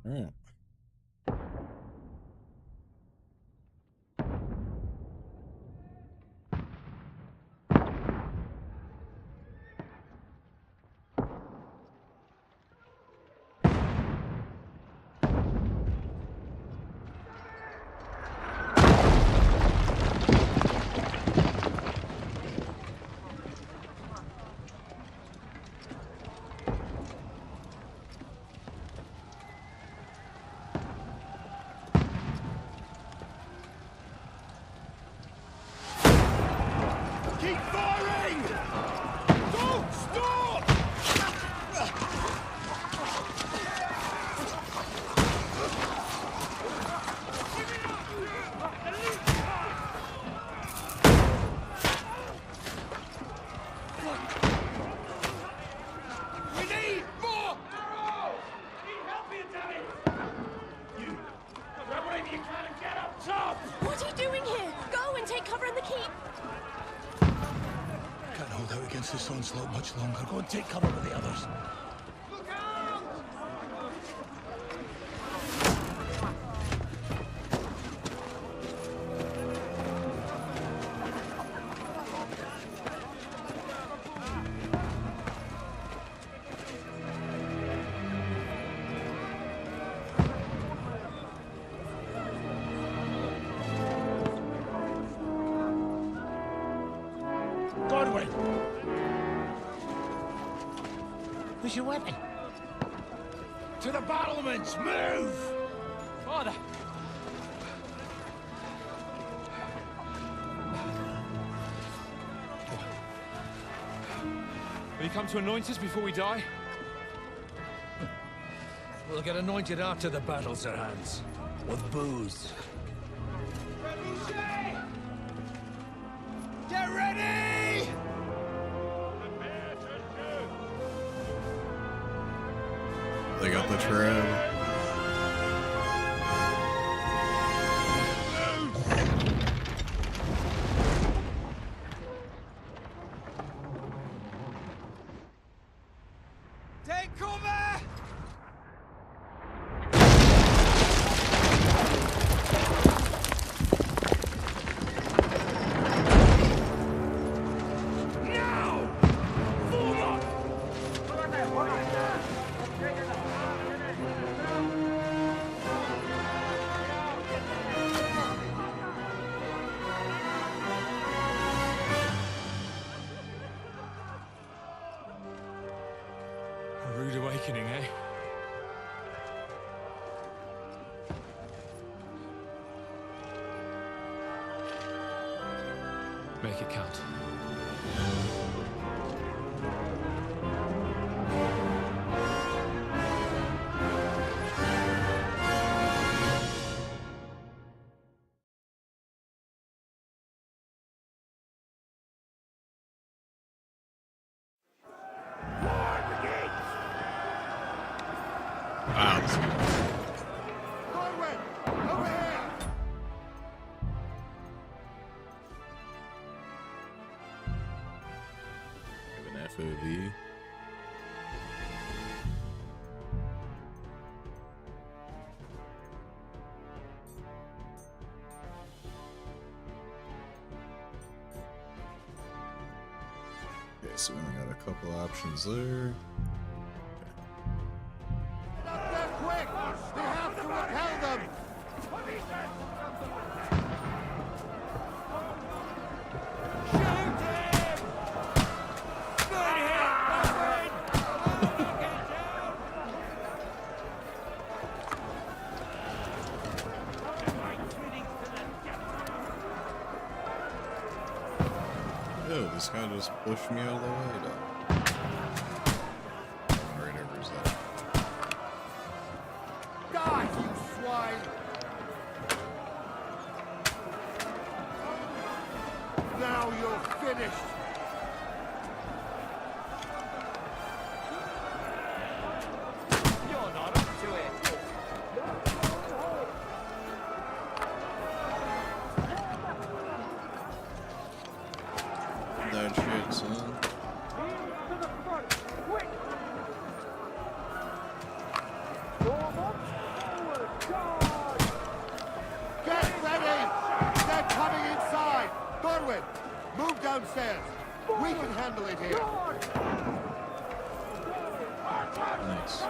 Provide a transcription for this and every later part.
Mm. Keep firing! Don't stop! We need more! I need help here, damn it! You, grab whatever you can and get up top! What are you doing here? Go and take cover in the keep. Can't hold out against this onslaught much longer. Go and take cover with the others. Look out! Godwin! Where's your weapon? To the battlements! Move! Father! Will you come to anoint us before we die? We'll get anointed after the battles are hands. With booze. Get ready! They got the trap. Take cover! Now! Forward! A rude awakening, eh? Make it count. Wow, this Godwin! Over here! have an FOV. Okay, so we only got a couple options there. Get up there quick! We have to repel them! Shoot him! Good hit, Godwin! Oh, this guy just pushed me out of the way. Right over his head. Die, you swine! Now you're finished! You're not up to it! That shit, son. To the front! Quick! can handle it here. Nice.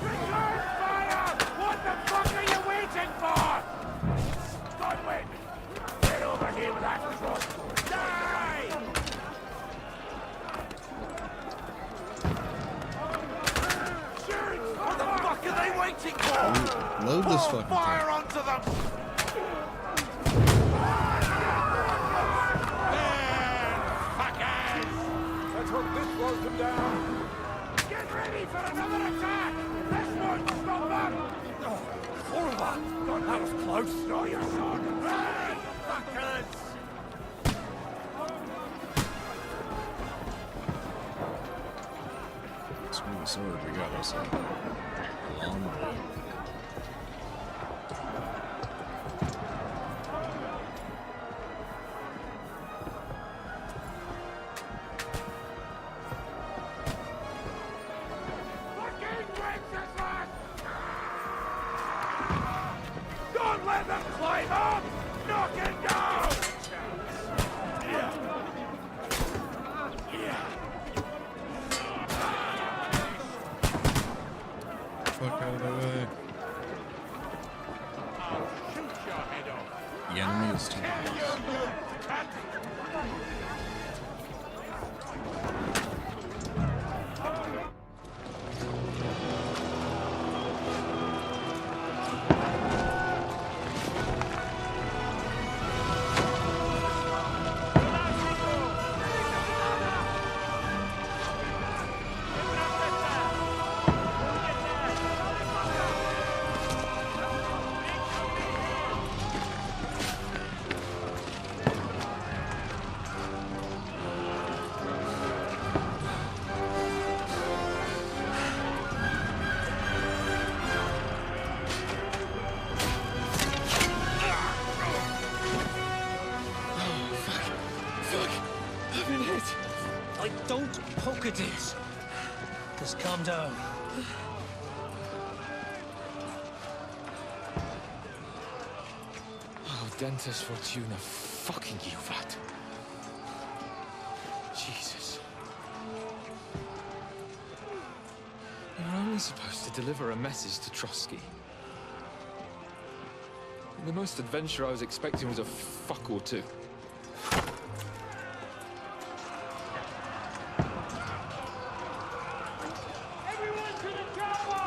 Return fire! What the fuck are you waiting for? Godwin, get over here with that crossbow. Die! What the fuck are they waiting for? Load this fucking Fire thing. onto them! Fuckers! Let's hope this slows them down. Get ready for another attack! This won't stop them! Oh, Orva! God, that was close! Draw your sword! Ready, fuckers! Smooth sword we got us a long way. Fucking Wenceslas! Don't let them climb up! Knock it down! Yeah. Fuck out of the way. I'll shoot your head off. The enemy is too Tear close. your blood, cat! I've been hit. Like, don't poke at it. Just calm down. Oh, Dentes Fortuna, fucking you, Vat. Jesus. You were only supposed to deliver a message to Trotsky. The most adventure I was expecting was a fuck or two. Everyone to the chopper!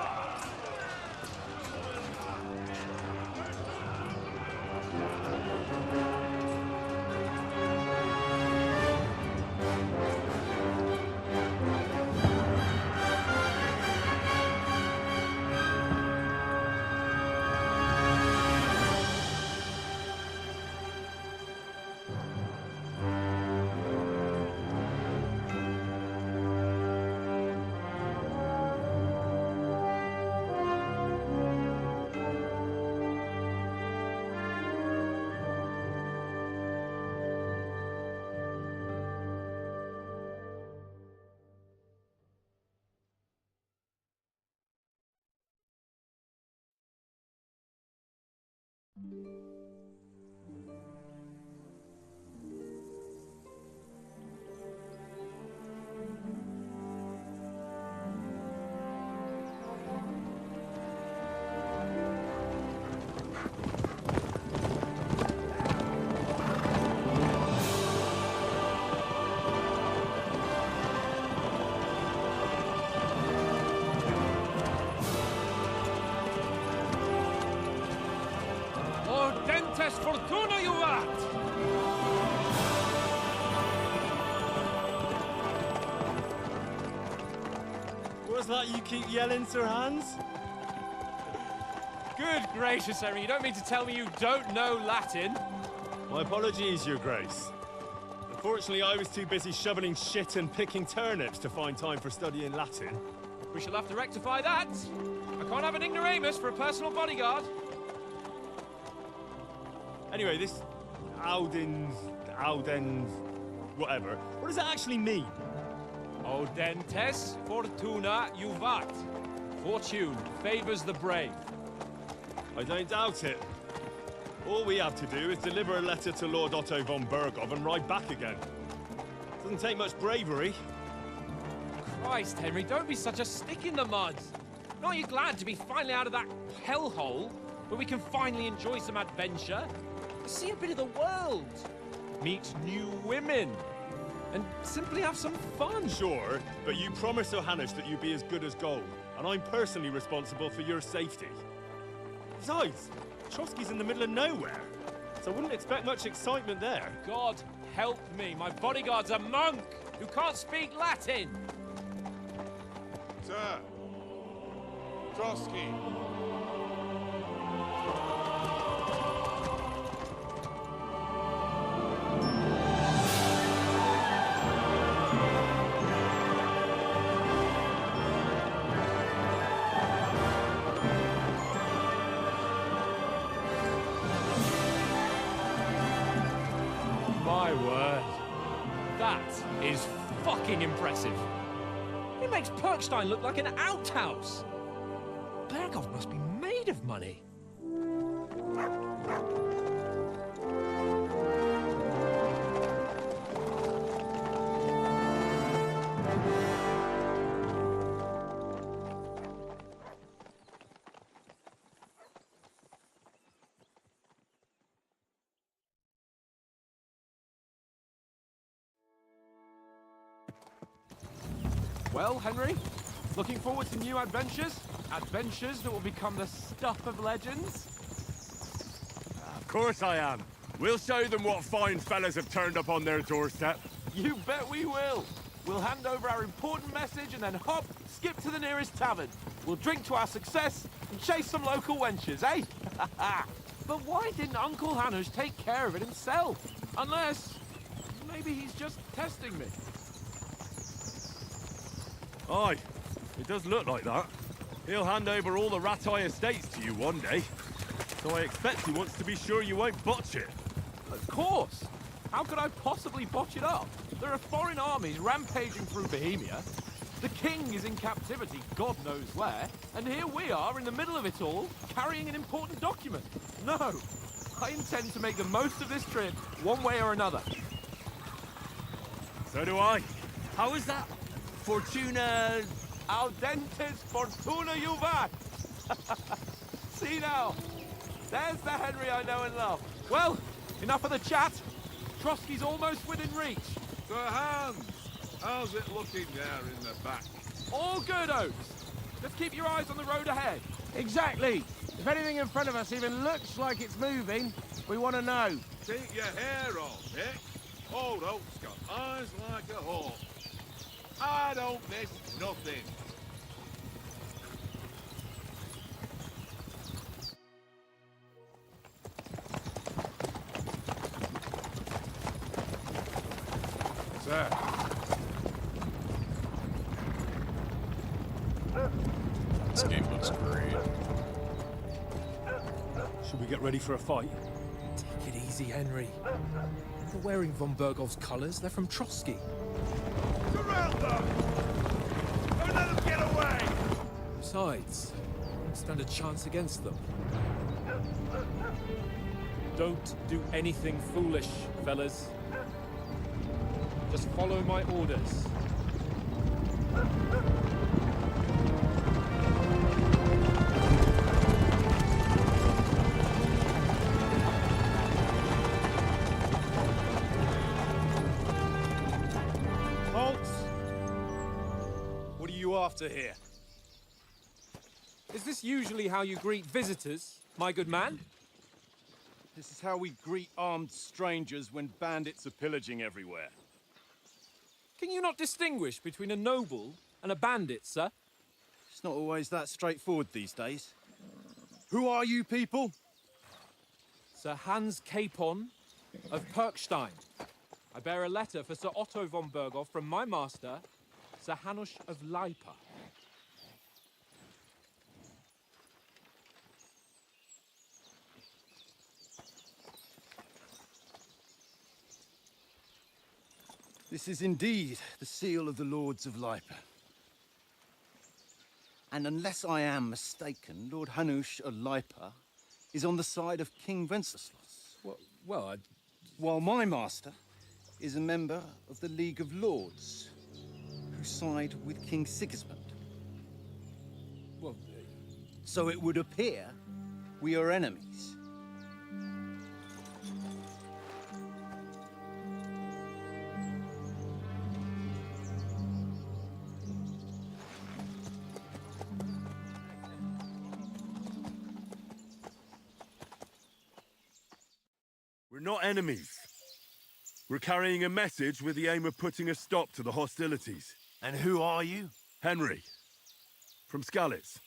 Oh, Dentes Fortuna, you Vat! What's that you keep yelling, Sir Hans? Good gracious, Harry, you don't mean to tell me you don't know Latin? My apologies, Your Grace. Unfortunately, I was too busy shoveling shit and picking turnips to find time for studying Latin. We shall have to rectify that. I can't have an ignoramus for a personal bodyguard. Anyway, this Audens, whatever. What does that actually mean? O Dentes Fortuna Juvat. Fortune favors the brave. I don't doubt it. All we have to do is deliver a letter to Lord Otto von Berghoff and ride back again. Doesn't take much bravery. Christ, Henry, don't be such a stick in the mud. Aren't you glad to be finally out of that hellhole where we can finally enjoy some adventure? See a bit of the world, meet new women, and simply have some fun. Sure, but you promised Johannes that you'd be as good as gold, and I'm personally responsible for your safety. Besides, Trotsky's in the middle of nowhere, so I wouldn't expect much excitement there. God help me, my bodyguard's a monk who can't speak Latin. Sir! Trotsky! My word. That is fucking impressive. It makes Perkstein look like an outhouse. Berghoff must be made of money. Well, Henry, looking forward to new adventures? Adventures that will become the stuff of legends? Of course I am. We'll show them what fine fellas have turned up on their doorstep. You bet we will. We'll hand over our important message and then hop, skip to the nearest tavern. We'll drink to our success and chase some local wenches, eh? But why didn't Uncle Hanush take care of it himself? Unless, maybe he's just testing me. Aye, it does look like that. He'll hand over all the Ratai estates to you one day. So I expect he wants to be sure you won't botch it. Of course. How could I possibly botch it up? There are foreign armies rampaging through Bohemia. The king is in captivity, God knows where. And here we are in the middle of it all, carrying an important document. No, I intend to make the most of this trip, one way or another. So do I. How is that? Fortuna... Audentes fortuna juvat! See now, there's the Henry I know and love. Well, enough of the chat. Trotsky's almost within reach. Sir Hans! How's it looking there in the back? All good, Oaks. Just keep your eyes on the road ahead. Exactly. If anything in front of us even looks like it's moving, we want to know. Take your hair off, Nick. Old Oak's got eyes like a hawk. I don't miss nothing. Sir. This game looks great. Should we get ready for a fight? Take it easy, Henry. They're wearing von Berghoff's colours. They're from Trotsky. Surround them! Don't let them get away! Besides, don't stand a chance against them. Don't do anything foolish, fellas. Just follow my orders. Halt! What are you after here? Is this usually how you greet visitors, my good man? This is how we greet armed strangers when bandits are pillaging everywhere. Can you not distinguish between a noble and a bandit, sir? It's not always that straightforward these days. Who are you people? Sir Hans Capon of Perkstein. I bear a letter for Sir Otto von Berghoff from my master, Sir Hanush of Lipa. This is indeed the seal of the Lords of Lipa. And unless I am mistaken, Lord Hanush of Lipa is on the side of King Wenceslas. Well, While my master is a member of the League of Lords, who side with King Sigismund. well, So it would appear we are enemies. We're not enemies. We're carrying a message with the aim of putting a stop to the hostilities. And who are you? Henry, from Skalitz.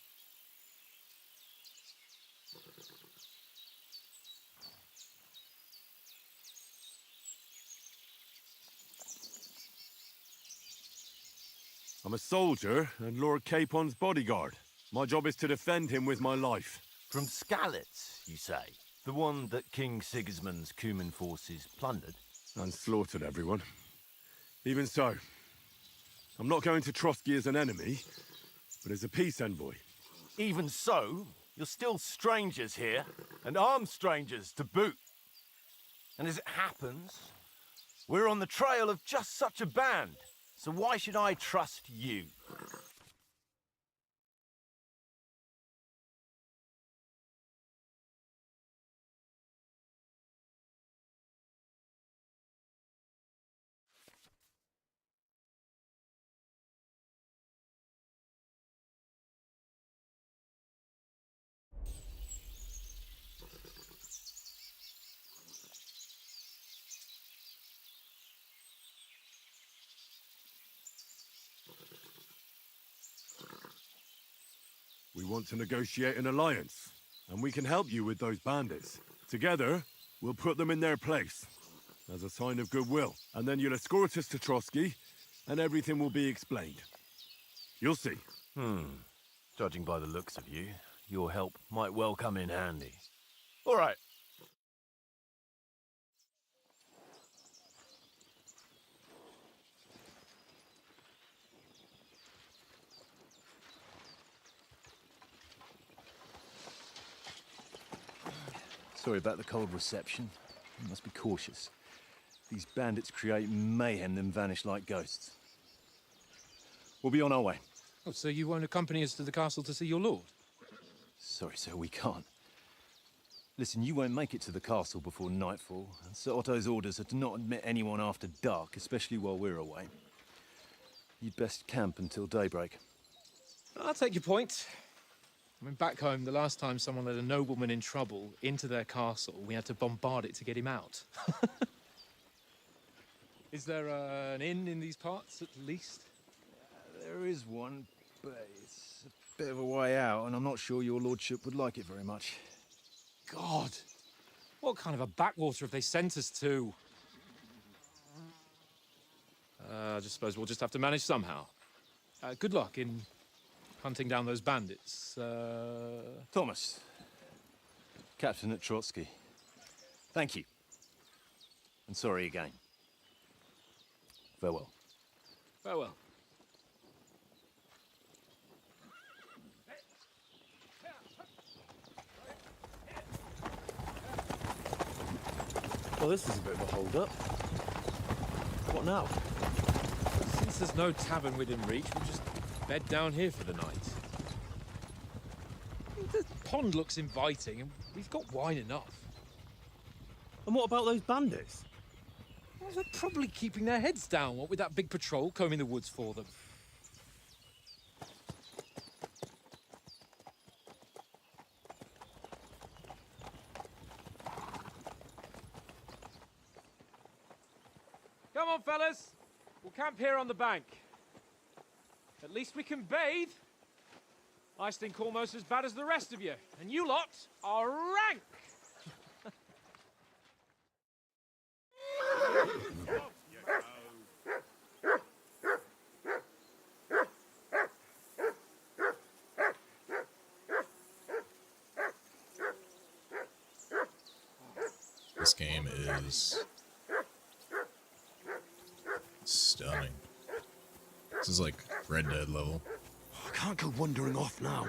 I'm a soldier and Lord Capon's bodyguard. My job is to defend him with my life. From Skalitz, you say? The one that King Sigismund's Cuman forces plundered? And slaughtered everyone. Even so, I'm not going to Trotsky as an enemy, but as a peace envoy. Even so, you're still strangers here, and armed strangers to boot. And as it happens, we're on the trail of just such a band. So why should I trust you? We want to negotiate an alliance, and we can help you with those bandits. Together, we'll put them in their place, as a sign of goodwill. And then you'll escort us to Trotsky, and everything will be explained. You'll see. Judging by the looks of you, your help might well come in handy. All right. Sorry about the cold reception. You must be cautious. These bandits create mayhem, then vanish like ghosts. We'll be on our way. oh, so you won't accompany us to the castle to see your lord? Sorry, sir, we can't. Listen, you won't make it to the castle before nightfall, and Sir Otto's orders are to not admit anyone after dark, especially while we're away. You'd best camp until daybreak. I'll take your point. I mean, back home, the last time someone let a nobleman in trouble into their castle, we had to bombard it to get him out. Is there an inn in these parts, at least? There is one, but it's a bit of a way out, and I'm not sure your lordship would like it very much. God! What kind of a backwater have they sent us to? I just suppose we'll just have to manage somehow. Good luck in hunting down those bandits. Thomas, captain at Trotsky. Thank you. And sorry again. Farewell. Farewell. Well, this is a bit of a hold-up. What now? Since there's no tavern within reach, we'll just bed down here for the night. The pond looks inviting, and we've got wine enough. And what about those bandits? Well, they're probably keeping their heads down, what with that big patrol combing the woods for them. Come on, fellas. We'll camp here on the bank. At least we can bathe. I stink almost as bad as the rest of you, and you lot are rank. This game is stunning. This is like Red Dead level. I can't go wandering off now.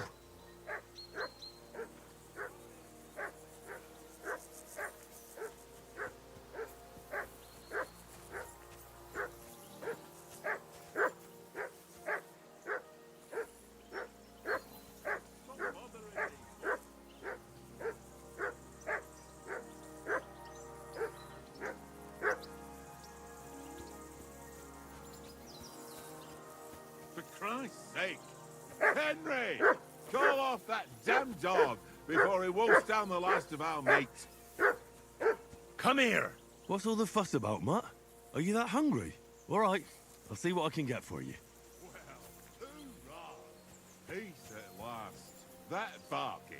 Christ's sake! Henry! Call off that damn dog before he wolfs down the last of our meat. Come here! What's all the fuss about, Mutt? Are you that hungry? All right, I'll see what I can get for you. Well, hoorah! Peace at last. That barking.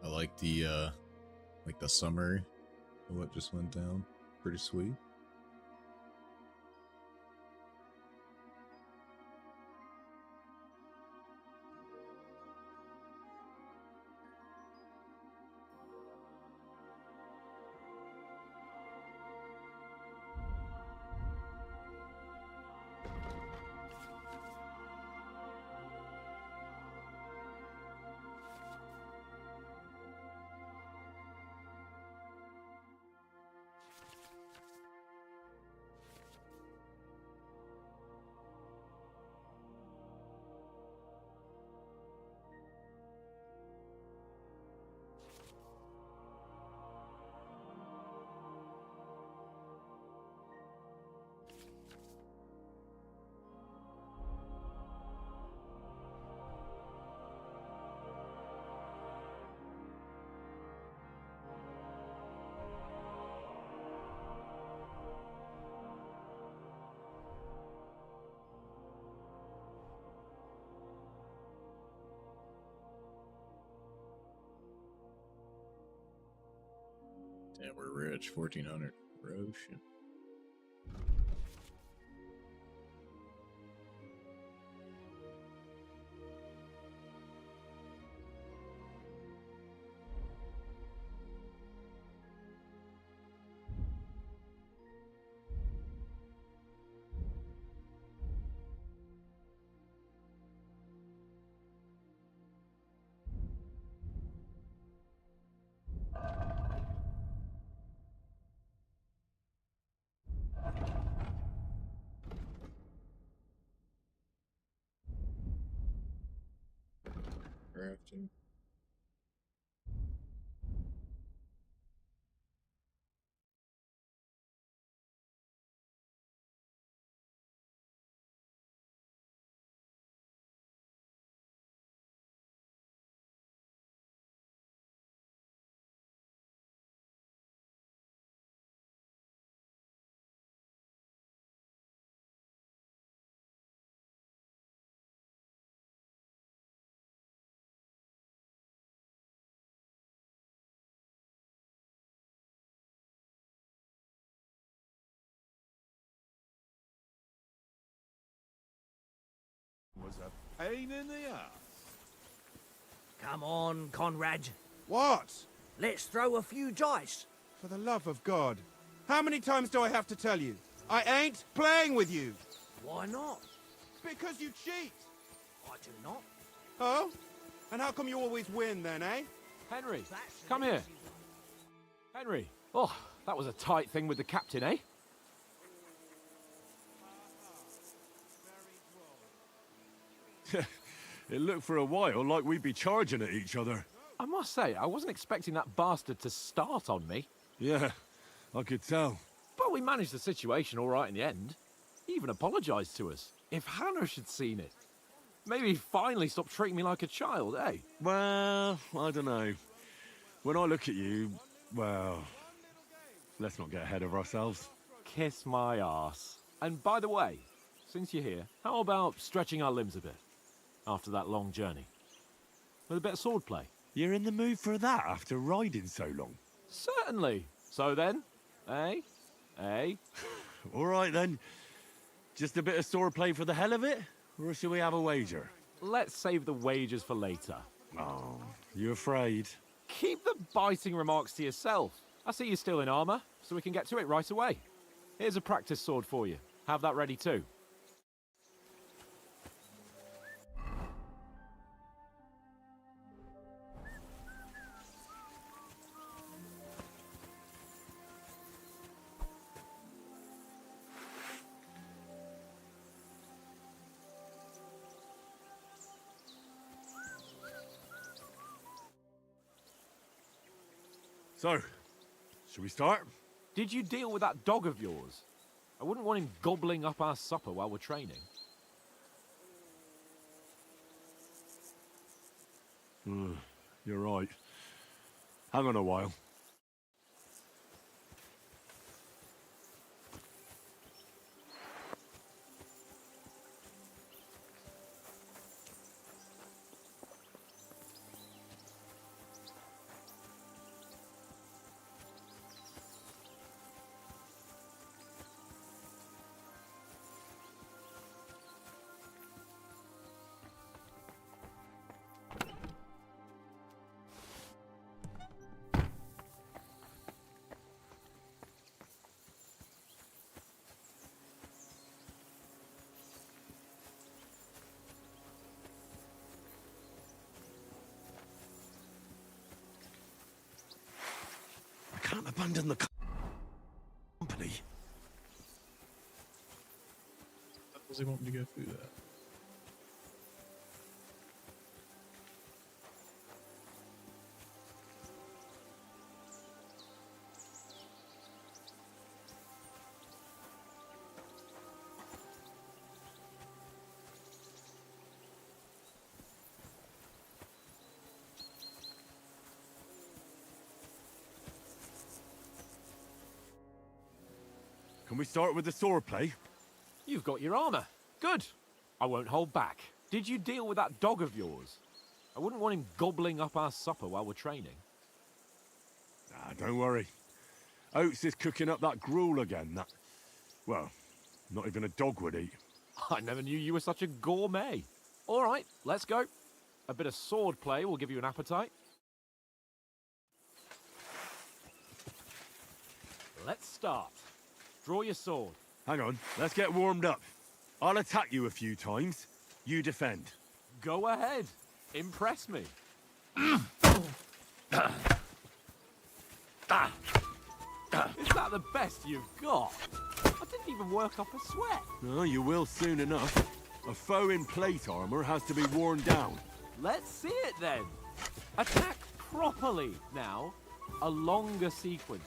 I like the summary of what just went down. Pretty sweet. Damn, we're rich. 1400 Roshan. Crafting. Was a pain in the ass. Come on, Conrad. What? Let's throw a few dice. For the love of God. How many times do I have to tell you? I ain't playing with you. Why not? Because you cheat. I do not. Oh? And how come you always win then, eh? Henry, come here. Henry. Oh, that was a tight thing with the captain, eh? It looked for a while like we'd be charging at each other. I must say, I wasn't expecting that bastard to start on me. Yeah, I could tell. But we managed the situation all right in the end. He even apologized to us. If Hannah had seen it. Maybe he'd finally stop treating me like a child, eh? Well, I don't know. When I look at you, well, let's not get ahead of ourselves. Kiss my arse. And by the way, since you're here, how about stretching our limbs a bit? After that long journey. With a bit of swordplay. You're in the mood for that after riding so long? Certainly. So then, eh? Eh? All right then. Just a bit of swordplay for the hell of it? Or shall we have a wager? Let's save the wagers for later. Oh, you afraid? Keep the biting remarks to yourself. I see you're still in armor, so we can get to it right away. Here's a practice sword for you. Have that ready too. So, should we start? Did you deal with that dog of yours? I wouldn't want him gobbling up our supper while we're training. You're right. Hang on a while. I can't abandon the company. How does he want me to go through that? Can we start with the sword play? You've got your armor. Good. I won't hold back. Did you deal with that dog of yours? I wouldn't want him gobbling up our supper while we're training. Ah, don't worry. Oates is cooking up that gruel again. That, well, not even a dog would eat. I never knew you were such a gourmet. All right, let's go. A bit of sword play will give you an appetite. Let's start. Draw your sword. Hang on, let's get warmed up. I'll attack you a few times. You defend. Go ahead. Impress me. Is that the best you've got? I didn't even work up a sweat. Oh, you will soon enough. A foe in plate armor has to be worn down. Let's see it then. Attack properly now. A longer sequence.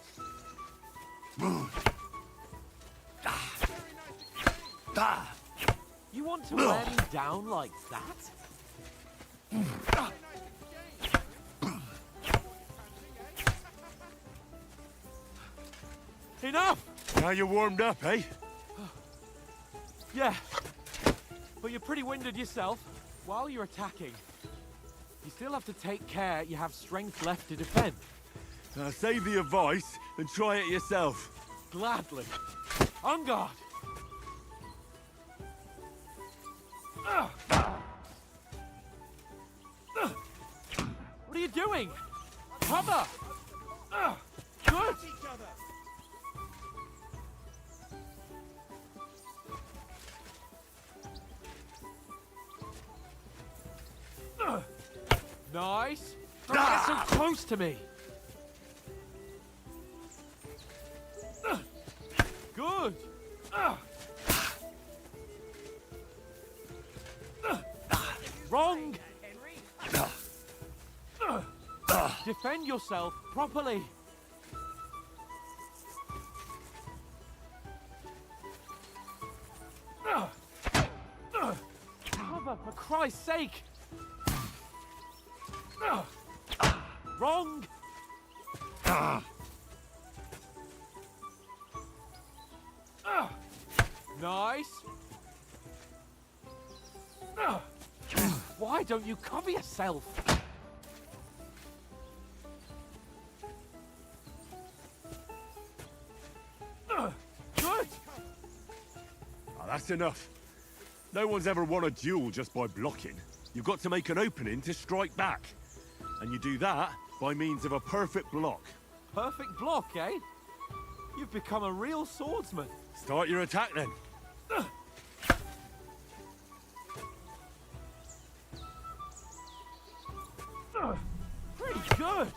You want to wear me down like that? Enough! Now you're warmed up, eh? Yeah, but you're pretty winded yourself. While you're attacking, you still have to take care you have strength left to defend. Save the advice and try it yourself. Gladly. On guard! What are you doing? Cover! Good! Nice! Don't get so close to me! Good! Wrong! Defend yourself properly! Cover, for Christ's sake! Wrong! Nice! Why don't you cover yourself? Good! Ah, that's enough. No one's ever won a duel just by blocking. You've got to make an opening to strike back. And you do that by means of a perfect block. Perfect block, eh? You've become a real swordsman. Start your attack then. Pretty good!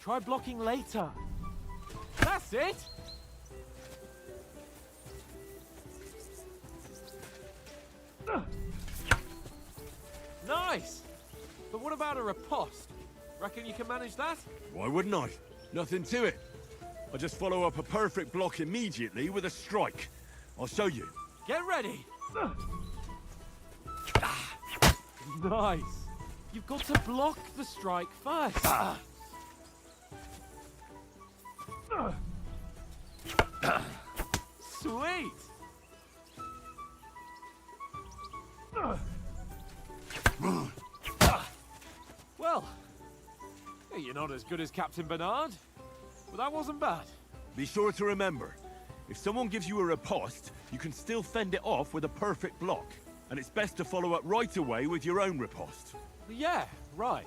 Try blocking later. That's it! Nice! about a riposte? Reckon you can manage that? Why wouldn't I? Nothing to it. I just follow up a perfect block immediately with a strike. I'll show you. Get ready! Nice. You've got to block the strike first. Sweet! Well, you're not as good as Captain Bernard, but that wasn't bad. Be sure to remember, if someone gives you a riposte, you can still fend it off with a perfect block. And it's best to follow up right away with your own riposte. Yeah, right.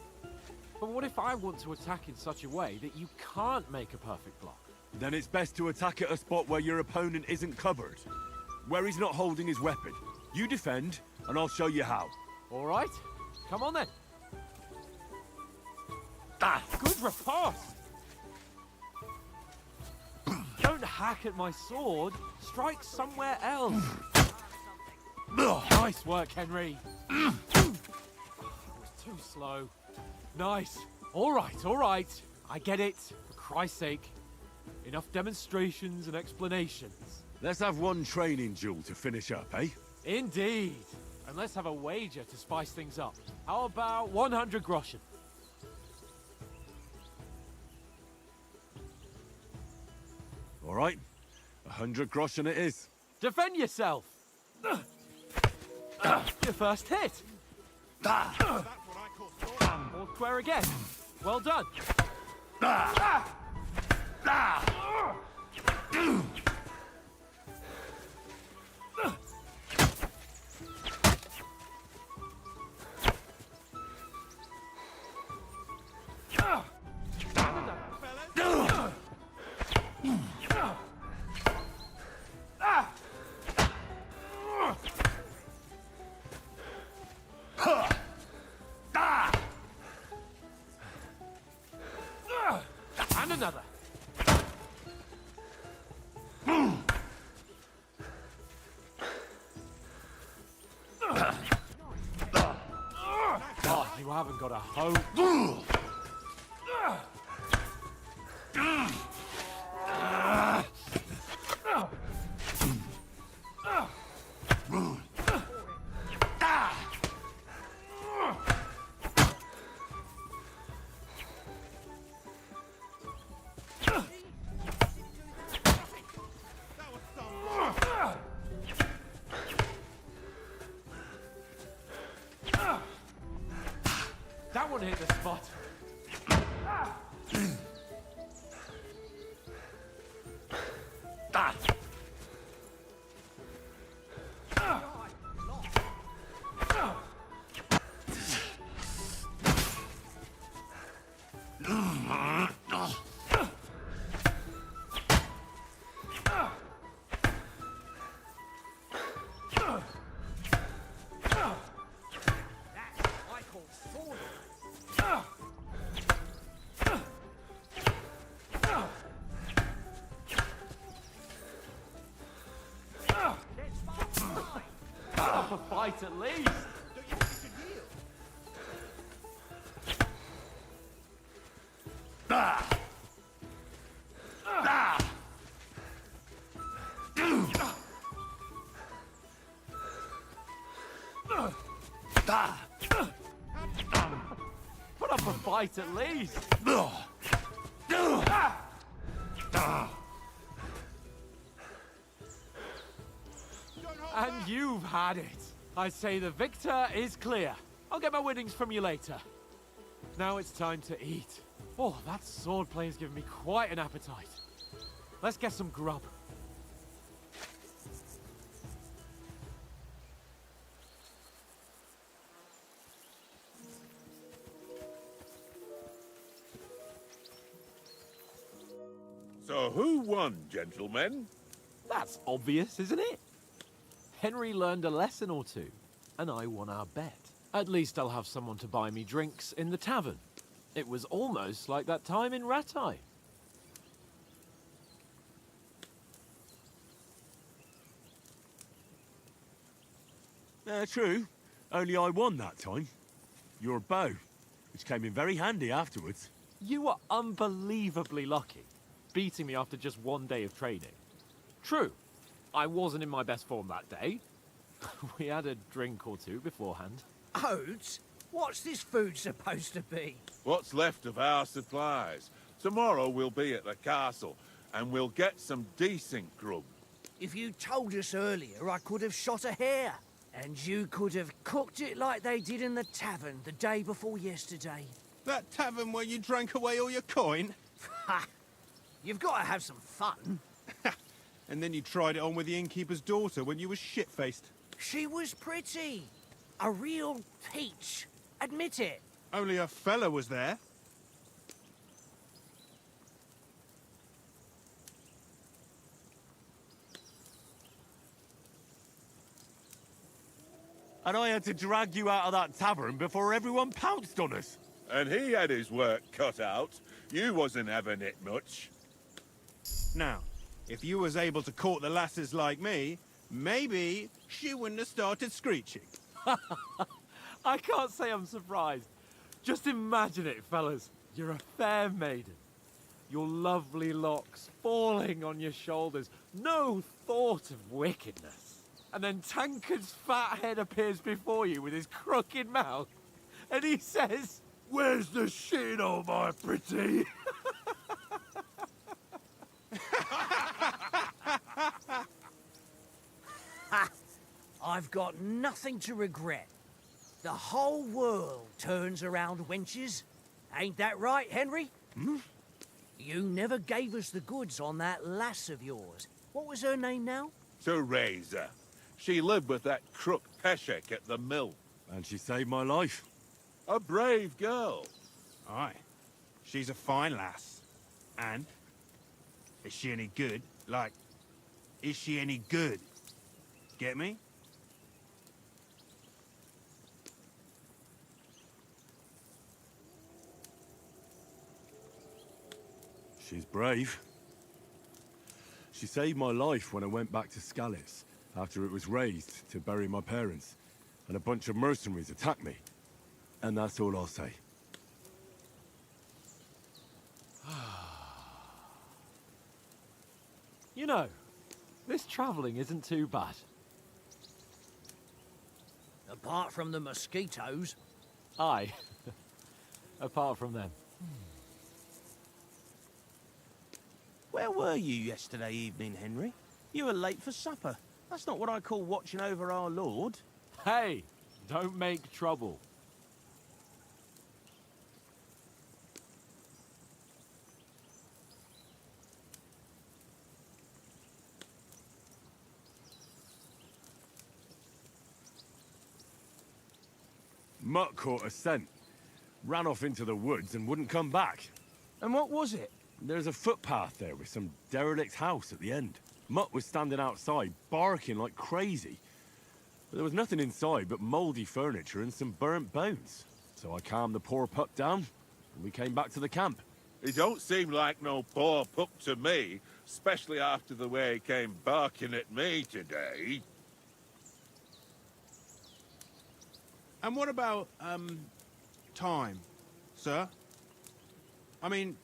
But what if I want to attack in such a way that you can't make a perfect block? Then it's best to attack at a spot where your opponent isn't covered. Where he's not holding his weapon. You defend, and I'll show you how. All right, come on then. Good riposte! Don't hack at my sword. Strike somewhere else. Nice work, Henry. That was too slow. Nice. All right. I get it. For Christ's sake. Enough demonstrations and explanations. Let's have one training duel to finish up, eh? Indeed. And let's have a wager to spice things up. How about 100 groschen? All right. 100 groschen it is. Defend yourself. Your first hit. All square again. Well done. And another. Oh, you haven't got a hope. That one hit the spot. Up a fight at least. Put up a fight at least. And you've had it. I say the victor is clear. I'll get my winnings from you later. Now it's time to eat. Oh, that swordplay has given me quite an appetite. Let's get some grub. So who won, gentlemen? That's obvious, isn't it? Henry learned a lesson or two, and I won our bet. At least I'll have someone to buy me drinks in the tavern. It was almost like that time in Rattay. True. Only I won that time. Your bow. which came in very handy afterwards. You were unbelievably lucky, beating me after just one day of training. True, I wasn't in my best form that day. We had a drink or two beforehand. Oats? What's this food supposed to be? What's left of our supplies. Tomorrow we'll be at the castle, and we'll get some decent grub. If you told us earlier, I could have shot a hare. And you could have cooked it like they did in the tavern the day before yesterday. That tavern where you drank away all your coin? Ha! You've got to have some fun. And then you tried it on with the innkeeper's daughter when you were shit-faced. She was pretty. A real peach. Admit it. Only a fella was there. And I had to drag you out of that tavern before everyone pounced on us. And he had his work cut out. You wasn't having it much. Now, if you was able to court the lasses like me, maybe she wouldn't have started screeching. I can't say I'm surprised. Just imagine it, fellas. You're a fair maiden. Your lovely locks falling on your shoulders. No thought of wickedness. And then Tankard's fat head appears before you with his crooked mouth. And he says, "Where's the shit, oh my pretty?" Ha! I've got nothing to regret. The whole world turns around wenches. Ain't that right, Henry? Hmm? You never gave us the goods on that lass of yours. What was her name now? Teresa. She lived with that crook Peshek at the mill. And she saved my life. A brave girl. Aye. She's a fine lass. And? Is she any good? Like, is she any good? Get me? She's brave. She saved my life when I went back to Scalitz after it was razed to bury my parents, and a bunch of mercenaries attacked me. And that's all I'll say. You know, this travelling isn't too bad. Apart from the mosquitoes. Aye. Apart from them. Where were you yesterday evening, Henry? You were late for supper. That's not what I call watching over our lord. Hey, don't make trouble. Mutt caught a scent, ran off into the woods and wouldn't come back. And what was it? There's a footpath there with some derelict house at the end. Mutt was standing outside, barking like crazy. But there was nothing inside but mouldy furniture and some burnt bones. So I calmed the poor pup down, and we came back to the camp. He don't seem like no poor pup to me, especially after the way he came barking at me today. And what about, time, sir? I mean,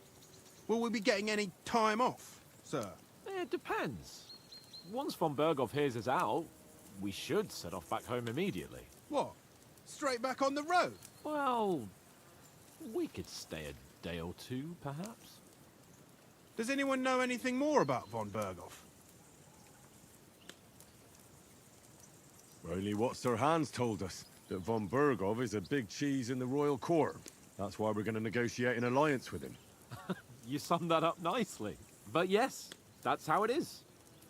will we be getting any time off, sir? It depends. Once von Berghoff hears us out, we should set off back home immediately. What? Straight back on the road? Well, we could stay a day or two, perhaps. Does anyone know anything more about von Berghoff? Only what Sir Hans told us, that von Berghoff is a big cheese in the royal court. That's why we're going to negotiate an alliance with him. You summed that up nicely. But yes, that's how it is.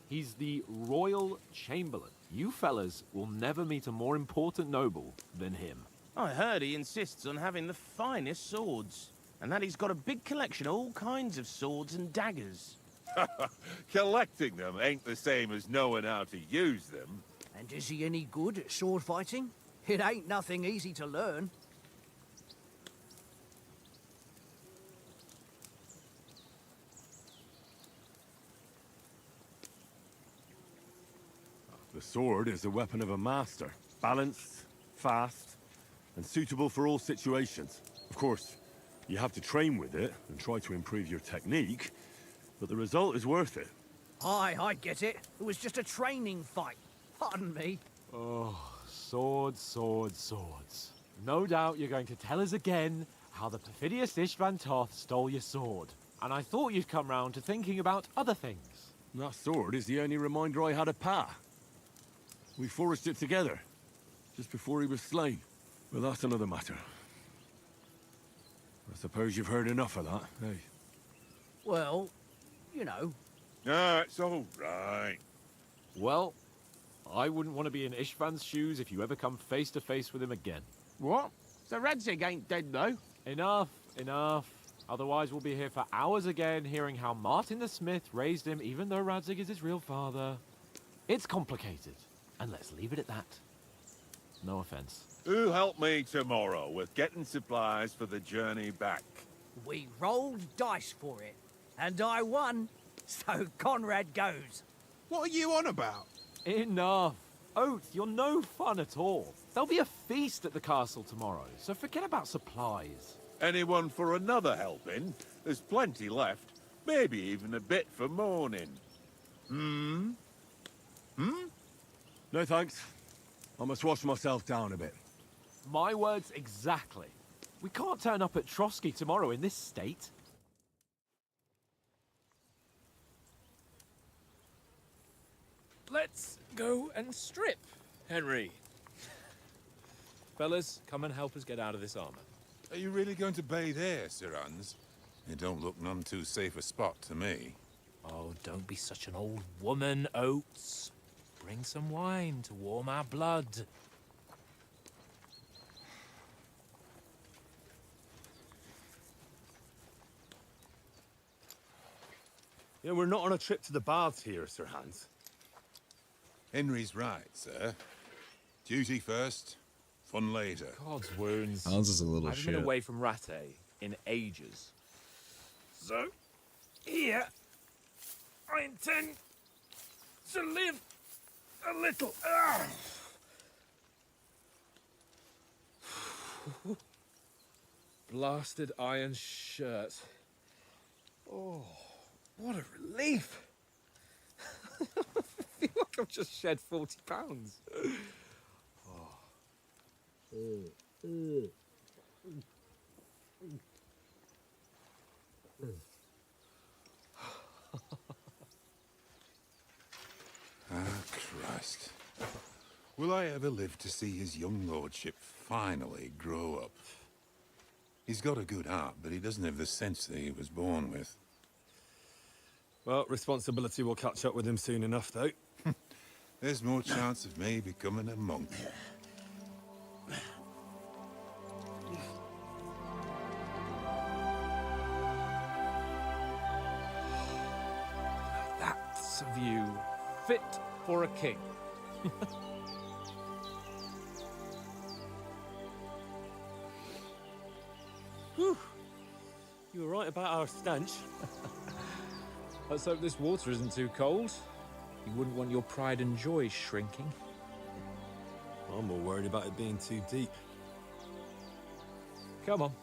He's the royal chamberlain. You fellas will never meet a more important noble than him. I heard he insists on having the finest swords, and that he's got a big collection of all kinds of swords and daggers. Collecting them ain't the same as knowing how to use them. And is he any good at sword fighting? It ain't nothing easy to learn. The sword is the weapon of a master. Balanced, fast, and suitable for all situations. Of course, you have to train with it and try to improve your technique, but the result is worth it. Aye, I get it. It was just a training fight. Pardon me. Oh, swords, swords, swords. No doubt you're going to tell us again how the perfidious Istvan Toth stole your sword. And I thought you'd come round to thinking about other things. That sword is the only reminder I had of Pa. We forged it together, just before he was slain. But that's another matter. I suppose you've heard enough of that, eh? Well, you know. No, it's all right. Well, I wouldn't want to be in Istvan's shoes if you ever come face to face with him again. What? So Radzig ain't dead, though? Enough, enough. Otherwise we'll be here for hours again hearing how Martin the Smith raised him even though Radzig is his real father. It's complicated, and let's leave it at that. No offense. Who'll help me tomorrow with getting supplies for the journey back? We rolled dice for it, and I won. So Conrad goes. What are you on about? Enough. Oath, you're no fun at all. There'll be a feast at the castle tomorrow, so forget about supplies. Anyone for another helping? There's plenty left. Maybe even a bit for morning. No thanks. I must wash myself down a bit. My words exactly. We can't turn up at Trotsky tomorrow in this state. Let's go and strip, Henry. Fellas, come and help us get out of this armor. Are you really going to bathe here, Sir Hans? It don't look none too safe a spot to me. Oh, don't be such an old woman, Oates. Bring some wine to warm our blood. Yeah, we're not on a trip to the baths here, Sir Hans. Henry's right, sir. Duty first, fun later. God's wounds. Hans is a little I've shit. been away from Rattay in ages. So, here, I intend to live a little. Blasted iron shirt. Oh, what a relief. I feel like I've just shed 40 pounds. Christ. Will I ever live to see his young lordship finally grow up? He's got a good heart, but he doesn't have the sense that he was born with. Well, responsibility will catch up with him soon enough, though. There's more chance of me becoming a monk. That's a view fit for a king. Whew. You were right about our stench. Let's hope this water isn't too cold. You wouldn't want your pride and joy shrinking. I'm more worried about it being too deep. Come on.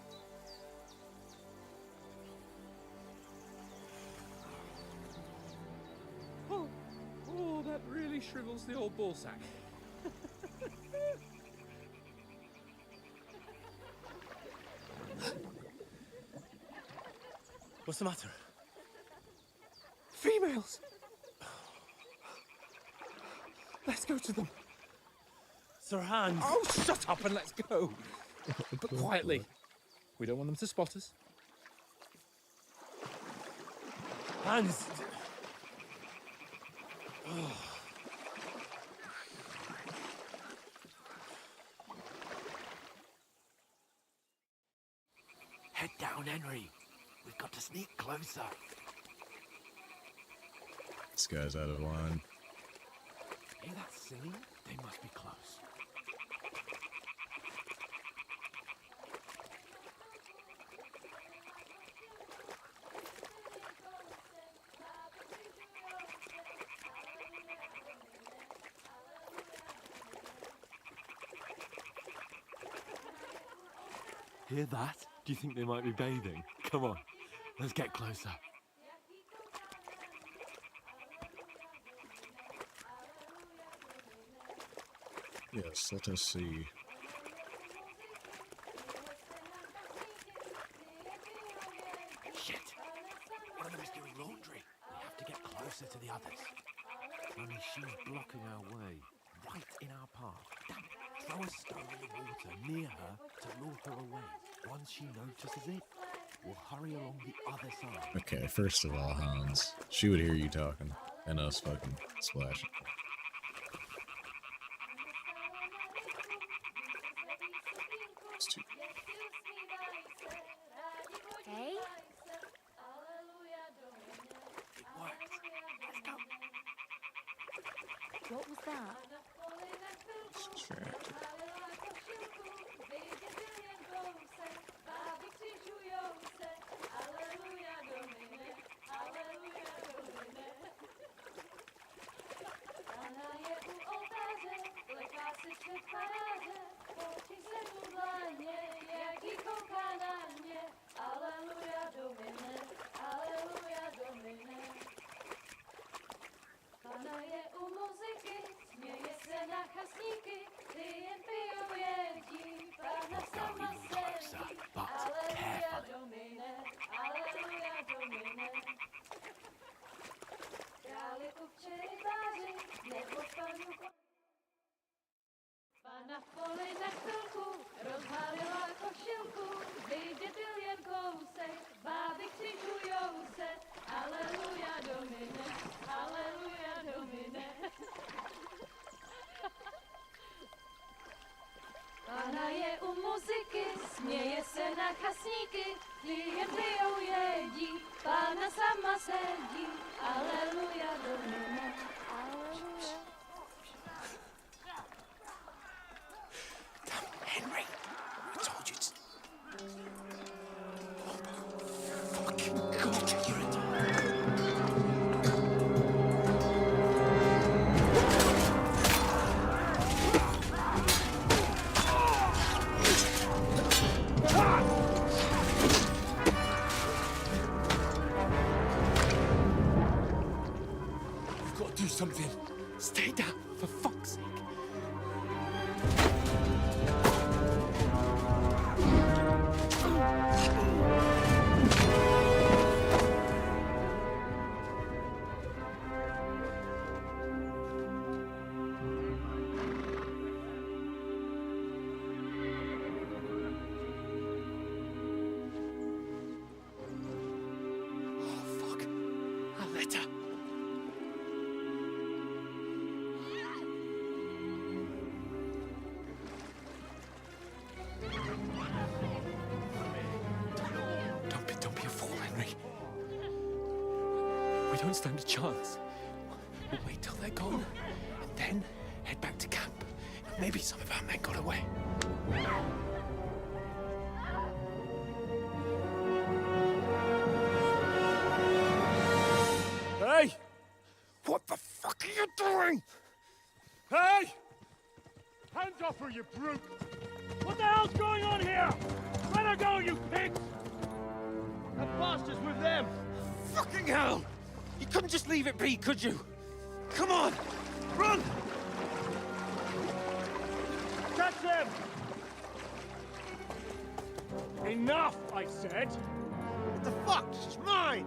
Oh, that really shrivels the old ball sack. What's the matter? Females! Let's go to them. Sir Hans! Oh, shut up and let's go. But quietly. We don't want them to spot us. Hans! Head down, Henry. We've got to sneak closer. This guy's out of line. Hear that singing? They must be close. Hear that? you think they might be bathing? Come on, let's get closer. Yes, let us see. Shit! One of them is doing laundry. We have to get closer to the others. Only she's blocking our way, right in our path. Damn it! Throw a stone in the water near her to lure her away. Once she notices it, we'll hurry along the other side. Okay, first of all, Hans, she would hear you talking and us fucking splashing. Hey? It worked. Let's go. What was that? Distracted. Pana je u muzyky, śmieje se na chasníky, ty jen pijou jedí, Pana sama sedí. Aleluja Domine, aleluja Domine. Králi kupčery tváři, nebo panu Pana v poli na chvilku, rozhalila košilku, vidět jen kousek, báby křižujou se, aleluja Domine, aleluja Domine. Pana je u muziky, směje se na chasníky, klienty ją jedí, Pána sama sedí, aleluja Domine, aleluja. Henry, I told you to... Oh, fucking God, you're a... We've got to do something. Stay down, for fuck's sake. Don't be a fool, Henry. We don't stand a chance. We'll wait till they're gone, and then head back to camp. Maybe some of our men got away. Hey! What the fuck are you doing? Hey! Hands off her, you brute! What the hell's going on here? Let her go, you pigs! That bastard's with them! Fucking hell! You couldn't just leave it be, could you? Come on! Run! Catch them! Enough, I said! What the fuck? She's mine!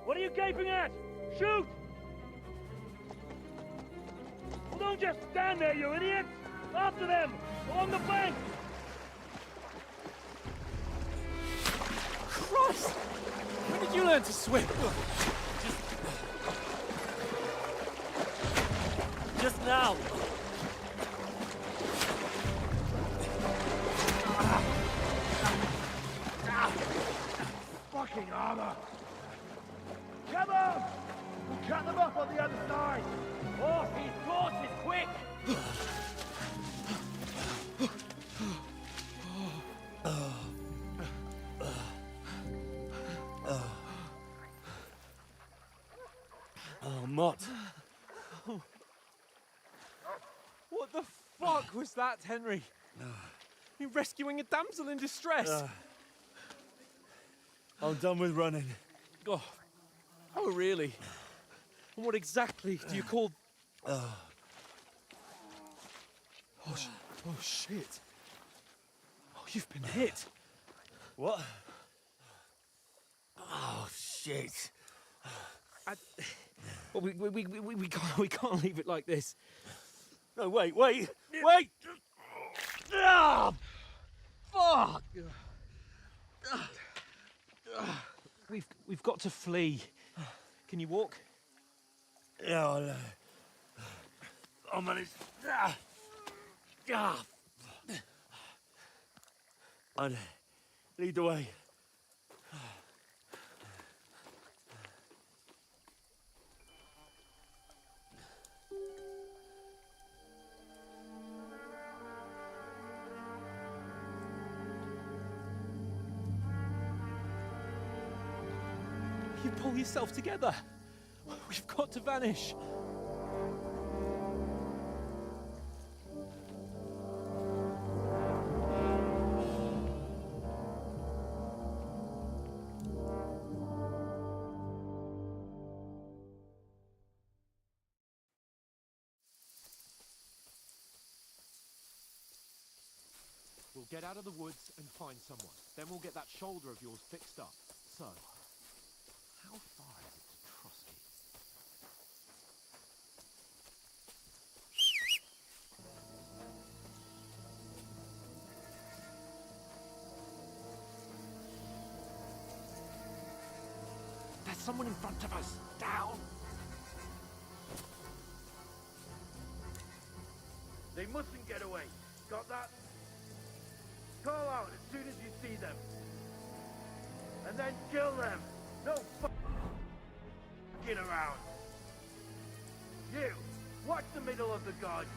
What are you gaping at? Shoot! Well, don't just stand there, you idiots! After them! Along the bank! Christ! When did you learn to swim? Just now! Fucking armor! Come on! We'll cut them off on the other side! Oh, these horses, quick! Mutt. What the fuck was that, Henry? You rescuing a damsel in distress? I'm done with running. Oh, really? And what exactly do you call... Oh, shit. Oh, you've been hit. What? Oh, shit. Well, we can't leave it like this. No, wait! Ah, fuck! We've got to flee. Can you walk? Yeah, I'll manage. I'd lead the way. You pull yourself together. We've got to vanish. We'll get out of the woods and find someone. Then we'll get that shoulder of yours fixed up. So, how far is it to Trotsky? There's someone in front of us! Down! They mustn't get away. Got that? Call out as soon as you see them. And then kill them. No fucking around. You, watch the middle of the garden.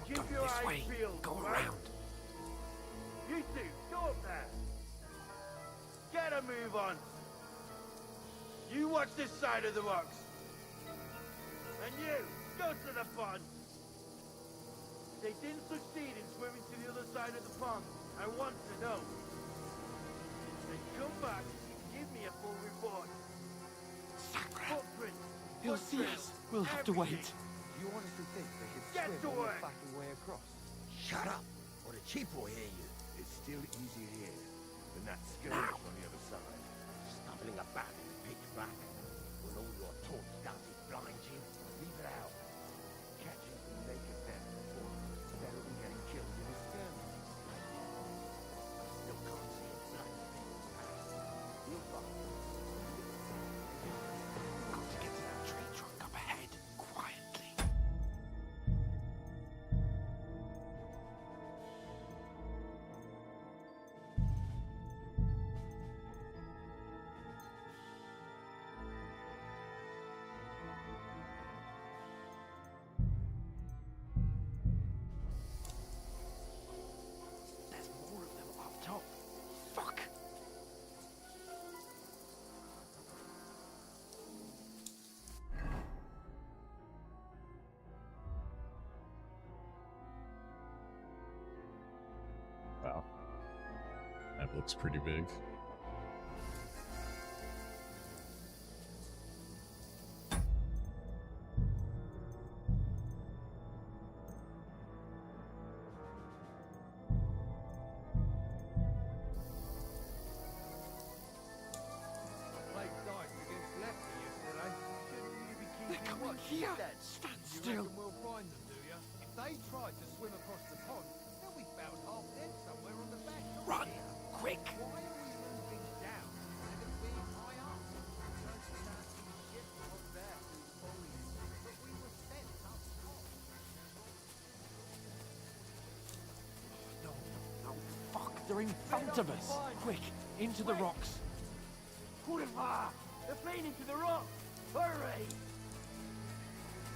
Keep your eyes peeled, Go right? around. You two, go up there. Get a move on. You watch this side of the rocks. And you, go to the pond. They didn't succeed in swimming to the other side of the pond. I want to know. Then come back and give me a full report. Footprints. He'll see us. We'll have to wait. You honestly think they could Get swim to all work. the fucking way across? Shut up, or the chief will hear you. It's still easier here than that skirmish Now. on the other side. Stumbling about in the pitch black. When all your torch does is blind you. Leave it out. Catching the naked men before better than getting killed in a skirmish. Still can't see a blood thing pass. We'll find them. Got to get to that tree trunk up ahead, quietly. There's more of them up top. Fuck! Wow. That looks pretty big. Played dice against Lefty yesterday. Shouldn't you be keeping coming watch here. instead? Stand You still. reckon we'll find them, do you? If they tried to swim across the pond, they'll be found half dead somewhere on the back. Run, quick. Why are we moving down instead of being high up? They're in front of us. Quick, into the rocks. Kurwa! They're playing into the rock! Hurry!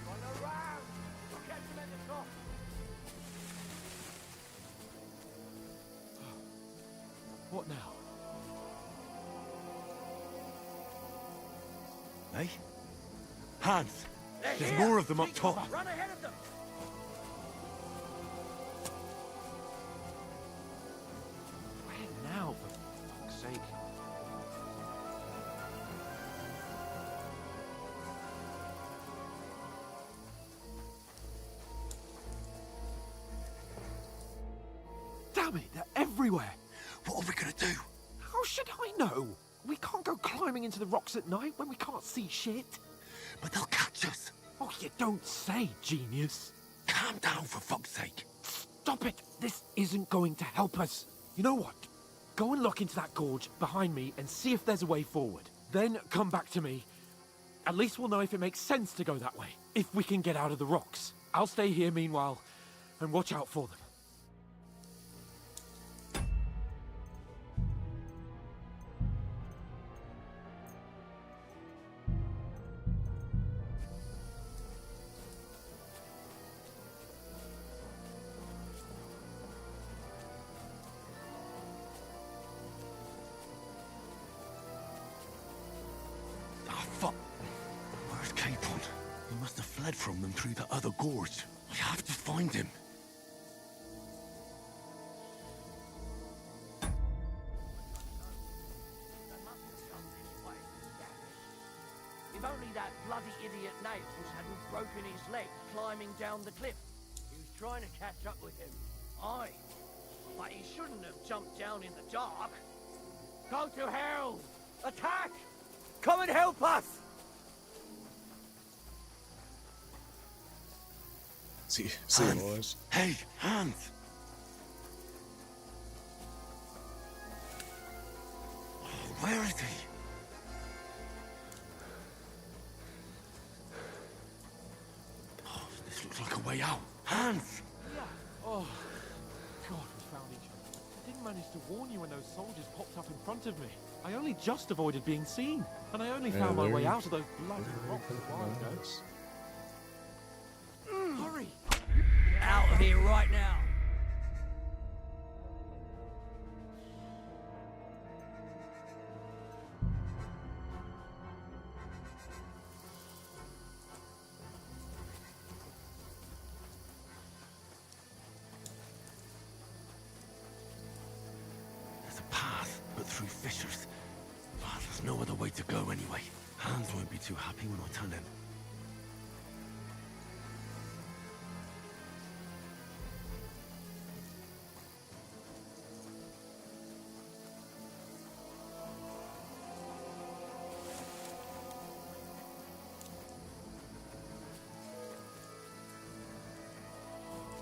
Run around! We'll catch them at the top! What now? Eh? Hans! They're There's here. more of them up Take top. cover. Run ahead of them! Where now, for fuck's sake? Damn it, they're everywhere! What are we gonna do? How should I know? We can't go climbing into the rocks at night when we can't see shit. But they'll catch us. Oh, you don't say, genius. Calm down, for fuck's sake. Stop it! This isn't going to help us. You know what? Go and look into that gorge behind me and see if there's a way forward. Then come back to me. At least we'll know if it makes sense to go that way. If we can get out of the rocks. I'll stay here meanwhile and watch out for them. Fuck. Where's Capon? He must have fled from them through the other gorge. I have to find him. If only that bloody idiot Nails hadn't broken his leg climbing down the cliff. He was trying to catch up with him. Aye. But he shouldn't have jumped down in the dark. Go to hell! Attack! Come and help us! See Hans. boys. Hey, Hans! Oh, where is he? Oh, this looks like a way out. Hans! Yeah. Oh, God, we found each other. I didn't manage to warn you when those soldiers popped up in front of me. I only just avoided being seen. And I only found my way out of those bloody rocks a while ago. Hurry! Out of here right now! There's a path, but through fissures. Oh, there's no other way to go anyway. Hans won't be too happy when I tell him.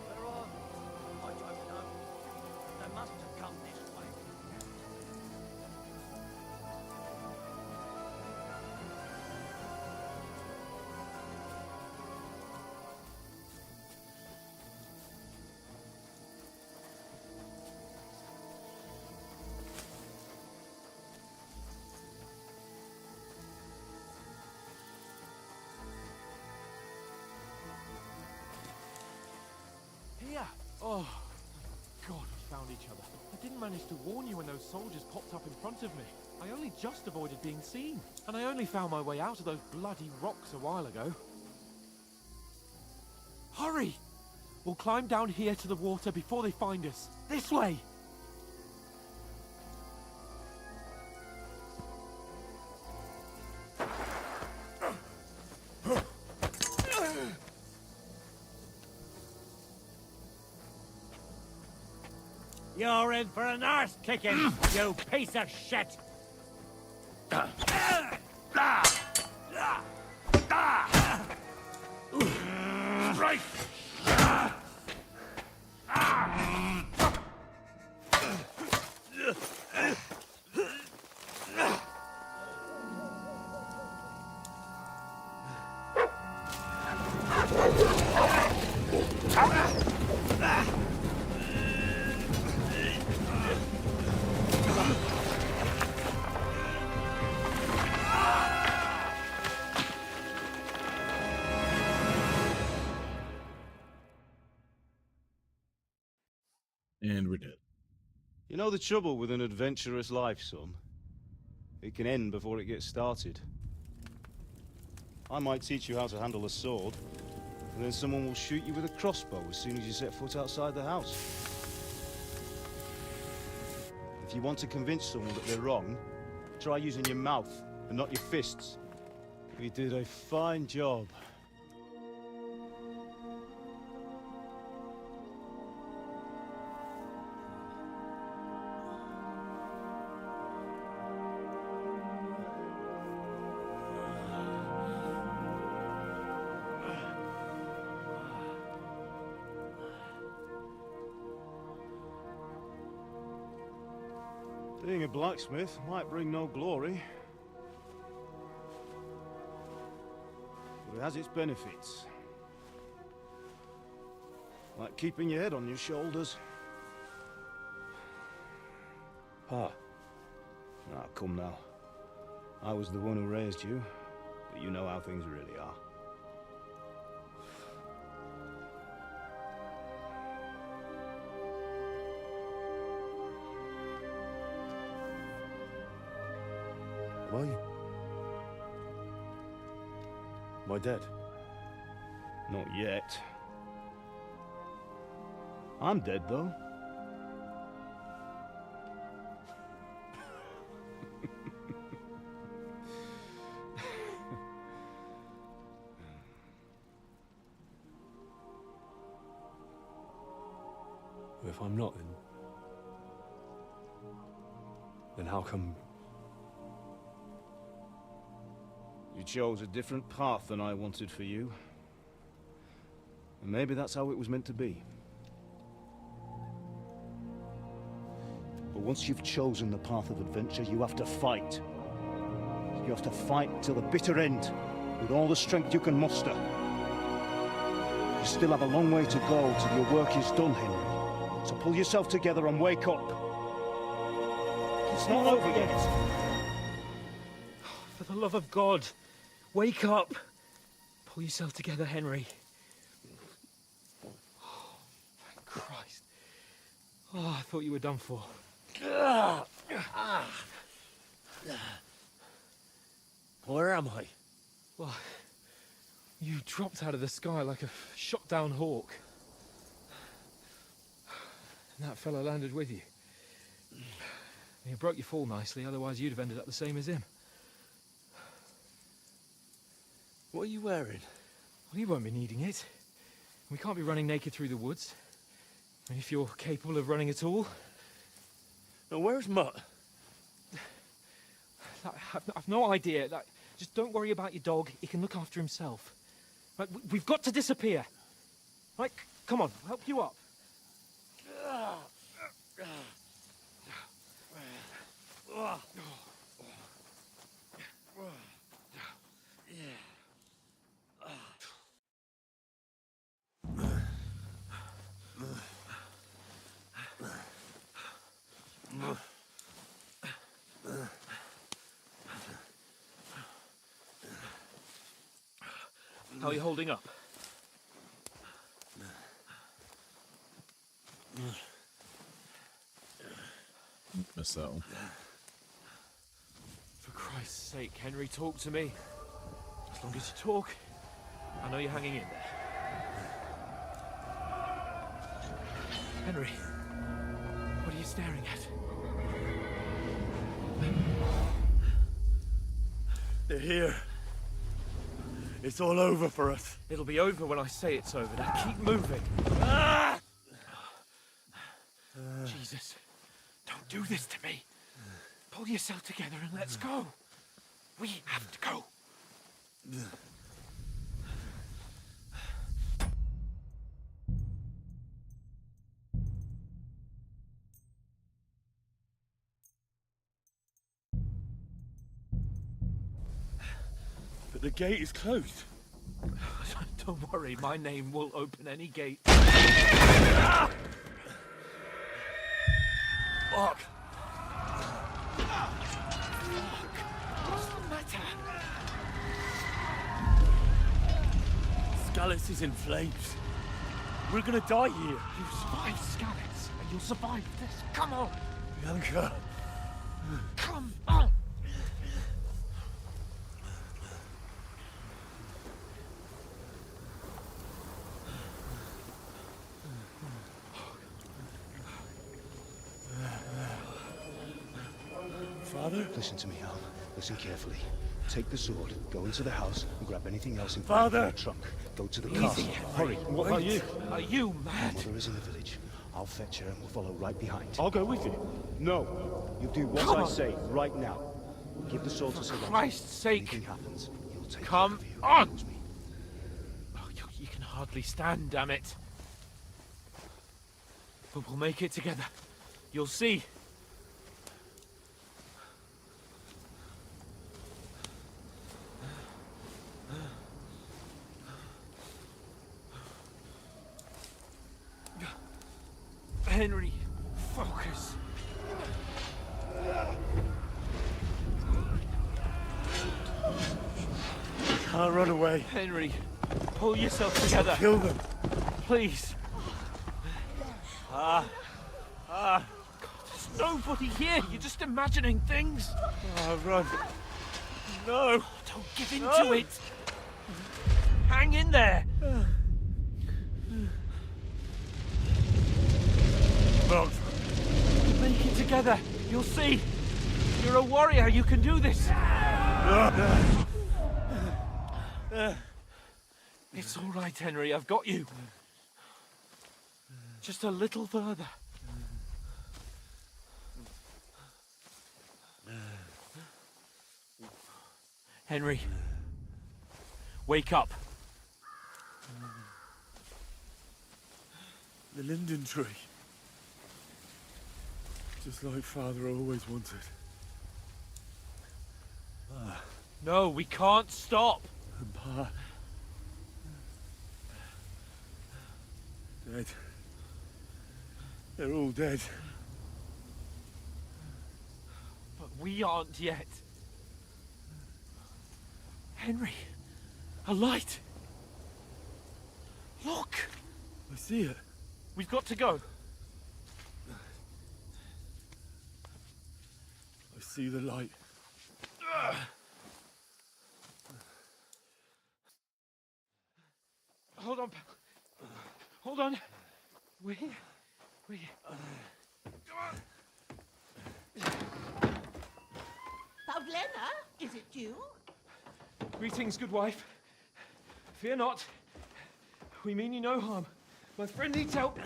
Where are they? I don't know. They must have come this way. Here! Oh, God, we found each other. I didn't manage to warn you when those soldiers popped up in front of me. I only just avoided being seen. And I only found my way out of those bloody rocks a while ago. Hurry! We'll climb down here to the water before they find us. This way! You're in for an arse kicking, you piece of shit! Right! And we're dead. You know the trouble with an adventurous life, son? It can end before it gets started. I might teach you how to handle a sword, and then someone will shoot you with a crossbow as soon as you set foot outside the house. If you want to convince someone that they're wrong, try using your mouth and not your fists. We did a fine job. Being a blacksmith might bring no glory, but it has its benefits. Like keeping your head on your shoulders. Pa. Ah, come now. I was the one who raised you, but you know how things really are. Am I dead? Not yet. I'm dead, though. If I'm not, then how come... You chose a different path than I wanted for you. And maybe that's how it was meant to be. But once you've chosen the path of adventure, you have to fight. You have to fight till the bitter end, with all the strength you can muster. You still have a long way to go till your work is done, Henry. So pull yourself together and wake up. It's not over yet. For the love of God, wake up. Pull yourself together, Henry. Oh, thank Christ. Oh, I thought you were done for. Where am I? Well, you dropped out of the sky like a shot-down hawk. And that fella landed with you. You broke your fall nicely, otherwise you'd have ended up the same as him. What are you wearing? Well, you won't be needing it. We can't be running naked through the woods. And if you're capable of running at all... Now, where's Mutt? I've no idea. Just don't worry about your dog. He can look after himself. Right, we've got to disappear. Right, come on, I'll help you up. How are you holding up? Missed that one. For Christ's sake, Henry, talk to me. As long as you talk, I know you're hanging in there. Henry, what are you staring at? They're here. It's all over for us. It'll be over when I say it's over. Now keep moving. Jesus, don't do this to me. Pull yourself together and let's go. We have to go. But the gate is closed. Don't worry, my name will open any gate. Fuck! What's the matter? Scallis is in flames. We're gonna die here. You survived Scallis, and You'll survive this. Come on. Bianca. Come on. Father? Listen to me, Al. Listen carefully. Take the sword, go into the house, and grab anything else in front of Father! your trunk. Go to the Easy, castle. Henry. Hurry. What about you? Are you Your mad? mother is in the village. I'll fetch her and we'll follow right behind. I'll go with you. No. You do what Come I on. say right now. Give the sword to Sir Roger. Christ's sake. Anything happens, he'll take Come care of you. on. Knows me. Oh, you can hardly stand, damn it. But we'll make it together. You'll see. Henry, focus. Can't run away. Henry, pull yourself together. Kill them. Please. There's nobody here. You're just imagining things. Run. No. Don't give in to it. Hang in there. Well, Make it together. You'll see. You're a warrior. You can do this. It's all right, Henry. I've got you. Just a little further. Henry, wake up. the linden tree. Just like Father always wanted. No, we can't stop. And Pa... dead. They're all dead. But we aren't yet. Henry, a light. Look. I see it. We've got to go. I see the light. Hold on. Hold on. We're here. We're here. Pavlena, is it you? Greetings, good wife. Fear not. We mean you no harm. My friend needs help.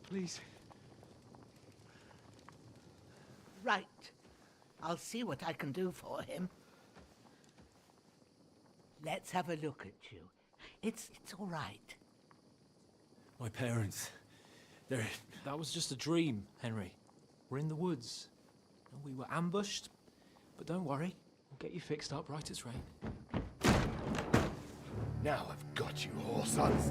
Please. Right. I'll see what I can do for him. Let's have a look at you. It's all right. My parents, they're... That was just a dream, Henry. We're in the woods. And we were ambushed. But don't worry. We'll get you fixed up right as rain. Now I've got you, whore sons.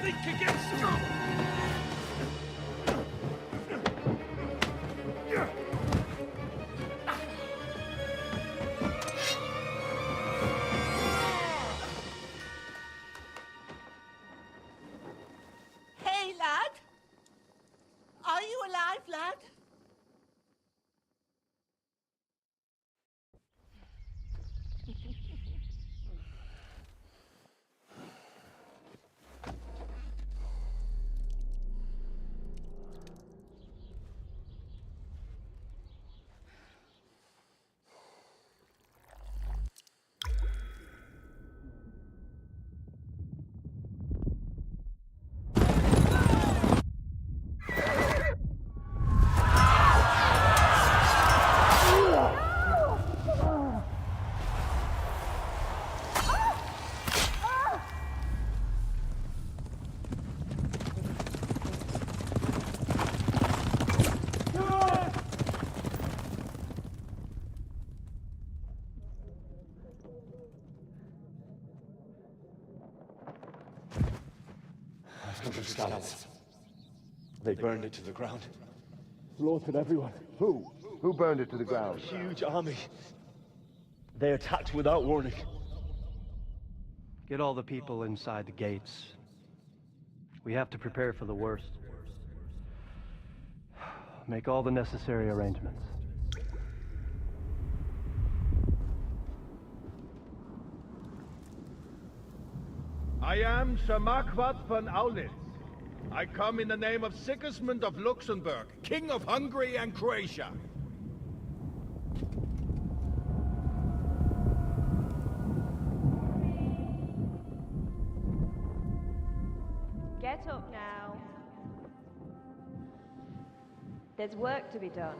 Think against Hey, lad. Are you alive, lad? Scallops. They burned it to the ground. Slaughtered everyone. Who? Who burned it to the ground? Huge army. They attacked without warning. Get all the people inside the gates. We have to prepare for the worst. Make all the necessary arrangements. I am Sir Marquardt von Aulitz. I come in the name of Sigismund of Luxembourg, King of Hungary and Croatia. Get up now. There's work to be done.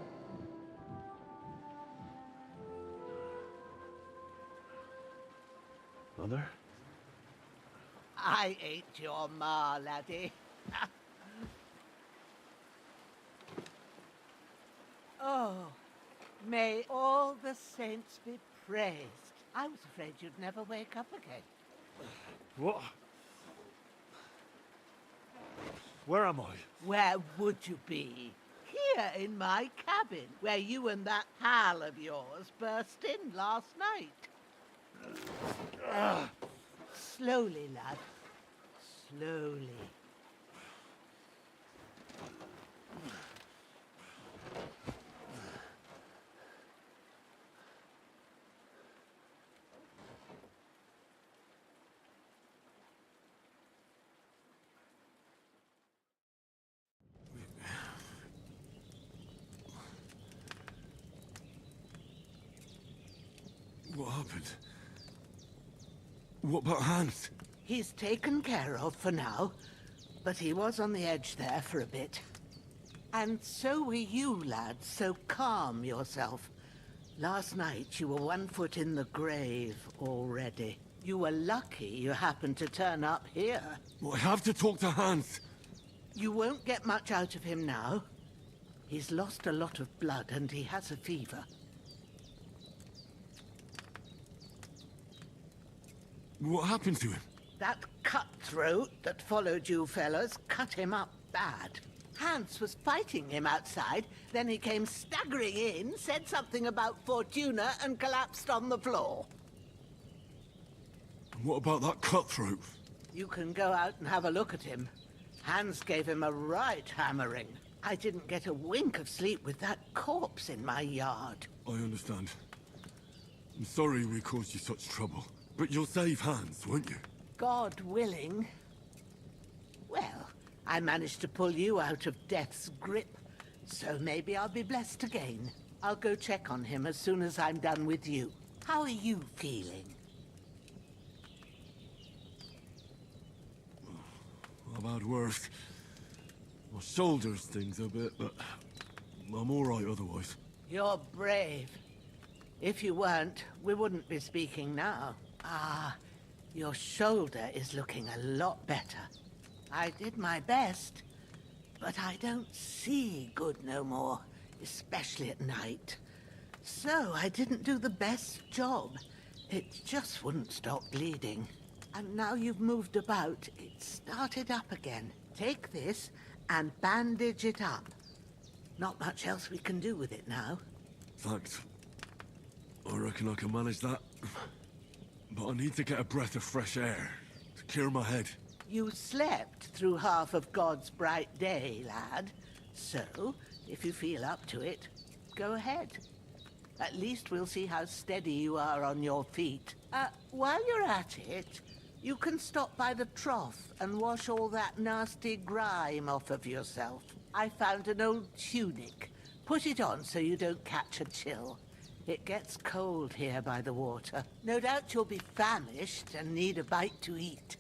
Mother? I ain't your ma, laddie. Oh, may all the saints be praised. I was afraid you'd never wake up again. What? Where am I? Where would you be? Here in my cabin, where you and that pal of yours burst in last night. Slowly, lad. Slowly. What happened? What about Hans? He's taken care of for now, but he was on the edge there for a bit. And so were you, lad, so calm yourself. Last night you were 1 foot in the grave already. You were lucky you happened to turn up here. Well, I have to talk to Hans. You won't get much out of him now. He's lost a lot of blood and he has a fever. What happened to him? That cutthroat that followed you fellas cut him up bad. Hans was fighting him outside, then he came staggering in, said something about Fortuna, and collapsed on the floor. What about that cutthroat? You can go out and have a look at him. Hans gave him a right hammering. I didn't get a wink of sleep with that corpse in my yard. I understand. I'm sorry we caused you such trouble. But you'll save Hans, won't you? God willing. Well, I managed to pull you out of death's grip, so maybe I'll be blessed again. I'll go check on him as soon as I'm done with you. How are you feeling? I've had worse. My shoulder stings a bit, but I'm all right otherwise. You're brave. If you weren't, we wouldn't be speaking now. Ah, your shoulder is looking a lot better. I did my best, but I don't see good no more, especially at night. So I didn't do the best job. It just wouldn't stop bleeding. And now you've moved about, it started up again. Take this and bandage it up. Not much else we can do with it now. Thanks. I reckon I can manage that. But I need to get a breath of fresh air to clear my head. You slept through half of God's bright day, lad. So, if you feel up to it, go ahead. At least we'll see how steady you are on your feet. While you're at it, you can stop by the trough and wash all that nasty grime off of yourself. I found an old tunic. Put it on so you don't catch a chill. It gets cold here by the water. No doubt you'll be famished and need a bite to eat.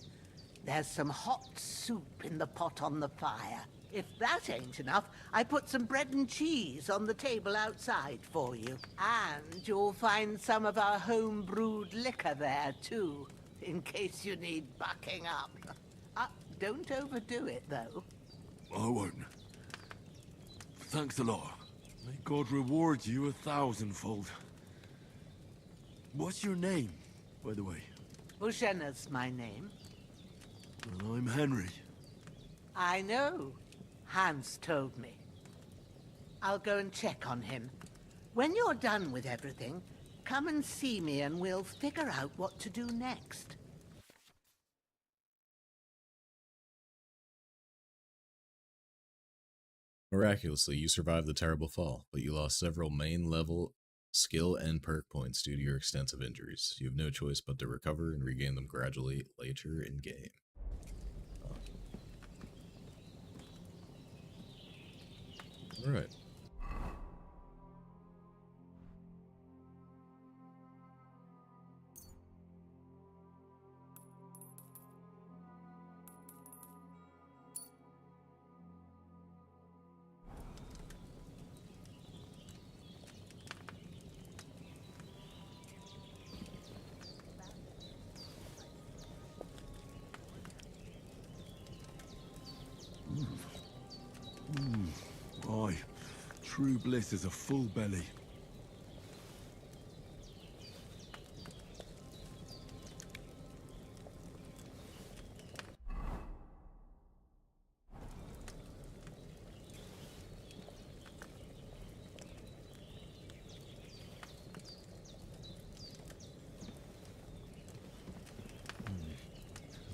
There's some hot soup in the pot on the fire. If that ain't enough, I put some bread and cheese on the table outside for you. And you'll find some of our home-brewed liquor there, too, in case you need bucking up. Don't overdo it, though. I won't. Thanks a lot. May God reward you 1,000-fold. What's your name, by the way? Bushenna's my name. Well, I'm Henry. I know. Hans told me. I'll go and check on him. When you're done with everything, Come and see me and we'll figure out what to do next. Miraculously, you survived the terrible fall, but you lost several main level skill and perk points due to your extensive injuries. You have no choice but to recover and regain them gradually later in game. Alright. Aye, true bliss is a full belly.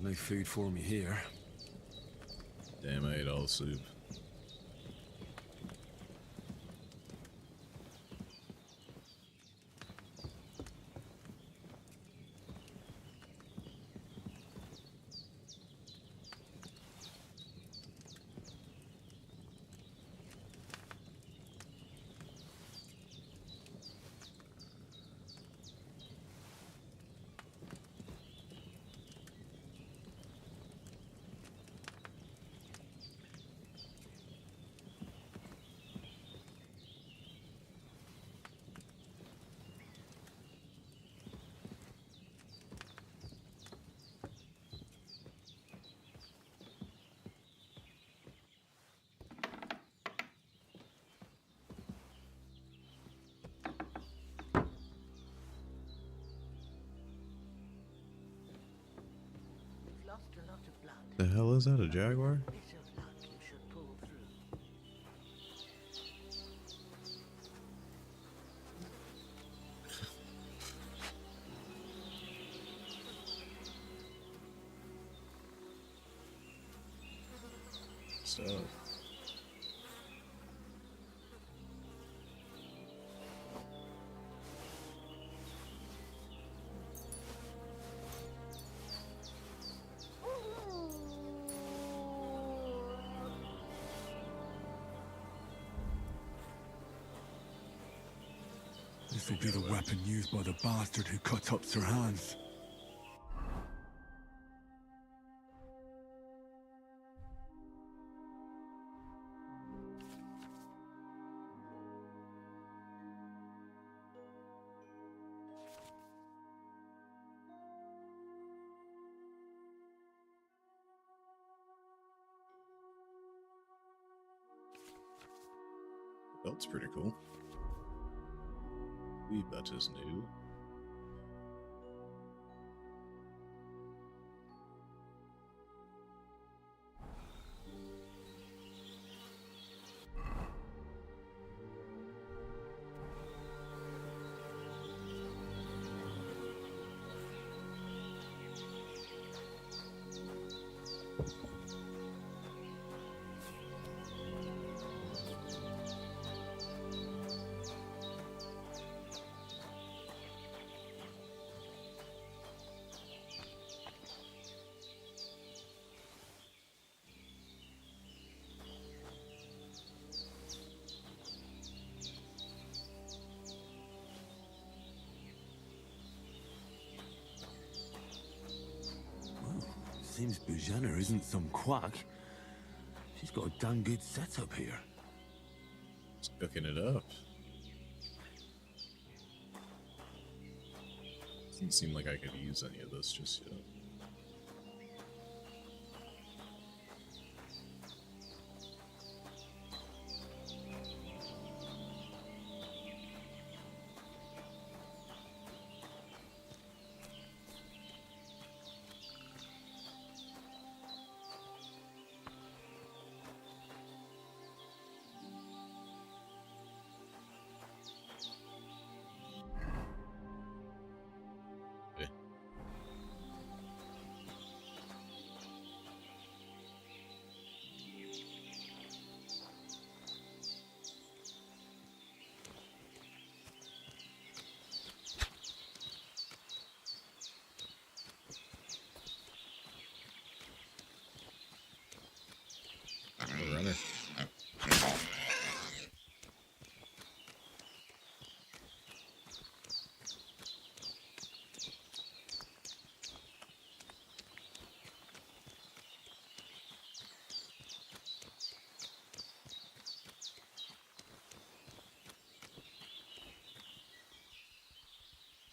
No food for me here. Damn, I ate all the soup. You've lost a lot of blood. The hell is that, a jaguar? Bit of luck you should pull through. So. This will be the weapon used by the bastard who cut up Sir Hans. Belt's pretty cool. We bet is new. Seems Bujana isn't some quack. She's got a damn good setup here. It's cooking it up. Doesn't seem like I could use any of this just yet. A runner.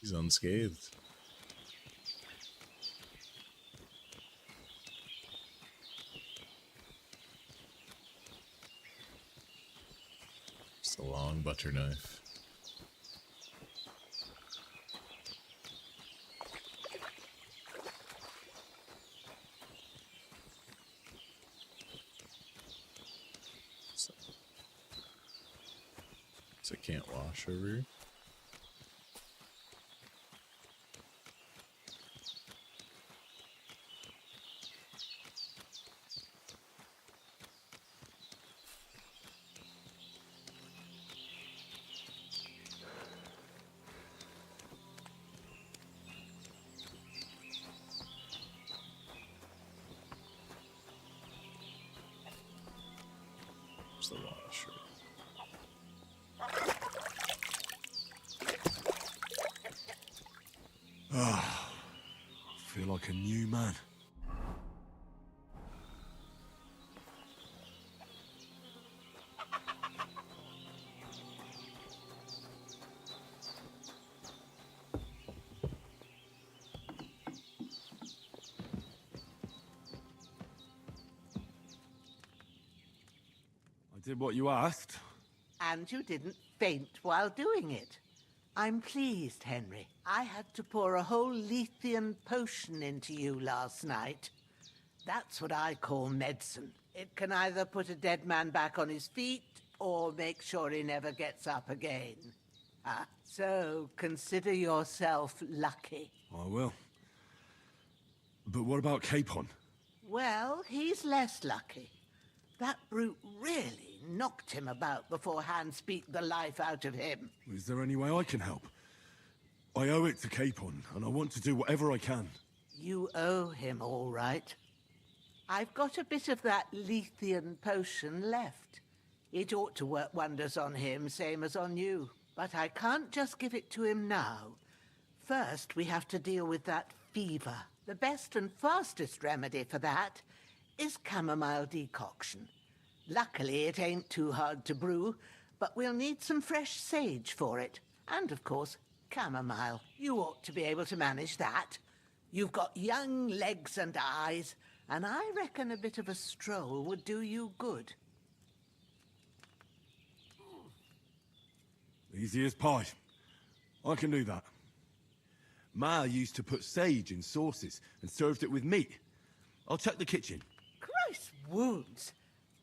He's unscathed. Just a long butter knife. So it can't wash over here. The washer. Ah, I feel like a new man. I did what you asked. And you didn't faint while doing it. I'm pleased, Henry. I had to pour a whole Lethean potion into you last night. That's what I call medicine. It can either put a dead man back on his feet or make sure he never gets up again. So consider yourself lucky. I will. But what about Capon? Well, he's less lucky. That brute really knocked him about before Hans beat the life out of him. Is there any way I can help? I owe it to Capon, and I want to do whatever I can. You owe him, all right. I've got a bit of that Lethean potion left. It ought to work wonders on him, same as on you. But I can't just give it to him now. First, we have to deal with that fever. The best and fastest remedy for that is chamomile decoction. Luckily, it ain't too hard to brew, but we'll need some fresh sage for it. And, of course, chamomile. You ought to be able to manage that. You've got young legs and eyes, and I reckon a bit of a stroll would do you good. Easy as pie. I can do that. Ma used to put sage in sauces and served it with meat. I'll check the kitchen. Christ wounds!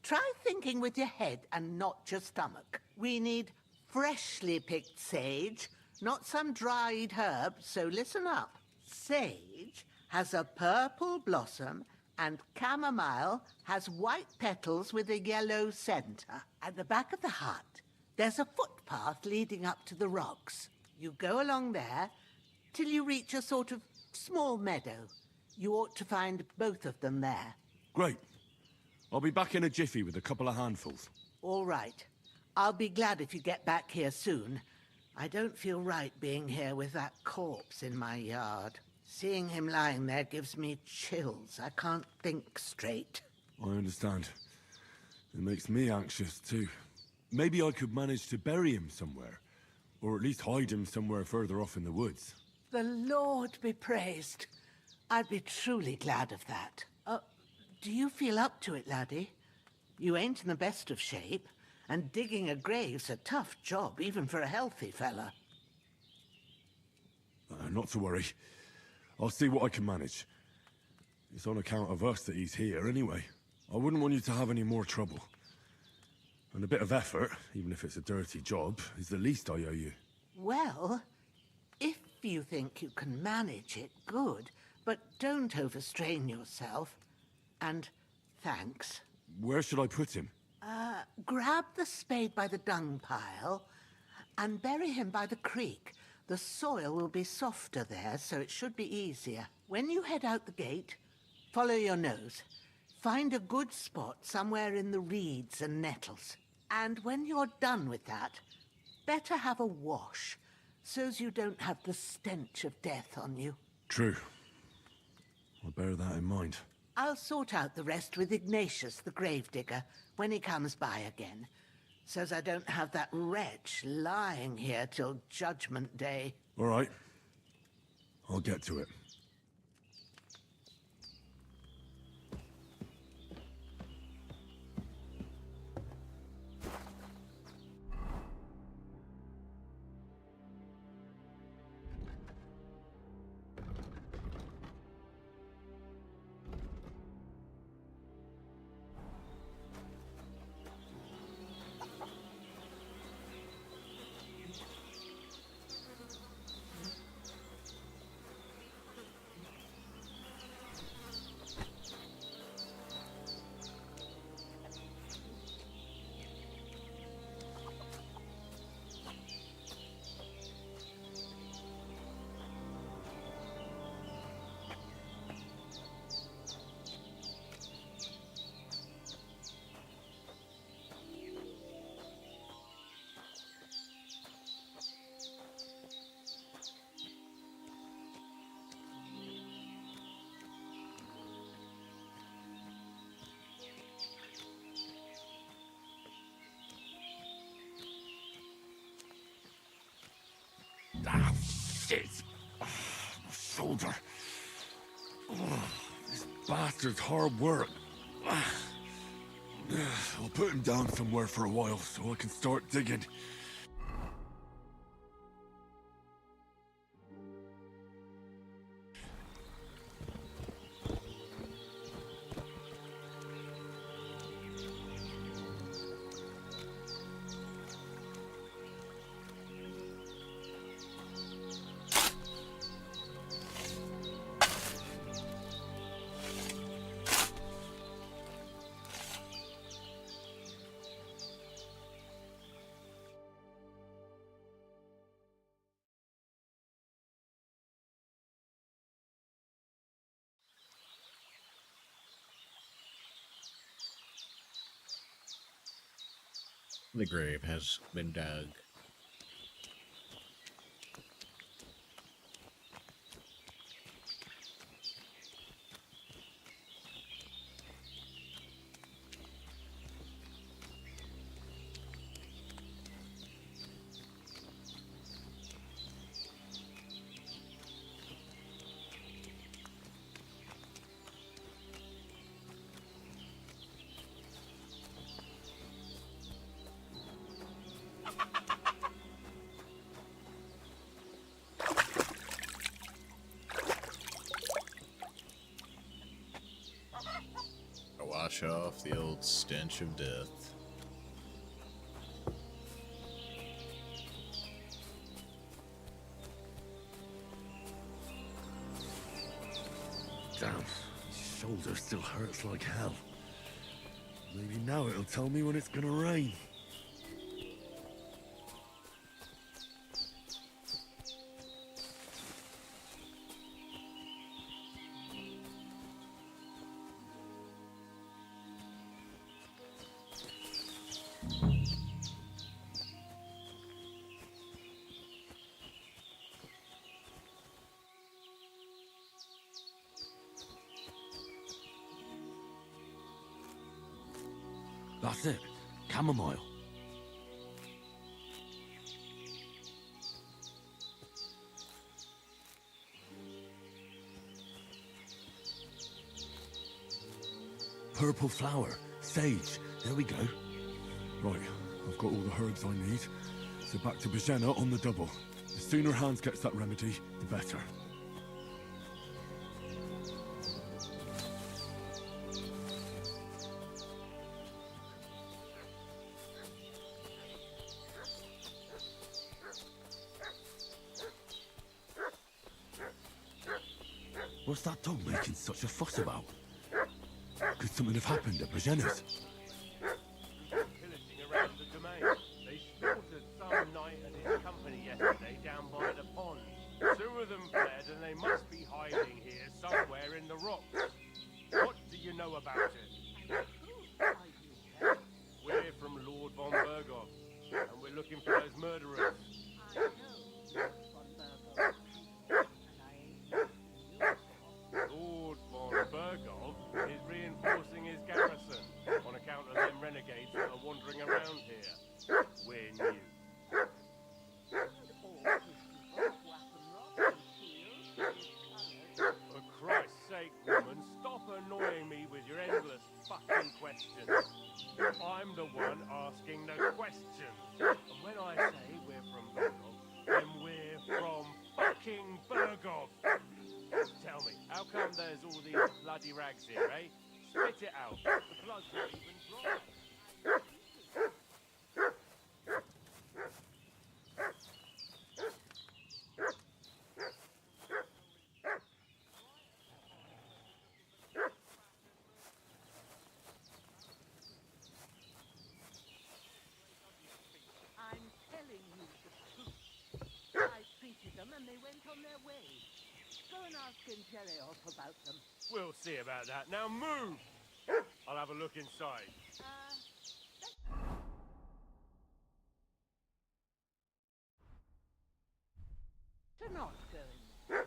Try thinking with your head and not your stomach. We need freshly picked sage, not some dried herb, so listen up. Sage has a purple blossom and chamomile has white petals with a yellow center. At the back of the hut, there's a footpath leading up to the rocks. You go along there till you reach a sort of small meadow. You ought to find both of them there. Great. I'll be back in a jiffy with a couple of handfuls. All right. I'll be glad if you get back here soon. I don't feel right being here with that corpse in my yard. Seeing him lying there gives me chills. I can't think straight. I understand. It makes me anxious too. Maybe I could manage to bury him somewhere. Or at least hide him somewhere further off in the woods. The Lord be praised. I'd be truly glad of that. Do you feel up to it, laddie? You ain't in the best of shape, and digging a grave's a tough job, even for a healthy fella. Not to worry. I'll see what I can manage. It's on account of us that he's here anyway. I wouldn't want you to have any more trouble. And a bit of effort, even if it's a dirty job, is the least I owe you. Well, if you think you can manage it, good. But don't overstrain yourself. And thanks. Where should I put him? Grab the spade by the dung pile and bury him by the creek. The soil will be softer there, so it should be easier. When you head out the gate, follow your nose. Find a good spot somewhere in the reeds and nettles. And when you're done with that, better have a wash, so's you don't have the stench of death on you. True. I'll bear that in mind. I'll sort out the rest with Ignatius, the gravedigger, when he comes by again, so's I don't have that wretch lying here till Judgment Day. All right. I'll get to it. Ah, shit! My shoulder. This bastard's hard work. I'll put him down somewhere for a while so I can start digging. The grave has been dug. Wash off the old stench of death. Damn, my shoulder still hurts like hell. Maybe now it'll tell me when it's gonna rain. That's it. Chamomile. Purple flower. Sage. There we go. Right, I've got all the herbs I need. So back to Bajena on the double. The sooner Hans gets that remedy, the better. What's that dog making such a fuss about? Could something have happened at Bajena's? Pillaging around the domain. They slaughtered some knight and his company yesterday down by the pond. 2 of them fled and they must be hiding here somewhere in the rocks. What do you know about it? We're from Lord von Berghoff, and we're looking for those murderers. Lord von Berghoff is reinforcing his garrison on account of them renegades that are wandering around here. We're new. For Christ's sake, woman, stop annoying me with your endless fucking questions. I'm the one asking the questions. And when I say we're from Berghoff, then we're from fucking Berghoff. Tell me, how come there's all these bloody rags here, eh? Spit it out. The blood's not even dry. I'm telling you the truth. I treated them and they went on their way. Go and ask Interior about them. We'll see about that. Now move! I'll have a look inside. To not go in there.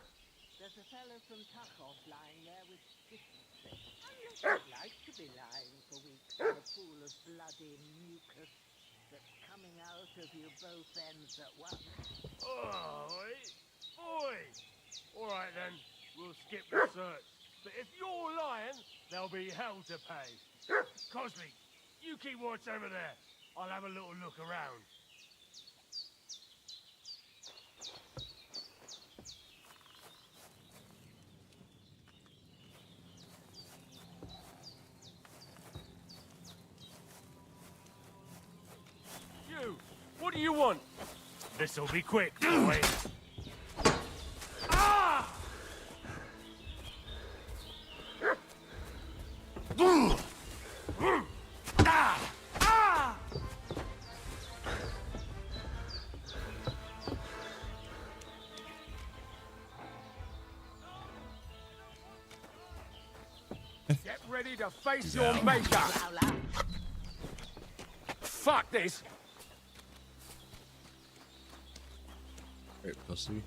There's a fellow from Tuchov lying there with different things. Unless you'd like to be lying for weeks in a pool of bloody mucus that's coming out of you both ends at once. Oi! Oi! Alright then, we'll skip the search. But if you're lying, there'll be hell to pay. Cosby, you keep watch over there. I'll have a little look around. You, what do you want? This'll be quick, boy. Ah! Get ready to face your maker! Fuck this! Right, pussy.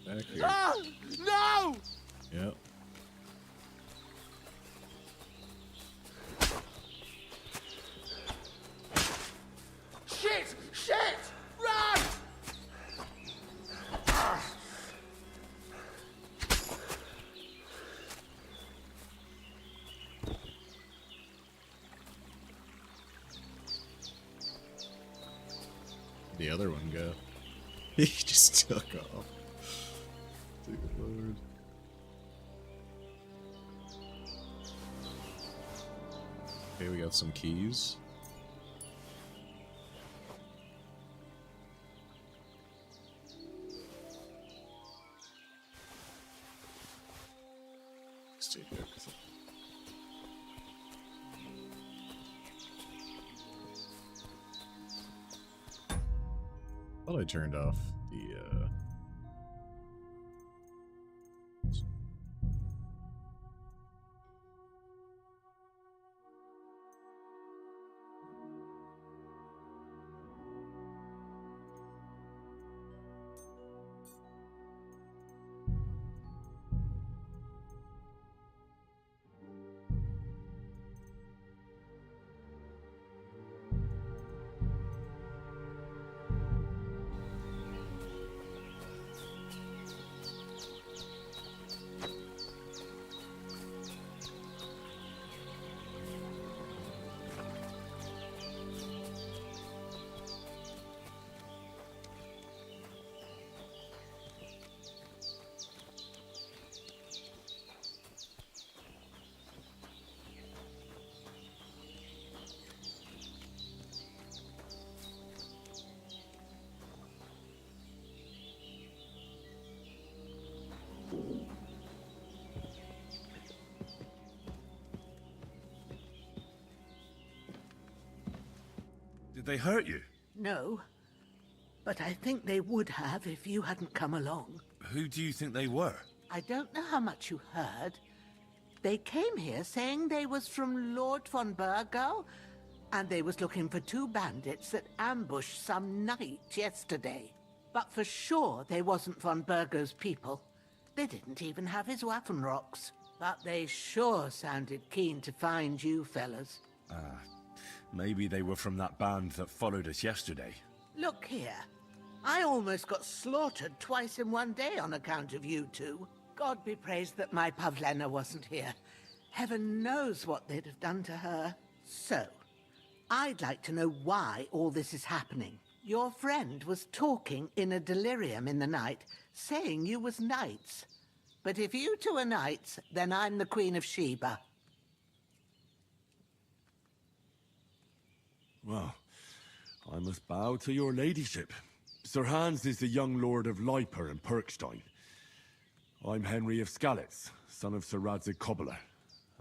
Back here. Ah! No! Yep. Shit! Shit! Run! The other one go. He just took off. Good lord. Okay, we got some keys. Stay here, 'cause I thought I turned off the Did they hurt you? No, but I think they would have if you hadn't come along. Who do you think they were? I don't know how much you heard, They came here saying they was from Lord von Burgo, and they was looking for two bandits that ambushed some knight yesterday. But for sure they wasn't von Burgo's people. They didn't even have his Waffenrocks. But they sure sounded keen to find you fellas. Maybe they were from that band that followed us yesterday. Look here. I almost got slaughtered twice in one day on account of you two. God be praised that my Pavlena wasn't here. Heaven knows what they'd have done to her. So, I'd like to know why all this is happening. Your friend was talking in a delirium in the night, saying you was knights. But if you two are knights, then I'm the Queen of Sheba. Well, I must bow to your ladyship. Sir Hans is the young lord of Leiper and Perkstein. I'm Henry of Skalitz, son of Sir Radzig Kobyla,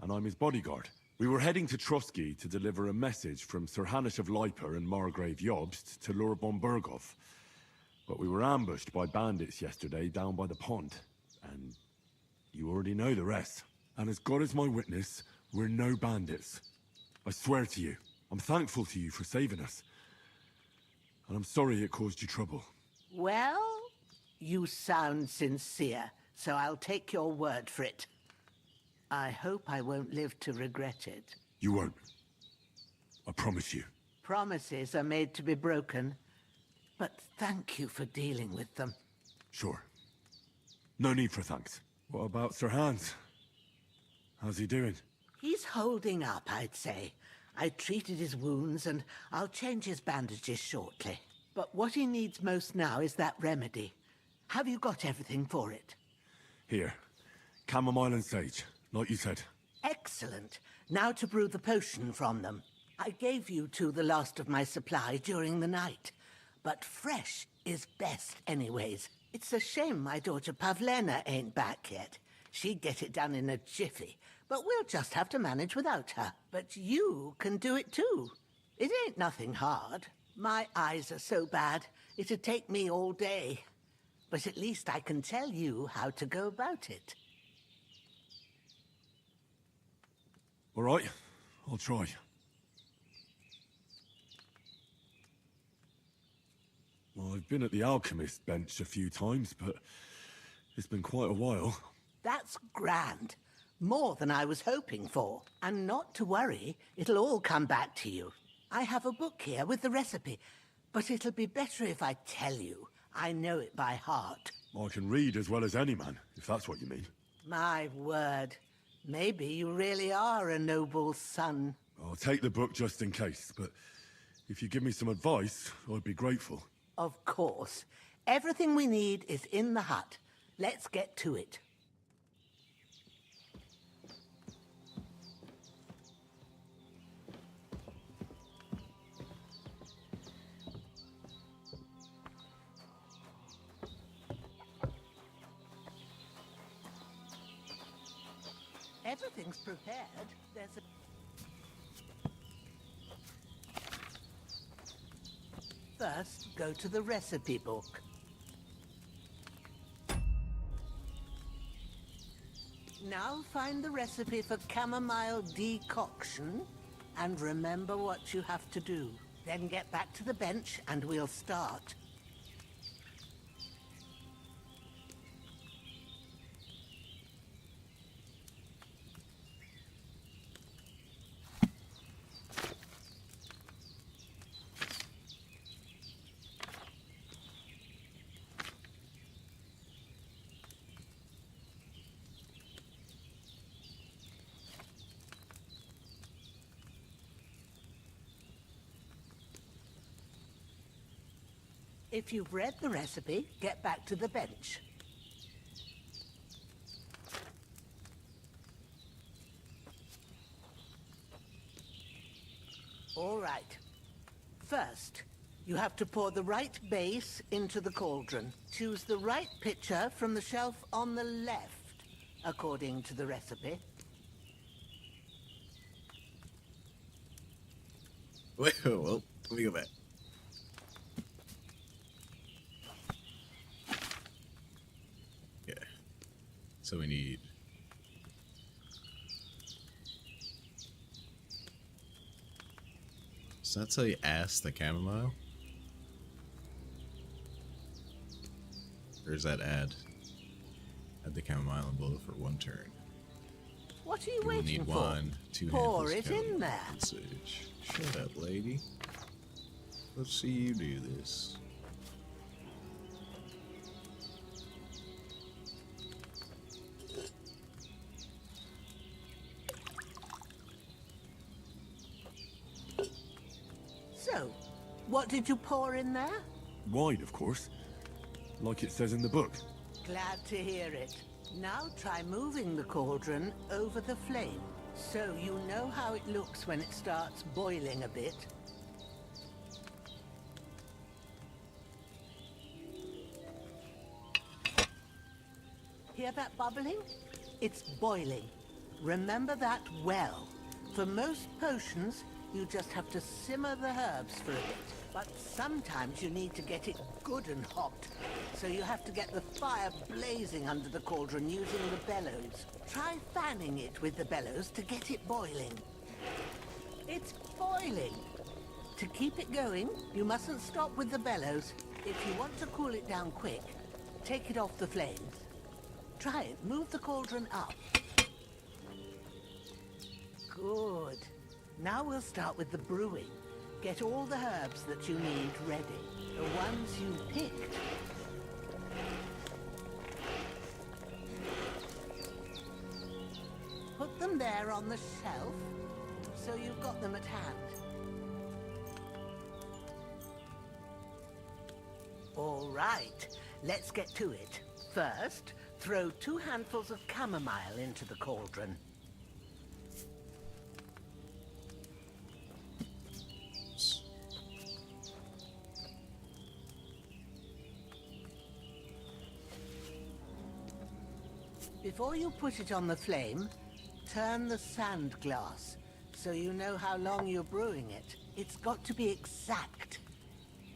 and I'm his bodyguard. We were heading to Trotsky to deliver a message from Sir Hanush of Leiper and Margrave Jobst to Lord von Burgov. But we were ambushed by bandits yesterday down by the pond, and you already know the rest. And as God is my witness, we're no bandits. I swear to you, I'm thankful to you for saving us. And I'm sorry it caused you trouble. Well, you sound sincere, so I'll take your word for it. I hope I won't live to regret it. You won't. I promise you. Promises are made to be broken, but thank you for dealing with them. Sure. No need for thanks. What about Sir Hans? How's he doing? He's holding up, I'd say. I treated his wounds, and I'll change his bandages shortly. But what he needs most now is that remedy. Have you got everything for it? Here. Chamomile and sage, like you said. Excellent. Now to brew the potion from them. I gave you two the last of my supply during the night. But fresh is best anyways. It's a shame my daughter Pavlena ain't back yet. She'd get it done in a jiffy, but we'll just have to manage without her. But you can do it too. It ain't nothing hard. My eyes are so bad, it'd take me all day. But at least I can tell you how to go about it. All right, I'll try. Well, I've been at the alchemist bench a few times, but it's been quite a while. That's grand. More than I was hoping for. And not to worry, it'll all come back to you. I have a book here with the recipe, but it'll be better if I tell you. I know it by heart. I can read as well as any man, if that's what you mean. My word. Maybe you really are a noble son. I'll take the book just in case, but if you give me some advice, I'd be grateful. Of course. Everything we need is in the hut. Let's get to it. Everything's prepared. There's a... First, go to the recipe book. Now find the recipe for chamomile decoction, and remember what you have to do. Then get back to the bench and we'll start. If you've read the recipe, get back to the bench. All right. First, you have to pour the right base into the cauldron. Choose the right pitcher from the shelf on the left, according to the recipe. Wait, well, let me go back. So we need Does that say ask the chamomile? Or is that add the chamomile and blow for 1 turn? What are you You will waiting need for? wine, 2 Pour handfuls it of in chamomile there. and sage. Shut up, lady. Let's see you do this. So, what did you pour in there? Wine, of course. Like it says in the book. Glad to hear it. Now try moving the cauldron over the flame, so you know how it looks when it starts boiling a bit. Hear that bubbling? It's boiling. Remember that well. For most potions, you just have to simmer the herbs for a bit. But sometimes you need to get it good and hot. So you have to get the fire blazing under the cauldron using the bellows. Try fanning it with the bellows to get it boiling. It's boiling. To keep it going, you mustn't stop with the bellows. If you want to cool it down quick, take it off the flames. Try it. Move the cauldron up. Good. Now we'll start with the brewing. Get all the herbs that you need ready. The ones you picked. Put them there on the shelf, so you've got them at hand. All right, let's get to it. First, throw 2 handfuls of chamomile into the cauldron. Before you put it on the flame, turn the sand glass so you know how long you're brewing it. It's got to be exact.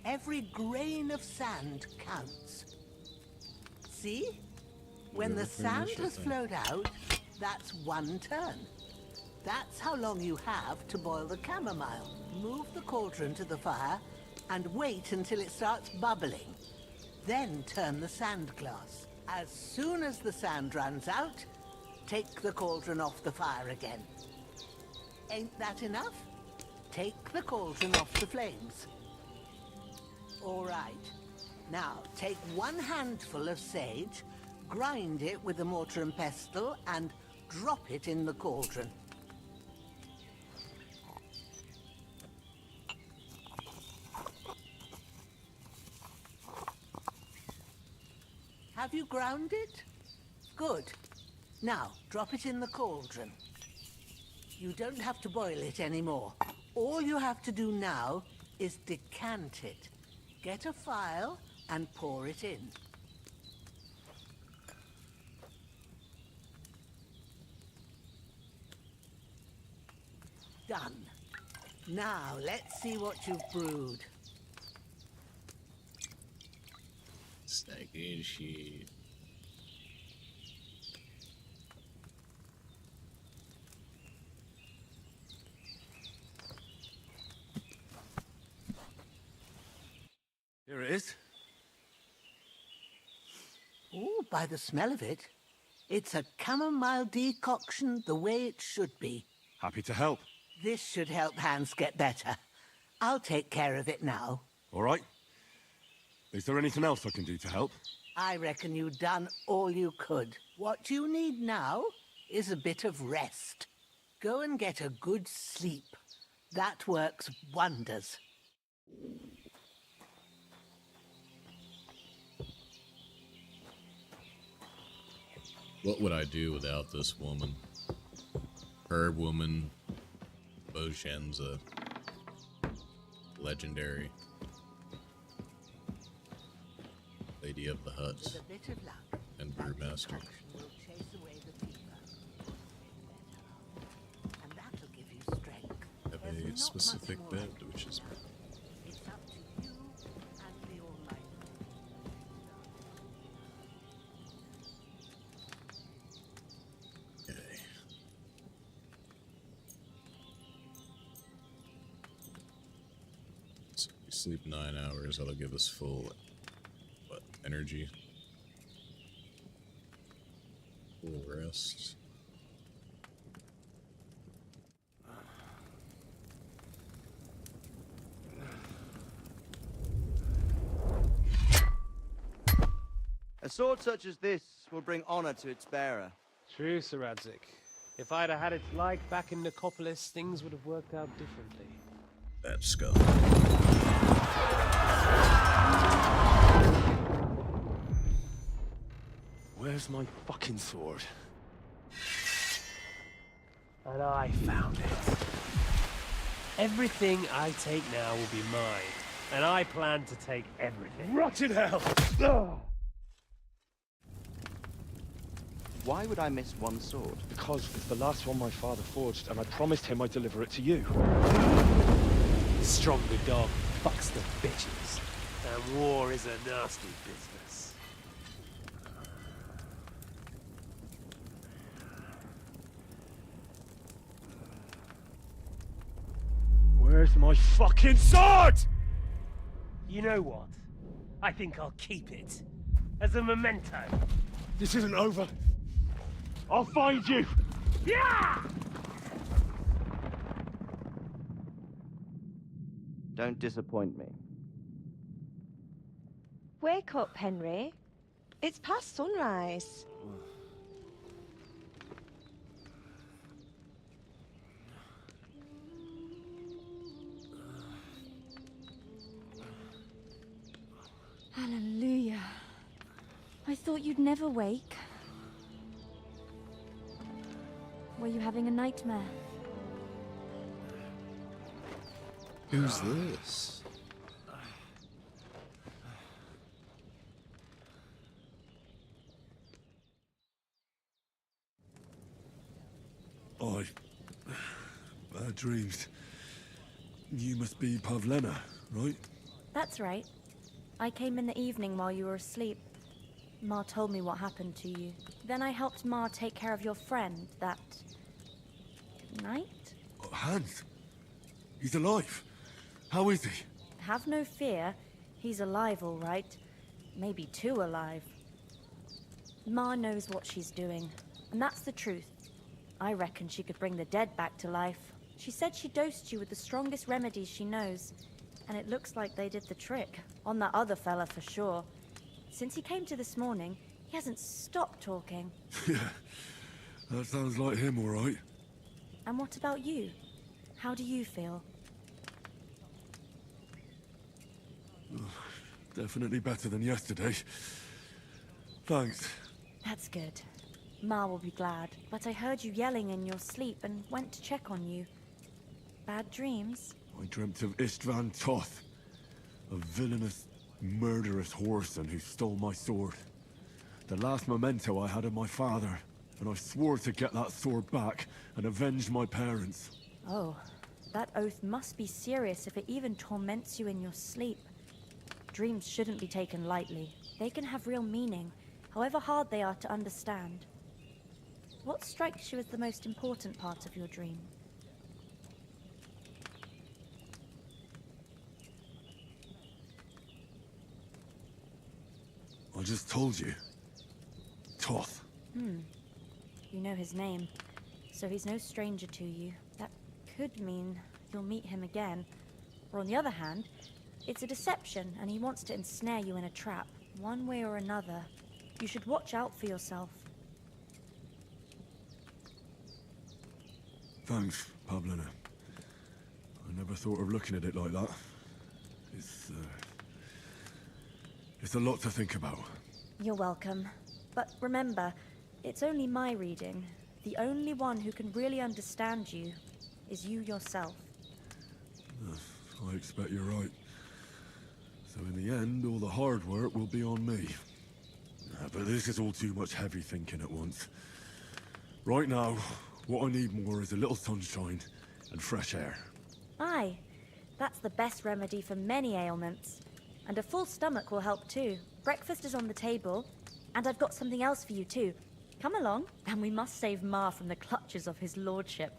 Every grain of sand counts. See? When the sand has flowed out, that's 1 turn. That's how long you have to boil the chamomile. Move the cauldron to the fire and wait until it starts bubbling. Then turn the sand glass. As soon as the sand runs out, take the cauldron off the fire again. Ain't that enough? Take the cauldron off the flames. All right. Now, take 1 handful of sage, grind it with a mortar and pestle, and drop it in the cauldron. Have you ground it? Good. Now, drop it in the cauldron. You don't have to boil it anymore. All you have to do now is decant it. Get a phial and pour it in. Done. Now, let's see what you've brewed. Stack good shit. Here it is. Oh, by the smell of it, it's a chamomile decoction the way it should be. Happy to help. This should help Hans get better. I'll take care of it now. All right. Is there anything else I can do to help? I reckon you've done all you could. What you need now is a bit of rest. Go and get a good sleep. That works wonders. What would I do without this woman? Herb woman, Boshenza, legendary lady of the hut, With a bit of luck, and brewmaster. will chase away the fever. And that'll give you strength. Have There's a not specific much more. bed, which is It's up to you and the Almighty. okay. sleep 9 hours, that'll give us full, energy. Full rest. A sword such as this will bring honor to its bearer. True, Sir Radzik. If I'd have had its like back in Nicopolis, things would have worked out differently. That skull. Where's my fucking sword? And I found it. Everything I take now will be mine, and I plan to take everything. Rot in hell! Why would I miss one sword? Because it's the last one my father forged, and I promised him I'd deliver it to you. Stronger dog fucks the bitches, and war is a nasty business. Where's my fucking sword? You know what? I think I'll keep it. As a memento. This isn't over. I'll find you! Yeah! Don't disappoint me. Wake up, Henry. It's past sunrise. Hallelujah. I thought you'd never wake. Were you having a nightmare? Who's this? Bad dreams. You must be Pavlena, right? That's right. I came in the evening while you were asleep. Ma told me what happened to you. Then I helped Ma take care of your friend that night? Hans? He's alive. How is he? Have no fear. He's alive, all right. Maybe too alive. Ma knows what she's doing, and that's the truth. I reckon she could bring the dead back to life. She said she dosed you with the strongest remedies she knows, and it looks like they did the trick. On that other fella for sure. Since he came to this morning, he hasn't stopped talking. Yeah, that sounds like him, all right. And what about you? How do you feel? Definitely better than yesterday. Thanks. That's good. Ma will be glad. But I heard you yelling in your sleep and went to check on you. Bad dreams? I dreamt of Istvan Toth, a villainous, murderous whoreson who stole my sword. The last memento I had of my father, and I swore to get that sword back and avenge my parents. Oh, that oath must be serious if it even torments you in your sleep. Dreams shouldn't be taken lightly. They can have real meaning, however hard they are to understand. What strikes you as the most important part of your dream? I just told you. Toth. You know his name, so he's no stranger to you. That could mean you'll meet him again. Or on the other hand, it's a deception, and he wants to ensnare you in a trap, one way or another. You should watch out for yourself. Thanks, Pavlena. I never thought of looking at it like that. It's a lot to think about. You're welcome. But remember, it's only my reading. The only one who can really understand you is you yourself. I expect you're right. So in the end, all the hard work will be on me. But this is all too much heavy thinking at once. Right now, what I need more is a little sunshine and fresh air. Aye, that's the best remedy for many ailments. And a full stomach will help too. Breakfast is on the table, and I've got something else for you too. Come along, and we must save Ma from the clutches of his lordship.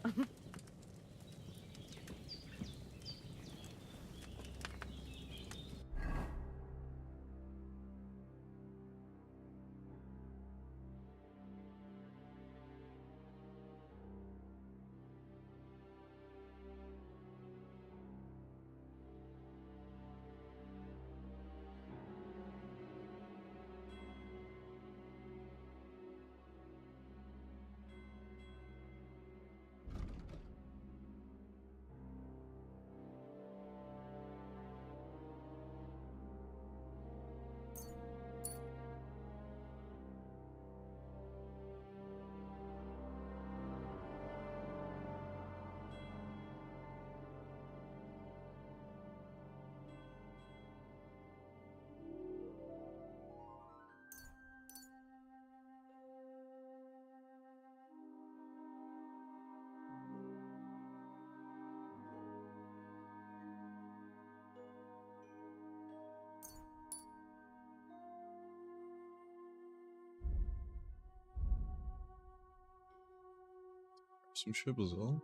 Some ship was all.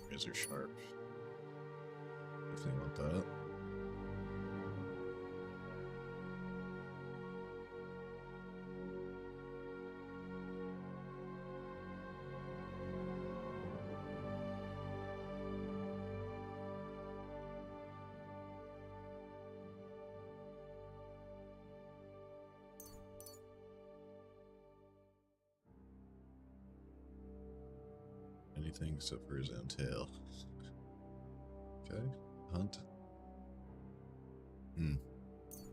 Razor sharp. Definitely want that. Anything except for his own tail. Okay, hunt.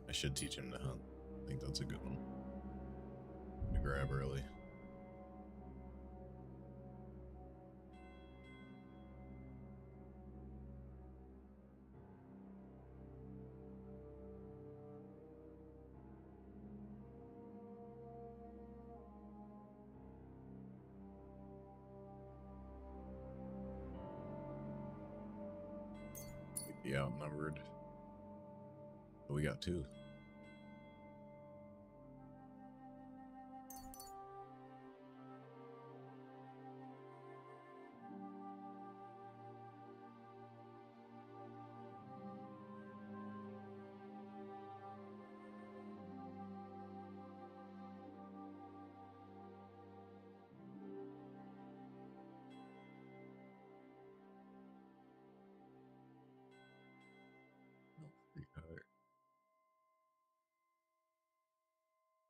I should teach him to hunt. I think that's a good one. To grab early. Be outnumbered. But we got 2.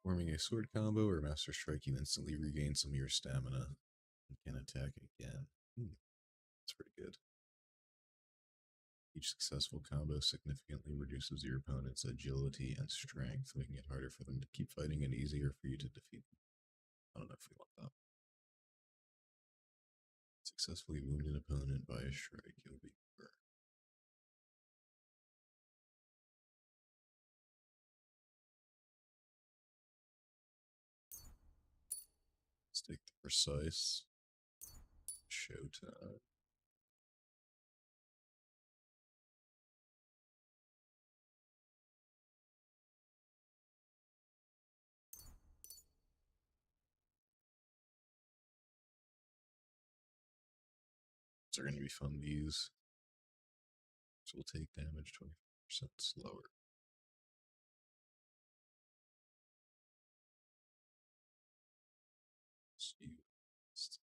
Forming a sword combo or master strike, you instantly regain some of your stamina and can attack again. That's pretty good. Each successful combo significantly reduces your opponent's agility and strength, making it harder for them to keep fighting and easier for you to defeat them. I don't know if we want that. Successfully wound an opponent by a strike, you'll be burned. Let's take the precise. Showtime. These are going to be fun to use. So we'll take damage 25% slower.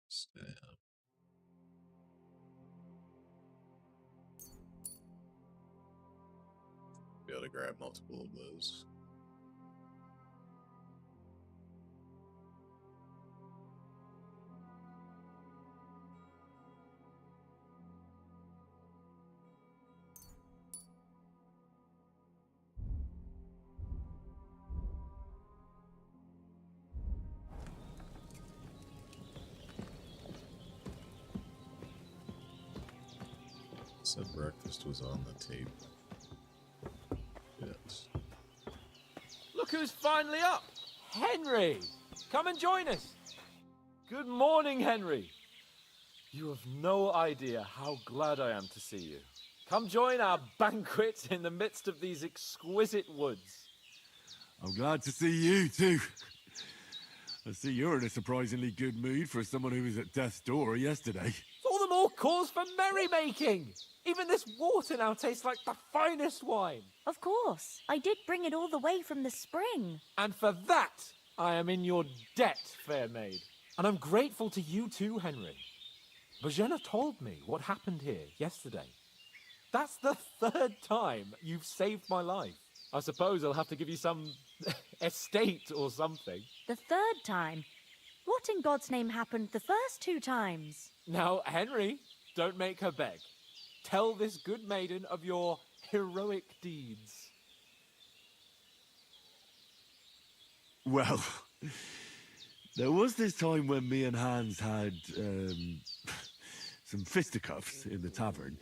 Stab. Be able to grab multiple of those. Said breakfast was on the table. Yes. Look who's finally up! Henry! Come and join us! Good morning, Henry! You have no idea how glad I am to see you. Come join our banquet in the midst of these exquisite woods. I'm glad to see you too. I see you're in a surprisingly good mood for someone who was at death's door yesterday. All the more cause for merrymaking! Even this water now tastes like the finest wine. Of course. I did bring it all the way from the spring. And for that, I am in your debt, fair maid. And I'm grateful to you too, Henry. Bajena told me what happened here yesterday. That's the 3rd time you've saved my life. I suppose I'll have to give you some estate or something. The 3rd time? What in God's name happened the first 2 times? Now, Henry, don't make her beg. Tell this good maiden of your heroic deeds. Well, there was this time when me and Hans had some fisticuffs in the tavern,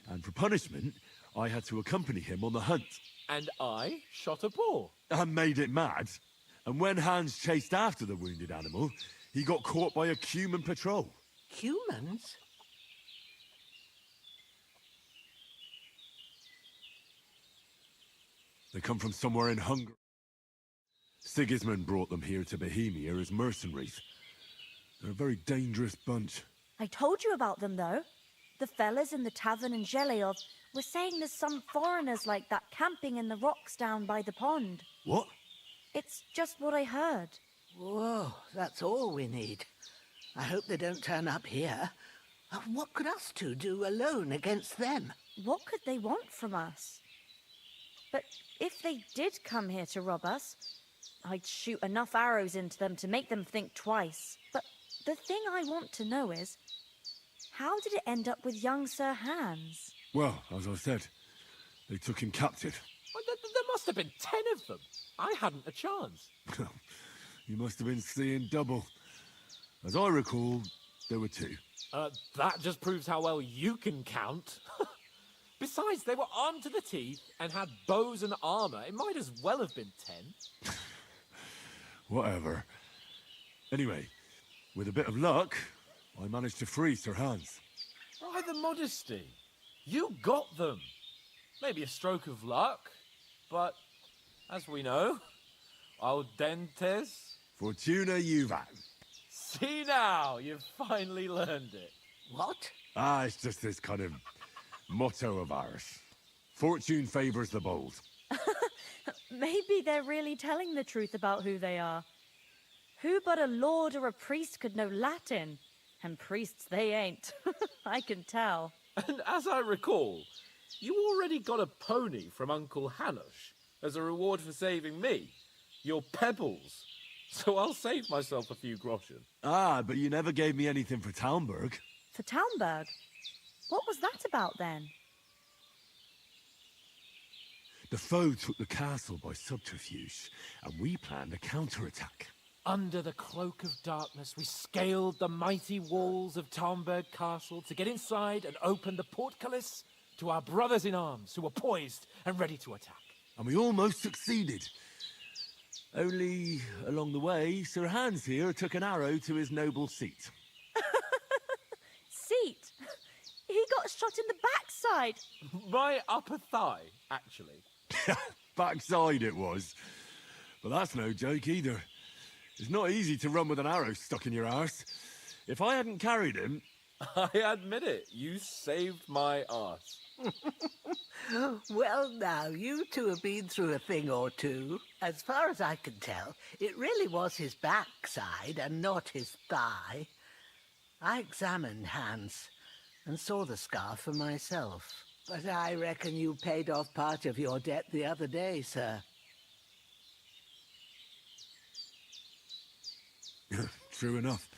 and for punishment, I had to accompany him on the hunt. And I shot a boar. And made it mad. And when Hans chased after the wounded animal, he got caught by a Cuman patrol. Humans? They come from somewhere in Hungary. Sigismund brought them here to Bohemia as mercenaries. They're a very dangerous bunch. I told you about them, though. The fellas in the tavern in Zheleov were saying there's some foreigners like that camping in the rocks down by the pond. What? It's just what I heard. Whoa, that's all we need. I hope they don't turn up here. What could us two do alone against them? What could they want from us? But if they did come here to rob us, I'd shoot enough arrows into them to make them think twice. But the thing I want to know is, how did it end up with young Sir Hans? Well, as I said, they took him captive. Well, there must have been 10 of them. I hadn't a chance. You must have been seeing double. As I recall, there were 2. That just proves how well you can count. Besides, they were armed to the teeth and had bows and armor. It might as well have been 10. Whatever. Anyway, with a bit of luck, I managed to free Sir Hans. Why the modesty? You got them. Maybe a stroke of luck, but as we know, audentes. Fortuna juvat. See now, you've finally learned it. What? It's just this kind of motto of ours. Fortune favors the bold. Maybe they're really telling the truth about who they are. Who but a lord or a priest could know Latin? And priests they ain't. I can tell. And as I recall, you already got a pony from Uncle Hanush as a reward for saving me. Your pebbles. So I'll save myself a few groschen. But you never gave me anything for Talmberg. For Talmberg? What was that about then? The foe took the castle by subterfuge, and we planned a counterattack. Under the cloak of darkness, we scaled the mighty walls of Talmberg Castle to get inside and open the portcullis to our brothers in arms who were poised and ready to attack. And we almost succeeded. Only, along the way, Sir Hans here took an arrow to his noble seat. Seat? He got shot in the backside. My upper thigh, actually. Backside it was. But that's no joke either. It's not easy to run with an arrow stuck in your arse. If I hadn't carried him... I admit it, you saved my arse. Well, now, you two have been through a thing or two. As far as I can tell, it really was his backside and not his thigh. I examined Hans and saw the scar for myself. But I reckon you paid off part of your debt the other day, sir. True enough.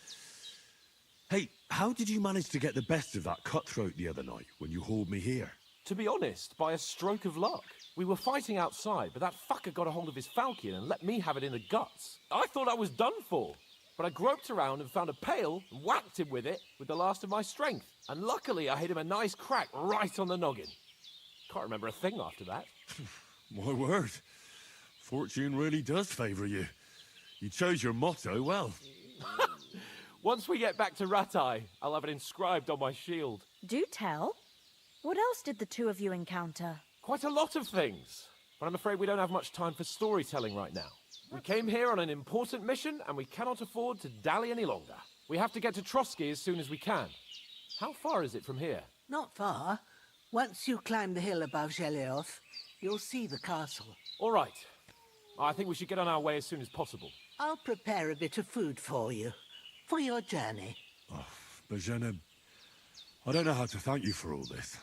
Hey, how did you manage to get the best of that cutthroat the other night when you hauled me here? To be honest, by a stroke of luck. We were fighting outside, but that fucker got a hold of his falchion and let me have it in the guts. I thought I was done for, but I groped around and found a pail and whacked him with it with the last of my strength. And luckily, I hit him a nice crack right on the noggin. Can't remember a thing after that. My word. Fortune really does favour you. You chose your motto well. Once we get back to Ratai, I'll have it inscribed on my shield. Do tell. What else did the two of you encounter? Quite a lot of things, but I'm afraid we don't have much time for storytelling right now. We came here on an important mission, and we cannot afford to dally any longer. We have to get to Trotsky as soon as we can. How far is it from here? Not far. Once you climb the hill above Zheleov, you'll see the castle. All right. I think we should get on our way as soon as possible. I'll prepare a bit of food for you, for your journey. Oh, Bozhena, I don't know how to thank you for all this.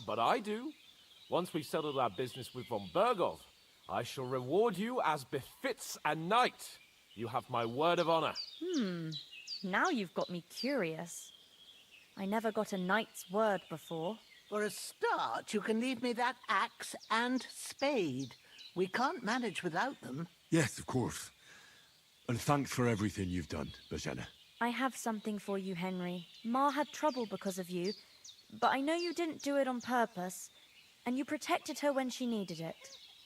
But I do. Once we've settled our business with von Bergov, I shall reward you as befits a knight. You have my word of honor. Now you've got me curious. I never got a knight's word before. For a start, you can leave me that axe and spade. We can't manage without them. Yes, of course. And thanks for everything you've done, Bozhena. I have something for you, Henry. Ma had trouble because of you, but I know you didn't do it on purpose, and you protected her when she needed it.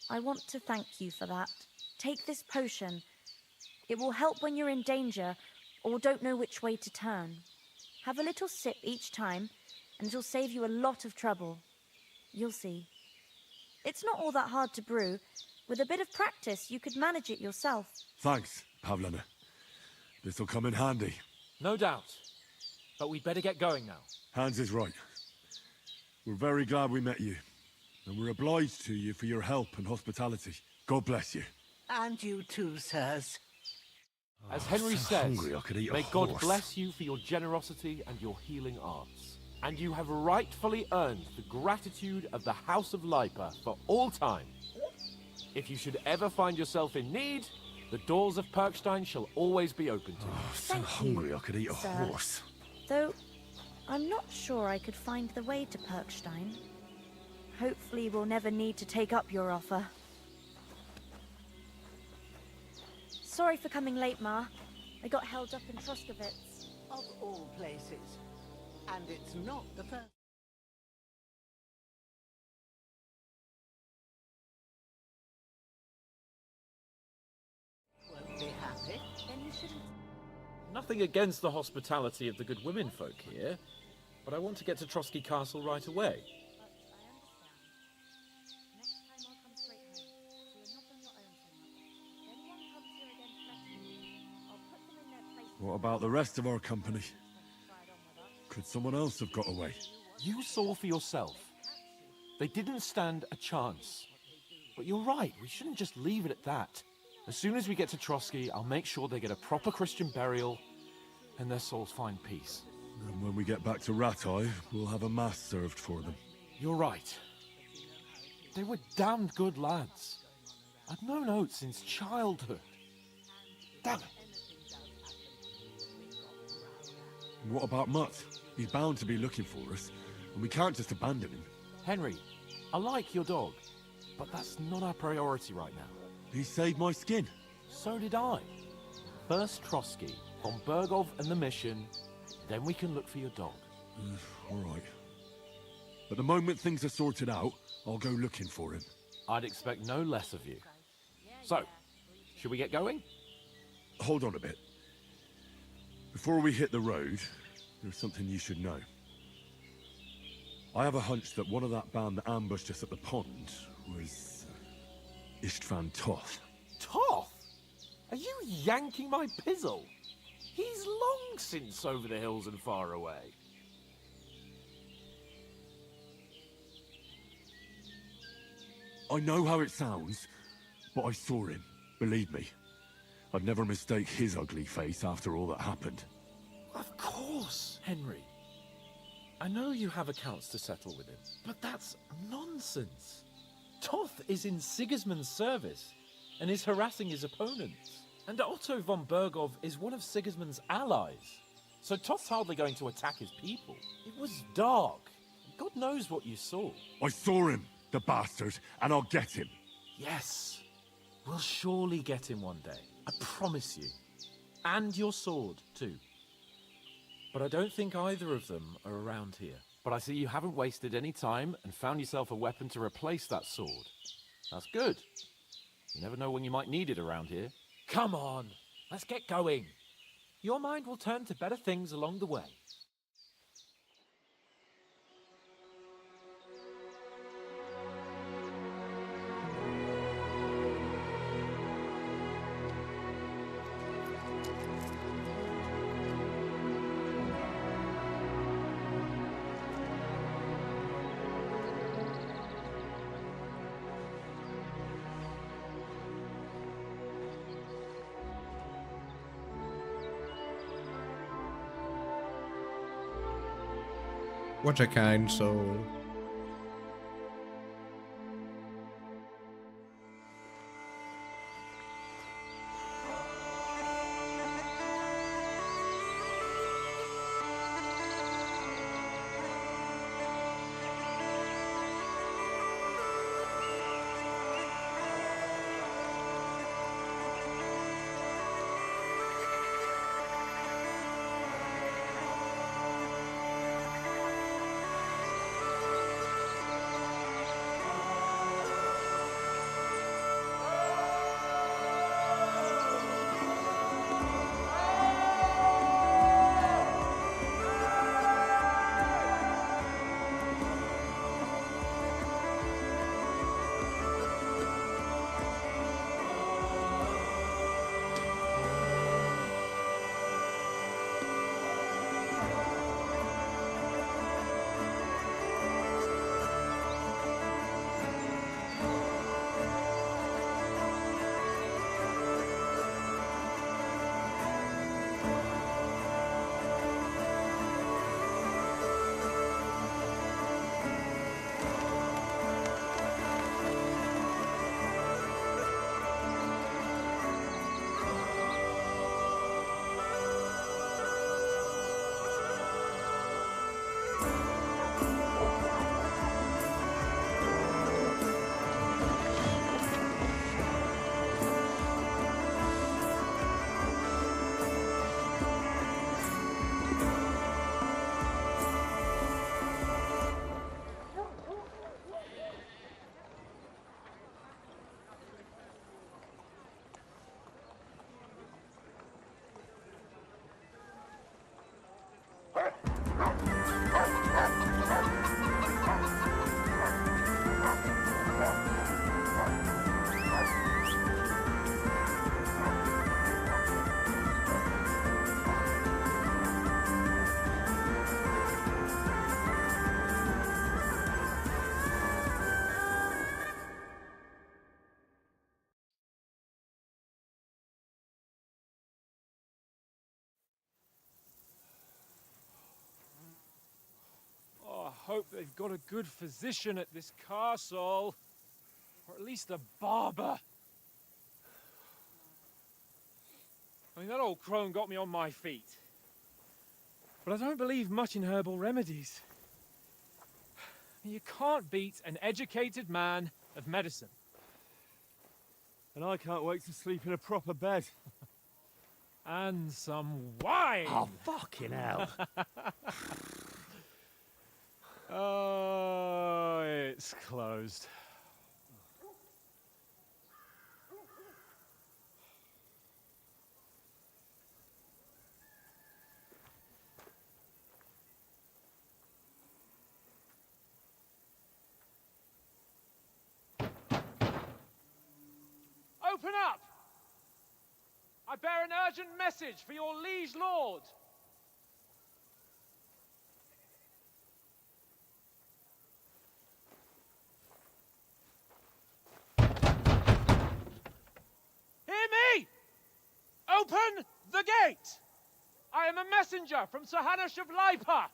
I want to thank you for that. Take this potion. It will help when you're in danger or don't know which way to turn. Have a little sip each time, and it'll save you a lot of trouble. You'll see. It's not all that hard to brew. With a bit of practice, you could manage it yourself. Thanks, Pavlana. This'll come in handy. No doubt. But we'd better get going now. Hans is right. We're very glad we met you. And we're obliged to you for your help and hospitality. God bless you. And you too, sirs. As Henry so says, hungry I could eat a may God horse. bless you for your generosity and your healing arts. And you have rightfully earned the gratitude of the House of Lipa for all time. If you should ever find yourself in need, the doors of Perkstein shall always be open to you. So hungry I could eat a sir. horse. Though, I'm not sure I could find the way to Perkstein. Hopefully we'll never need to take up your offer. Sorry for coming late, Ma. I got held up in Troskowitz. Of all places. And it's not the first. Won't be happy. Then you shouldn't. Nothing against the hospitality of the good women folk here, but I want to get to Trotsky Castle right away. What about the rest of our company? Could someone else have got away? You saw for yourself. They didn't stand a chance. But you're right, we shouldn't just leave it at that. As soon as we get to Trotsky, I'll make sure they get a proper Christian burial and their souls find peace. And when we get back to Ratai, we'll have a mass served for them. You're right. They were damned good lads. I've known Oates since childhood. Damn it. What about Mutt? He's bound to be looking for us, and we can't just abandon him. Henry, I like your dog, but that's not our priority right now. He saved my skin. So did I. First Trotsky, von Bergov and the mission, then we can look for your dog. All right. But the moment things are sorted out, I'll go looking for him. I'd expect no less of you. So, should we get going? Hold on a bit. Before we hit the road, there's something you should know. I have a hunch that one of that band that ambushed us at the pond was Istvan Toth. Toth? Are you yanking my pizzle? He's long since over the hills and far away. I know how it sounds, but I saw him, believe me. I'd never mistake his ugly face after all that happened. Of course, Henry. I know you have accounts to settle with him, but that's nonsense. Toth is in Sigismund's service and is harassing his opponents. And Otto von Bergov is one of Sigismund's allies. So Toth's hardly going to attack his people. It was dark. God knows what you saw. I saw him, the bastard, and I'll get him. Yes. We'll surely get him one day. I promise you. And your sword, too. But I don't think either of them are around here. But I see you haven't wasted any time and found yourself a weapon to replace that sword. That's good. You never know when you might need it around here. Come on, let's get going. Your mind will turn to better things along the way. What a kind soul. hope they've got a good physician at this castle. Or at least a barber. I mean, that old crone got me on my feet. But I don't believe much in herbal remedies. You can't beat an educated man of medicine. And I can't wait to sleep in a proper bed. And some wine! Oh, fucking hell. Oh, it's closed. Open up! I bear an urgent message for your liege lord. Hear me! Open the gate! I am a messenger from Sir Hanush of Lipa.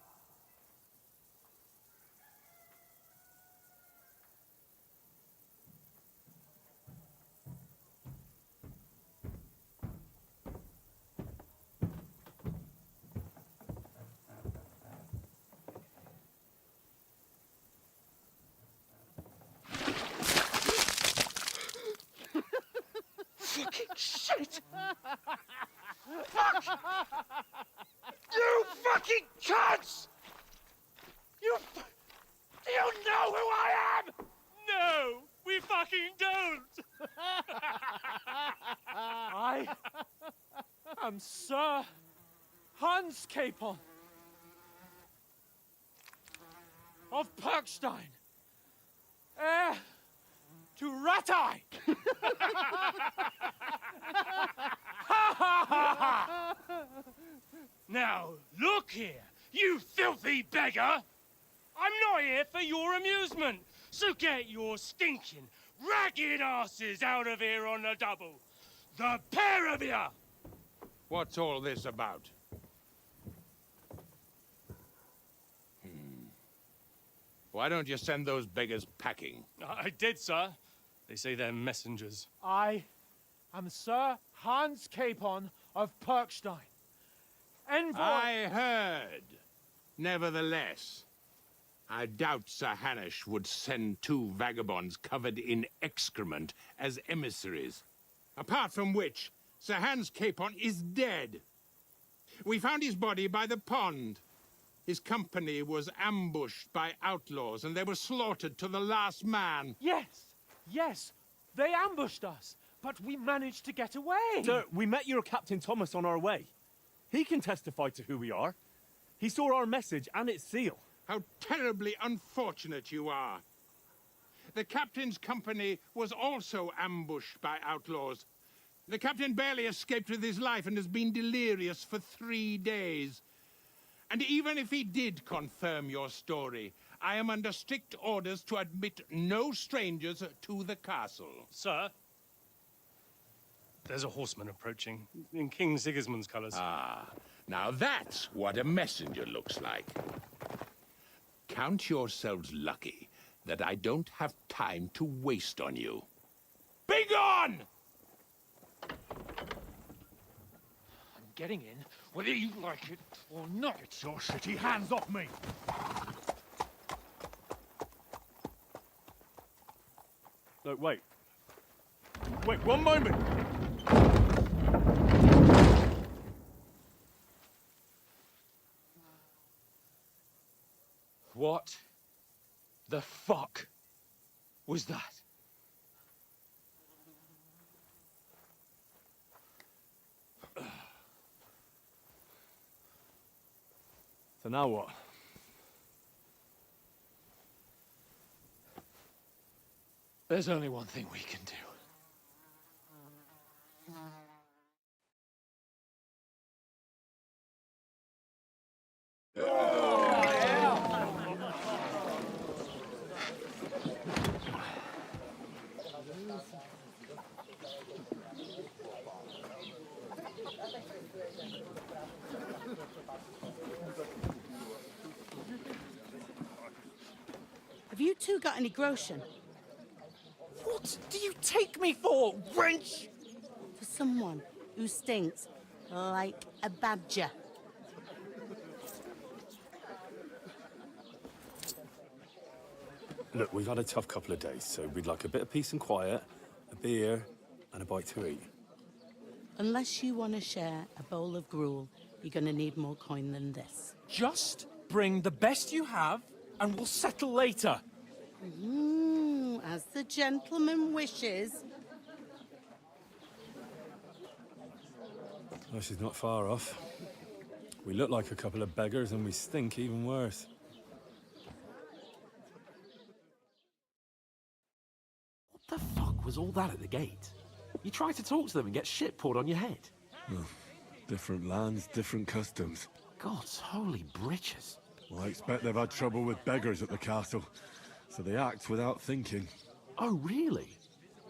Fucking shit! Fuck! You fucking cunts! Do you know who I am? No, we fucking don't! I am Sir Hans Capon of Perkstein, heir to Ratai. Now, look here, you filthy beggar! I'm not here for your amusement, so get your stinking, ragged asses out of here on the double. The pair of you! What's all this about? Why don't you send those beggars packing? I did, sir. They say they're messengers. I am Sir Hans Capon of Perkstein, envoy. I heard. Nevertheless, I doubt Sir Hanush would send two vagabonds covered in excrement as emissaries. Apart from which, Sir Hans Capon is dead. We found his body by the pond. His company was ambushed by outlaws, and they were slaughtered to the last man. Yes, they ambushed us, but we managed to get away. Sir, we met your Captain Thomas on our way. He can testify to who we are. He saw our message and its seal. How terribly unfortunate you are. The captain's company was also ambushed by outlaws. The captain barely escaped with his life and has been delirious for 3 days. And even if he did confirm your story, I am under strict orders to admit no strangers to the castle. Sir, there's a horseman approaching, in King Sigismund's colours. Ah, now that's what a messenger looks like. Count yourselves lucky that I don't have time to waste on you. Be gone! I'm getting in, whether you like it or not. Get your shitty hands off me! No, wait. Wait, one moment! What the fuck was that? So now what? There's only one thing we can do. Have you two got any groschen? What do you take me for, wench? For someone who stinks like a badger. Look, we've had a tough couple of days, so we'd like a bit of peace and quiet, a beer, and a bite to eat. Unless you want to share a bowl of gruel, you're going to need more coin than this. Just bring the best you have, and we'll settle later. As the gentleman wishes. Oh, she's not far off. We look like a couple of beggars, and we stink even worse. What the fuck was all that at the gate? You try to talk to them and get shit poured on your head. Well, different lands, different customs. God's holy britches. Well, I expect they've had trouble with beggars at the castle, so they act without thinking. Oh, really?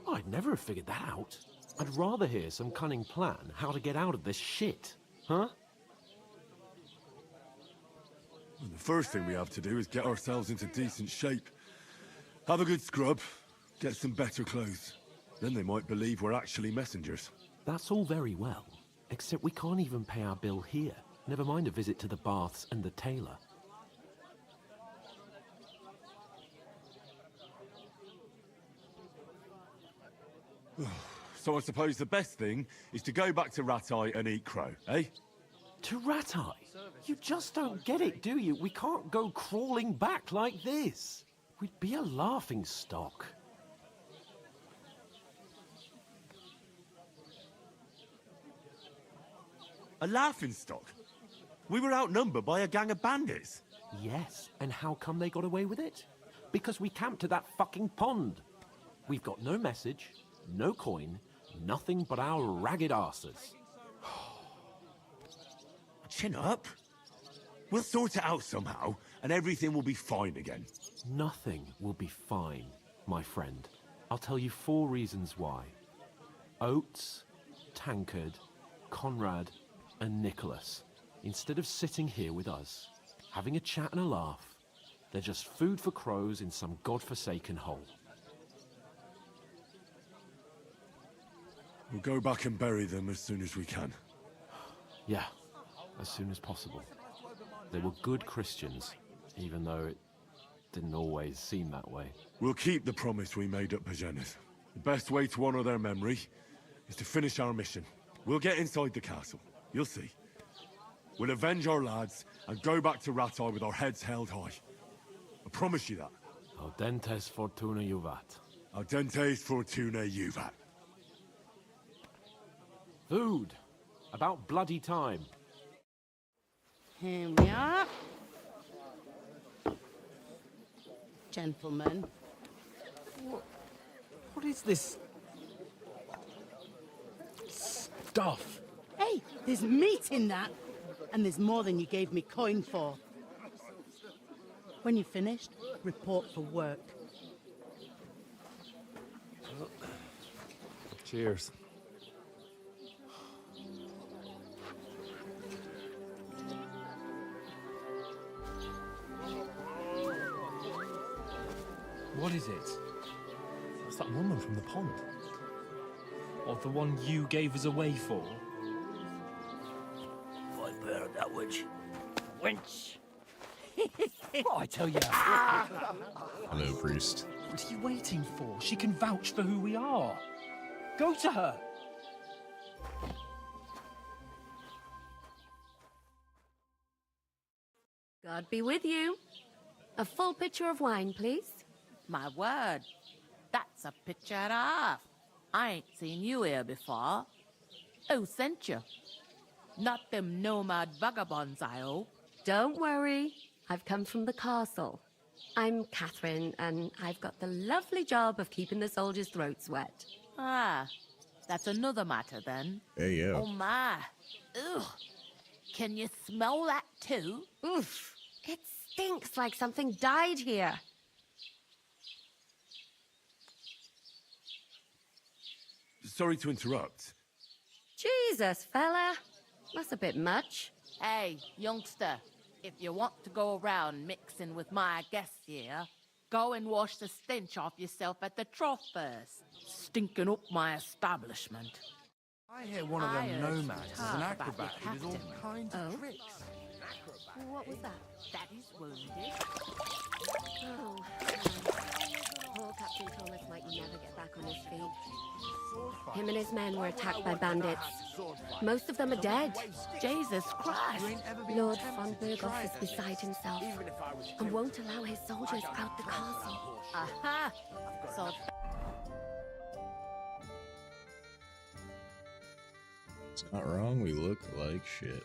I'd never have figured that out. I'd rather hear some cunning plan how to get out of this shit. Huh? And the first thing we have to do is get ourselves into decent shape. Have a good scrub, get some better clothes. Then they might believe we're actually messengers. That's all very well, except we can't even pay our bill here. Never mind a visit to the baths and the tailor. So I suppose the best thing is to go back to Ratai and eat crow, eh? To Ratai? You just don't get it, do you? We can't go crawling back like this. We'd be a laughing stock. A laughingstock? We were outnumbered by a gang of bandits. Yes, and how come they got away with it? Because we camped at that fucking pond. We've got no message, no coin, nothing but our ragged arses. Chin up. We'll sort it out somehow, and everything will be fine again. Nothing will be fine, my friend. I'll tell you 4 reasons why. Oates, Tankard, Conrad, and Nicholas, instead of sitting here with us, having a chat and a laugh, they're just food for crows in some godforsaken hole. We'll go back and bury them as soon as we can. Yeah, as soon as possible. They were good Christians, even though it didn't always seem that way. We'll keep the promise we made at Pagenes. The best way to honor their memory is to finish our mission. We'll get inside the castle. You'll see. We'll avenge our lads and go back to Ratai with our heads held high. I promise you that. Audentes fortuna juvat. Audentes fortuna juvat. Food. About bloody time. Here we are. Gentlemen. What is this stuff? Hey, there's meat in that. And there's more than you gave me coin for. When you're finished, report for work. Cheers. What is it? It's that woman from the pond. Or the one you gave us away for? I've heard that witch. Wench! Oh, I tell you. Hello, priest. What are you waiting for? She can vouch for who we are. Go to her. God be with you. A full pitcher of wine, please. My word, that's a picture and a half. I ain't seen you here before. Who sent you? Not them nomad vagabonds, I hope. Don't worry. I've come from the castle. I'm Catherine, and I've got the lovely job of keeping the soldiers' throats wet. Ah, that's another matter then. Hey, yeah. Oh my. Ugh. Can you smell that too? Oof. It stinks like something died here. Sorry to interrupt. Jesus, fella. That's a bit much. Hey, youngster, if you want to go around mixing with my guests here, Go and wash the stench off yourself at the trough first. Stinking up my establishment. I hear one of them heard nomads is an talk about acrobat your who does all captain. kinds of Oh? tricks. What was that? That is wounded. Oh, poor Captain Thomas might never get back on his feet. Him and his men were attacked by bandits. Most of them are dead. Jesus Christ! Lord von Berghoff is beside himself and won't allow his soldiers out the castle. Aha! So It's not wrong, we look like shit.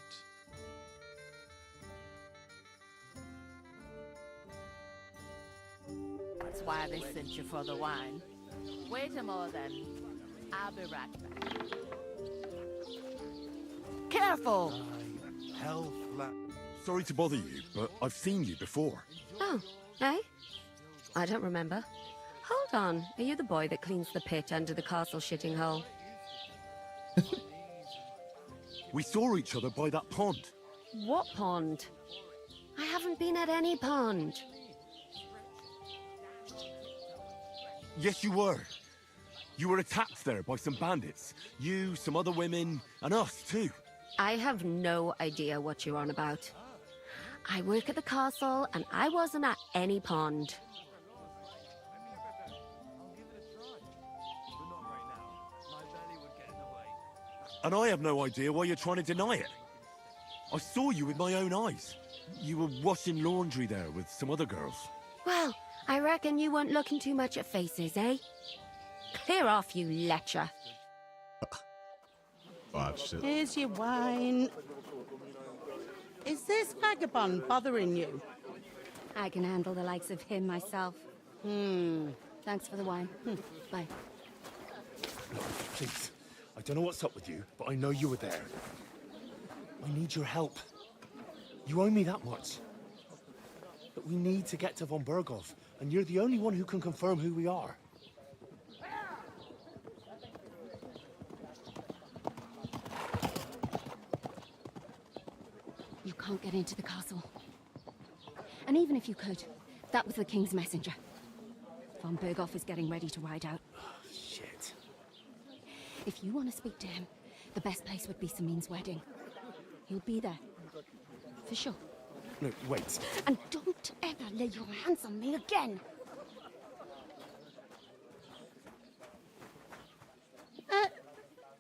that's why they sent you for the wine. Wait a moment then. I'll be right back. Careful! Hell flat. Sorry to bother you, but I've seen you before. Oh, eh? I don't remember. Hold on, are you the boy that cleans the pit under the castle shitting hole? We saw each other by that pond. What pond? I haven't been at any pond. Yes, you were. You were attacked there by some bandits. You, some other women, and us too. I have no idea what you're on about. I work at the castle, and I wasn't at any pond. And I have no idea why you're trying to deny it. I saw you with my own eyes. You were washing laundry there with some other girls. Well, I reckon you weren't looking too much at faces, eh? Clear off, you lecher. Watched it. Here's your wine. Is this vagabond bothering you? I can handle the likes of him myself. Thanks for the wine. Bye. Please, I don't know what's up with you, but I know you were there. I need your help. You owe me that much. But we need to get to von Berghoff, and you're the only one who can confirm who we are. You can't get into the castle. And even if you could, that was the King's messenger. Von Berghoff is getting ready to ride out. Shit. If you want to speak to him, the best place would be Samin's wedding. He'll be there. For sure. No, wait. And don't ever lay your hands on me again!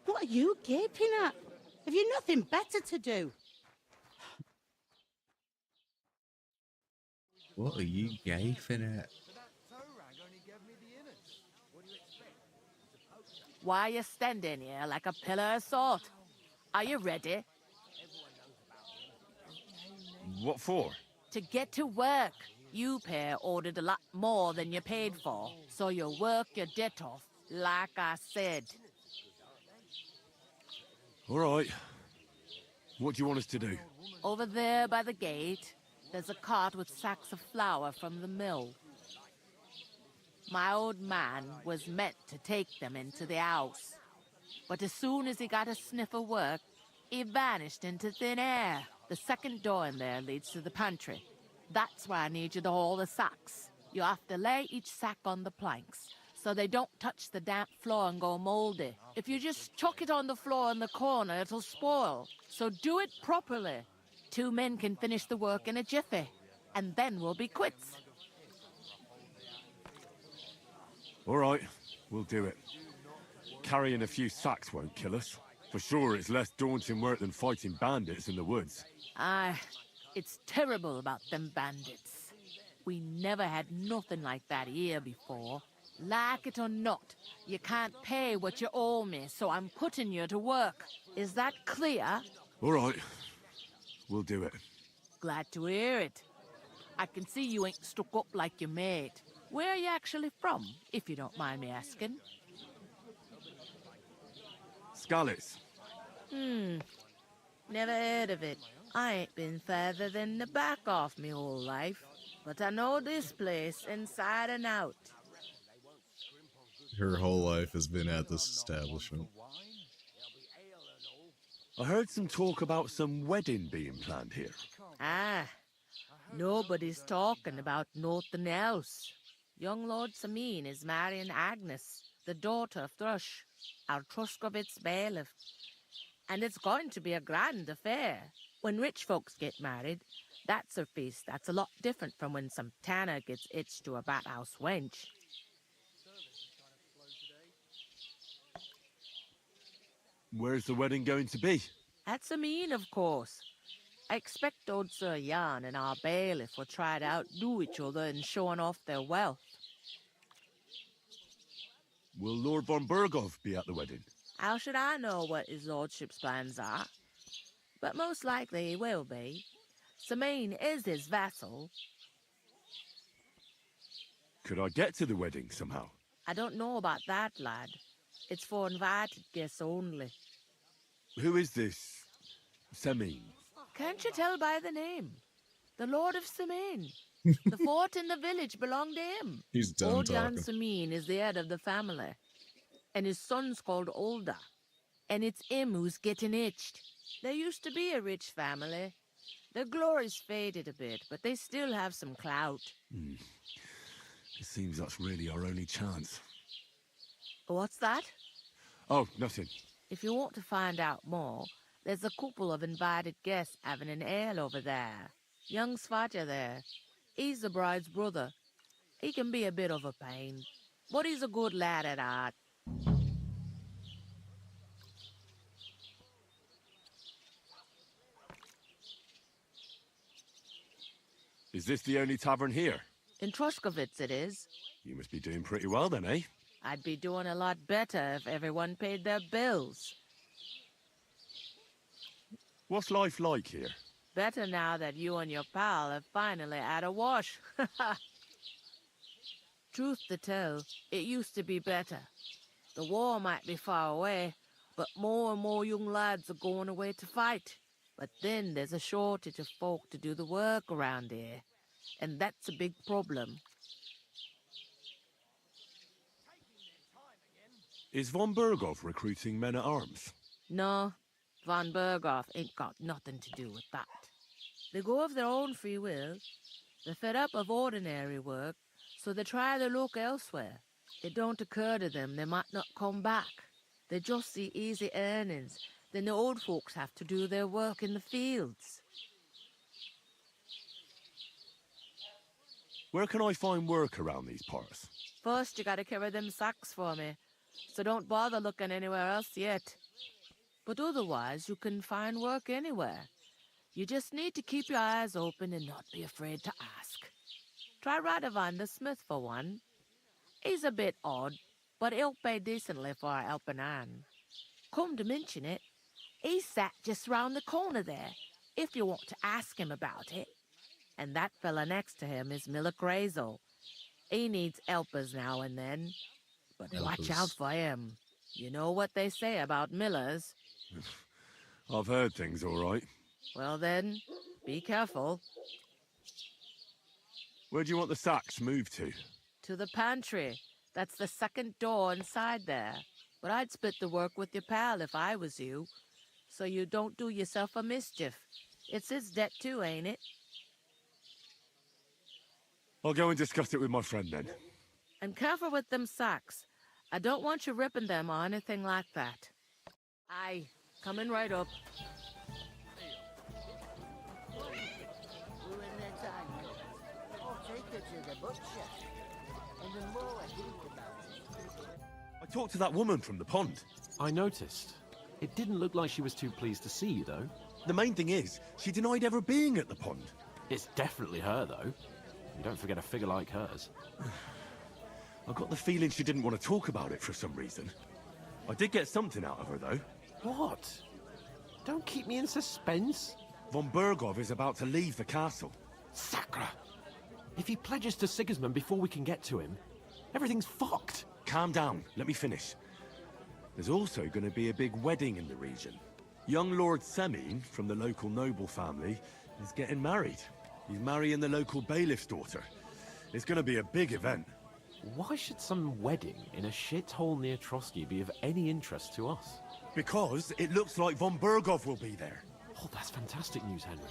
What are you gaping at? Have you nothing better to do? What are you gaping at? Why are you standing here like a pillar of salt? Are you ready? What for? To get to work. You pair ordered a lot more than you paid for, so you'll work your debt off, like I said. All right. What do you want us to do? Over there by the gate, there's a cart with sacks of flour from the mill. My old man was meant to take them into the house, but as soon as he got a sniff of work, he vanished into thin air. The second door in there leads to the pantry. That's why I need you to haul the sacks. You have to lay each sack on the planks, so they don't touch the damp floor and go moldy. If you just chuck it on the floor in the corner, it'll spoil. So do it properly. 2 men can finish the work in a jiffy, and then we'll be quits. All right, we'll do it. Carrying a few sacks won't kill us. For sure, it's less daunting work than fighting bandits in the woods. Aye, it's terrible about them bandits. We never had nothing like that here before. Like it or not, you can't pay what you owe me, so I'm putting you to work. Is that clear? All right, we'll do it. Glad to hear it. I can see you ain't stuck up like your mate. Where are you actually from, if you don't mind me asking? Skalitz. Never heard of it. I ain't been further than the back off me whole life, but I know this place inside and out. Her whole life has been at this establishment. I heard some talk about some wedding being planned here. Ah, nobody's talking about nothing else. Young Lord Sameen is marrying Agnes, the daughter of Thrush, our Truskovitz bailiff. And it's going to be a grand affair. When rich folks get married, that's a feast that's a lot different from when some tanner gets hitched to a bathouse wench. Where's the wedding going to be? At Sameen, of course. I expect old Sir Jan and our bailiff will try to outdo each other in showing off their wealth. Will Lord von Berghoff be at the wedding? How should I know what his lordship's plans are? But most likely he will be. Sameen is his vassal. Could I get to the wedding somehow? I don't know about that, lad. It's for invited guests only. Who is this Semine? Can't you tell by the name? The Lord of Sameen. The fort in the village belonged to him. He's done Old Jan talking. Sameen is the head of the family. And his son's called Olda. And it's him who's getting itched. There used to be a rich family. Their glory's faded a bit, but they still have some clout. It seems that's really our only chance. What's that? Oh, nothing. If you want to find out more, there's a couple of invited guests having an ale over there. Young Svatja there. He's the bride's brother. He can be a bit of a pain, but he's a good lad at heart. Is this the only tavern here? In Truskovitz it is. You must be doing pretty well then, eh? I'd be doing a lot better if everyone paid their bills. What's life like here? Better now that you and your pal have finally had a wash. Truth to tell, it used to be better. The war might be far away, but more and more young lads are going away to fight. But then there's a shortage of folk to do the work around here, and that's a big problem. Is von Berghoff recruiting men-at-arms? No, von Berghoff ain't got nothing to do with that. They go of their own free will. They're fed up of ordinary work, so they try their luck elsewhere. It don't occur to them they might not come back. They just see easy earnings. Then the old folks have to do their work in the fields. Where can I find work around these parts? First, you gotta carry them sacks for me, so don't bother looking anywhere else yet. But otherwise, you can find work anywhere. You just need to keep your eyes open and not be afraid to ask. Try Radovan the smith for one. He's a bit odd, but he'll pay decently for a helping hand. Come to mention it, he's sat just round the corner there, if you want to ask him about it. And that fella next to him is Miller Crazel. He needs helpers now and then, but watch out for him. You know what they say about Millers. I've heard things all right. Well then, be careful. Where do you want the sacks moved to? To the pantry. That's the second door inside there. But I'd split the work with your pal if I was you, so you don't do yourself a mischief. It's his debt too, ain't it? I'll go and discuss it with my friend then. And careful with them sacks. I don't want you ripping them or anything like that. Aye, coming right up. I'll take her to the butcher. And the more I think about it. I talked to that woman from the pond. I noticed. It didn't look like she was too pleased to see you, though. The main thing is, she denied ever being at the pond. It's definitely her, though. You don't forget a figure like hers. I got the feeling she didn't want to talk about it for some reason. I did get something out of her, though. What? Don't keep me in suspense. Von Berghoff is about to leave the castle. Sacra! If he pledges to Sigismund before we can get to him, everything's fucked. Calm down. Let me finish. There's also going to be a big wedding in the region. Young Lord Semine, from the local noble family, is getting married. He's marrying the local bailiff's daughter. It's going to be a big event. Why should some wedding in a shithole near Trotsky be of any interest to us? Because it looks like von Berghoff will be there. Oh, that's fantastic news, Henry.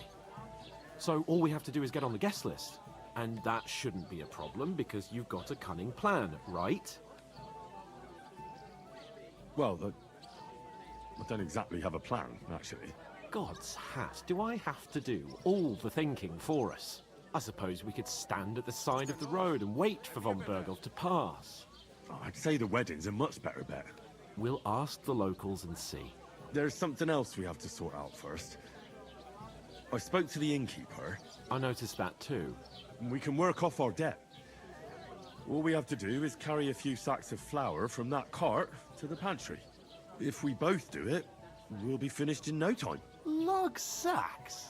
So all we have to do is get on the guest list. And that shouldn't be a problem because you've got a cunning plan, right? Well, I don't exactly have a plan, actually. God's hat, do I have to do all the thinking for us? I suppose we could stand at the side of the road and wait for von Berghoff to pass. I'd say the wedding's a much better bet. We'll ask the locals and see. There's something else we have to sort out first. I spoke to the innkeeper. I noticed that too. We can work off our debt. All we have to do is carry a few sacks of flour from that cart to the pantry. If we both do it, we'll be finished in no time. Lug sacks?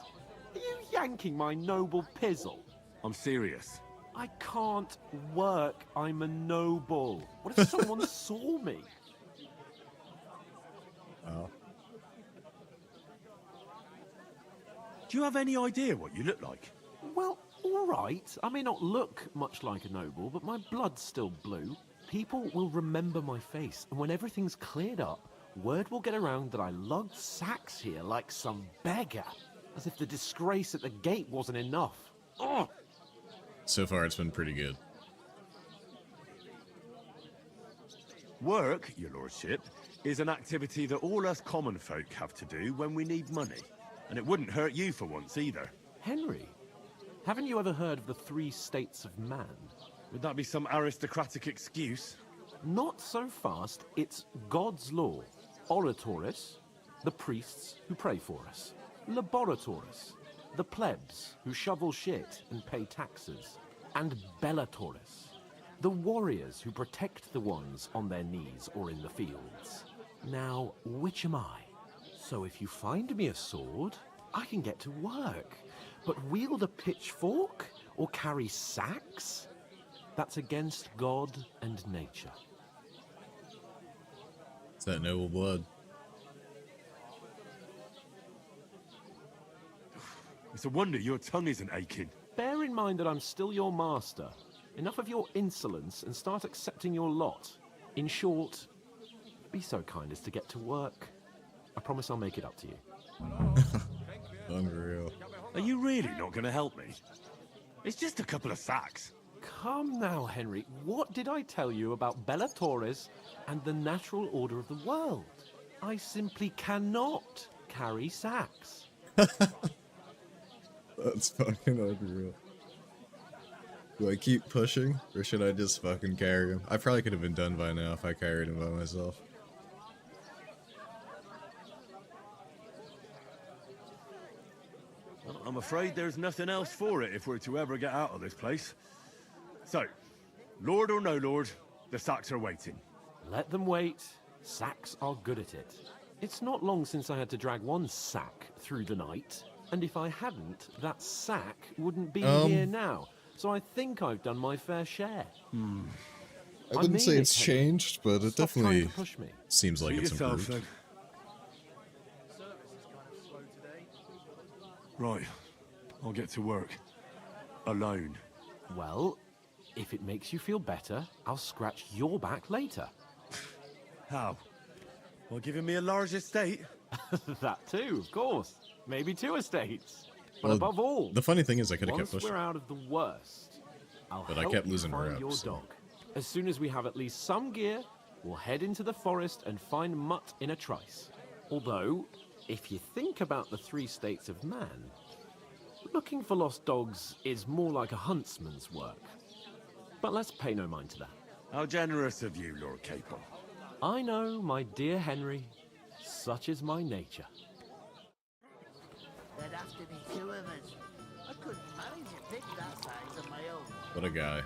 Are you yanking my noble pizzle? I'm serious. I can't work. I'm a noble. What if someone saw me? Oh. Do you have any idea what you look like? Well, all right. I may not look much like a noble, but my blood's still blue. People will remember my face, and when everything's cleared up, word will get around that I lugged sacks here like some beggar. As if the disgrace at the gate wasn't enough. Oh! So far, it's been pretty good. Work, your lordship, is an activity that all us common folk have to do when we need money. And it wouldn't hurt you for once either. Henry, haven't you ever heard of the 3 states of man? Would that be some aristocratic excuse? Not so fast. It's God's law. Oratoris, the priests who pray for us. Laboratoris, the plebs who shovel shit and pay taxes. And Bellatoris, the warriors who protect the ones on their knees or in the fields. Now, which am I? So if you find me a sword, I can get to work. But wield a pitchfork or carry sacks? That's against God and nature. It's that noble blood. It's a wonder your tongue isn't aching. Bear in mind that I'm still your master. Enough of your insolence and start accepting your lot. In short, be so kind as to get to work. I promise I'll make it up to you. Unreal. Are you really not going to help me? It's just a couple of sacks. Come now, Henry. What did I tell you about Bellatoris and the natural order of the world? I simply cannot carry sacks. That's fucking unreal. Do I keep pushing, or should I just fucking carry him? I probably could have been done by now if I carried him by myself. Well, I'm afraid there's nothing else for it if we're to ever get out of this place. So, lord or no lord, the sacks are waiting. Let them wait. Sacks are good at it. It's not long since I had to drag one sack through the night. And if I hadn't, that sack wouldn't be here now. So I think I've done my fair share. I wouldn't say it's changed, but it definitely seems like it's improved. Then. Right, I'll get to work. Alone. Well, if it makes you feel better, I'll scratch your back later. How? By giving me a large estate? That too, of course. Maybe 2 estates. But Well, above all, the funny thing is I could have once kept pushing. we're out of the worst, I'll But I help kept you losing her find up, your so. dog. As soon as we have at least some gear, we'll head into the forest and find Mutt in a trice. Although, if you think about the 3 states of man, looking for lost dogs is more like a huntsman's work. But let's pay no mind to that. How generous of you, Lord Capon. I know, my dear Henry. Such is my nature. There'd have to be 2 of us. I couldn't manage a pig that size on my own. What a guy.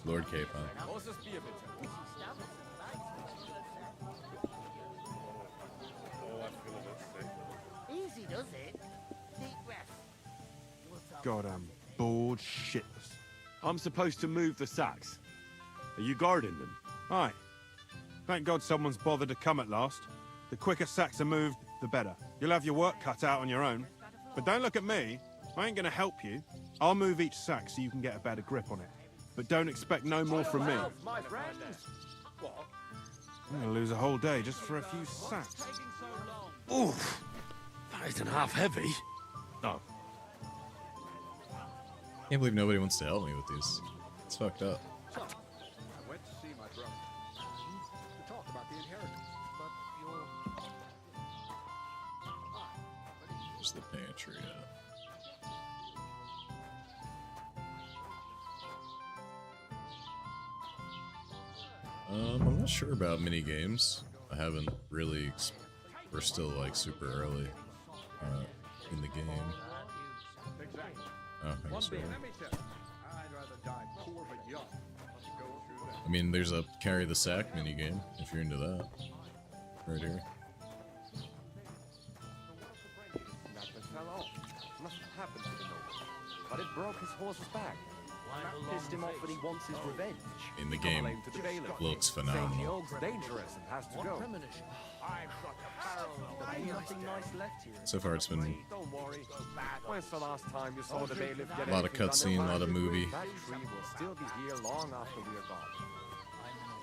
Lord Capon. Easy does it. Deep breath. God, I'm bored shitless. I'm supposed to move the sacks. Are you guarding them? Aye. Thank God someone's bothered to come at last. The quicker sacks are moved, the better. You'll have your work cut out on your own. But don't look at me. I ain't gonna help you. I'll move each sack so you can get a better grip on it. But don't expect no more from me. My friends. I'm gonna lose a whole day just for a few sacks. Oof! That isn't half heavy. Oh. Can't believe nobody wants to help me with these. It's fucked up. So, I went to see my brother to talk about the inheritance, but you're... Where's the pantry at? I'm not sure about mini games. I haven't really. We're still like super early in the game. Oh, thanks, sir. I mean, there's a carry the sack mini game if you're into that. Right here. Nothing fell off. Must have happened to the noble. But it broke his horse's back. That pissed him off and he wants his revenge. In the game, looks phenomenal. Dangerous and has to go. Nothing nice left here. So far, it's been Don't worry. When's the last time you saw the bailiff get a lot of cutscene, a lot of movie. That tree will still be here long after we are gone.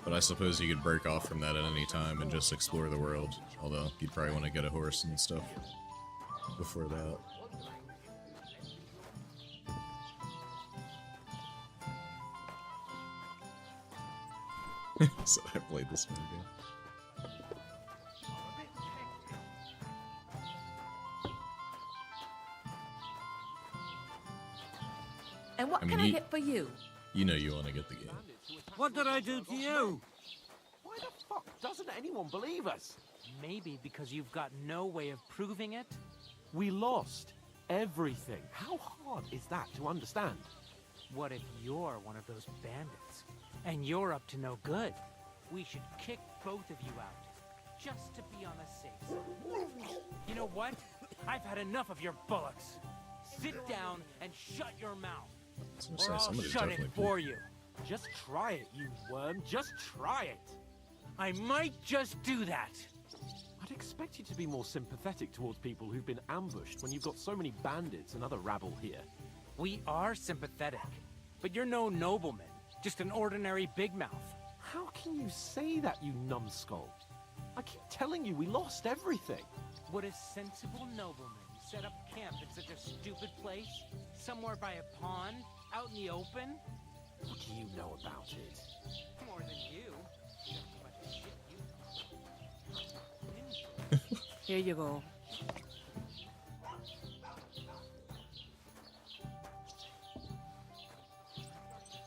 But I suppose you could break off from that at any time and just explore the world. Although, you'd probably want to get a horse and stuff before that. So I played this one again. And what can I get for you? You know you want to get the game. What did I do to you? Why the fuck doesn't anyone believe us? Maybe because you've got no way of proving it? We lost everything. How hard is that to understand? What if you're one of those bandits? And you're up to no good? We should kick both of you out, just to be on the safe side. You know what? I've had enough of your bullocks. Sit down and shut your mouth. Or I'll shut it for you. Just try it, you worm. Just try it. I might just do that. I'd expect you to be more sympathetic towards people who've been ambushed when you've got so many bandits and other rabble here. We are sympathetic, but you're no nobleman, just an ordinary big mouth. How can you say that, you numbskull? I keep telling you we lost everything. Would a sensible nobleman set up camp in such a stupid place? Somewhere by a pond? Out in the open? What do you know about it? More than you. Just a bunch of shit you know. Here you go.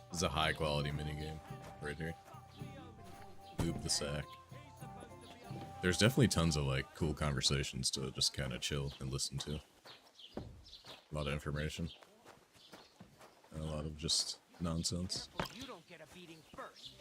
This is a high quality minigame right here. Loop the sack. There's definitely tons of like cool conversations to just kind of chill and listen to. A lot of information. And a lot of just nonsense. You don't get a beating first.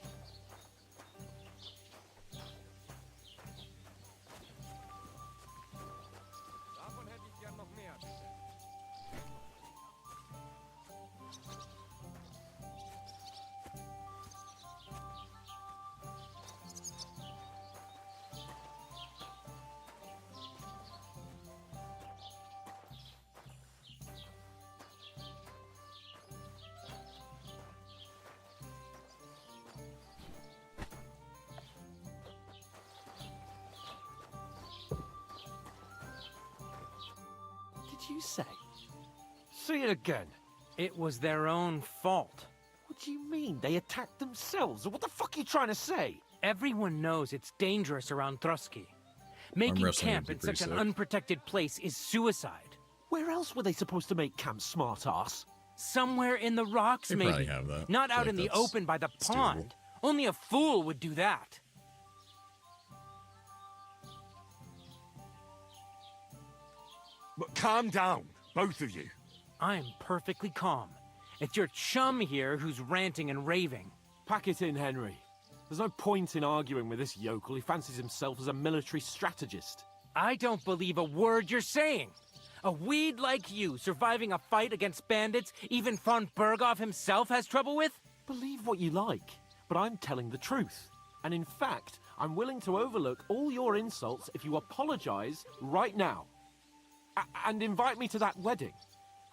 You say? Say it again. It was their own fault. What do you mean? They attacked themselves? What the fuck are you trying to say? Everyone knows it's dangerous around Trotsky. Making camp in such an unprotected place is suicide. Where else were they supposed to make camp, smart-ass? Somewhere in the rocks, maybe. Probably have that. Not out in the open by the pond. Only a fool would do that. But calm down, both of you. I'm perfectly calm. It's your chum here who's ranting and raving. Pack it in, Henry. There's no point in arguing with this yokel who fancies himself as a military strategist. I don't believe a word you're saying. A weed like you surviving a fight against bandits even von Berghoff himself has trouble with? Believe what you like, but I'm telling the truth. And in fact, I'm willing to overlook all your insults if you apologize right now. And invite me to that wedding.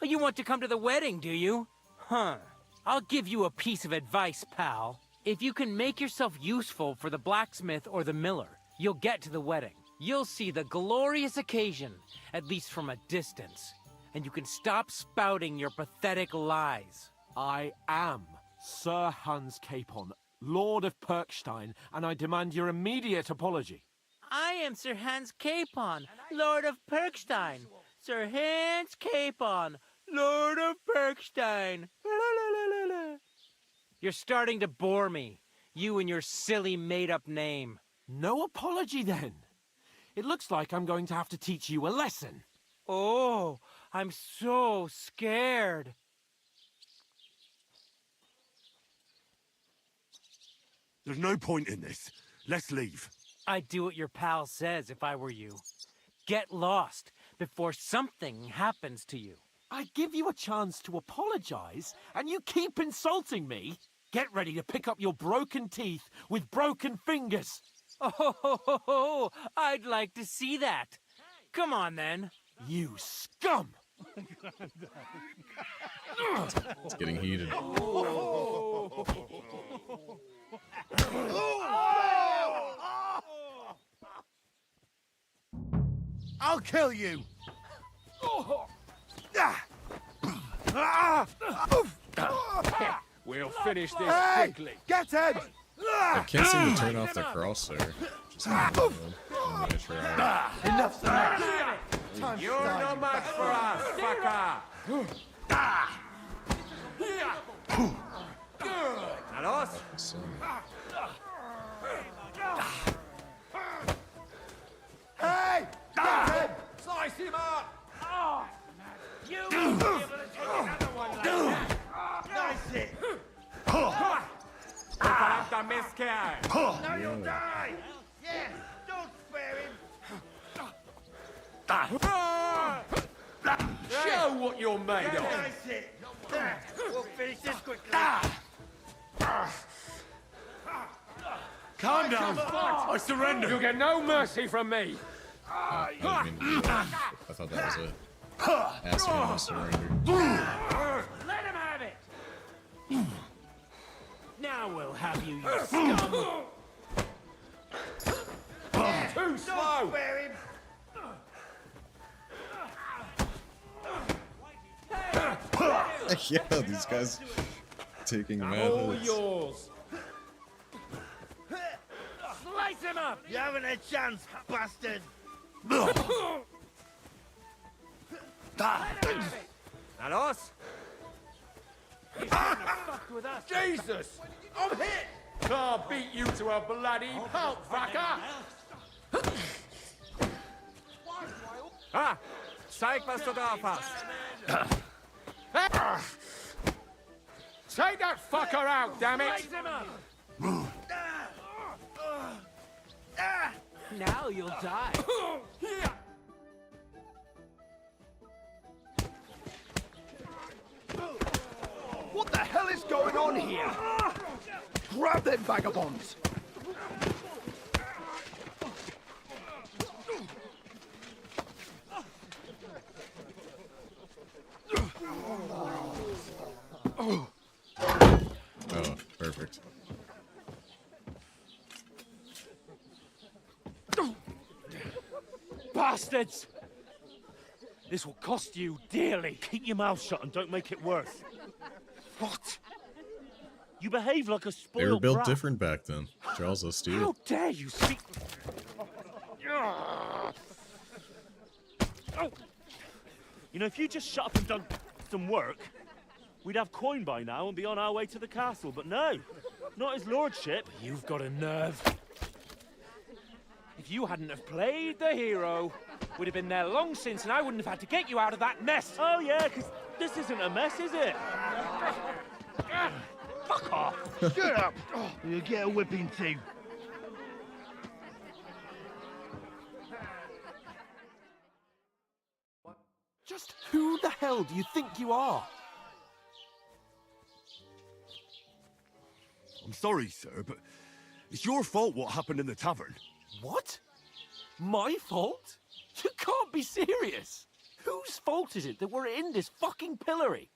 Oh, you want to come to the wedding, do you? Huh. I'll give you a piece of advice, pal. If you can make yourself useful for the blacksmith or the miller, you'll get to the wedding. You'll see the glorious occasion, at least from a distance. and you can stop spouting your pathetic lies. I am Sir Hans Capon, Lord of Perkstein, and I demand your immediate apology. I am Sir Hans Capon, Lord of Perkstein. Sir Hans Capon, Lord of Perkstein. You're starting to bore me. You and your silly made-up name. No apology, then. It looks like I'm going to have to teach you a lesson. Oh, I'm so scared. There's no point in this. Let's leave. I'd do what your pal says if I were you. Get lost before something happens to you. I give you a chance to apologize, and you keep insulting me. Get ready to pick up your broken teeth with broken fingers. Oh, I'd like to see that. Come on, then. You scum! It's getting heated. I'll kill you! We'll finish this quickly. Get him! I can't seem to turn off the crosshair. Just miniature art. Enough's enough! You're no match for us, fucker! And us? Hey! Get him! Slice him up! You won't be able to take another one like that! Nice hit! Preparate miscare! Now you'll die! Yeah, don't spare him! Show what you're made of! Nice hit! There, we'll finish this quickly! Calm down. I surrender. You'll get no mercy from me! I didn't mean to do that. I thought that was it. Ask him to surrender. Let him have it! Now we'll have you, you scum! Too slow! Spare him! Yeah, these guys taking mad All hits. yours! Slice him up! You haven't a chance, bastard! And us? Fuck with us! Jesus! I'm hit! I'll beat you to a bloody pulp, fucker! Zeig, was du drauf hast! Take that fucker out, damn it! Slice him up! Now you'll die. What the hell is going on here? Grab them vagabonds! Oh, perfect. Bastards! This will cost you dearly. Keep your mouth shut and don't make it worse. What? You behave like a spoiled They were built brat. different back then. Charles of Steel. How dare you speak? You know, if you just shut up and done some work, we'd have coin by now and be on our way to the castle. But no, not his lordship. You've got a nerve. If you hadn't have played the hero, we'd have been there long since, and I wouldn't have had to get you out of that mess. Oh yeah, because this isn't a mess, is it? Fuck off! Shut up! You'll get a whipping too. Just who the hell do you think you are? I'm sorry, sir, but it's your fault what happened in the tavern. What? My fault? You can't be serious. Whose fault is it that we're in this fucking pillory?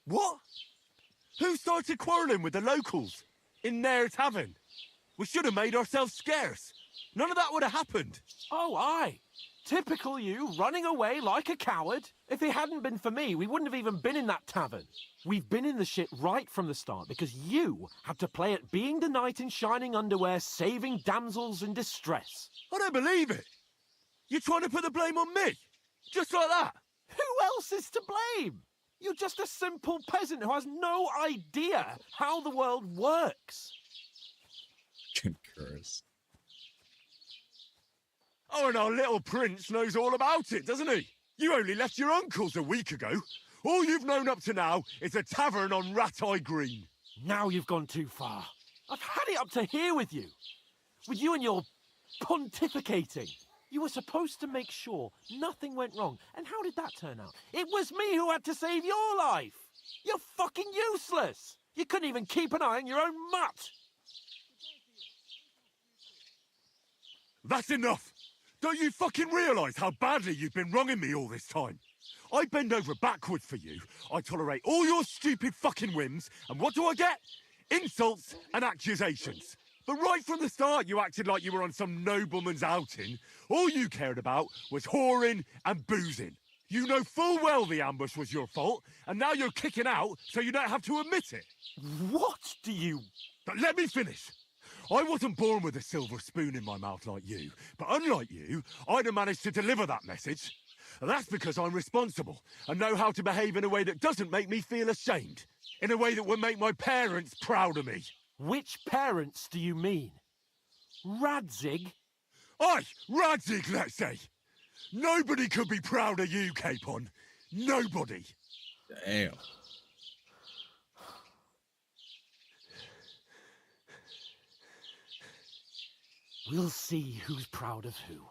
What? Who started quarrelling with the locals? In their tavern? We should have made ourselves scarce. None of that would have happened. Oh, aye. Typical you, running away like a coward. If it hadn't been for me, we wouldn't have even been in that tavern. We've been in the shit right from the start because you had to play at being the knight in shining underwear, saving damsels in distress. I don't believe it. You're trying to put the blame on me? Just like that? Who else is to blame? You're just a simple peasant who has no idea how the world works. Concurs. Oh, and our little prince knows all about it, doesn't he? You only left your uncle's a week ago. All you've known up to now is a tavern on Rat-Eye Green. Now you've gone too far. I've had it up to here with you. With you and your pontificating. You were supposed to make sure nothing went wrong. And how did that turn out? It was me who had to save your life. You're fucking useless. You couldn't even keep an eye on your own mutt. That's enough. Don't you fucking realise how badly you've been wronging me all this time? I bend over backwards for you. I tolerate all your stupid fucking whims. And what do I get? Insults and accusations. But right from the start, you acted like you were on some nobleman's outing. All you cared about was whoring and boozing. You know full well the ambush was your fault, and now you're kicking out so you don't have to admit it. What do you... But let me finish. I wasn't born with a silver spoon in my mouth like you, but unlike you, I'd have managed to deliver that message. And that's because I'm responsible and know how to behave in a way that doesn't make me feel ashamed. In a way that would make my parents proud of me. Which parents do you mean? Radzig? Aye, Radzig, let's say. Nobody could be proud of you, Capon. Nobody. Damn. We'll see who's proud of who.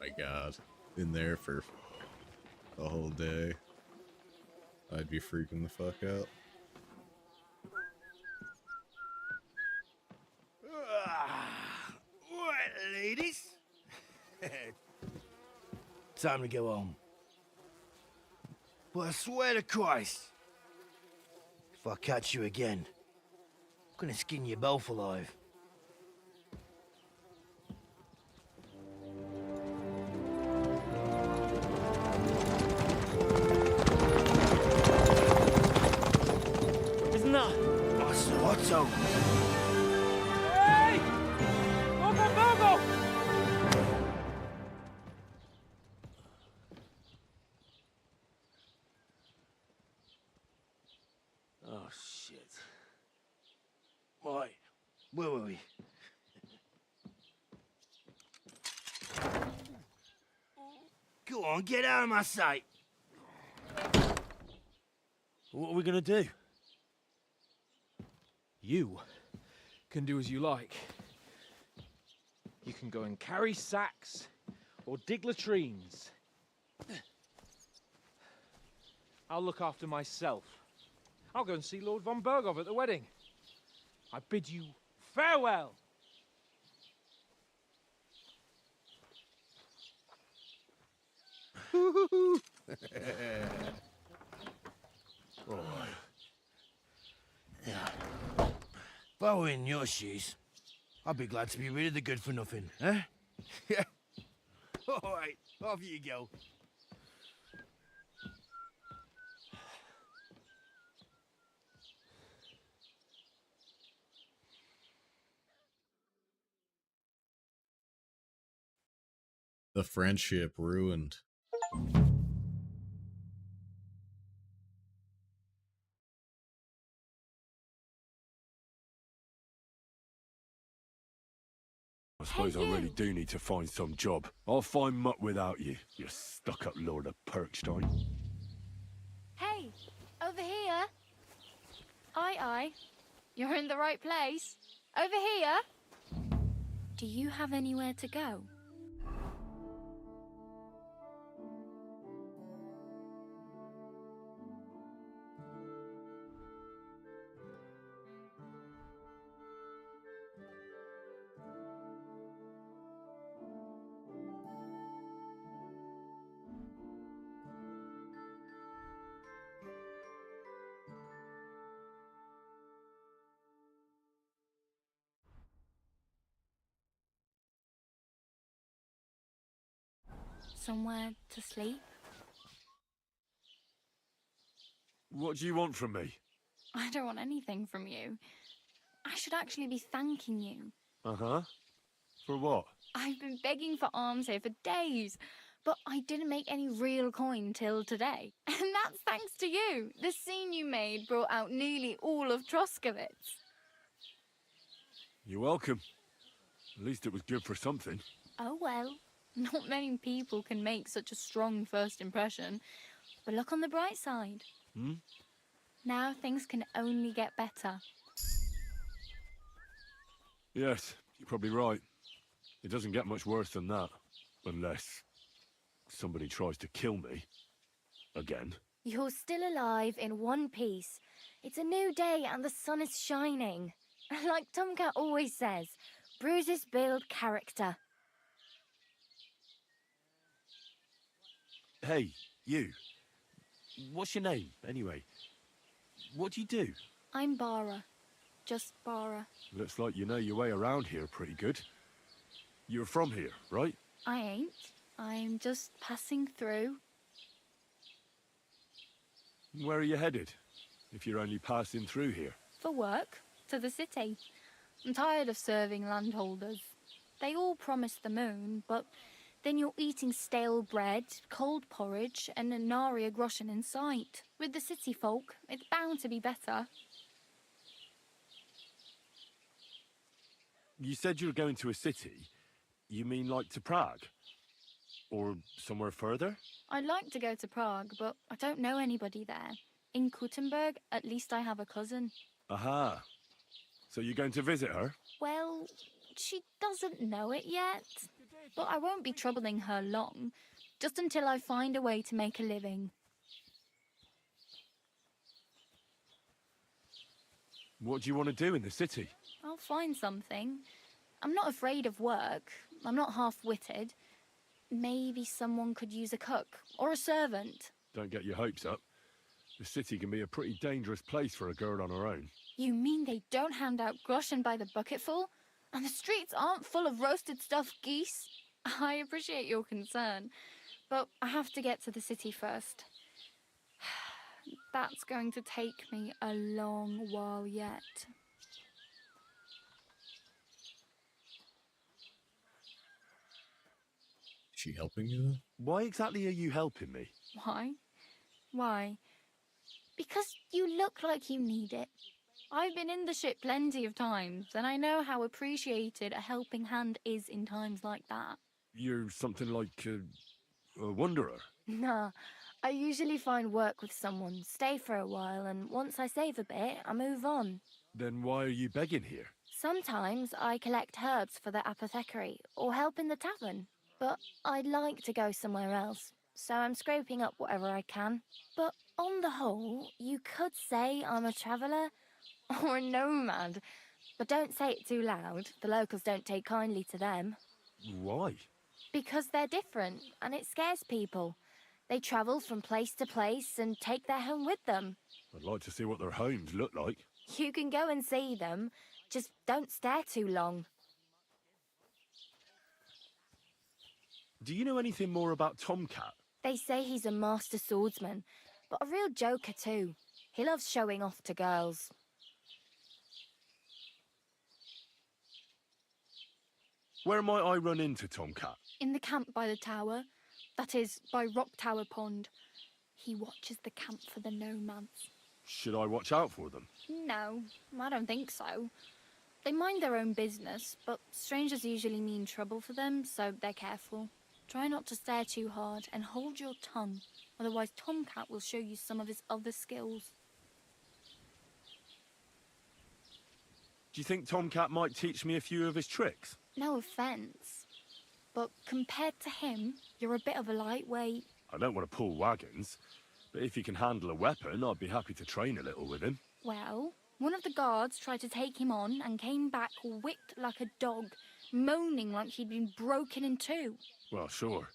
My God. In there for a whole day. I'd be freaking the fuck out. Right, ladies. Time to go home. But I swear to Christ, if I catch you again, I'm gonna skin you both alive. Isn't that? Otto. Hey! Go! Oh, shit. Right, where were we? Go on, get out of my sight. What are we gonna do? You can do as you like. You can go and carry sacks or dig latrines. I'll look after myself. I'll go and see Lord von Bergov at the wedding. I bid you farewell. All right. Yeah. If I were in your shoes, I'd be glad to be rid of the good-for-nothing, eh? Yeah. All right, off you go. The friendship ruined. I suppose I really do need to find some job. I'll find mutt without you, you stuck-up Lord of Perkstein. Hey, over here. Aye. You're in the right place. Over here. Do you have anywhere to go? somewhere to sleep. What do you want from me? I don't want anything from you. I should actually be thanking you. Uh-huh. For what? I've been begging for alms here for days, but I didn't make any real coin till today. And that's thanks to you. The scene you made brought out nearly all of Troskowitz. You're welcome. At least it was good for something. Oh well, not many people can make such a strong first impression. But look on the bright side. Hmm? Now things can only get better. Yes, you're probably right. It doesn't get much worse than that. Unless somebody tries to kill me. Again. You're still alive in one piece. It's a new day and the sun is shining. Like Tomcat always says, bruises build character. Hey, you. What's your name, anyway? What do you do? I'm Bara. Just Bara. Looks like you know your way around here pretty good. You're from here, right? I ain't. I'm just passing through. Where are you headed? If you're only passing through here. For work. To the city. I'm tired of serving landholders. They all promise the moon, but then you're eating stale bread, cold porridge, and a nary a groschen in sight. With the city folk, it's bound to be better. You said you were going to a city. You mean like to Prague? Or somewhere further? I'd like to go to Prague, but I don't know anybody there. In Kuttenberg, at least I have a cousin. Aha. So you're going to visit her? Well, she doesn't know it yet. But I won't be troubling her long, just until I find a way to make a living. What do you want to do in the city? I'll find something. I'm not afraid of work. I'm not half-witted. Maybe someone could use a cook or a servant. Don't get your hopes up. The city can be a pretty dangerous place for a girl on her own. You mean they don't hand out groschen by the bucketful? And the streets aren't full of roasted stuffed geese? I appreciate your concern, but I have to get to the city first. That's going to take me a long while yet. Is she helping you? Why exactly are you helping me? Why? Why? Because you look like you need it. I've been in the ship plenty of times, and I know how appreciated a helping hand is in times like that. You're something like a wanderer. Nah, I usually find work with someone, stay for a while, and once I save a bit, I move on. Then why are you begging here? Sometimes I collect herbs for the apothecary, or help in the tavern. But I'd like to go somewhere else, so I'm scraping up whatever I can. But on the whole, you could say I'm a traveller, or a nomad. But don't say it too loud, the locals don't take kindly to them. Why? Because they're different, and it scares people. They travel from place to place and take their home with them. I'd like to see what their homes look like. You can go and see them, just don't stare too long. Do you know anything more about Tomcat? They say he's a master swordsman, but a real joker too. He loves showing off to girls. Where might I run into Tomcat? In the camp by the tower. That is, by Rock Tower Pond. He watches the camp for the nomads. Should I watch out for them? No, I don't think so. They mind their own business, but strangers usually mean trouble for them, so they're careful. Try not to stare too hard and hold your tongue, otherwise Tomcat will show you some of his other skills. Do you think Tomcat might teach me a few of his tricks? No offence, but compared to him, you're a bit of a lightweight. I don't want to pull wagons, but if he can handle a weapon, I'd be happy to train a little with him. Well, one of the guards tried to take him on and came back whipped like a dog, moaning like he'd been broken in two. Well, sure.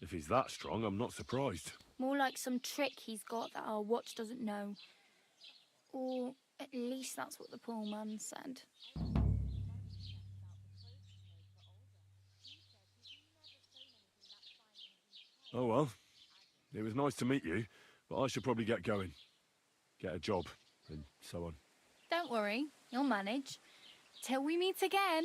If he's that strong, I'm not surprised. More like some trick he's got that our watch doesn't know. Or at least that's what the poor man said. Oh well. It was nice to meet you, but I should probably get going. Get a job, and so on. Don't worry, you'll manage. Till we meet again.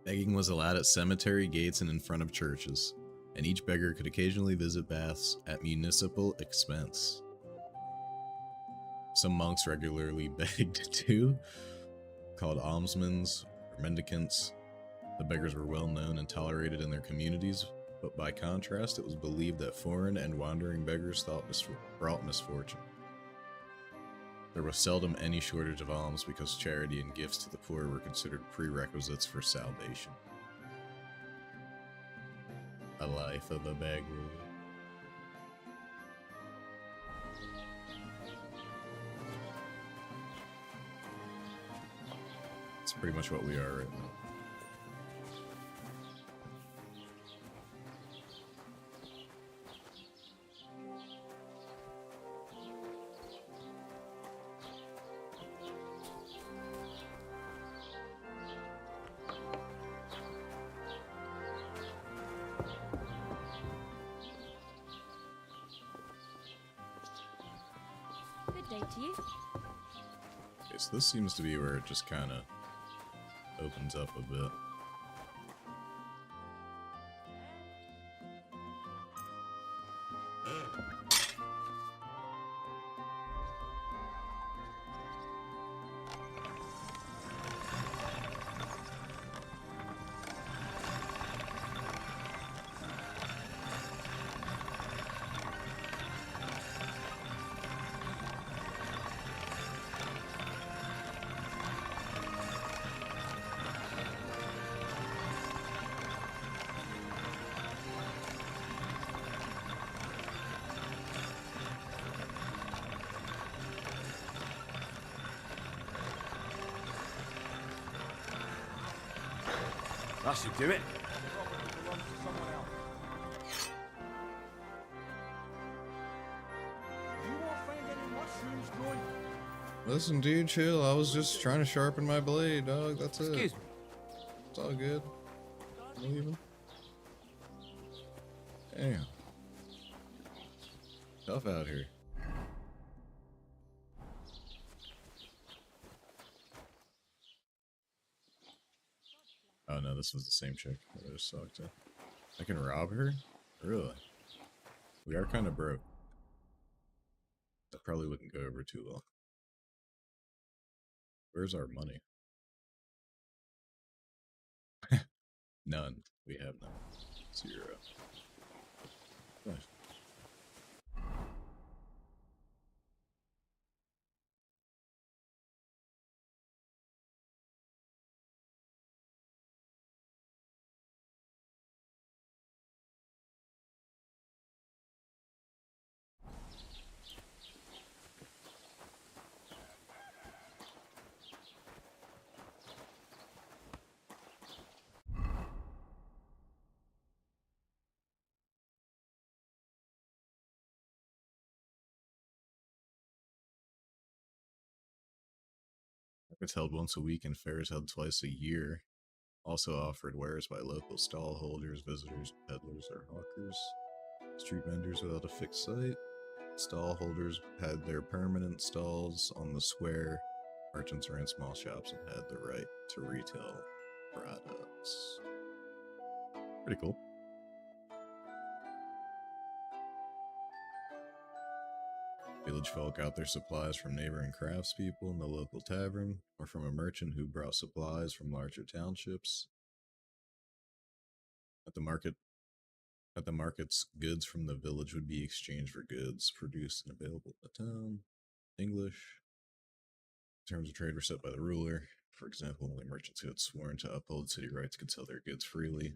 Begging was allowed at cemetery gates and in front of churches, and each beggar could occasionally visit baths at municipal expense. Some monks regularly begged too, called almsmen or mendicants. The beggars were well known and tolerated in their communities, but by contrast, it was believed that foreign and wandering beggars brought misfortune. There was seldom any shortage of alms because charity and gifts to the poor were considered prerequisites for salvation. A life of a beggar. It's pretty much what we are right now. Good day to you. Okay, so this seems to be where it just kind of opens up a bit. That should do it. Listen, dude, chill. I was just trying to sharpen my blade, dog. That's it. Excuse me. It's all good. I'm leaving. Damn. Tough out here. Oh no, this was the same chick that I just talked to. I can rob her? Really? We are kind of broke. That probably wouldn't go over too well. Where's our money? None. We have none. 0. Nice. Markets held once a week and fairs held twice a year. Also offered wares by local stall holders, visitors, peddlers, or hawkers. Street vendors without a fixed site. Stall holders had their permanent stalls on the square. Merchants ran small shops and had the right to retail products. Pretty cool. Village folk got their supplies from neighboring craftspeople in the local tavern, or from a merchant who brought supplies from larger townships. At the markets, goods from the village would be exchanged for goods produced and available in the town. English. Terms of trade were set by the ruler. For example, only merchants who had sworn to uphold city rights could sell their goods freely.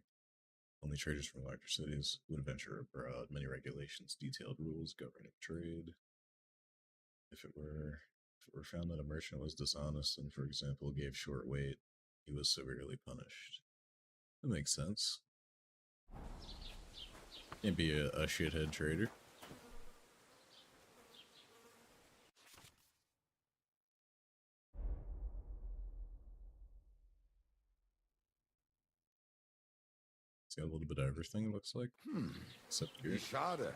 Only traders from larger cities would venture abroad. Many regulations, detailed rules governing trade. If it were found that a merchant was dishonest and, for example, gave short weight, he was severely punished. That makes sense. Can't be a shithead trader. It's got a little bit of everything, it looks like. Except Wie gear. schade.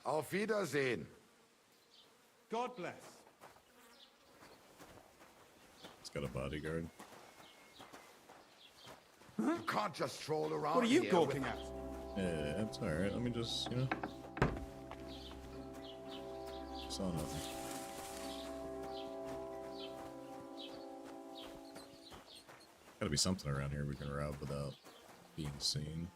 Auf Wiedersehen. God bless. It's got a bodyguard. You can't just stroll around. What are you here gawking with- at? Yeah, it's alright. Let me just, you know. Saw nothing. Gotta be something around here we can rob without being seen.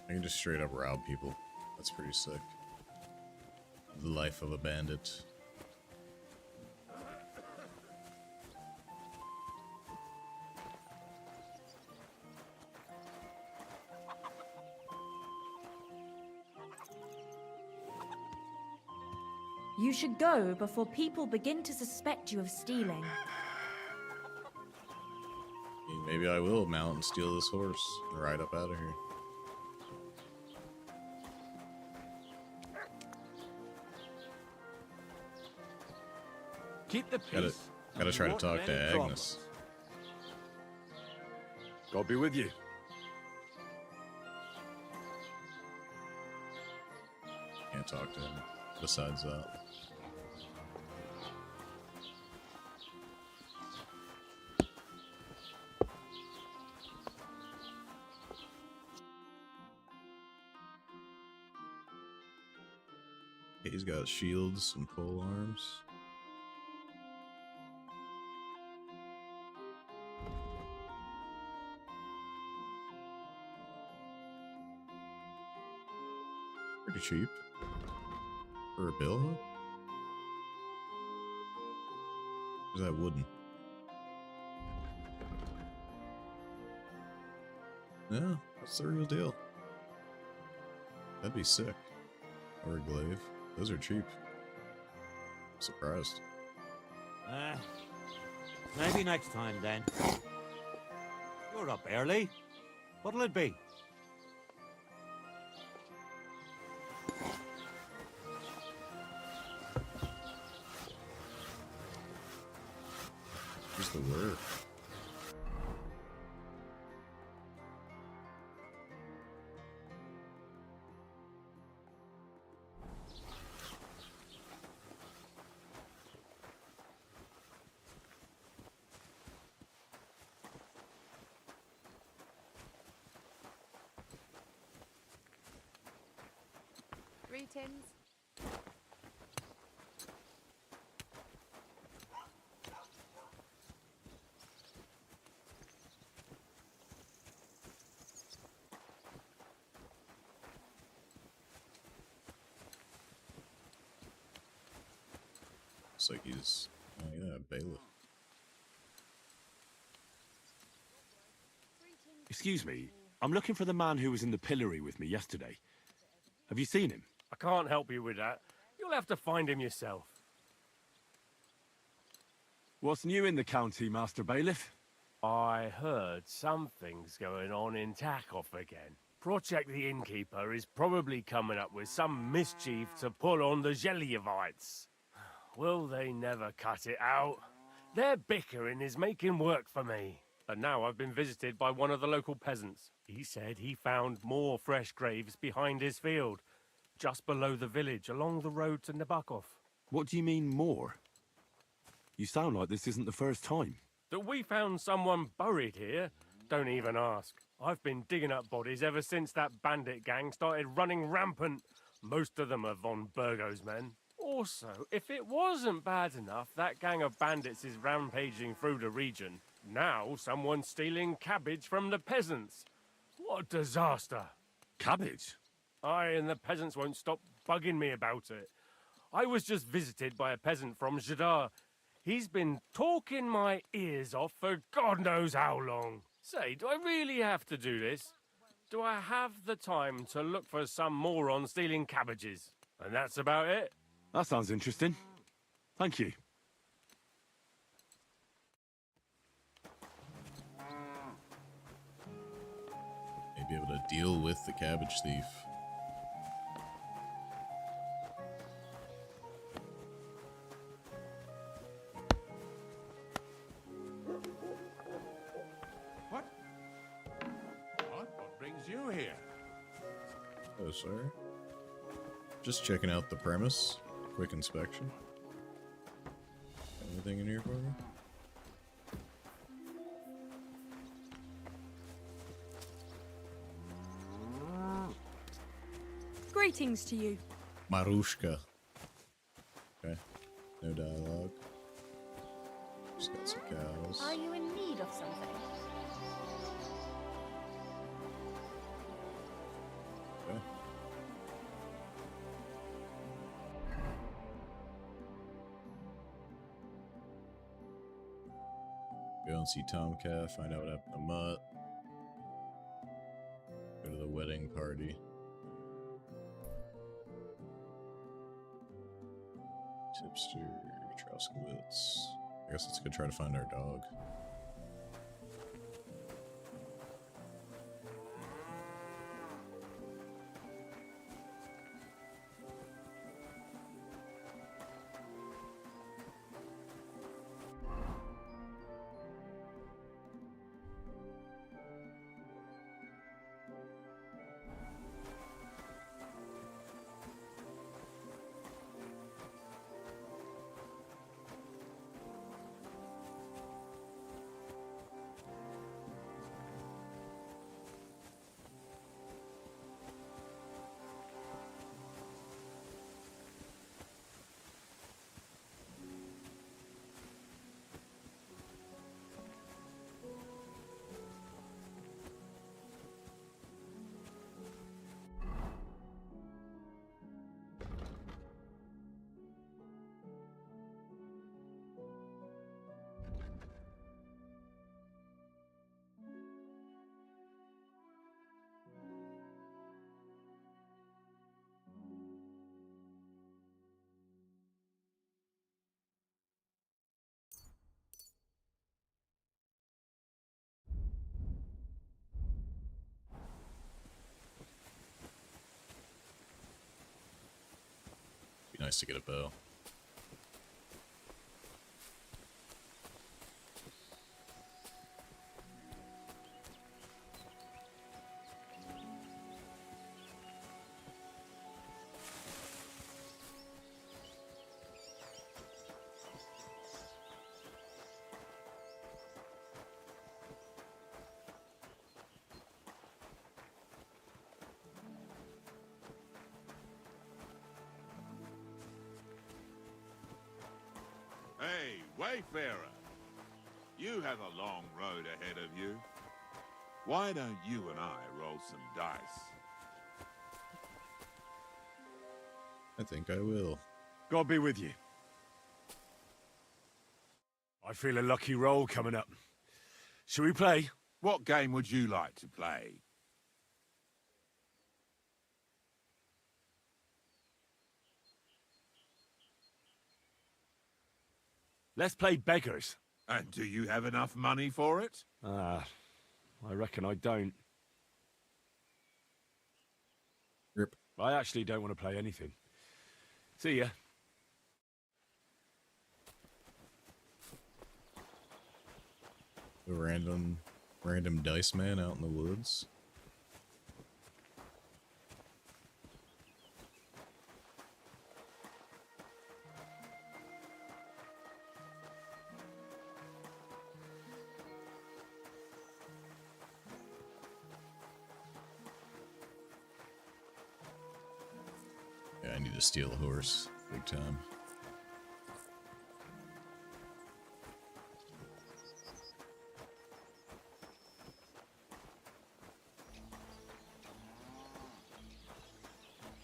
I can just straight up rob people. That's pretty sick. The life of a bandit. You should go before people begin to suspect you of stealing. Maybe I will mount and steal this horse and ride up out of here. Keep the peace. Gotta try to Not talk to many Agnes. problems. God be with you. Can't talk to him. Besides that. He's got shields, some pole arms. Pretty cheap. For a bill, huh? Or is that wooden? No, that's the real deal. That'd be sick. Or a glaive. Those are cheap. Surprised. Maybe next time then. You're up early. What'll it be? Where's the word? Greetings. Looks like he's, oh yeah, bailiff. Excuse me, I'm looking for the man who was in the pillory with me yesterday. Have you seen him? I can't help you with that. You'll have to find him yourself. What's new in the county, Master Bailiff? I heard something's going on in Takoff again. Project the Innkeeper is probably coming up with some mischief to pull on the Zelievites. Will they never cut it out? Their bickering is making work for me. And now I've been visited by one of the local peasants. He said he found more fresh graves behind his field, just below the village, along the road to Nabokov. What do you mean, more? You sound like this isn't the first time. That we found someone buried here? Don't even ask. I've been digging up bodies ever since that bandit gang started running rampant. Most of them are von Burgo's men. Also, if it wasn't bad enough that gang of bandits is rampaging through the region, now someone's stealing cabbage from the peasants. What a disaster. Cabbage? Aye, and the peasants won't stop bugging me about it. I was just visited by a peasant from Jadar. He's been talking my ears off for God knows how long. Say, do I really have to do this? Do I have the time to look for some moron stealing cabbages? And that's about it? That sounds interesting. Thank you. Maybe able to deal with the cabbage thief. What? What brings you here? Oh, sir. Just checking out the premise. Quick inspection. Anything in here for me? Greetings to you. Marushka. Okay. No dialogue. Just got some cows. Are you in need of something? Okay. Go and see Tomcat, find out what happened to Mutt. Go to the wedding party. Tipster, Troskowitz. I guess let's go try to find our dog. Be nice to get a bow. Hey, Wayfarer. You have a long road ahead of you. Why don't you and I roll some dice? I think I will. God be with you. I feel a lucky roll coming up. Shall we play? What game would you like to play? Let's play beggars. And do you have enough money for it? I reckon I don't. Rip. I actually don't want to play anything. See ya. The random dice man out in the woods. Yeah, I need to steal a horse. Big time.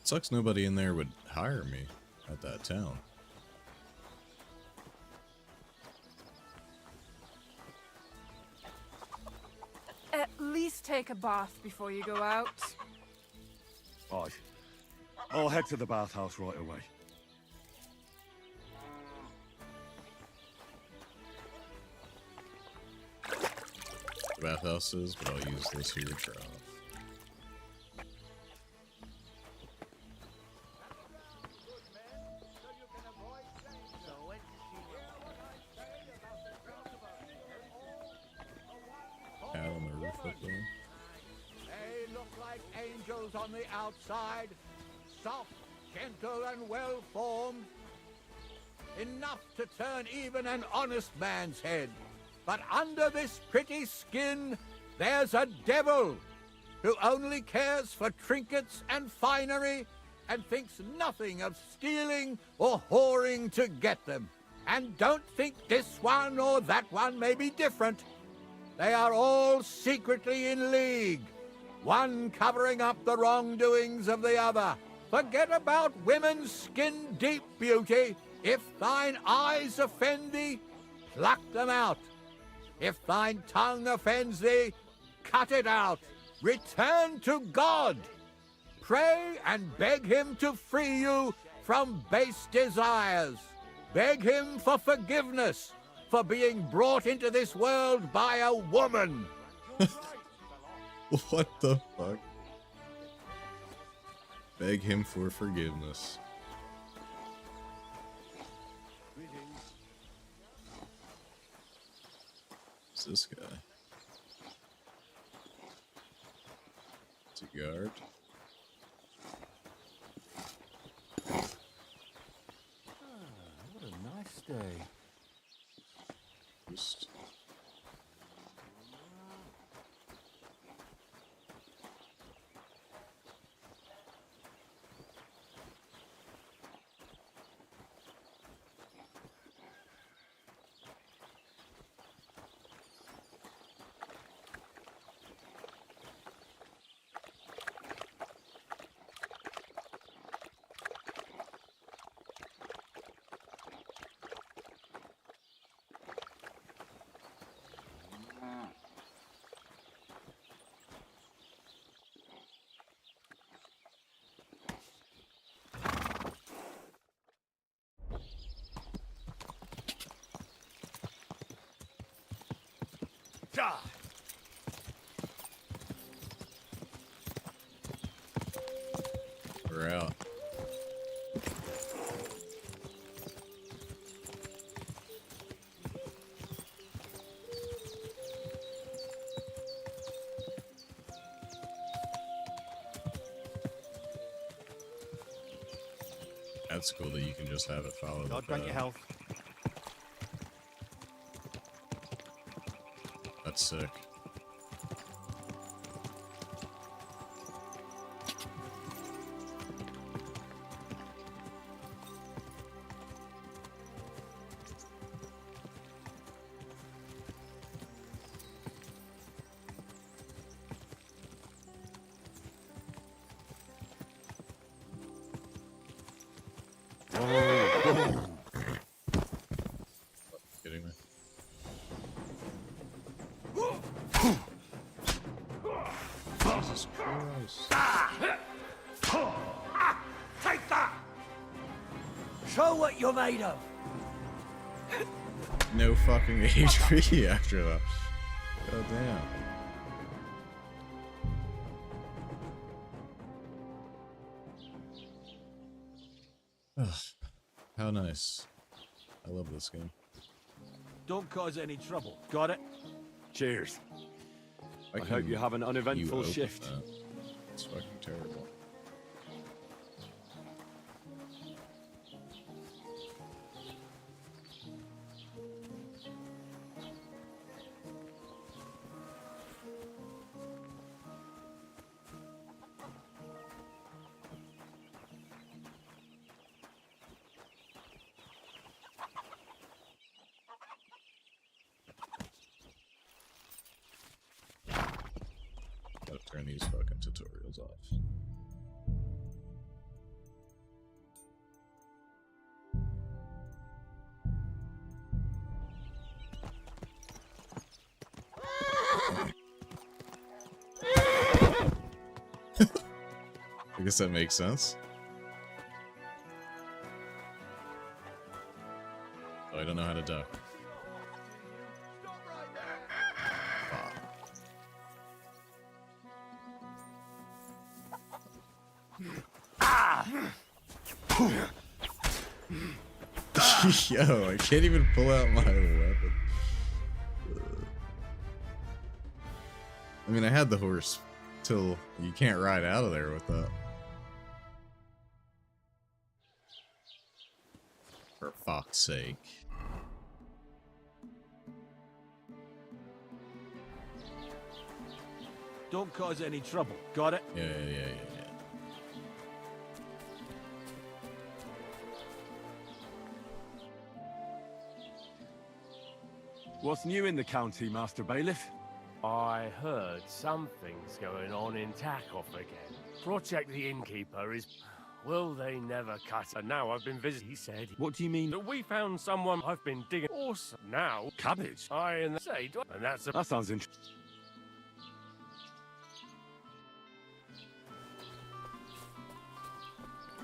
Sucks nobody in there would hire me at that town. take a bath before you go out. Aye. I'll head to the bathhouse right away. The bathhouse is, but I'll use this here trough. Out on the roof up there. They look like angels on the outside, soft, gentle, and well-formed. Enough to turn even an honest man's head. But under this pretty skin, there's a devil who only cares for trinkets and finery and thinks nothing of stealing or whoring to get them. And don't think this one or that one may be different. They are all secretly in league, one covering up the wrongdoings of the other. Forget about women's skin-deep beauty. If thine eyes offend thee, pluck them out. If thine tongue offends thee, cut it out. Return to God. Pray and beg him to free you from base desires. Beg him for forgiveness for being brought into this world by a woman. What the fuck? Beg him for forgiveness. Who's this guy? It's a guard. What a nice day. Just we're out. That's cool that you can just have it follow God the grant you health. That's sick. Kidding me? Jesus Christ. Take that! Show what you're made of! No fucking HP after that. God damn. Ugh, how nice. I love this game. Don't cause any trouble. Got it? Cheers. Why I hope can't you have an uneventful open shift. that? It's fucking terrible. Gotta turn these fucking tutorials off. I guess that makes sense. Oh, I don't know how to duck. Yo, I can't even pull out my weapon. I mean, I had the horse till you can't ride out of there with that. For fuck's sake. Don't cause any trouble. Got it? Yeah. What's new in the county, Master Bailiff? I heard something's going on in Takoff again. Project the Innkeeper is... Will they never cut? And now I've been visiting, he said. What do you mean? That we found someone I've been digging. Awesome. Now... Cabbage? And say... And that's a... That sounds interesting.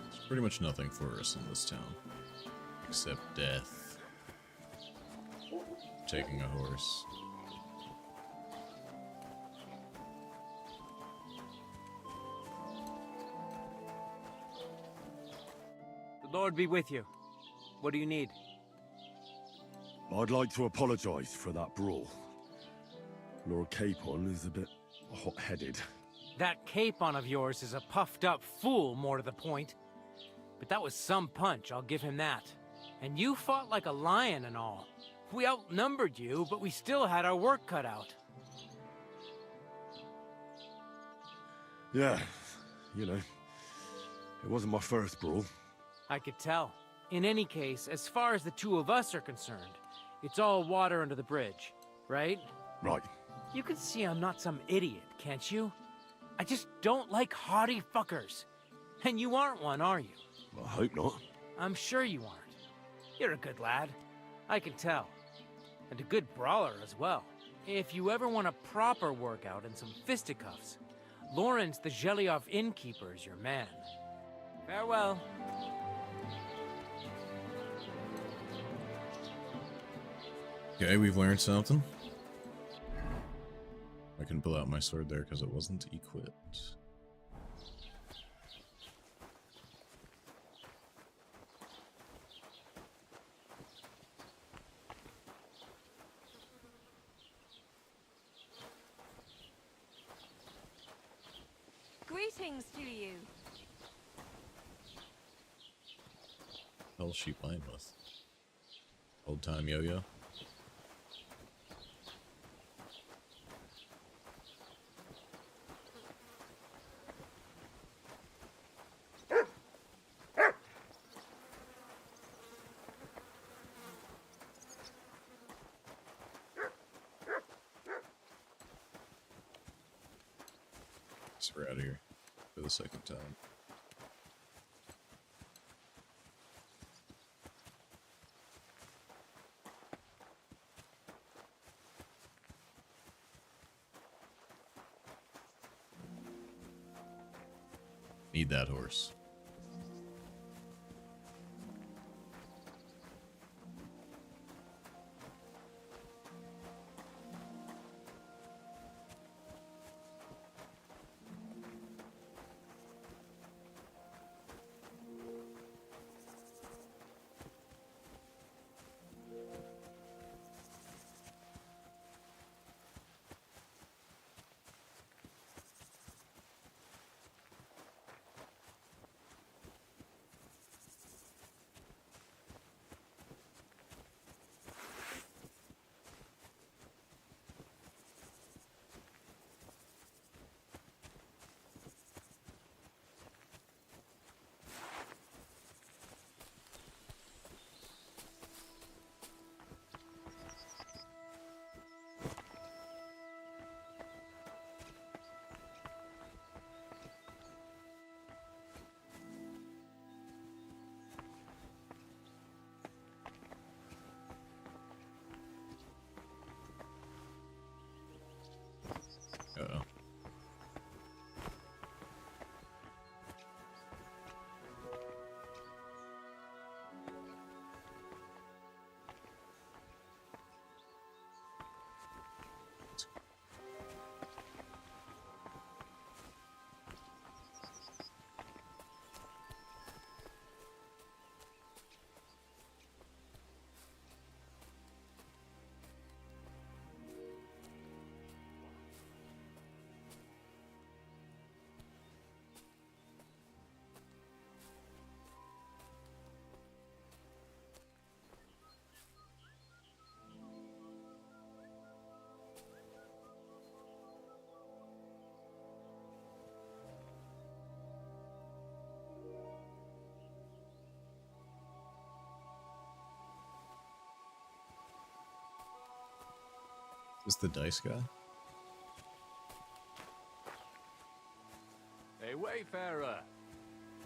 There's pretty much nothing for us in this town. Except death. Taking a horse. The Lord be with you. What do you need? I'd like to apologize for that brawl. Lord Capon is a bit hot-headed. That Capon of yours is a puffed-up fool, more to the point. But that was some punch, I'll give him that. And you fought like a lion and all. We outnumbered you, but we still had our work cut out. Yeah, you know, it wasn't my first brawl. I could tell. In any case, as far as the two of us are concerned, it's all water under the bridge, right? Right. You can see I'm not some idiot, can't you? I just don't like haughty fuckers. And you aren't one, are you? I hope not. I'm sure you aren't. You're a good lad. I can tell. And a good brawler as well. If you ever want a proper workout and some fisticuffs, Lawrence the Zhelyov innkeeper is your man. Farewell. Okay, we've learned something. I couldn't pull out my sword there because it wasn't equipped. Greetings to you. Hell's she playing with? Old time yo-yo? So we're out of here for the second time. Need that horse. Is the dice guy? Hey, Wayfarer.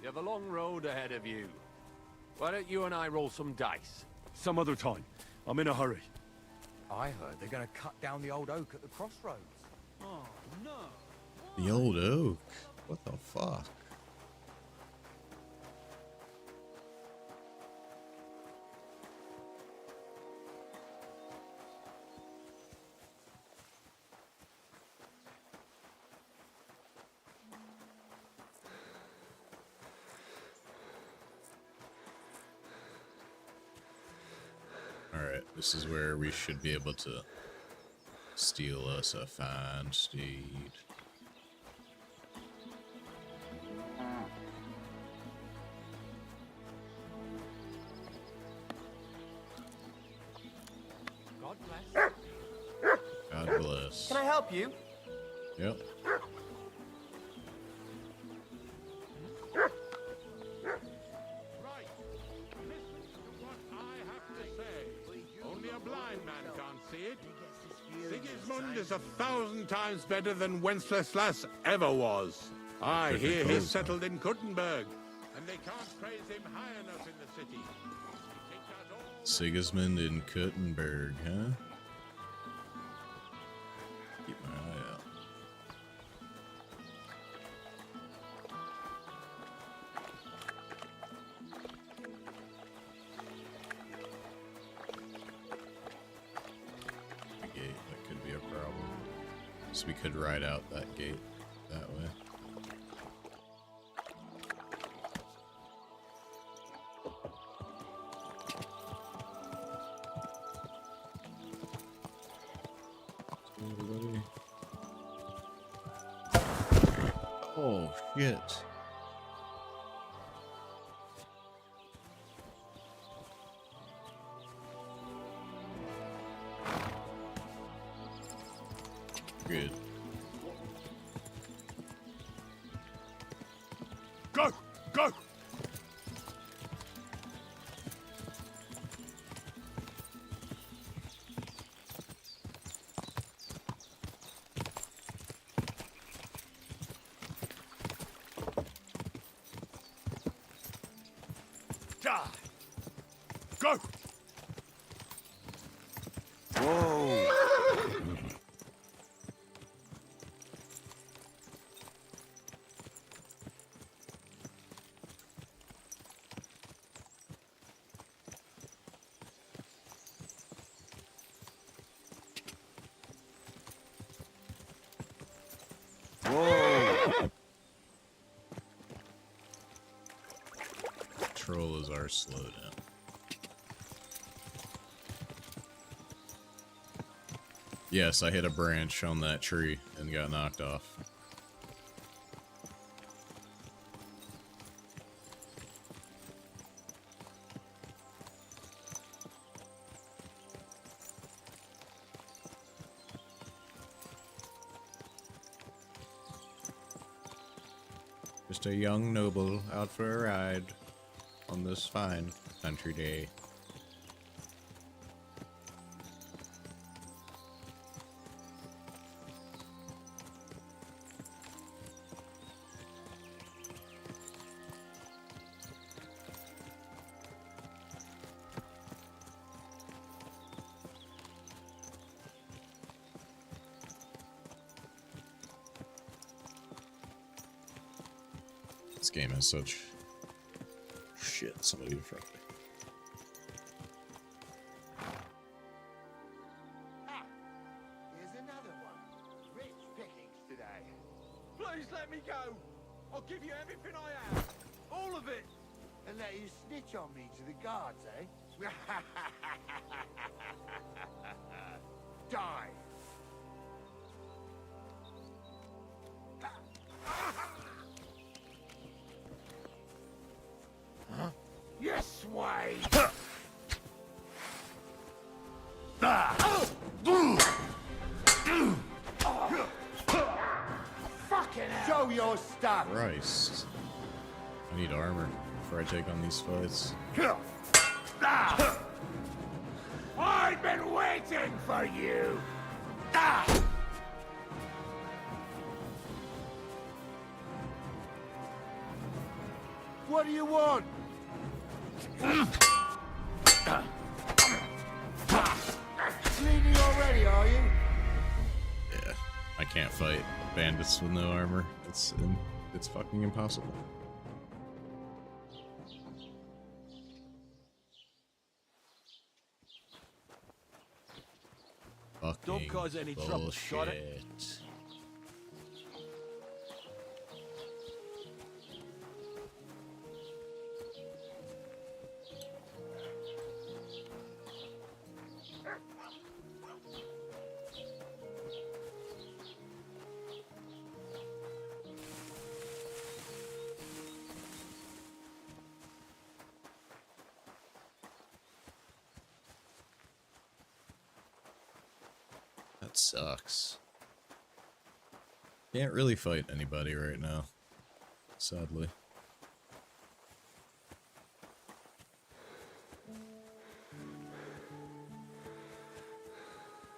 You have a long road ahead of you. Why don't you and I roll some dice? Some other time. I'm in a hurry. I heard they're going to cut down the old oak at the crossroads. Oh, no. The old oak. What the fuck? Alright, this is where we should be able to steal us a fine steed. God bless. God bless. Can I help you? Yep. Only a blind man can't see it. Sigismund is 1,000 times better than Wenceslas ever was. I hear he's settled in Kuttenberg, and they can't praise him high enough in the city. Sigismund in Kuttenberg, huh? Keep my eye out. The gate, that could be a problem. So we could ride out that gate that way. Everybody. Oh shit. Good. Go! Go! Go! Whoa! Whoa! Troll is our slowdown. Yes, I hit a branch on that tree and got knocked off. Just a young noble out for a ride on this fine country day. This game has such shit. Somebody in front of me. Here's another one. Rich pickings today. Please let me go. I'll give you everything I have. All of it. And let you snitch on me to the guards, eh? Die. Huh? Yes, Wade. Fucking hell. Show your stuff. Christ. I need armor before I take on these fights. I've been waiting for you. What do you want? Bleeding already, are you? Yeah, I can't fight bandits with no armor. It's fucking impossible. Don't cause any trouble, got it? Bullshit. That sucks. Can't really fight anybody right now, sadly.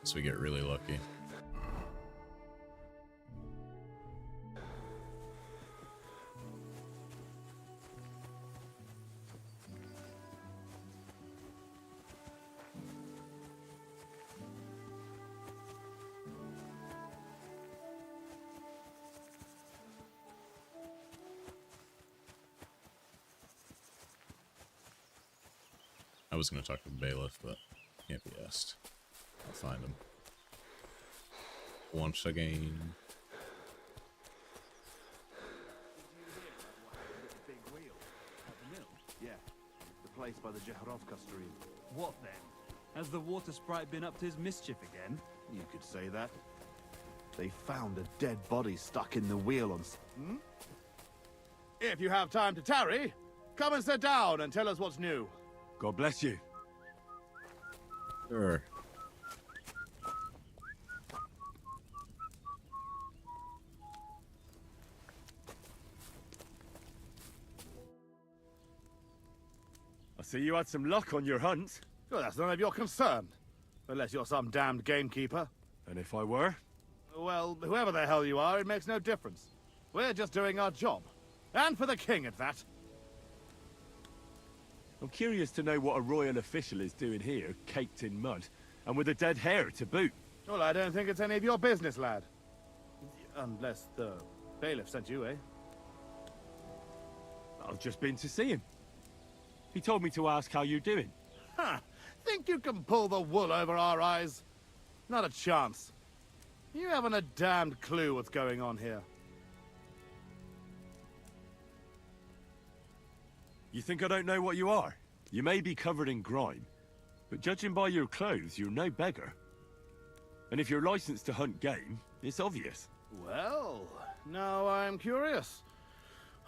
So we get really lucky. I was gonna talk to the bailiff, but can't be asked. I'll find him. Once again. Yeah, the place by the Jehorovka stream. What then? Has the water sprite been up to his mischief again? You could say that. They found a dead body stuck in the wheel on... Hmm? If you have time to tarry, come and sit down and tell us what's new. God bless you. Sure. I see you had some luck on your hunt. Well, that's none of your concern. Unless you're some damned gamekeeper. And if I were? Well, whoever the hell you are, it makes no difference. We're just doing our job. And for the king at that. I'm curious to know what a royal official is doing here, caked in mud, and with a dead hare to boot. Well, I don't think it's any of your business, lad. Unless the bailiff sent you, eh? I've just been to see him. He told me to ask how you're doing. Ha! Think you can pull the wool over our eyes? Not a chance. You haven't a damned clue what's going on here. You think I don't know what you are? You may be covered in grime, but judging by your clothes, you're no beggar. And if you're licensed to hunt game, it's obvious. Well, now I'm curious.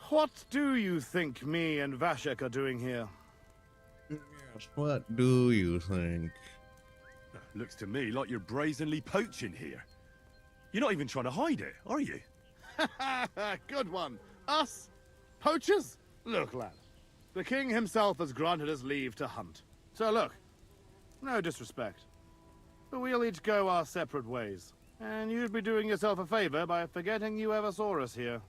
What do you think me and Vashek are doing here? Yes, what do you think? Looks to me like you're brazenly poaching here. You're not even trying to hide it, are you? Good one. Us? Poachers? Look, lad. The king himself has granted us leave to hunt. So look, no disrespect, but we'll each go our separate ways. And you'd be doing yourself a favor by forgetting you ever saw us here.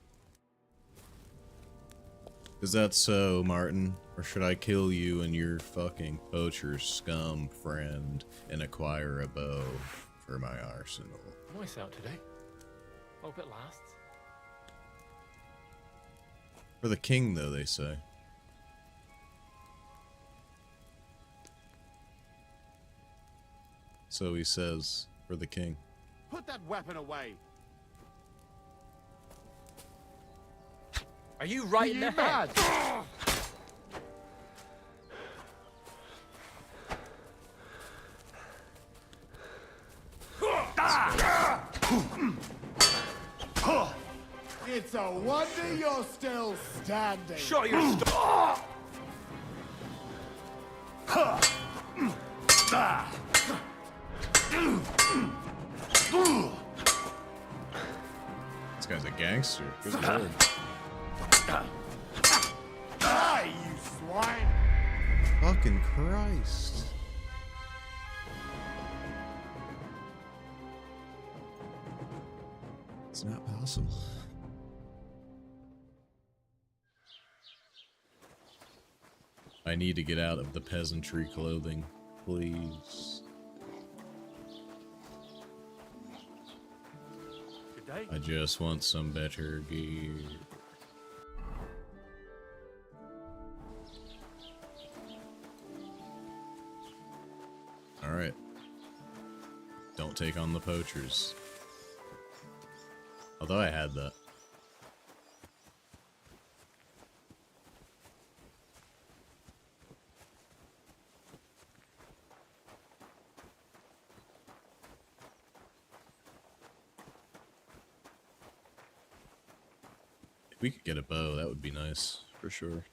Is that so, Martin? Or should I kill you and your fucking poacher scum friend and acquire a bow for my arsenal? Nice out today. Hope it lasts. For the king, though, they say. So he says, for the king. Put that weapon away. Are you right in the head? It's a wonder you're still standing. Shut your This guy's a gangster. Good lord. Die, you swine! Fucking Christ. Awesome. I need to get out of the peasantry clothing, please. Good day. I just want some better gear. Alright. Don't take on the poachers. Although I had that. If we could get a bow, that would be nice, for sure.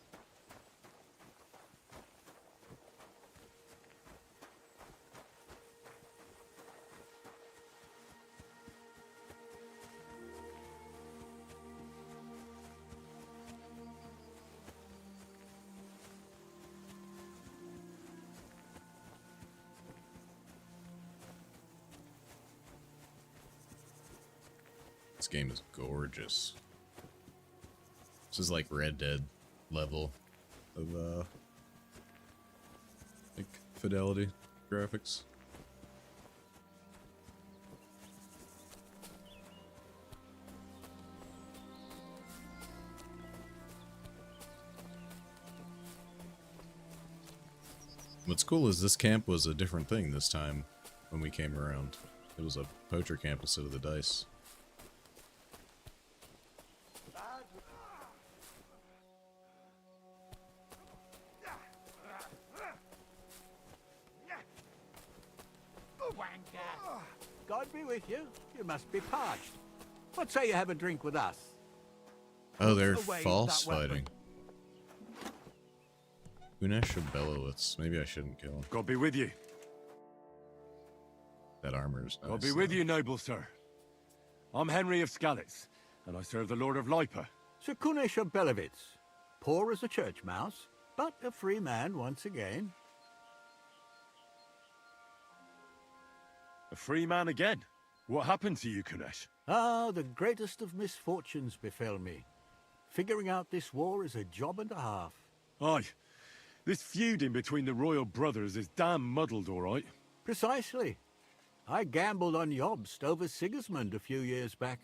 This game is gorgeous. This is like Red Dead level of like fidelity graphics. What's cool is this camp was a different thing this time when we came around. It was a poacher camp instead of the dice. God be with you. You must be parched. What say you have a drink with us? Oh, they're Away false that weapon. fighting. Unesh Belowitz. Maybe I shouldn't kill him. God be with you. That armor is nice. God be with you, noble sir. I'm Henry of Skalitz, and I serve the Lord of Lipa. Sir Kunesh of Belowitz. Poor as a church mouse, but a free man once again. A free man again? What happened to you, Kunesh? Ah, the greatest of misfortunes befell me. Figuring out this war is a job and a half. Aye. This feuding between the royal brothers is damn muddled, all right. Precisely. I gambled on Jobst over Sigismund a few years back.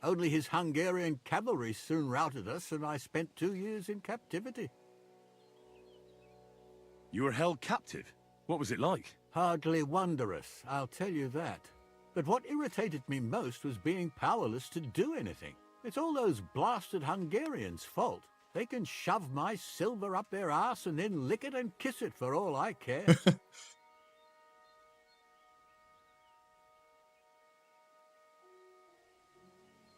Only his Hungarian cavalry soon routed us, and I spent 2 years in captivity. You were held captive? What was it like? Hardly wondrous, I'll tell you that. But what irritated me most was being powerless to do anything. It's all those blasted Hungarians' fault. They can shove my silver up their arse and then lick it and kiss it for all I care.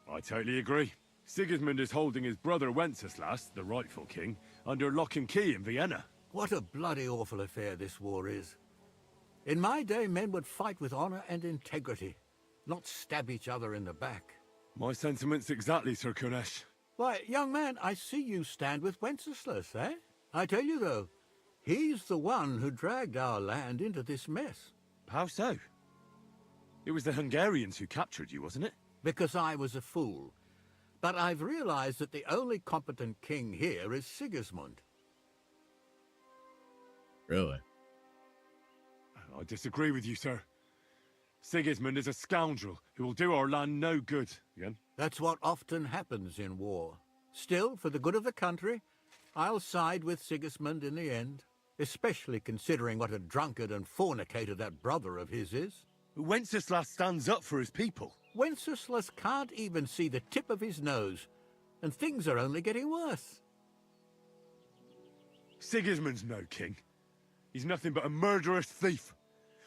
I totally agree. Sigismund is holding his brother Wenceslas, the rightful king, under lock and key in Vienna. What a bloody awful affair this war is. In my day, men would fight with honor and integrity, not stab each other in the back. My sentiments exactly, Sir Kunesh. Why, young man, I see you stand with Wenceslas, eh? I tell you, though, he's the one who dragged our land into this mess. How so? It was the Hungarians who captured you, wasn't it? Because I was a fool. But I've realized that the only competent king here is Sigismund. Really? I disagree with you, sir. Sigismund is a scoundrel who will do our land no good. Again? That's what often happens in war. Still, for the good of the country, I'll side with Sigismund in the end, especially considering what a drunkard and fornicator that brother of his is. Wenceslas stands up for his people. Wenceslas can't even see the tip of his nose, and things are only getting worse. Sigismund's no king. He's nothing but a murderous thief.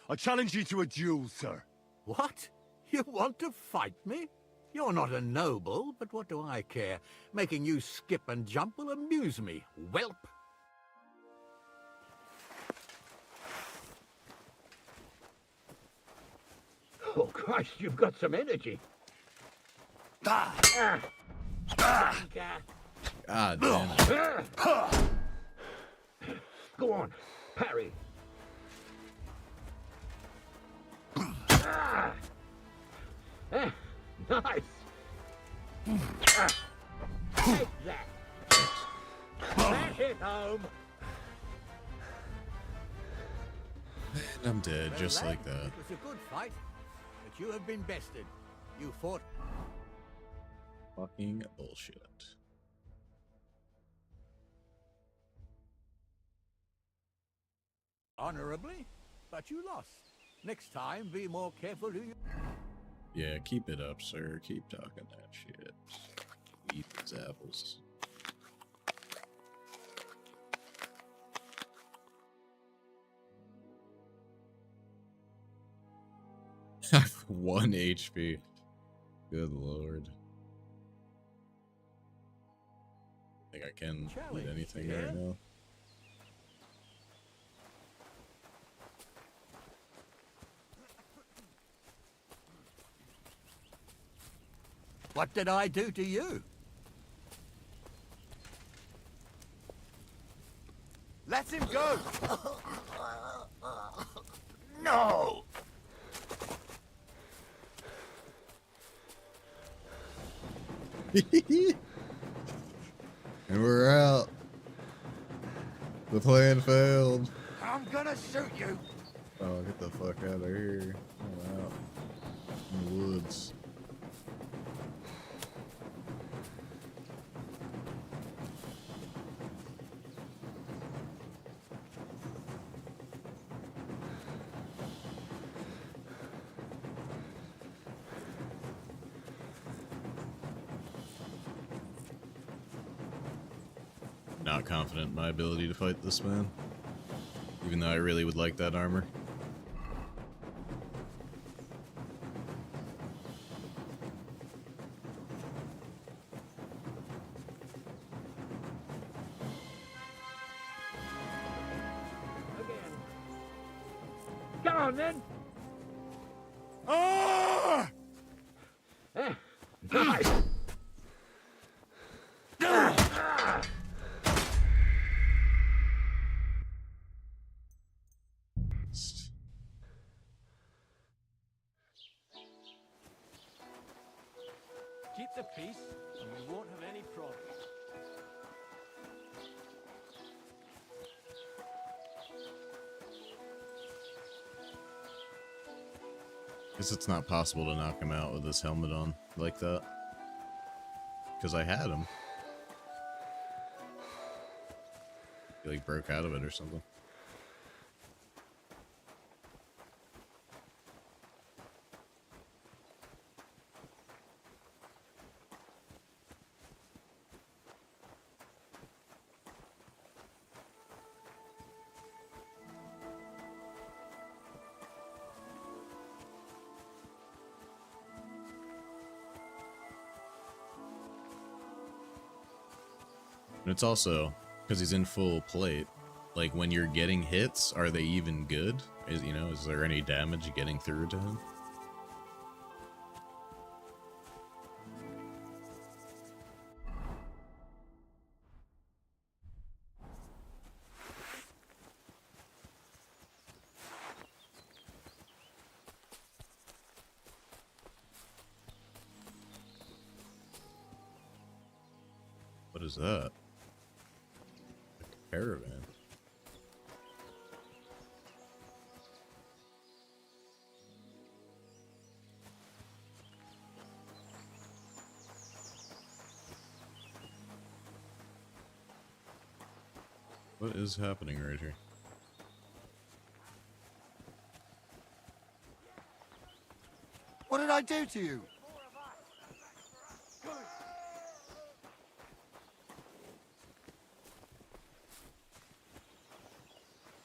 I challenge you to a duel, sir. What? You want to fight me? You're not a noble, but what do I care? Making you skip and jump will amuse me, whelp. Oh, Christ, you've got some energy. God damn it. Go on, parry. Nice. Take that. That hit home. And I'm dead, Well, just lad, like that. It was a good fight, but you have been bested. You fought Fucking bullshit. honorably, but you lost. Next time, be more careful who you... Yeah, keep it up, sir. Keep talking that shit. Eat these apples. I have 1 HP. Good lord. I think I can eat anything right now. What did I do to you? Let him go! No! And we're out. The plan failed. I'm gonna shoot you! Oh, get the fuck out of here. I'm out. In the woods. Not confident in my ability to fight this man. Even though I really would like that armor. Come on, then. Ah! Nice. Keep the peace, and we won't have any problems. Guess it's not possible to knock him out with his helmet on like that. Because I had him. He like broke out of it or something. And it's also, because he's in full plate, like when you're getting hits, are they even good? Is there any damage getting through to him? What is that? A caravan. What is happening right here? What did I do to you?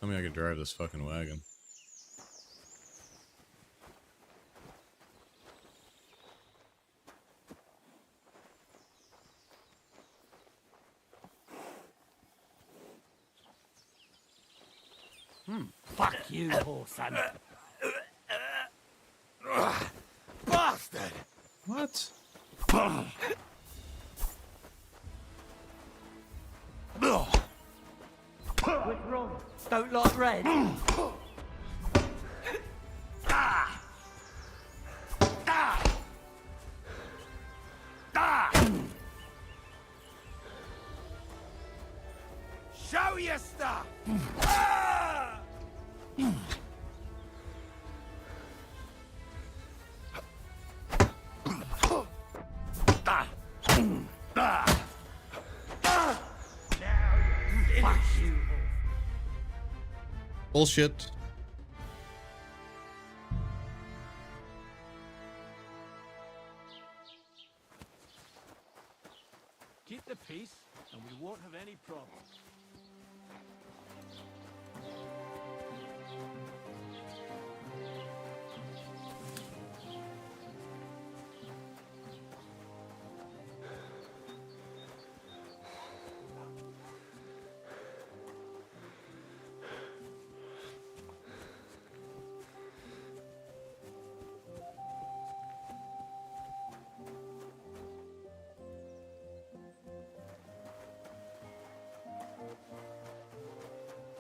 Tell me I could drive this fucking wagon. Fuck you, whoreson. Bastard! What? What's wrong? Don't like red? Ah! Ah! Ah! Show your stuff! Ah! Bullshit. Keep the peace, and we won't have any problems.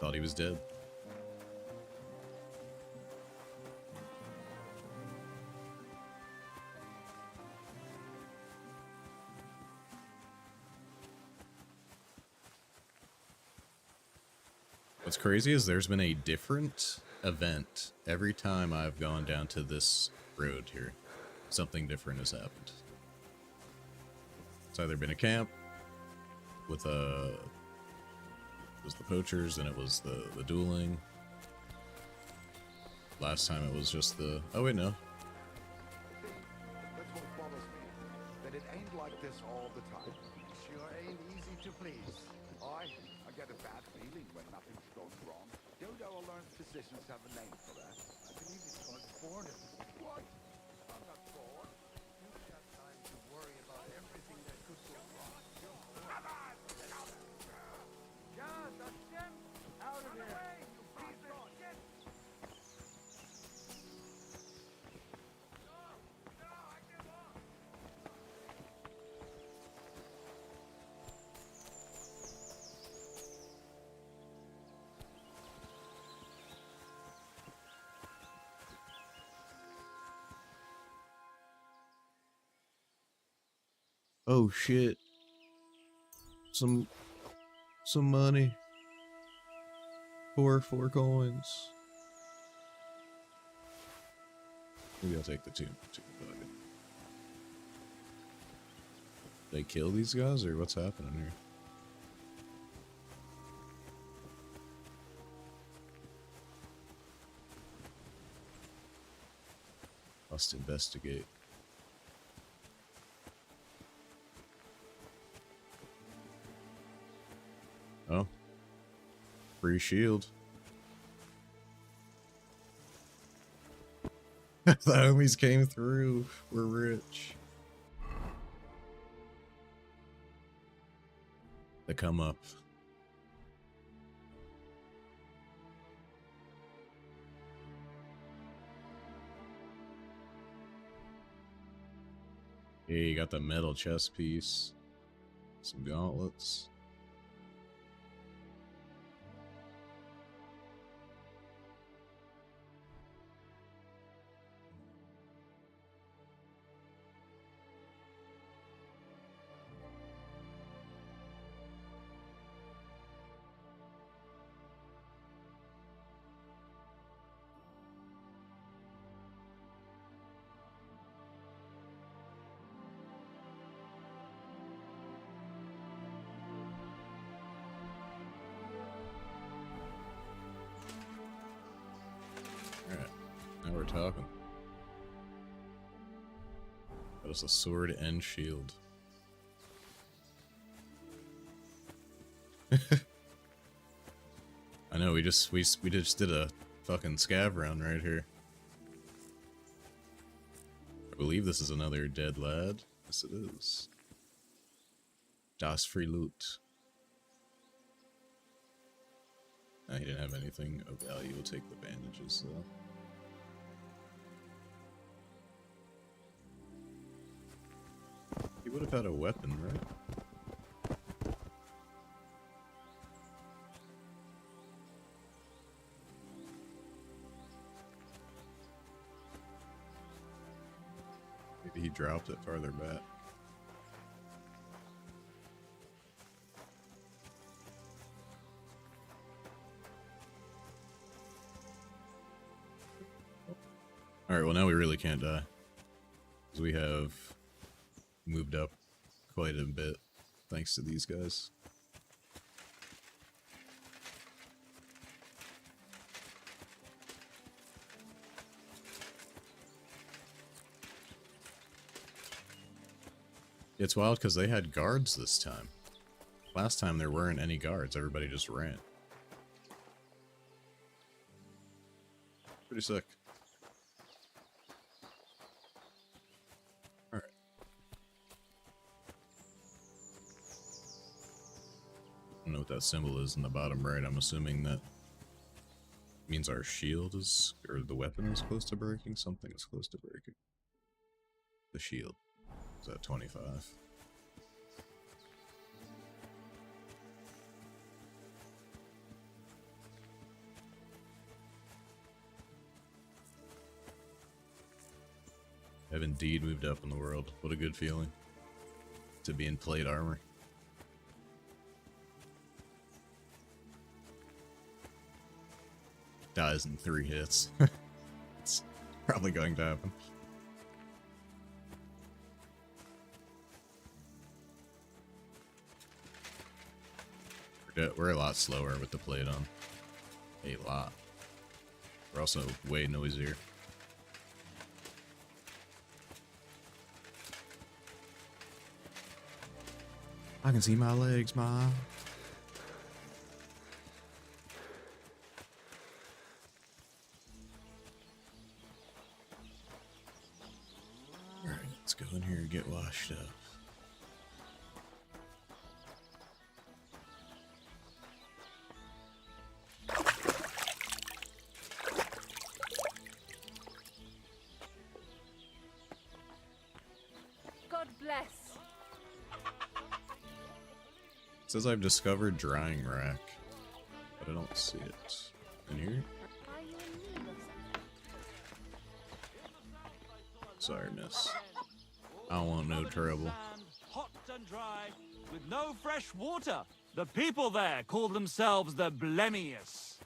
Thought he was dead. What's crazy is there's been a different event every time I've gone down to this road here. Something different has happened. It's either been a camp with it was the poachers, and it was the dueling. Last time it was just the... Oh wait, no. That's what bothers me. That it ain't like this all the time. Sure ain't easy to please. I get a bad feeling when nothing's gone wrong. Don't our learned physicians have a name for that? I believe it's called boredom. What? I'm not bored. You've got time to worry about everything that could go wrong. You're bored. John, that's Jim! Out of here! You piece of shit! Oh shit. Some money. 4 coins. Maybe I'll take the two bucket. They kill these guys, or what's happening here? Must investigate. Oh. Free shield. The homies came through. We're rich. They come up. Yeah, you got the metal chest piece. Some gauntlets. Alright, now we're talking. That was a sword and shield. I know, we just did a fucking scav round right here. I believe this is another dead lad. Yes, it is. Das free loot. Nah, he didn't have anything of value. We'll take the bandages though. He would have had a weapon, right? Maybe he dropped it farther back. Alright, well now we really can't die. Because we have moved up quite a bit, thanks to these guys. It's wild because they had guards this time. Last time there weren't any guards, everybody just ran. Pretty sick. Alright. I don't know what that symbol is in the bottom right. I'm assuming that means our shield is, or the weapon is close to breaking. Something is close to breaking. The shield is at 25. I've indeed moved up in the world. What a good feeling to be in plate armor. Dies in 3 hits. It's probably going to happen. We're a lot slower with the plate on. A lot. We're also way noisier. I can see my legs, Mom. Alright, let's go in here and get washed up. God bless. It says I've discovered drying rack, but I don't see it. In here? Sorry, miss. I don't want no trouble. Hot and dry, with no fresh water. The people there call themselves the Blemius.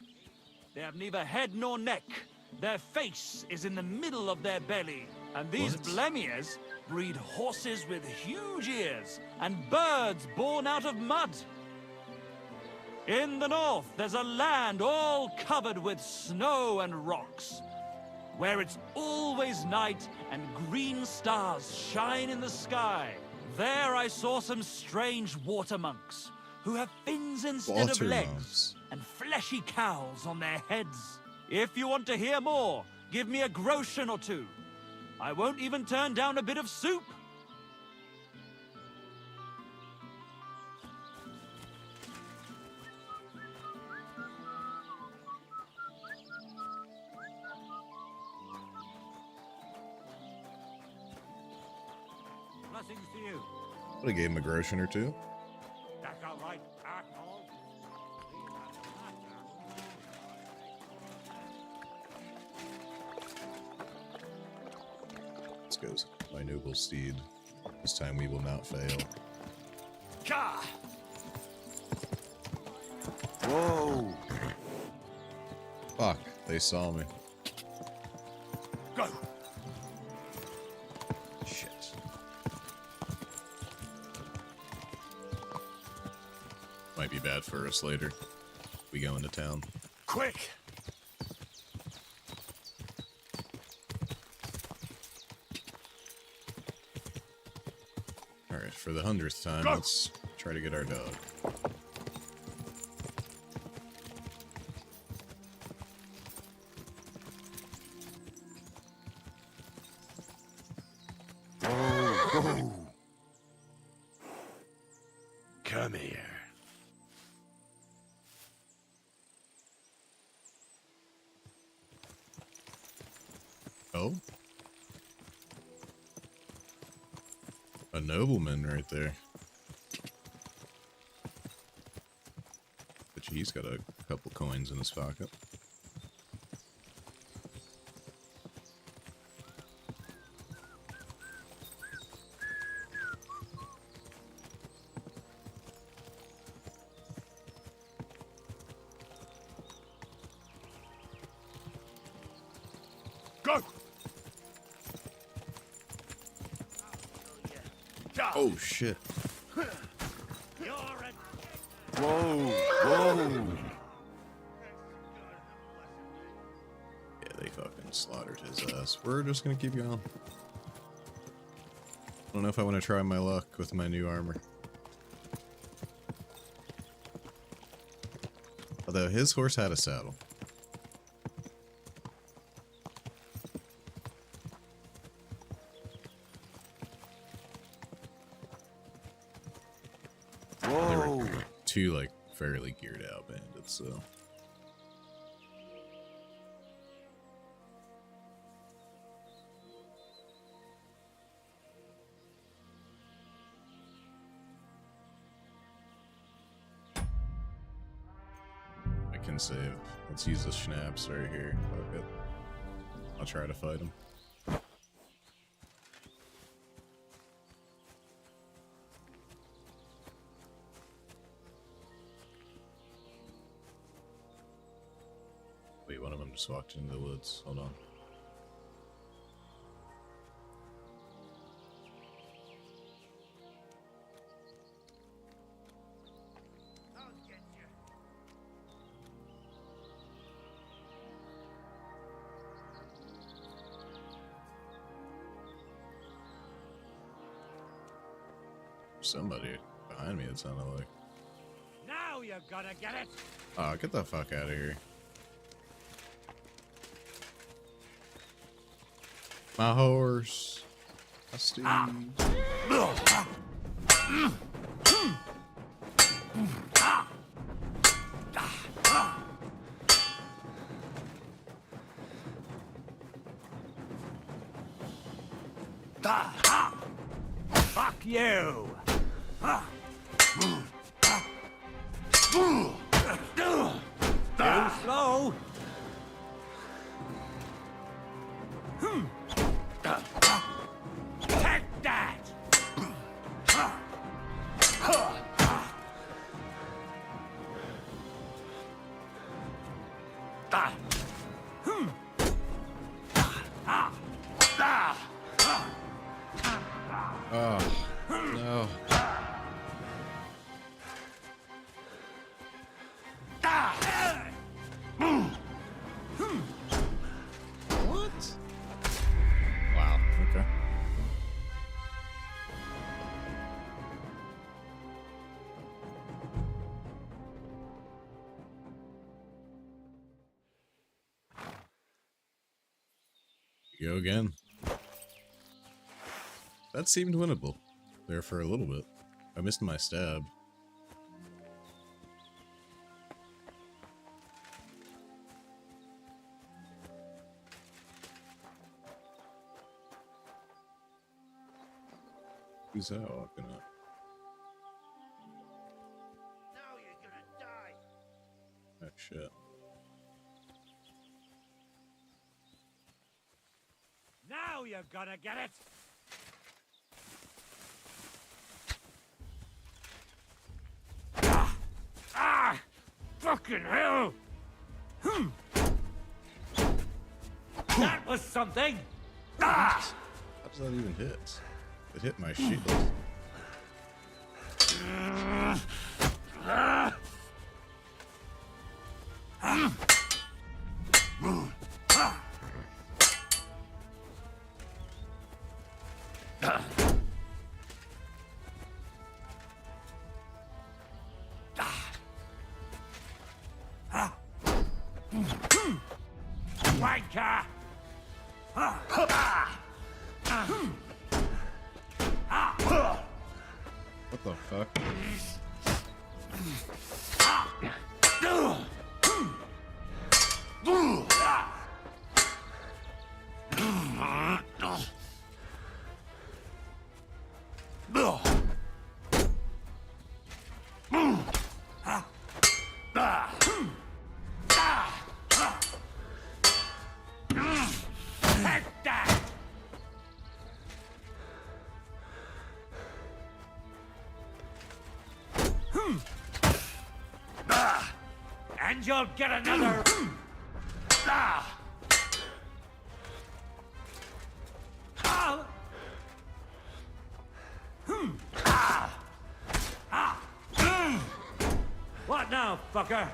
They have neither head nor neck. Their face is in the middle of their belly. And these What? Blemius breed horses with huge ears and birds born out of mud. In the north, there's a land all covered with snow and rocks, where it's always night and green stars shine in the sky. There I saw some strange water monks who have fins instead of Water legs monks. and fleshy cowls on their heads. If you want to hear more, give me a groschen or two. I won't even turn down a bit of soup. Blessings to you. Would have gave him a groschen or two. This goes, my noble steed. This time we will not fail. Gah! Whoa! Fuck, they saw me. Go! Shit. Might be bad for us later. We go into town. Quick! Alright, for the 100th time, Go! let's try to get our dog. Oh. Come here. Oh? A nobleman right there. Bet you he's got a couple coins in his pocket. Go! Oh shit. Whoa, whoa. Yeah, they fucking slaughtered his ass. We're just gonna keep going. I don't know if I want to try my luck with my new armor. Although his horse had a saddle. Whoa. Two, like, fairly geared out bandits, so. I can save. Let's use the schnapps right here. Okay. I'll try to fight him. Wait, one of them just walked into the woods. Hold on. Somebody behind me, it sounded like. Now you're gonna get it. Oh, get the fuck out of here. My horse. My steed. Fuck you. Too slow. Take that. Oh, no. What? Wow, okay. Go again. That seemed winnable there for a little bit. I missed my stab. Who's that walking up? Now you're gonna die. Oh shit. Now you're gonna get it. Ah! Fucking hell! That was something! Ah! How does that even hit? It hit my shield. Wanker! What the fuck? And you'll get another. Ah! Ah! What now, fucker?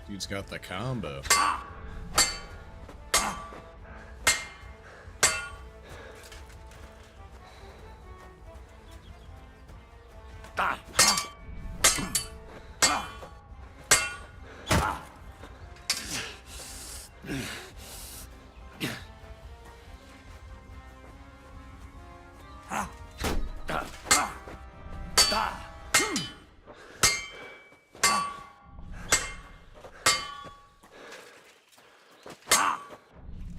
Dude's got the combo.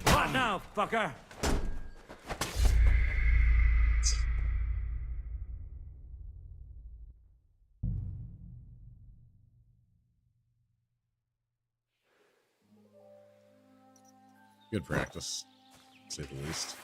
What now, fucker? Good practice, to say the least.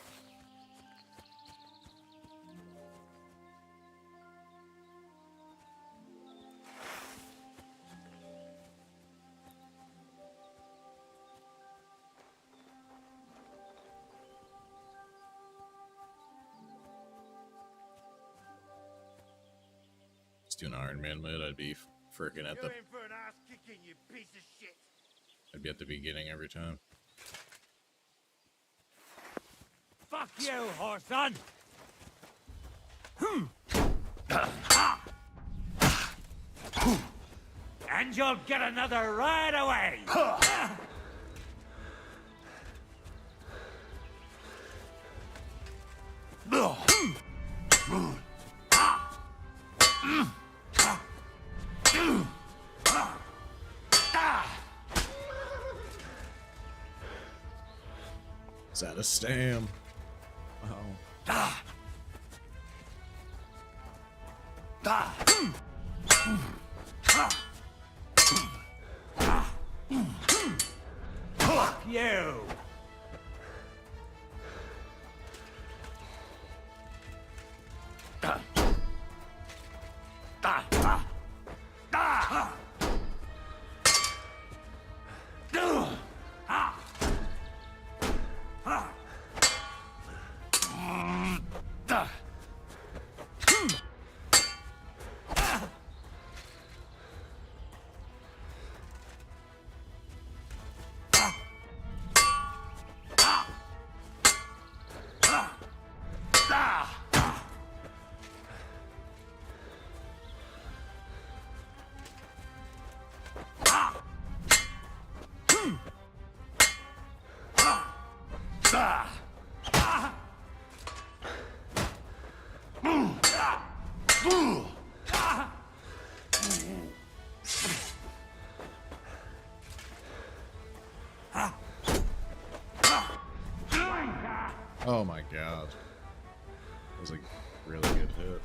Let's do an Iron Man mode. I'd be freaking at the. You're in for an ass kicking, you piece of shit. I'd be at the beginning every time. Fuck you, Horson! And you'll get another right away! Is that a stam? Wow. Fuck you! Oh my god. That was a really good hit.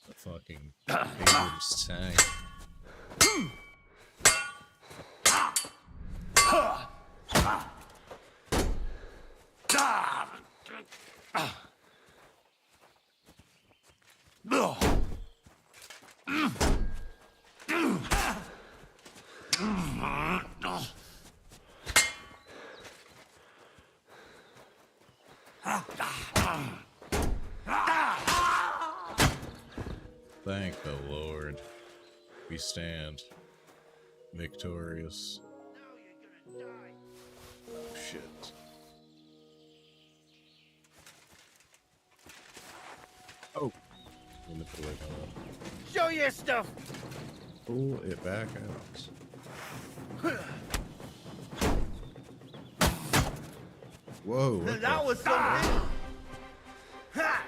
The fucking Abrams tank. Thank the Lord. We stand victorious. Oh, shit. Oh. Manipulate that. Show your stuff! Pull it back out. Whoa. What That the- was something! Ha!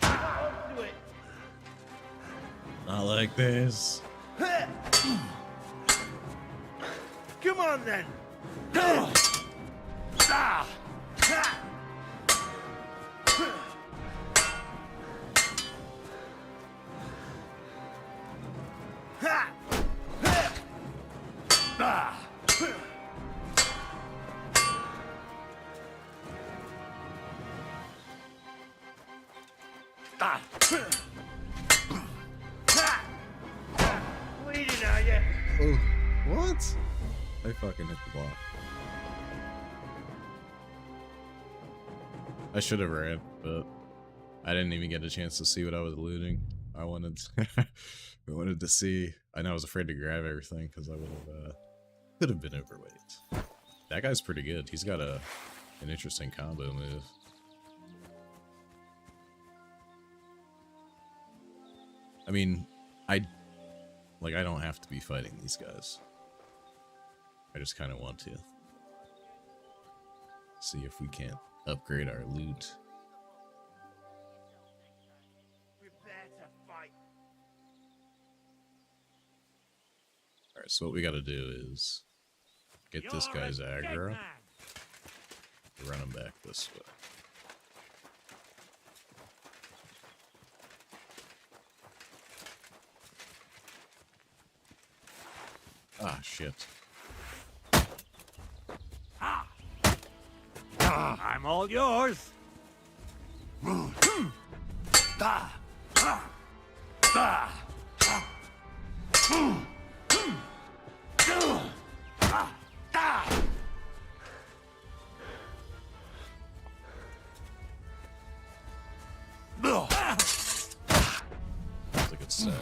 Up to it! Not like this. Ha! Come on then! Ha! Ha! Ha! Bleeding, are you? Oh, what? I fucking hit the block. I should have ran, but I didn't even get a chance to see what I was looting. I wanted I wanted to see, and I was afraid to grab everything because I would have could have been overweight. That guy's pretty good. He's got an interesting combo move. I mean, I don't have to be fighting these guys. I just kind of want to see if we can't upgrade our loot. Prepare to fight. Alright, so what we gotta do is get this guy's aggro. Run him back this way. Ah, shit. I'm all yours. Sounds like it's sad.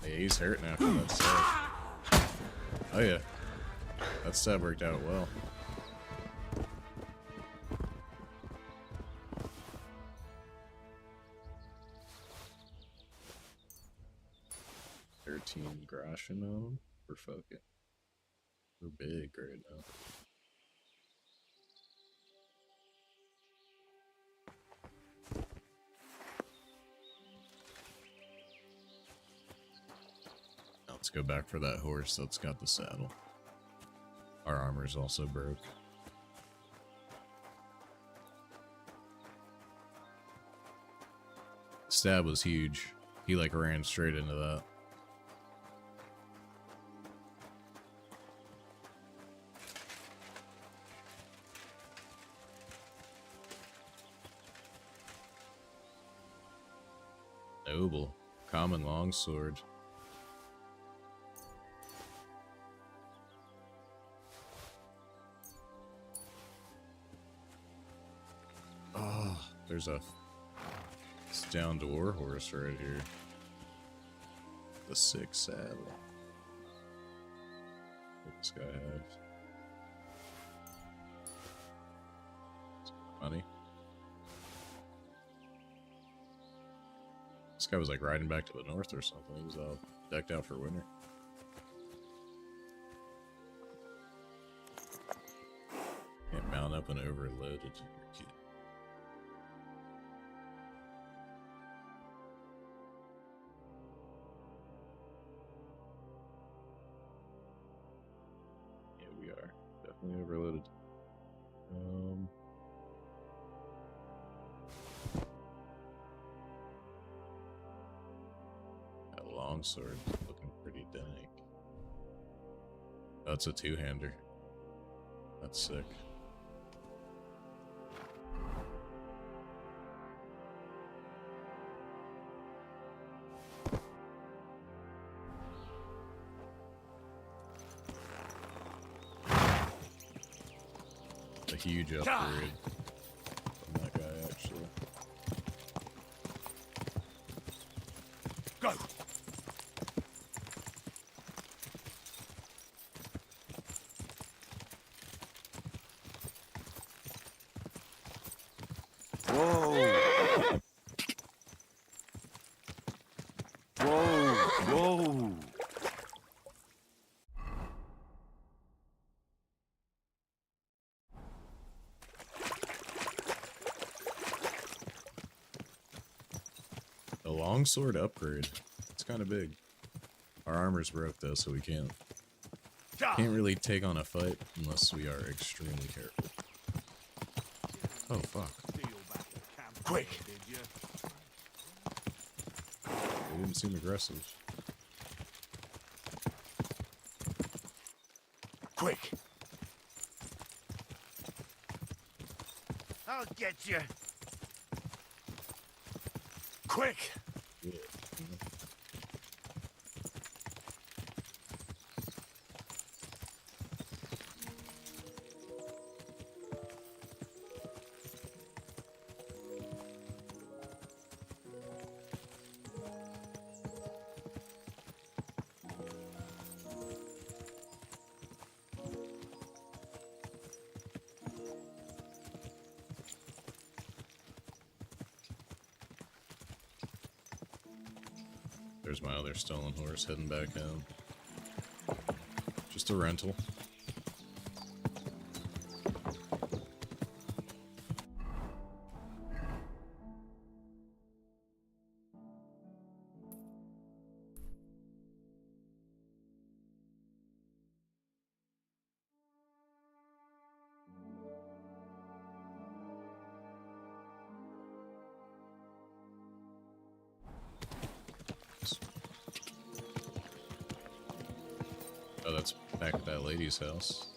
Yeah, he's hurting after that stab. Oh yeah. That stab worked out well. $13 groschen on him. We're fucking. We're big right now. Let's go back for that horse that's got the saddle. Our armor's also broke. Stab was huge. He like ran straight into that. Noble. Common longsword. Oh, there's a down war horse right here. The 6 saddle. What does this guy have? Money. This guy was like riding back to the north or something. He was all decked out for winter. Can't mount up and overloaded. You're cute. Yeah, we are definitely overloaded. That longsword looking pretty dank. That's a two-hander. That's sick. A huge upgrade from that guy, actually. Go! Whoa! Whoa! Whoa! A longsword upgrade. It's kind of big. Our armor's broke though, so we can't really take on a fight unless we are extremely careful. Oh fuck! Quick! They didn't seem aggressive. Quick! I'll get you. Quick! There's my other stolen horse heading back home. Just a rental. Oh, that's back at that lady's house.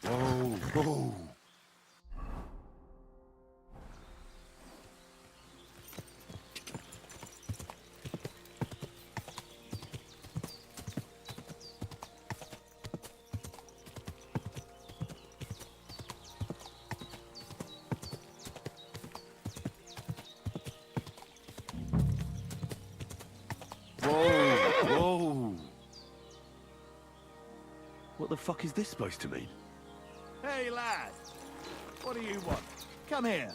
Whoa, whoa. Whoa! What the fuck is this supposed to mean? Hey, lad. What do you want? Come here.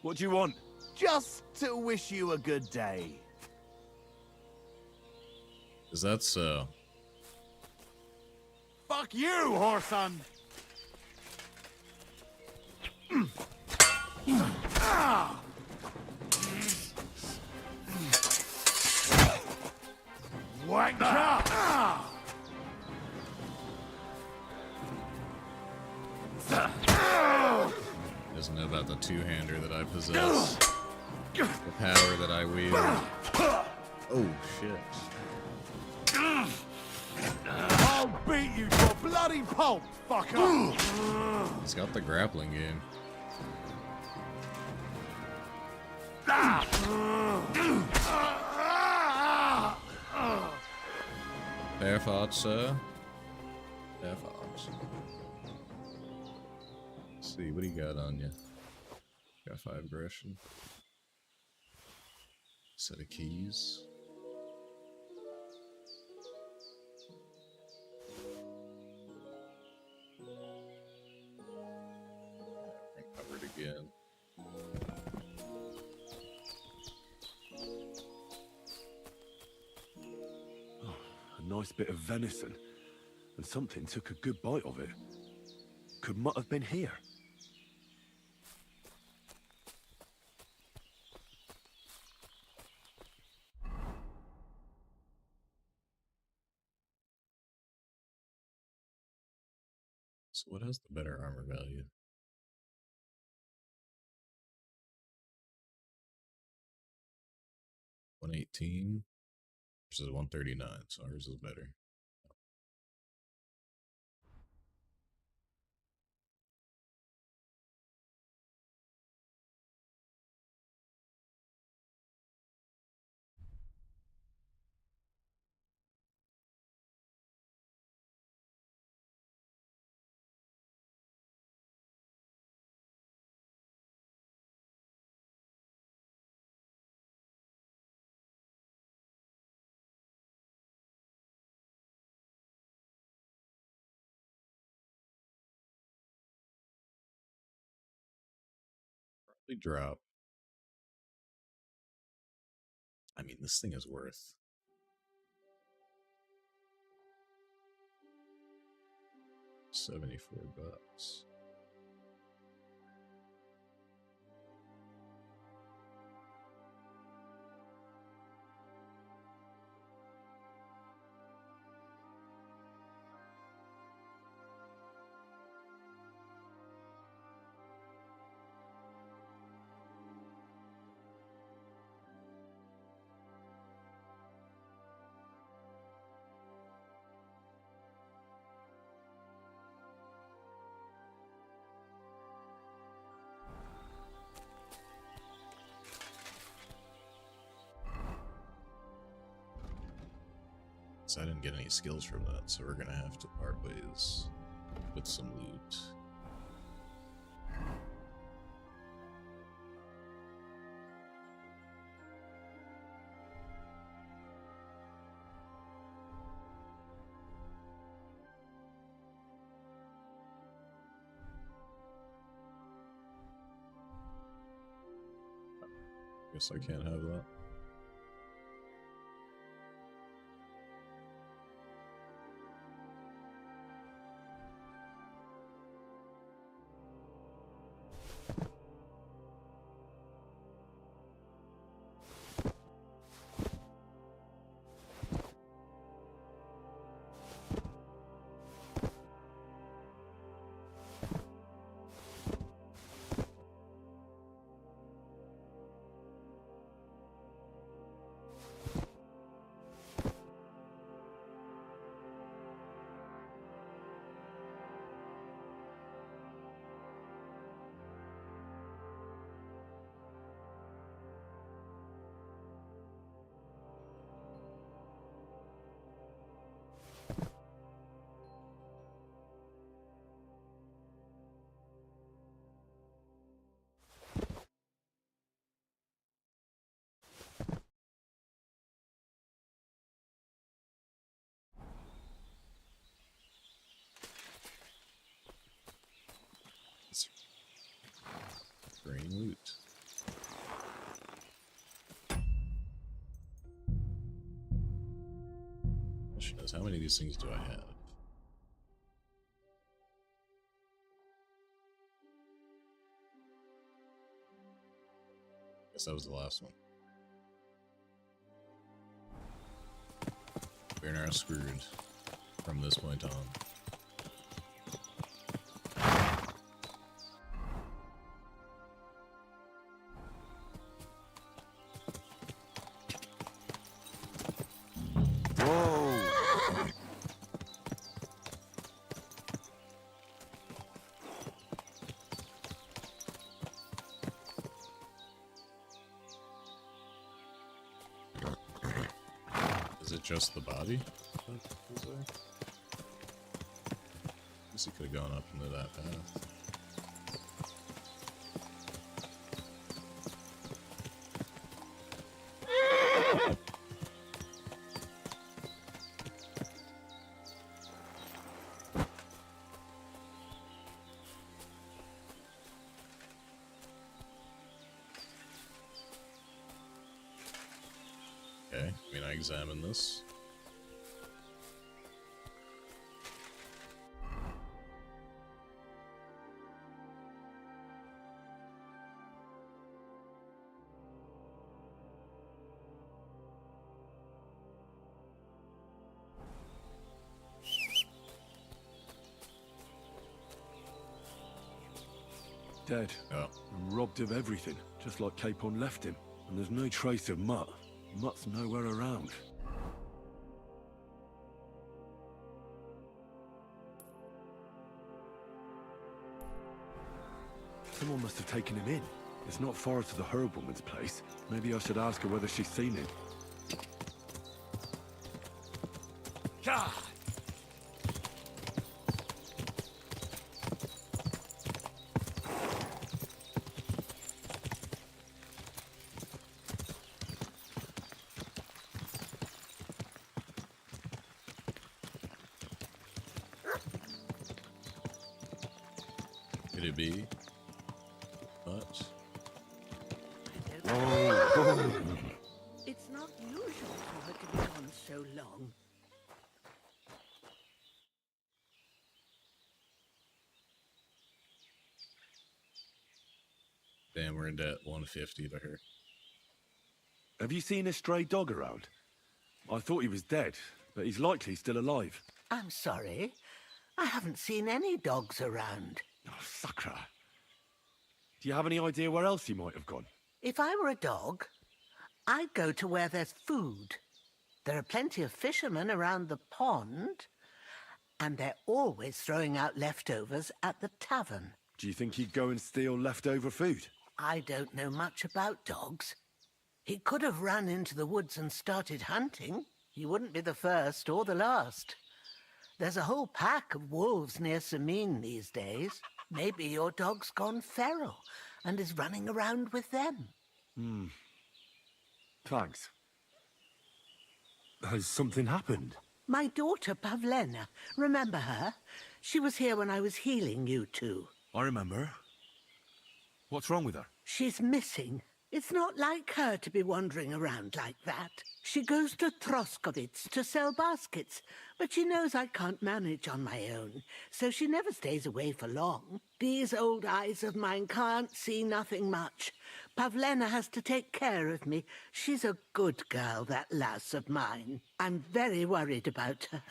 What do you want? Just to wish you a good day. Is that so? Fuck you, whoreson! Wanker! Isn't it about the two-hander that I possess? The power that I wield. Oh, shit. I'll beat you to a bloody pulp, fucker! He's got the grappling game. Fair thoughts, sir. Fair thoughts. Let's see, what do you got on you? Got 5 aggression. Set of keys. Covered again. Oh, a nice bit of venison. And something took a good bite of it. Could Mutt have been here? So what has the better armor value? 118 versus 139, so ours is better. Probably drop. I mean, this thing is worth $74. So I didn't get any skills from that, so we're gonna have to part ways with some loot. Guess I can't have that. Green loot. Question is, how many of these things do I have? Guess that was the last one. We're now screwed from this point on. Is it just the body? Guess he could have gone up into that path. Okay, I mean, I examine this. Dead. Oh. And robbed of everything, just like Capon left him. And there's no trace of Mutt. Mutt's nowhere around. Someone must have taken him in. It's not far to the herb woman's place. Maybe I should ask her whether she's seen him. God! Could it be? But It's not usual for her to be gone so long. damn, we're in debt 150 to her. Have you seen a stray dog around? I thought he was dead, but he's likely still alive. I'm sorry. I haven't seen any dogs around. Oh, Sakra. Do you have any idea where else he might have gone? If I were a dog, I'd go to where there's food. There are plenty of fishermen around the pond, and they're always throwing out leftovers at the tavern. Do you think he'd go and steal leftover food? I don't know much about dogs. He could have run into the woods and started hunting. You wouldn't be the first or the last. There's a whole pack of wolves near Sameen these days. Maybe your dog's gone feral and is running around with them. Thanks. Has something happened? My daughter, Pavlena. Remember her? She was here when I was healing you two. I remember. What's wrong with her? She's missing. It's not like her to be wandering around like that. She goes to Troskovitz to sell baskets, but she knows I can't manage on my own, so she never stays away for long. These old eyes of mine can't see nothing much. Pavlena has to take care of me. She's a good girl, that lass of mine. I'm very worried about her.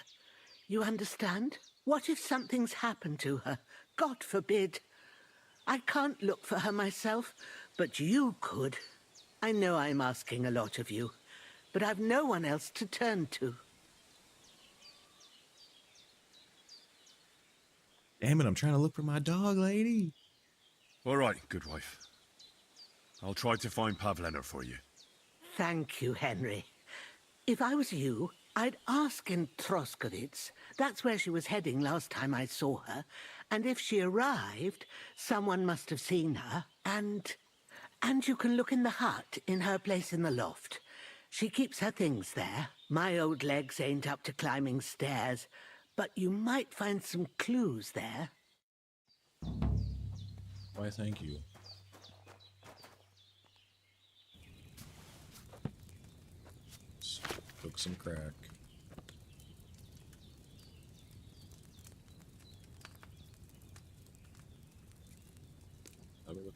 You understand? What if something's happened to her? God forbid. I can't look for her myself, but you could. I know I'm asking a lot of you, but I've no one else to turn to. Damn it, I'm trying to look for my dog, lady. All right, good wife. I'll try to find Pavlena for you. Thank you, Henry. If I was you, I'd ask in Troskovitz. That's where she was heading last time I saw her. And if she arrived, someone must have seen her. And you can look in the hut in her place in the loft. She keeps her things there. My old legs ain't up to climbing stairs, but you might find some clues there. Why, thank you. Let's cook some crack. Have a look.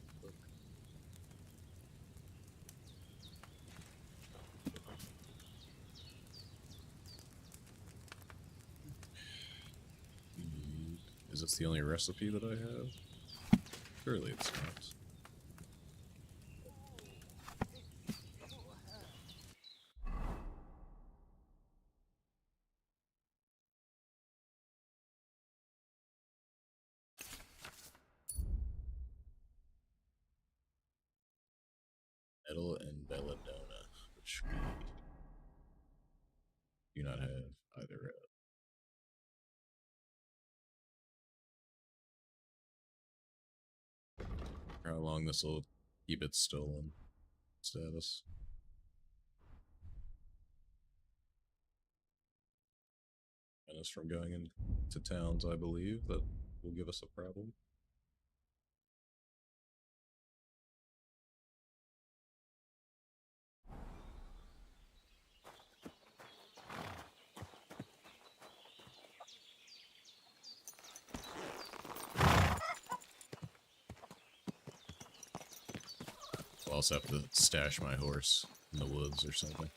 Is this the only recipe that I have? Surely it's not. Metal and belladonna, which we do not have either of. How long this will keep it stolen status. And us from going into towns, I believe, that will give us a problem. I'll also have to stash my horse in the woods or something.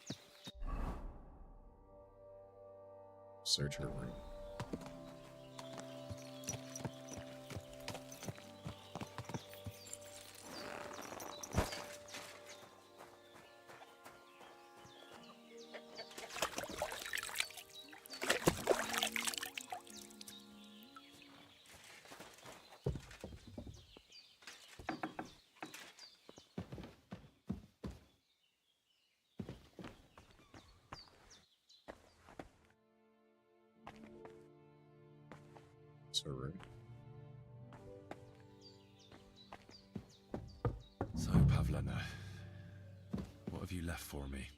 Search her room. Her room. So, Pavlena, what have you left for me?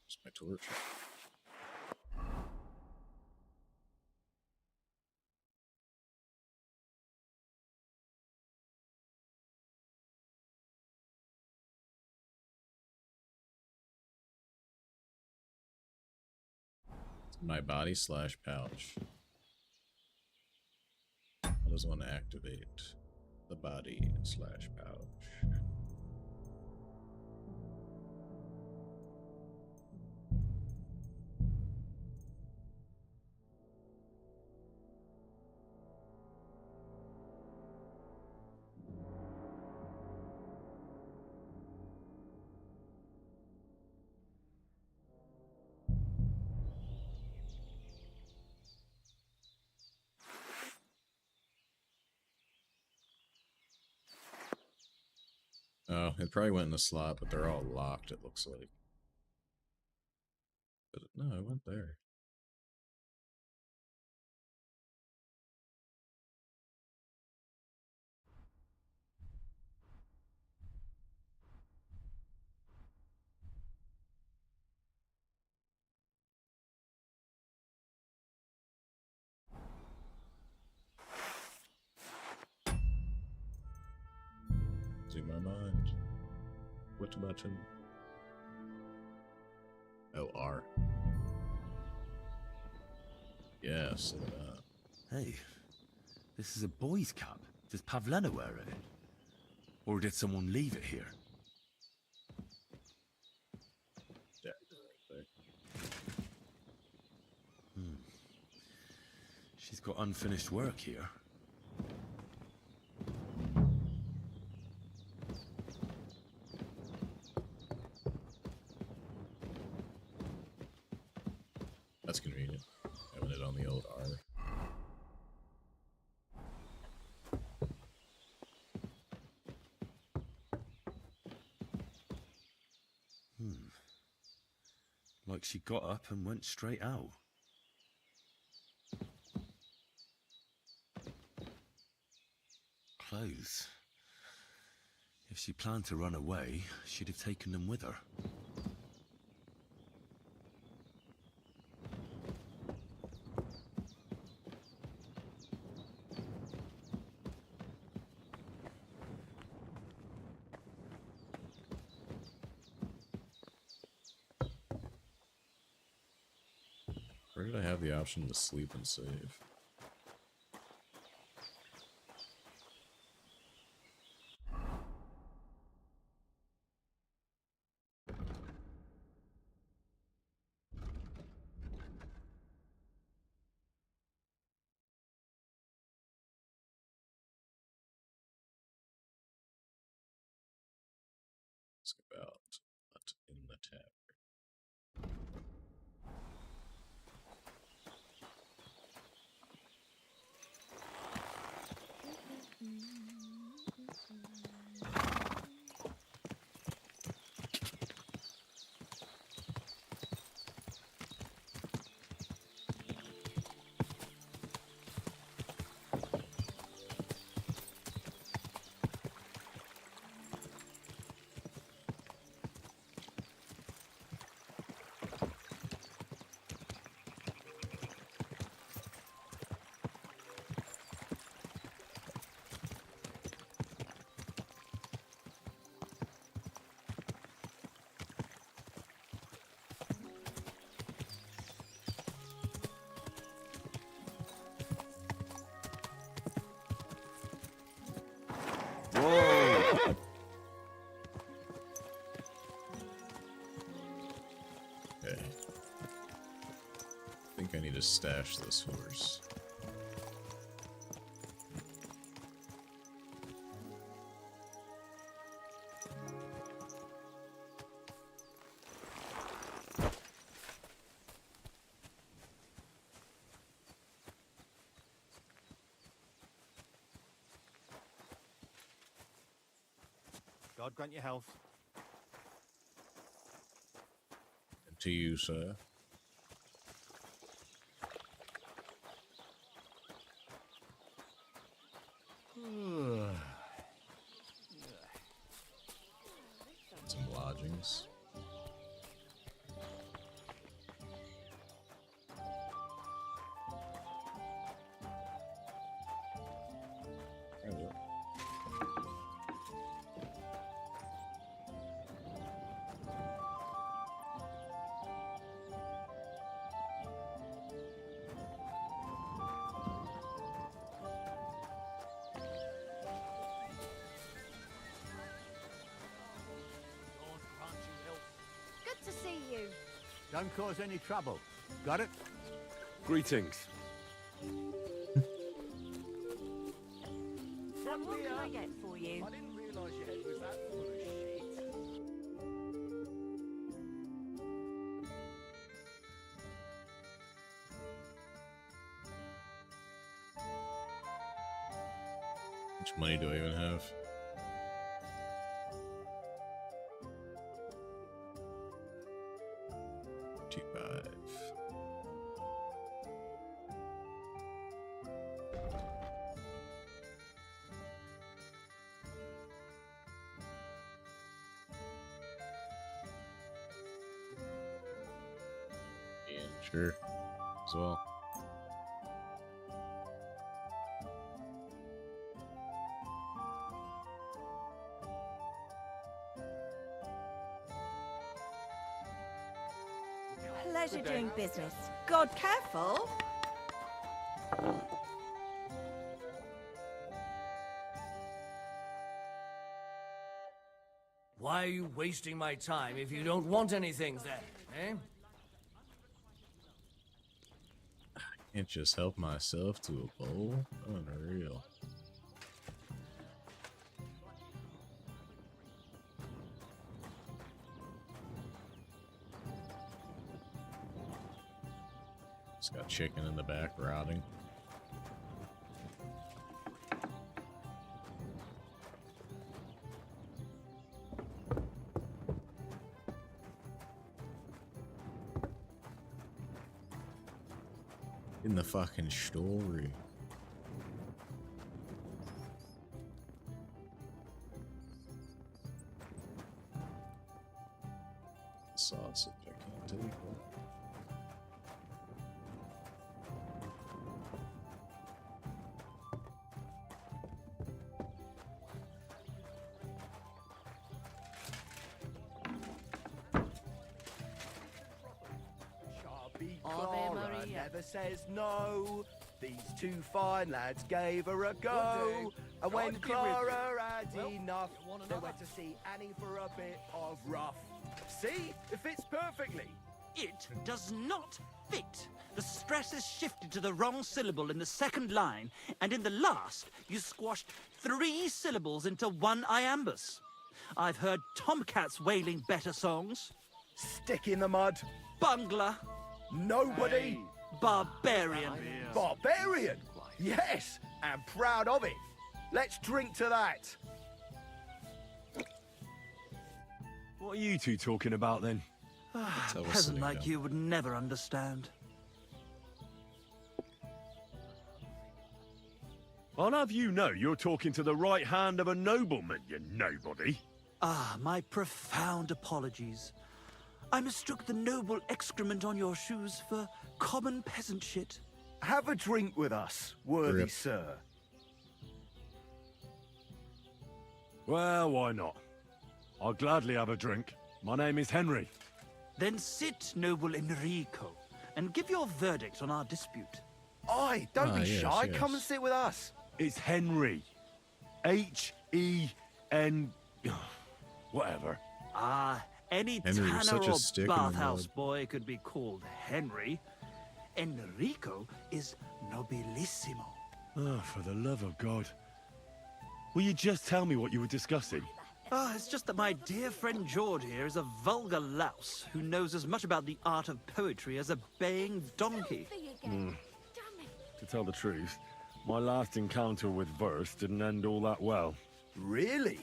It's my torch. My body / pouch. How does one activate the body / pouch? Oh, it probably went in a slot, but they're all locked, it looks like. But no, it went there. In my mind. What button? Oh, R. Yes, look at that. Hey, this is a boy's cup. Does Pavlena wear it? Or did someone leave it here? Yeah, right there. She's got unfinished work here. That's convenient. Having it on the old R. Like she got up and went straight out. Clothes. If she planned to run away, she'd have taken them with her. Where did I have the option to sleep and save? Let's go out. Not in the tab. Whoa! Okay. I think I need to stash this horse. God grant you health. And to you, sir. Some lodgings. Good to see you. Don't cause any trouble. Got it? Greetings. What can I get for you? I didn't realise your head was that full of shit. How much money do I even have? Sure. As well. Pleasure doing business. God, careful. Why are you wasting my time if you don't want anything then, eh? Can't just help myself to a bowl? Unreal. Just got chicken in the back rotting. In the fucking story. Sausage, I can't take it. Clara never says no. These two fine lads gave her a go. And when Clara had enough, they went to see Annie for a bit of rough. See? It fits perfectly. It does not fit. The stress is shifted to the wrong syllable in the second line, and in the last, you squashed 3 syllables into one iambus. I've heard tomcats wailing better songs. Stick in the mud. Bungler. Nobody. Barbarian. Barbarian? Yes, and proud of it. Let's drink to that. What are you two talking about then? A peasant like you would never understand. I'll have you know you're talking to the right hand of a nobleman, you nobody. Ah, my profound apologies. I mistook the noble excrement on your shoes for common peasant shit. Have a drink with us, worthy sir. Well, why not? I'll gladly have a drink. My name is Henry. Then sit, noble Enrico, and give your verdict on our dispute. Aye, don't be shy. Come and sit with us. It's Henry. H-E-N... whatever. Ah, any Henry was tanner such a or stick in the bathhouse mud. boy could be called Henry. Enrico is nobilissimo. Oh, for the love of God. Will you just tell me what you were discussing? Ah, it's just that my dear friend George here is a vulgar louse who knows as much about the art of poetry as a baying donkey. To tell the truth, my last encounter with verse didn't end all that well. Really?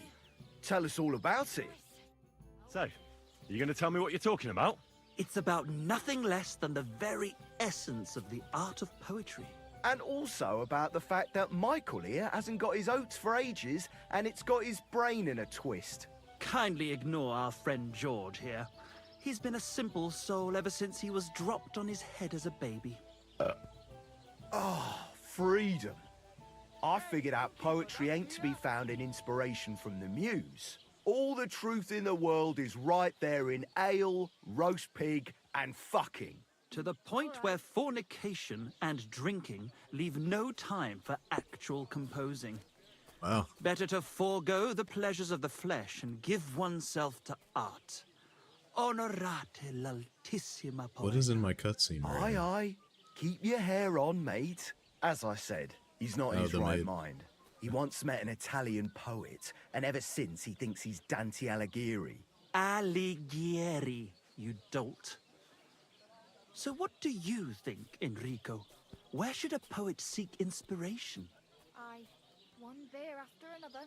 Tell us all about it. So, you going to tell me what you're talking about? It's about nothing less than the very essence of the art of poetry. And also about the fact that Michael here hasn't got his oats for ages and it's got his brain in a twist. Kindly ignore our friend George here. He's been a simple soul ever since he was dropped on his head as a baby. Oh, freedom. I figured out poetry ain't to be found in inspiration from the muse. All the truth in the world is right there in ale, roast pig, and fucking. To the point where fornication and drinking leave no time for actual composing. Wow. Better to forego the pleasures of the flesh and give oneself to art. Honorate l'altissima poeta. What is in my cutscene right Aye, now? aye. Keep your hair on, mate. As I said, he's not in his the right maid. mind. He once met an Italian poet, and ever since he thinks he's Dante Alighieri. Alighieri, you dolt. So what do you think, Enrico? Where should a poet seek inspiration? Aye, one beer after another,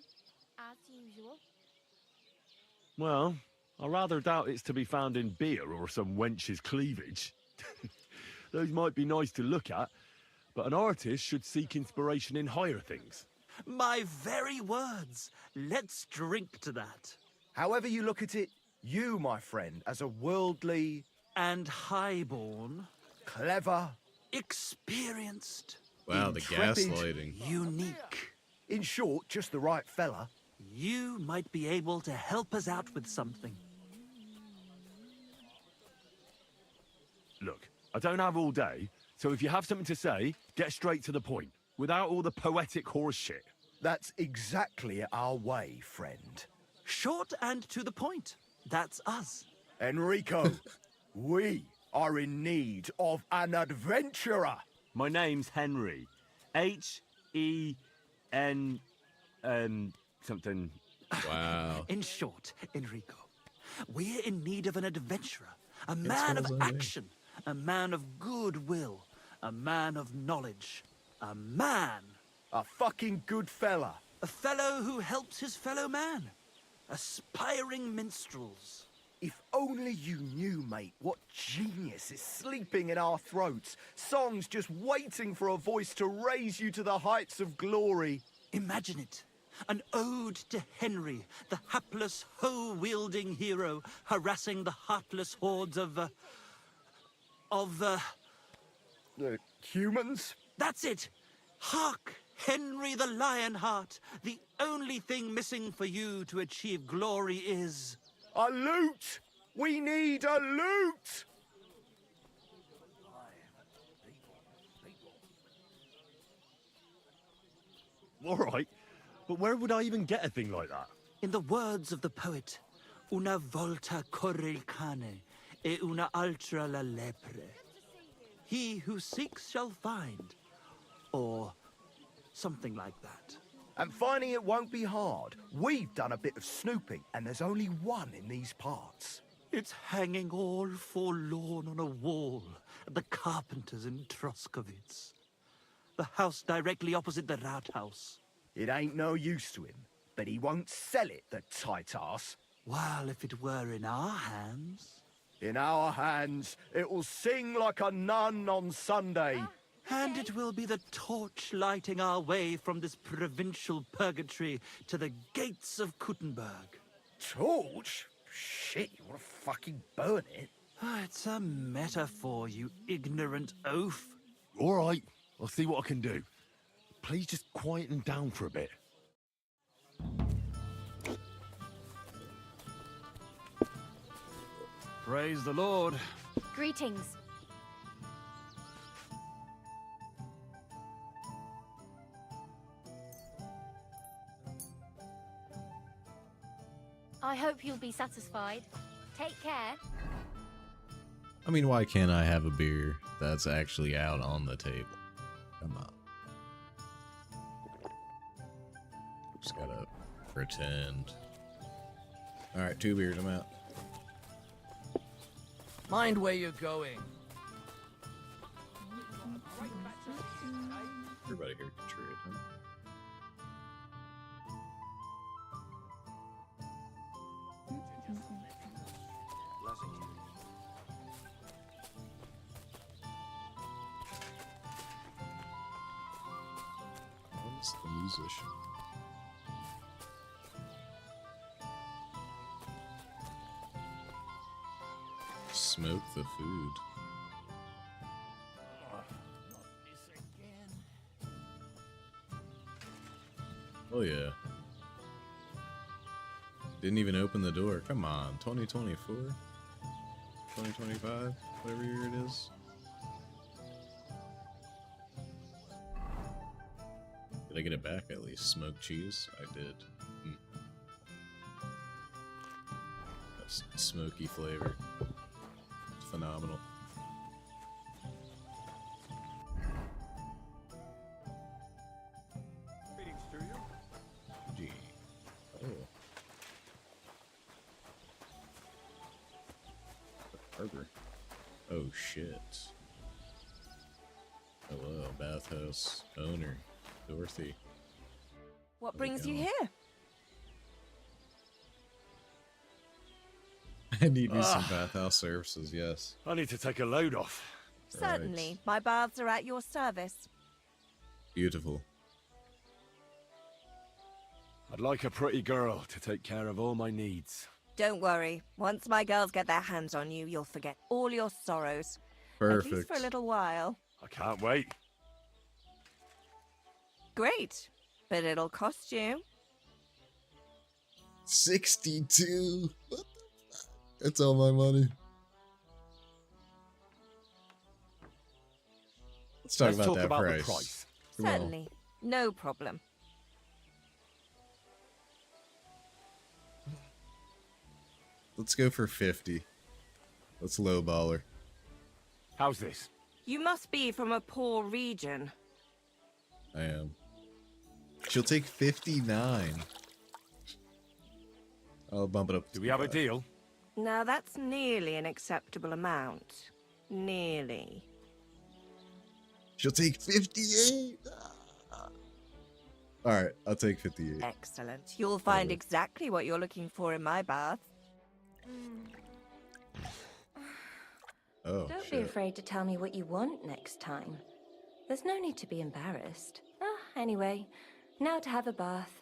as usual. Well, I rather doubt it's to be found in beer or some wench's cleavage. Those might be nice to look at, but an artist should seek inspiration in higher things. My very words. Let's drink to that. However you look at it, you, my friend, as a worldly... And highborn. clever, experienced, Wow, the intrepid, gaslighting. unique. In short, just the right fella. You might be able to help us out with something. Look, I don't have all day, so if you have something to say, get straight to the point, without all the poetic horse shit. That's exactly our way, friend. Short and to the point. That's us. Enrico, we are in need of an adventurer. My name's Henry. H-E-N... something. Wow. In short, Enrico, we're in need of an adventurer, a man of action, a man of goodwill, a man of knowledge, a man. A fucking good fella. A fellow who helps his fellow man. Aspiring minstrels. If only you knew, mate, what genius is sleeping in our throats. Songs just waiting for a voice to raise you to the heights of glory. Imagine it. An ode to Henry, the hapless, hoe-wielding hero, harassing the heartless hordes of humans? That's it! Hark! Henry the Lionheart! The only thing missing for you to achieve glory is... a loot! We need a loot! All right, but where would I even get a thing like that? In the words of the poet, una volta corre il cane, e una altra la lepre. He who seeks shall find. Or something like that. And finding it won't be hard. We've done a bit of snooping, and there's only one in these parts. It's hanging all forlorn on a wall at the carpenter's in Troskowitz. The house directly opposite the Rathaus. It ain't no use to him, but he won't sell it, the tight ass. Well, if it were in our hands... In our hands, it will sing like a nun on Sunday. And it will be the torch lighting our way from this provincial purgatory to the gates of Kuttenberg. Torch? Shit, you want to fucking burn it? It's a metaphor, you ignorant oaf. All right, I'll see what I can do. Please just quieten down for a bit. Praise the Lord. Greetings. I hope you'll be satisfied. Take care. I mean, why can't I have a beer that's actually out on the table? Come on. Just gotta pretend. Alright, 2 beers, I'm out. Mind where you're going. Everybody here can trade, huh? What's the musician? Smoke the food. Oh yeah. Didn't even open the door. Come on, 2024? 2025? Whatever year it is. Did I get it back at least? Smoked cheese? I did. That's smoky flavor. It's phenomenal. Gee. Oh. Harbor. Oh shit. Hello, bathhouse owner, Dorothy. What brings you here? I need me some bathhouse services, yes. I need to take a load off. Certainly. My baths are at your service. Beautiful. I'd like a pretty girl to take care of all my needs. Don't worry. Once my girls get their hands on you, you'll forget all your sorrows. At least Perfect. for a little while. I can't wait. Great. But it'll cost you. 62. What the fuck? That's all my money. Let's talk about that about price. the price. Come on. Certainly. No problem. Let's go for 50. Let's lowballer. How's this? You must be from a poor region. I am. She'll take 59. I'll bump it up. Do we have a deal? Now that's nearly an acceptable amount. Nearly. She'll take 58. All right, I'll take 58. Excellent. You'll find exactly what you're looking for in my bath. Oh, Don't shit. be afraid to tell me what you want next time. There's no need to be embarrassed. Anyway, now to have a bath.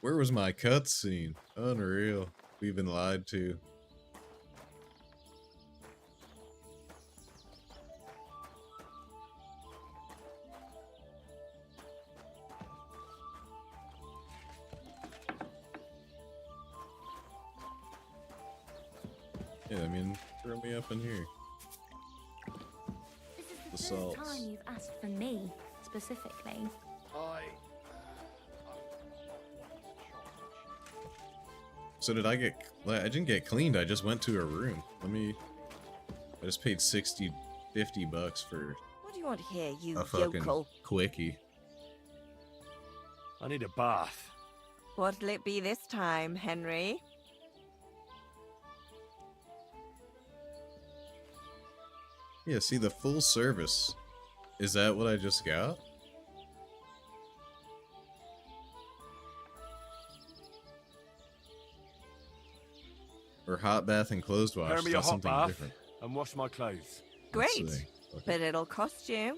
Where was my cutscene? Unreal. We've been lied to. Yeah, I mean, throw me up in here. This is The the salts. first time you've asked for me, specifically. So did I get... I didn't get cleaned, I just went to a room. I just paid 50 bucks for What do you want here, you a fucking yokel? quickie. I need a bath. What'll it be this time, Henry? Yeah, see, the full service. Is that what I just got? Or hot bath and closed wash? Prepare me a That's hot something bath different. and wash my clothes. Great. see. But it'll cost you.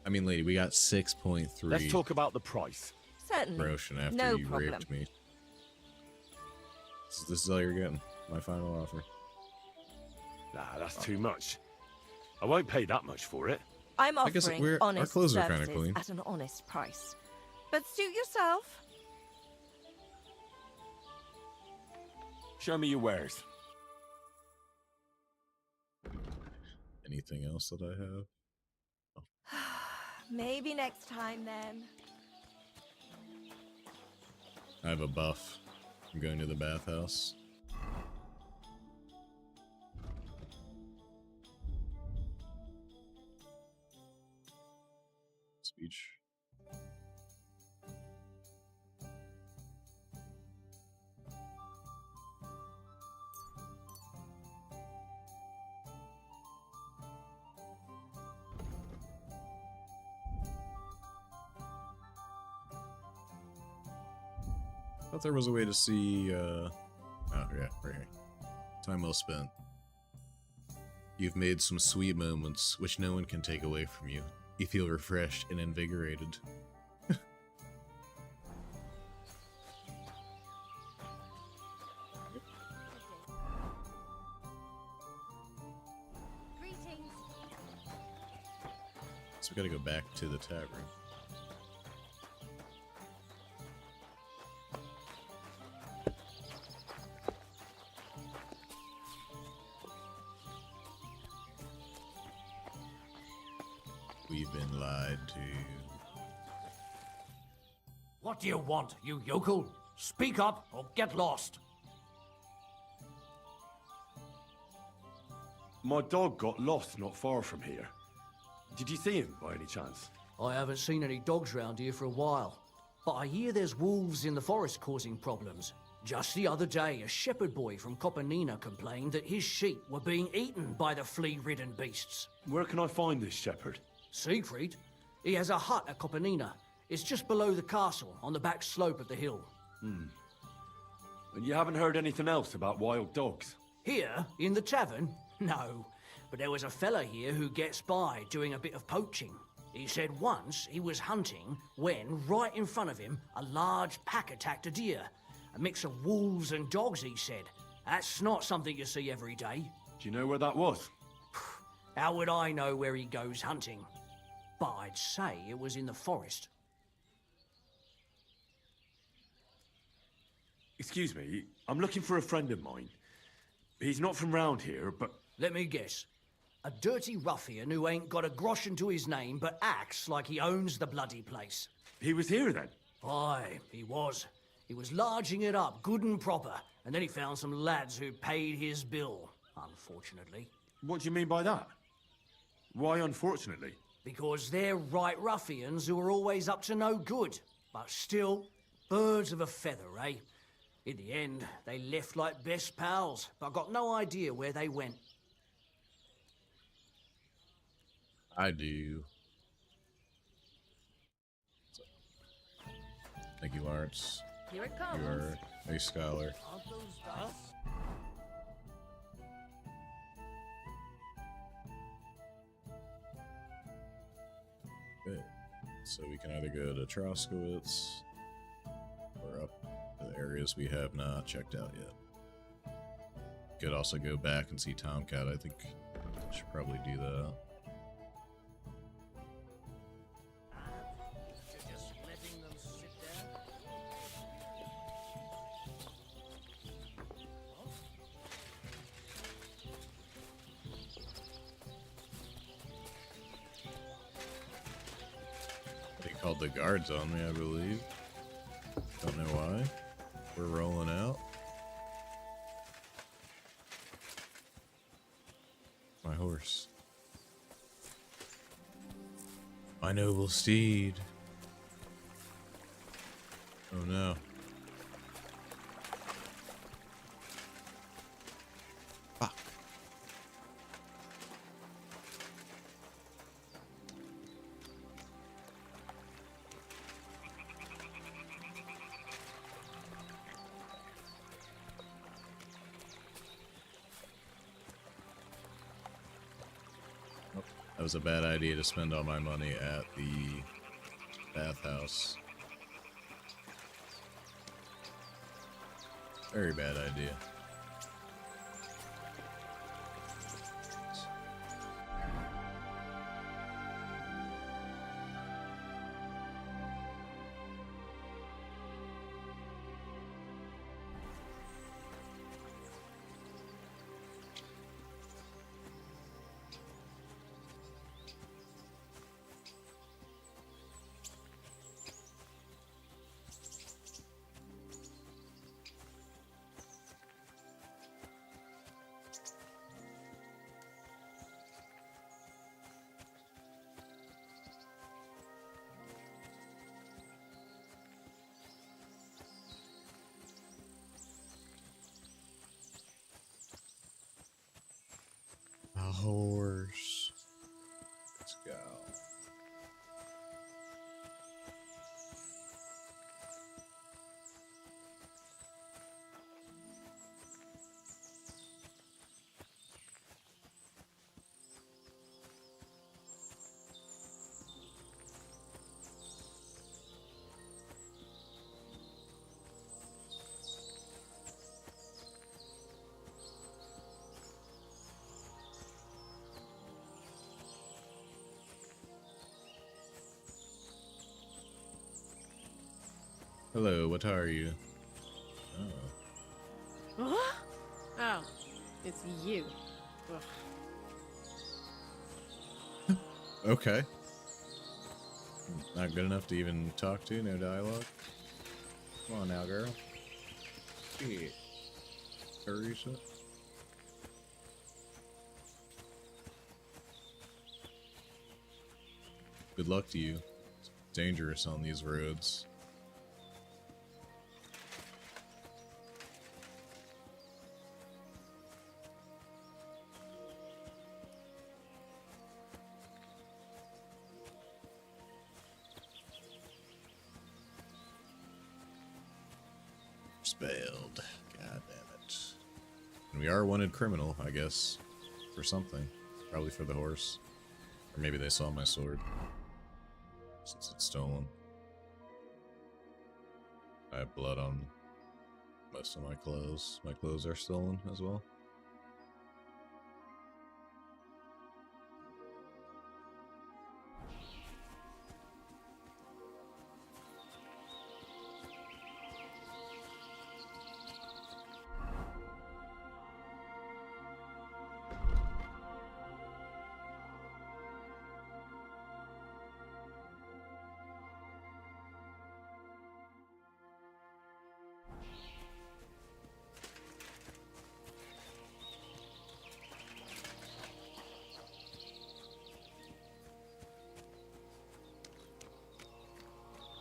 I mean, lady, we got 6.3 Let's talk about the price. Certainly. groschen after No you problem. raped me. So this is all you're getting. My final offer. Nah, that's too much. I won't pay that much for it. I'm I guess offering our honest clothes are kinda services clean. at an honest price. But suit yourself. Show me your wares. Anything else that I have? Maybe next time then. I have a buff. I'm going to the bathhouse. Speech. Thought there was a way to see, oh yeah, right here. Time well spent. You've made some sweet moments, which no one can take away from you. You feel refreshed and invigorated. Greetings. So we gotta go back to the tavern. We've been lied to. What do you want, you yokel? Speak up or get lost. My dog got lost not far from here. Did you see him by any chance? I haven't seen any dogs round here for a while, but I hear there's wolves in the forest causing problems. Just the other day, a shepherd boy from Copenina complained that his sheep were being eaten by the flea-ridden beasts. Where can I find this shepherd? Siegfried? He has a hut at Copenina. It's just below the castle, on the back slope of the hill. And you haven't heard anything else about wild dogs? Here, in the tavern? No. But there was a fella here who gets by doing a bit of poaching. He said once he was hunting when, right in front of him, a large pack attacked a deer. A mix of wolves and dogs, he said. That's not something you see every day. Do you know where that was? How would I know where he goes hunting? But I'd say it was in the forest. Excuse me, I'm looking for a friend of mine. He's not from round here, but... Let me guess. A dirty ruffian who ain't got a groschen to his name but acts like he owns the bloody place. He was here then? Aye, he was. He was larging it up, good and proper, and then he found some lads who paid his bill, unfortunately. What do you mean by that? Why unfortunately? Because they're right ruffians who are always up to no good. But still, birds of a feather, eh? In the end, they left like best pals, but I got no idea where they went. I do. Thank you, Lawrence. Here it comes. You are a scholar. Aren't those dice? Good. So we can either go to Troskowitz or up to the areas we have not checked out yet. Could also go back and see Tomcat. I think I should probably do that. Just letting them sit there. They called the guards on me, I believe. Don't know why. We're rolling out. My horse. My noble steed. Oh no. Fuck. That was a bad idea to spend all my money at the bathhouse. Very bad idea. A horse. Let's go. Hello, what are you? Oh. What? Oh, it's you. Ugh. Okay. Not good enough to even talk to, no dialogue. Come on now, girl. Shit. Teresa. Good luck to you. It's dangerous on these roads. Spelled. God damn it. And we are a wanted criminal, I guess. For something. Probably for the horse. Or maybe they saw my sword. Since it's stolen. I have blood on Most of my clothes. My clothes are stolen as well.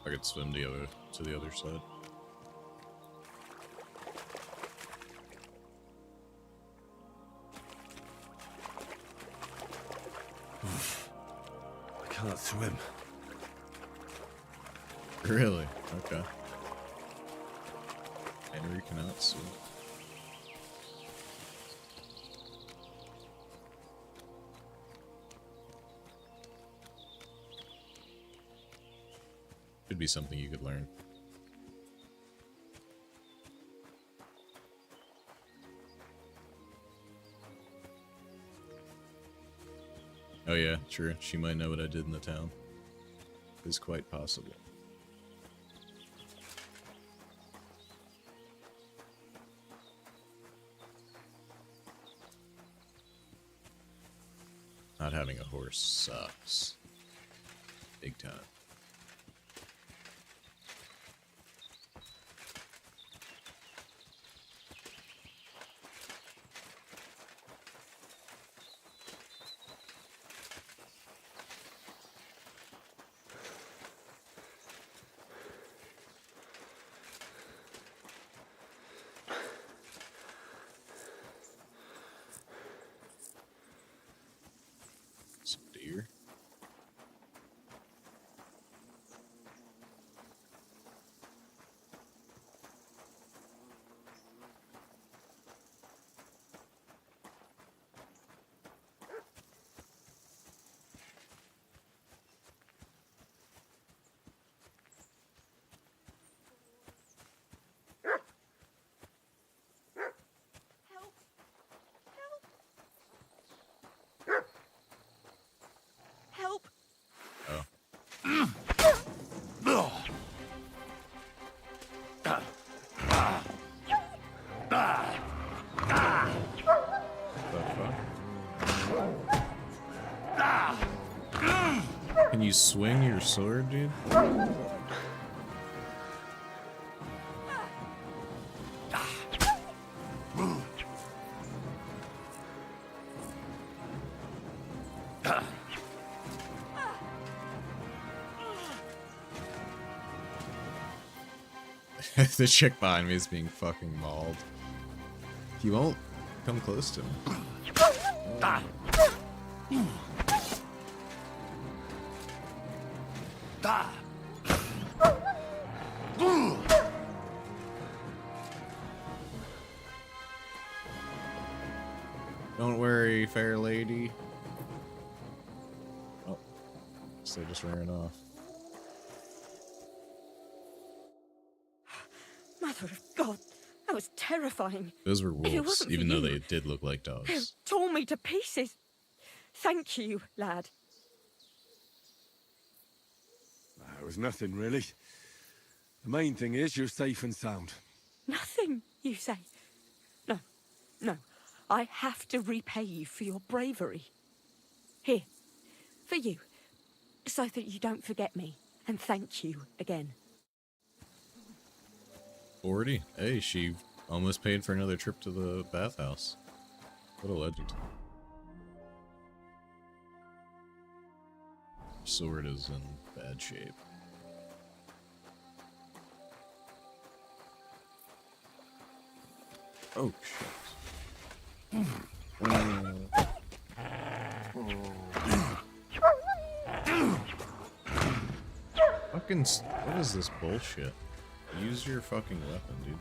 I could swim to the other side. I can't swim. Really? Okay. Henry cannot swim. Could be something you could learn. Oh yeah, true. She might know what I did in the town. It's quite possible. Not having a horse sucks. Big time. Some deer. Help! Oh. Can you swing your sword, dude? The chick behind me is being fucking mauled. He won't come close to me. Don't worry, fair lady. Oh, so they just ran off. Mother of God, that was terrifying. Those were If it wolves, wasn't for even though you, they did look like It dogs. tore me to pieces. Thank you, lad. It was nothing, really. The main thing is you're safe and sound. Nothing, you say? No, no. I have to repay you for your bravery. Here, for you, so that you don't forget me. And thank you again. 40? Hey, she almost paid for another trip to the bathhouse. What a legend. Sword is in bad shape. Oh, shit. Fucking, what is this bullshit? Use your fucking weapon, dude.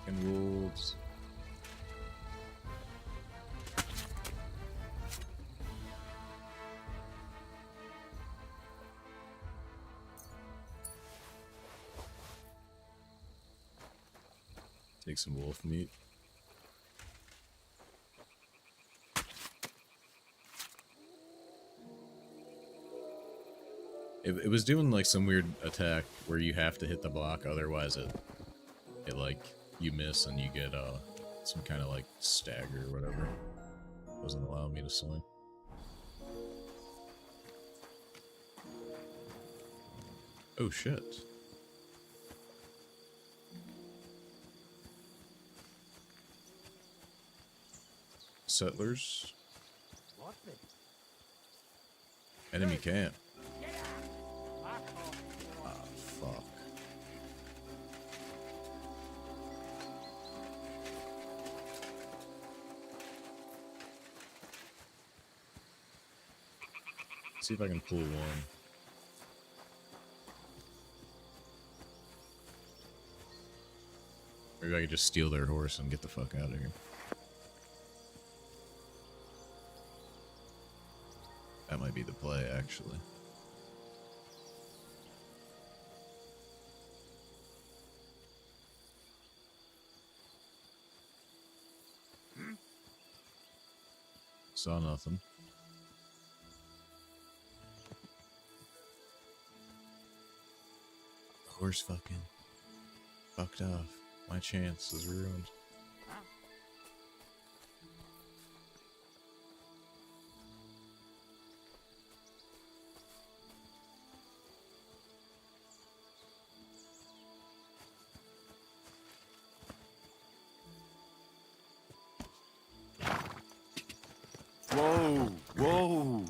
Fucking wolves. Take some wolf meat. It was doing like some weird attack where you have to hit the block, otherwise it like you miss and you get some kind of like stagger or whatever. Doesn't allow me to swing. Oh shit. Settlers. Enemy camp. Ah, fuck. See if I can pull one. Maybe I could just steal their horse and get the fuck out of here. That might be the play, actually. Saw nothing. The horse fucking fucked off. My chance is ruined. Whoa, whoa.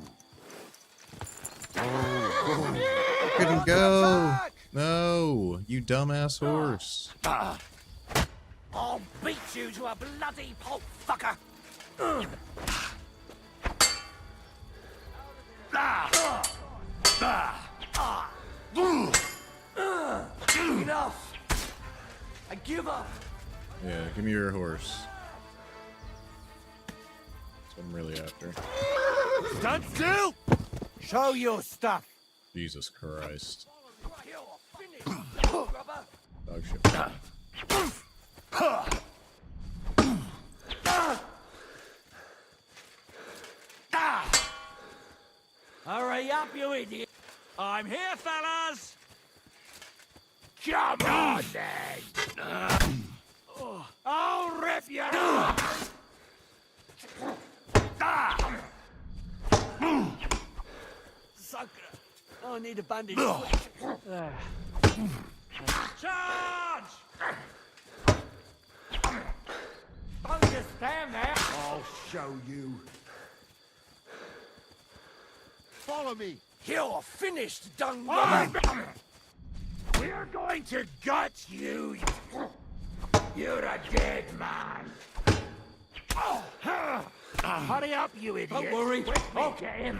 Couldn't go. No, you dumbass horse. I'll beat you to a bloody pulp, fucker! Enough! I give up! Yeah, give me your horse. That's what I'm really after. Stand still! Show your stuff! Jesus Christ. You're Dog shit. Hurry up, you idiot! I'm here, fellas! Come on, then! I'll rip you! Sucker! I need a bandage. Charge! Don't just stand there! I'll show you. Follow me. You're finished, dung We're going to gut you. You're a dead man. Hurry up, you idiot. Don't worry. I'll get him.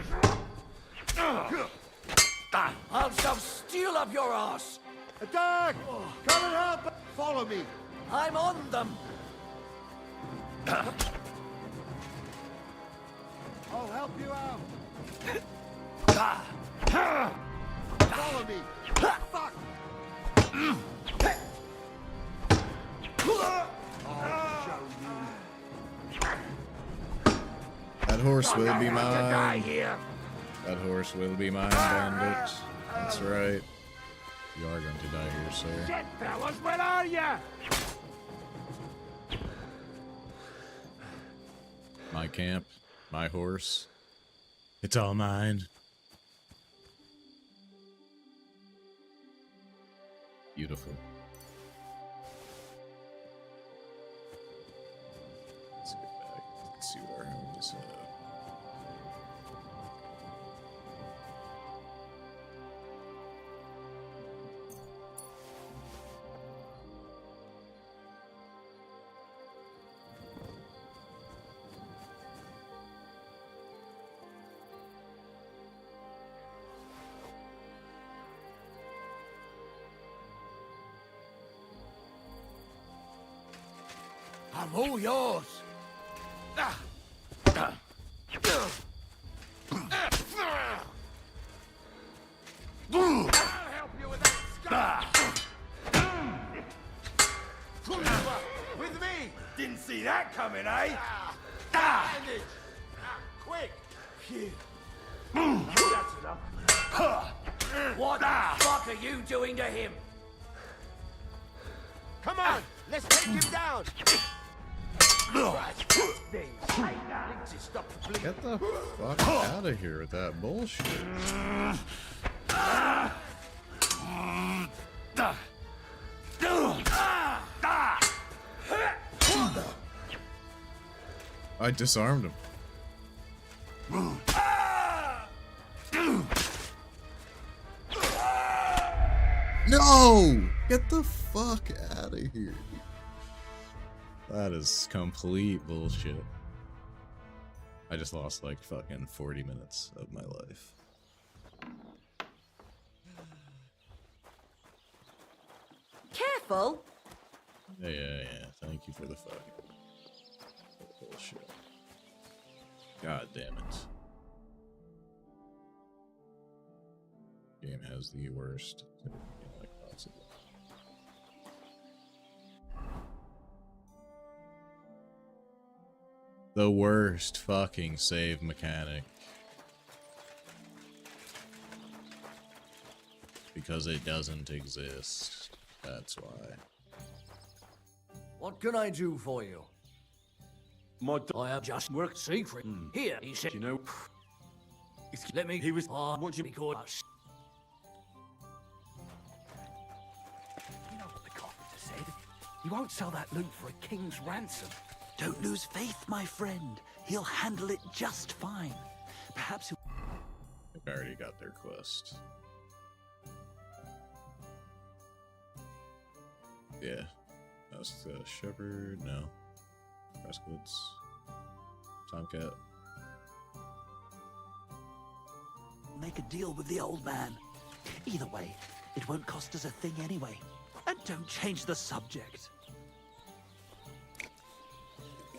I'll shove steel up your ass. Attack! Come and help! Follow me. I'm on them. I'll help you out. Follow me. Fuck! I'll show you. That horse will be Die mine. here. That horse will be mine, bandit. That's right. You are going to die here, sir. Shit, fellas, where are ya? My camp, my horse. It's all mine. Beautiful. Let's get back. Let's see what our homies have. I'm all yours. I'll help you with that scar. With me. Didn't see that coming, eh? Bandage. Quick. Phew. That's enough. What the fuck are you doing to him? Come on, let's take him down. Get the fuck out of here with that bullshit. I disarmed him. No! Get the fuck out of here. That is complete bullshit. I just lost like fucking 40 minutes of my life. Careful! Yeah. Thank you for the fucking bullshit. God damn it. Game has the worst like possible. The worst fucking save mechanic. Because it doesn't exist. That's why. What can I do for you? I have just worked secret. Here, he said. You know, Let me. he was. What you because. You know what the carpenter said? He won't sell that loot for a king's ransom. Don't lose faith, my friend. He'll handle it just fine. Perhaps he'll... I already got their quest. Yeah. That's the shepherd. No. Prescott's. Tomcat. make a deal with the old man. Either way, it won't cost us a thing anyway. And don't change the subject.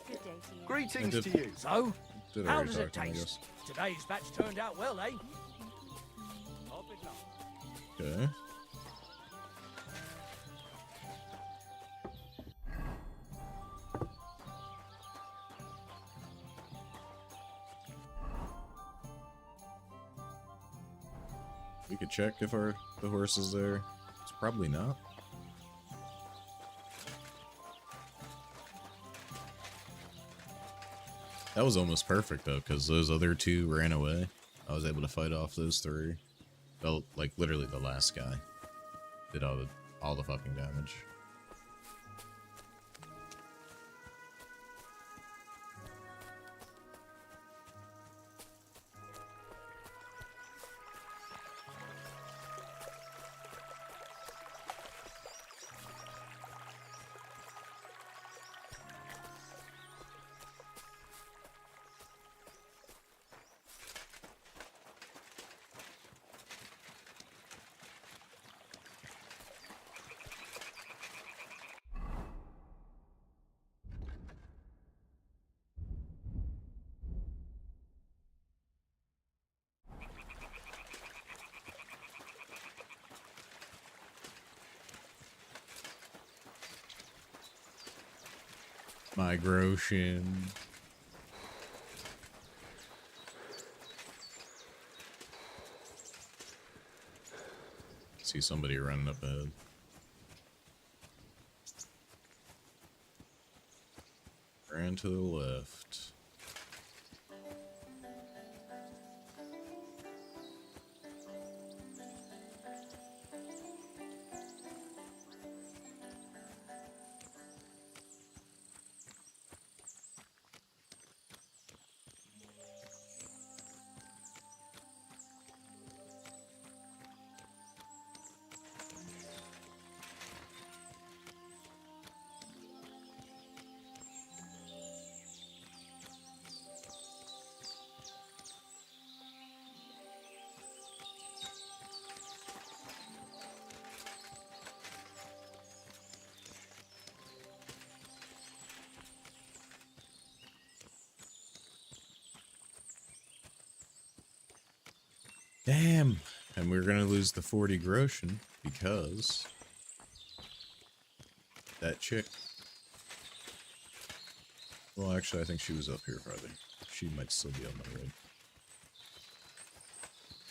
Good day to you. Greetings to you. So, Did how already does it talk to him, I taste? Today's batch turned out well, eh? Okay. We could check if the horse is there. It's probably not. That was almost perfect though, because those other two ran away. I was able to fight off those three. Well, like literally the last guy did all the fucking damage. Migration. See somebody running up ahead. Ran to the left. Damn. And we're gonna lose the 40 groschen because that chick. Well, actually, I think she was up here farther. She might still be on my road.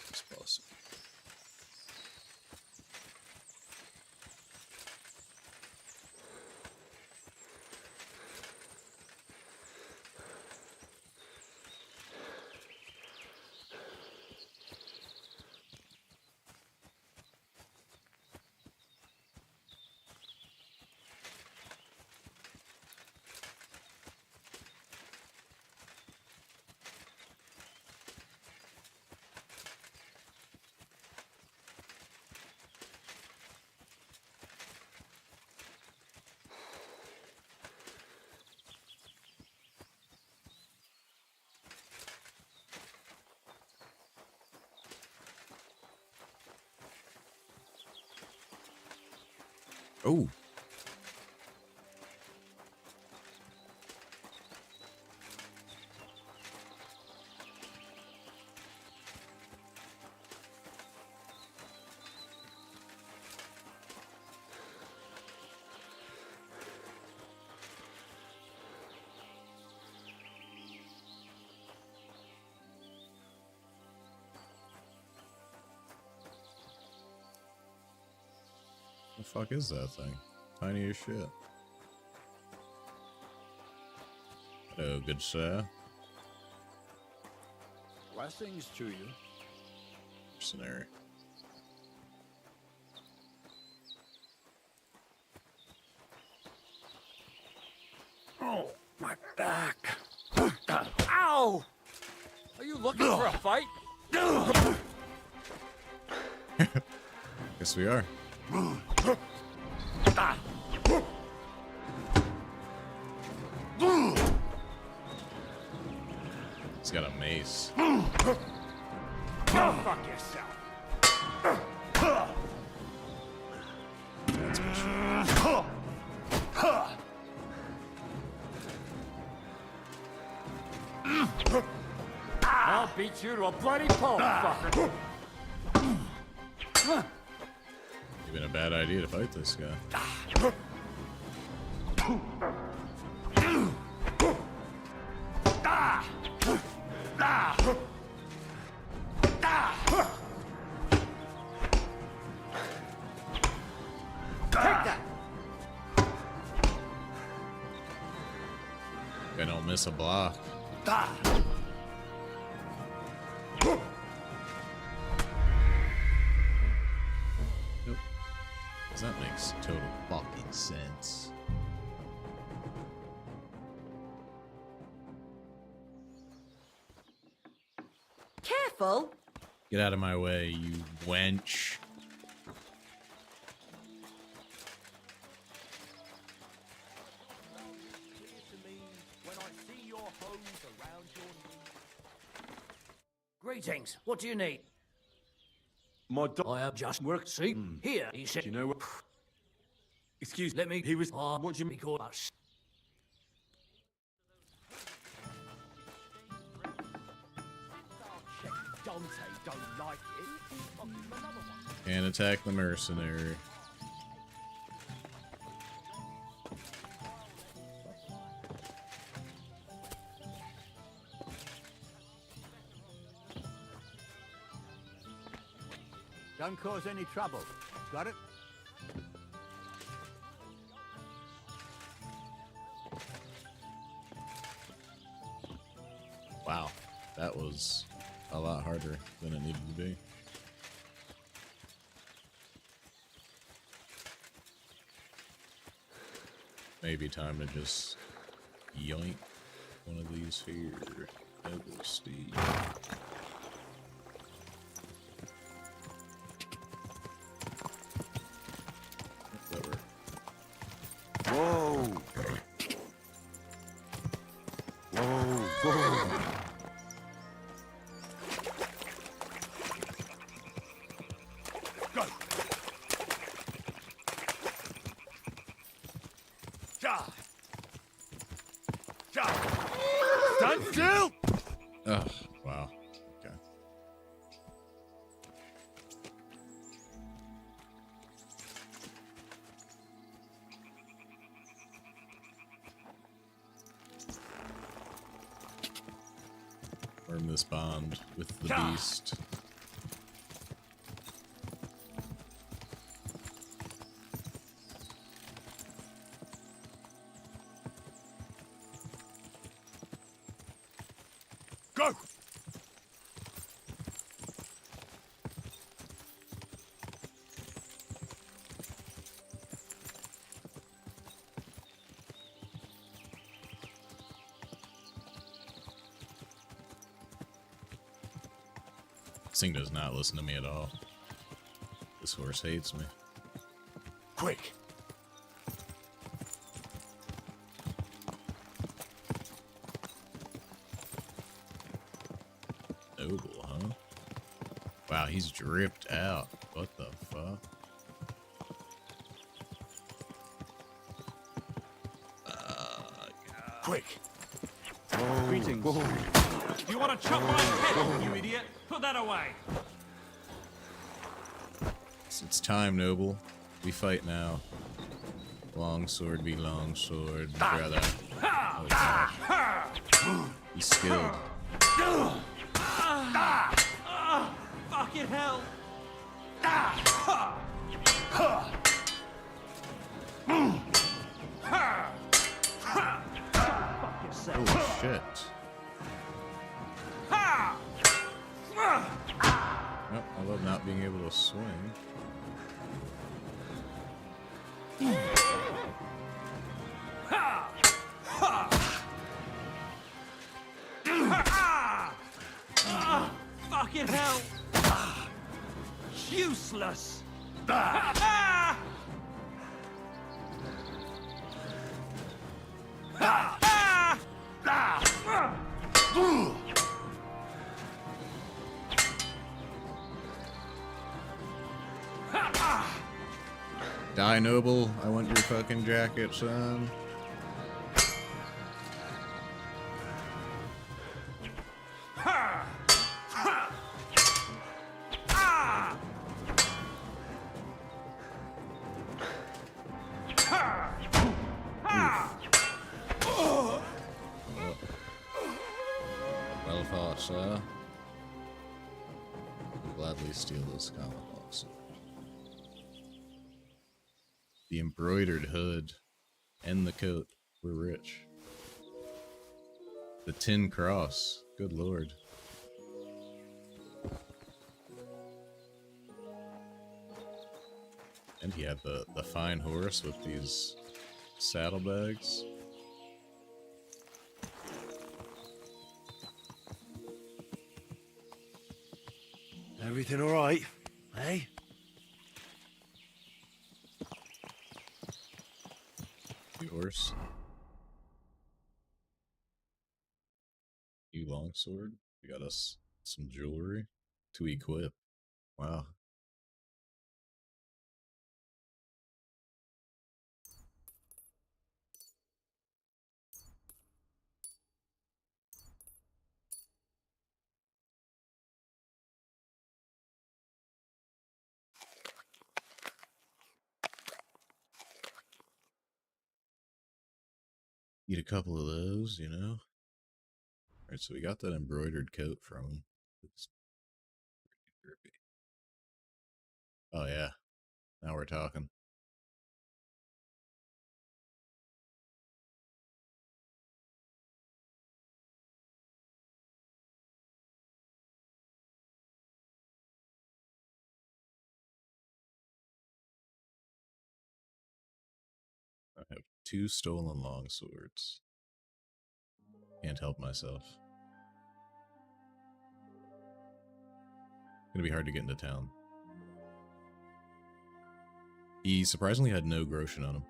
It's possible. Oh. The fuck is that thing? Tiny as shit. Hello, good sir. Blessings to you. Mercenary. Oh, my back. Ow! Are you looking for a fight? Guess we are. He's got a mace. Go fuck yourself. That's good shit. I'll beat you to a bloody pulp, fucker. Been a bad idea to fight this guy. Take that. I don't miss a block. Nope. 'Cause that makes total fucking sense. Careful! Get out of my way, you wench. Greetings. What do you need? My I have just worked. See? Here, he said. You know what? Excuse Let me. He was. What do you mean? Call us. Dante don't like it. I'll give him another one. And attack the mercenary. Don't cause any trouble. Got it? Wow, that was a lot harder than it needed to be. Maybe time to just yoink one of these here. Elbow Steve. Whoa! Whoa! Whoa! Go! Ja! Ja! Stand still! Oh, wow. Okay. Form this bond with the beast. Go! This thing does not listen to me at all. This horse hates me. Quick! Noble, huh? Wow, he's dripped out. What the fuck? Quick! Greetings. You want to chop my head, you idiot? Put that away. It's time, Noble. We fight now. Long sword be long sword, brother. Oh, God. He's skilled. Fucking hell. Oh, shit. Well, I love not being able to swing. Fucking hell. Useless. Die, Noble. I want your fucking jacket, son. Well fought, sir. I'll gladly steal this common longsword. The embroidered hood and the coat were rich. The tin cross, good lord. And he had the fine horse with these saddlebags. Everything alright? Hey? The horse. New longsword. We got us some jewelry to equip. Wow. Eat a couple of those, you know? Alright, so we got that embroidered coat from him. It's pretty drippy. Oh yeah. Now we're talking. I have 2 stolen longswords. Can't help myself. Gonna be hard to get into town. He surprisingly had no groschen on him.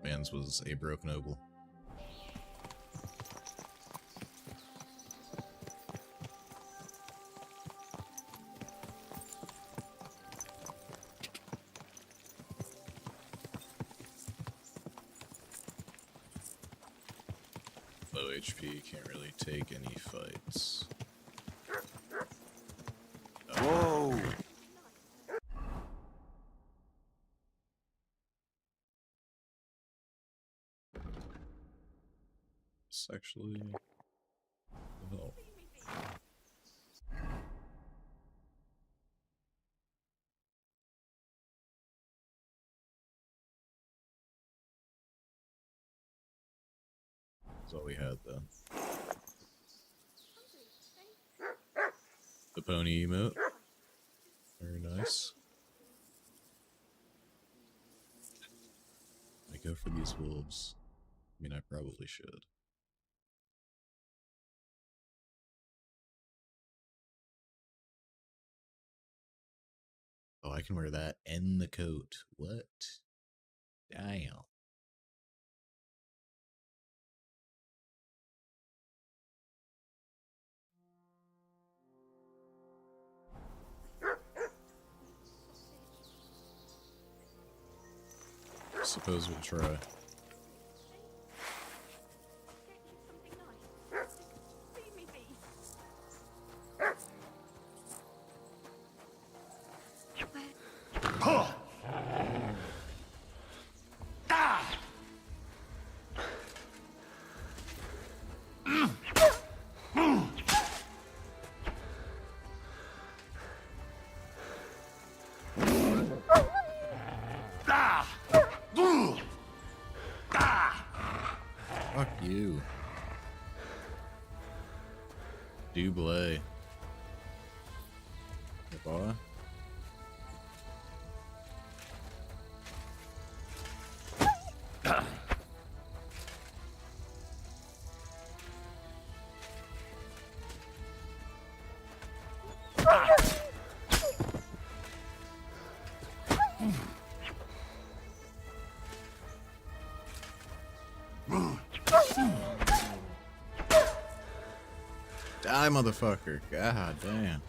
Man's was a broke noble. Low HP, can't really take any fights. Whoa! It's actually Oh. That's all we had, though. The pony emote. Very nice. I go for these wolves. I mean, I probably should. Oh, I can wear that and the coat. What? Damn. Suppose we'll try. Fuck you. Dublé. Hey, boy. Die, motherfucker. God damn.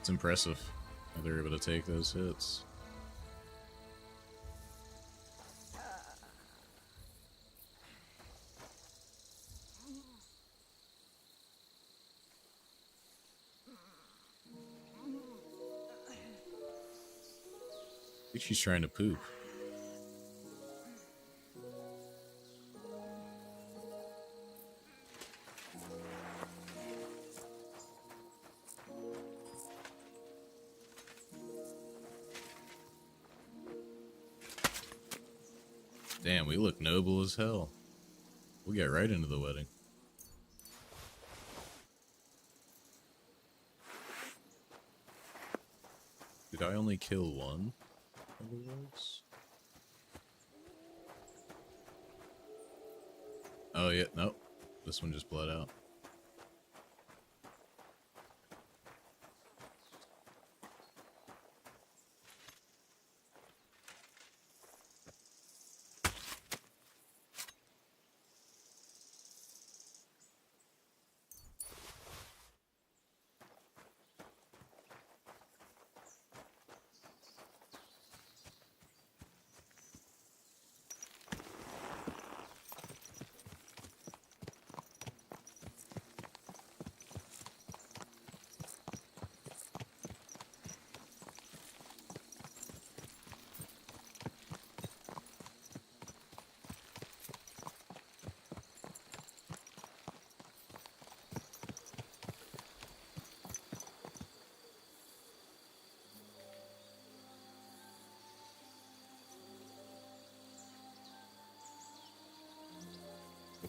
It's impressive how they're able to take those hits. I think she's trying to poop. Damn, we look noble as hell. We'll get right into the wedding. Did I only kill one of the wolves? Oh yeah, nope. This one just bled out.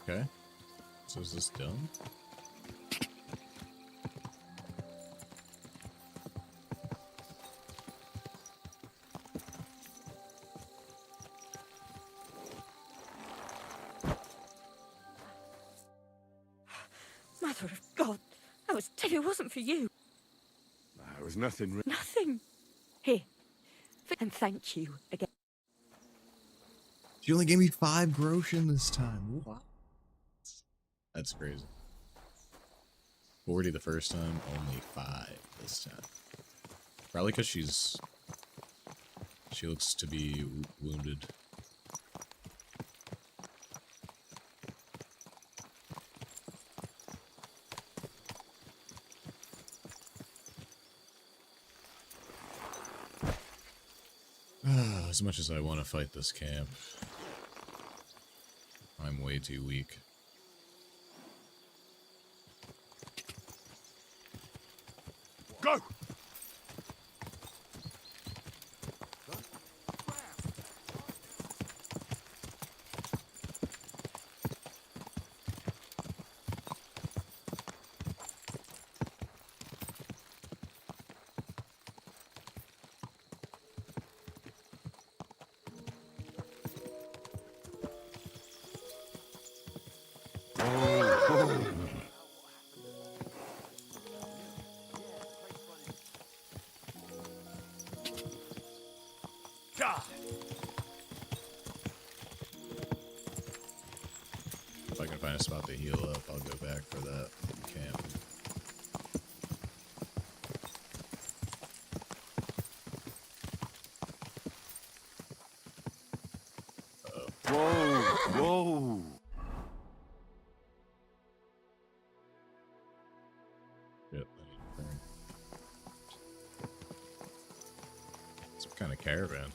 Okay. So is this done? Mother of God, that was it wasn't for you. It was nothing. Nothing. Here. And thank you again. She only gave me 5 groschen this time. What? That's crazy. 40 the first time, only 5 this time. Probably because she looks to be wounded. As much as I want to fight this camp, I'm way too weak. Go! If I can find a spot to heal up, I'll go back for that camp. Whoa! Whoa! Yep, I need to burn. Some kind of caravan.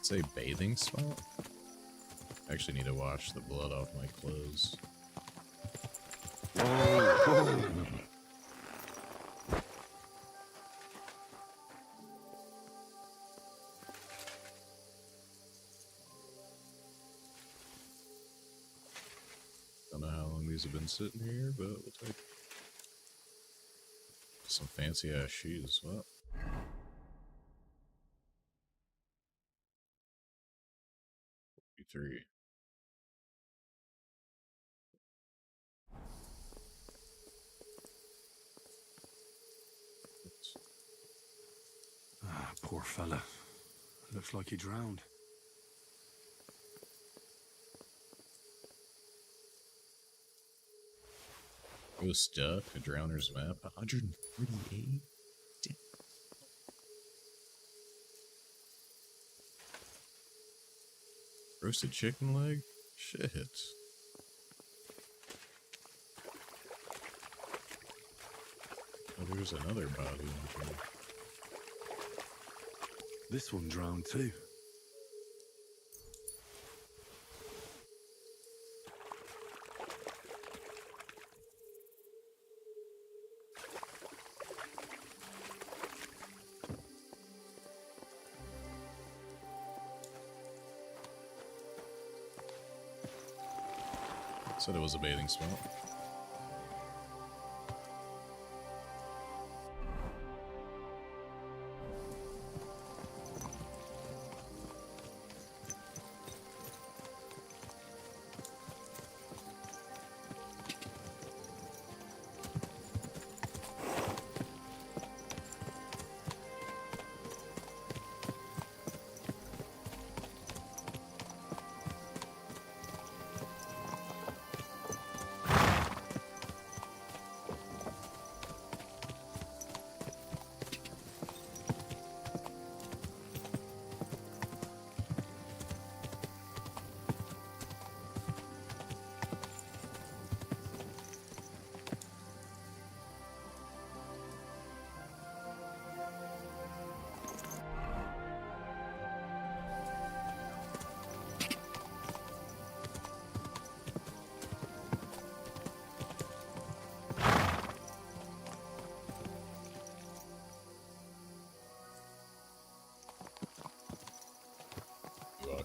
Say bathing spot? I actually need to wash the blood off my clothes. Don't know how long these have been sitting here, but we'll take some fancy ass shoes. What? Three. Ah, poor fella. Looks like he drowned. Oh, stuck. A drowner's map. 148? Damn. Roasted chicken leg? Shit. Oh, there's another body in here. This one drowned too. Said it was a bathing spot.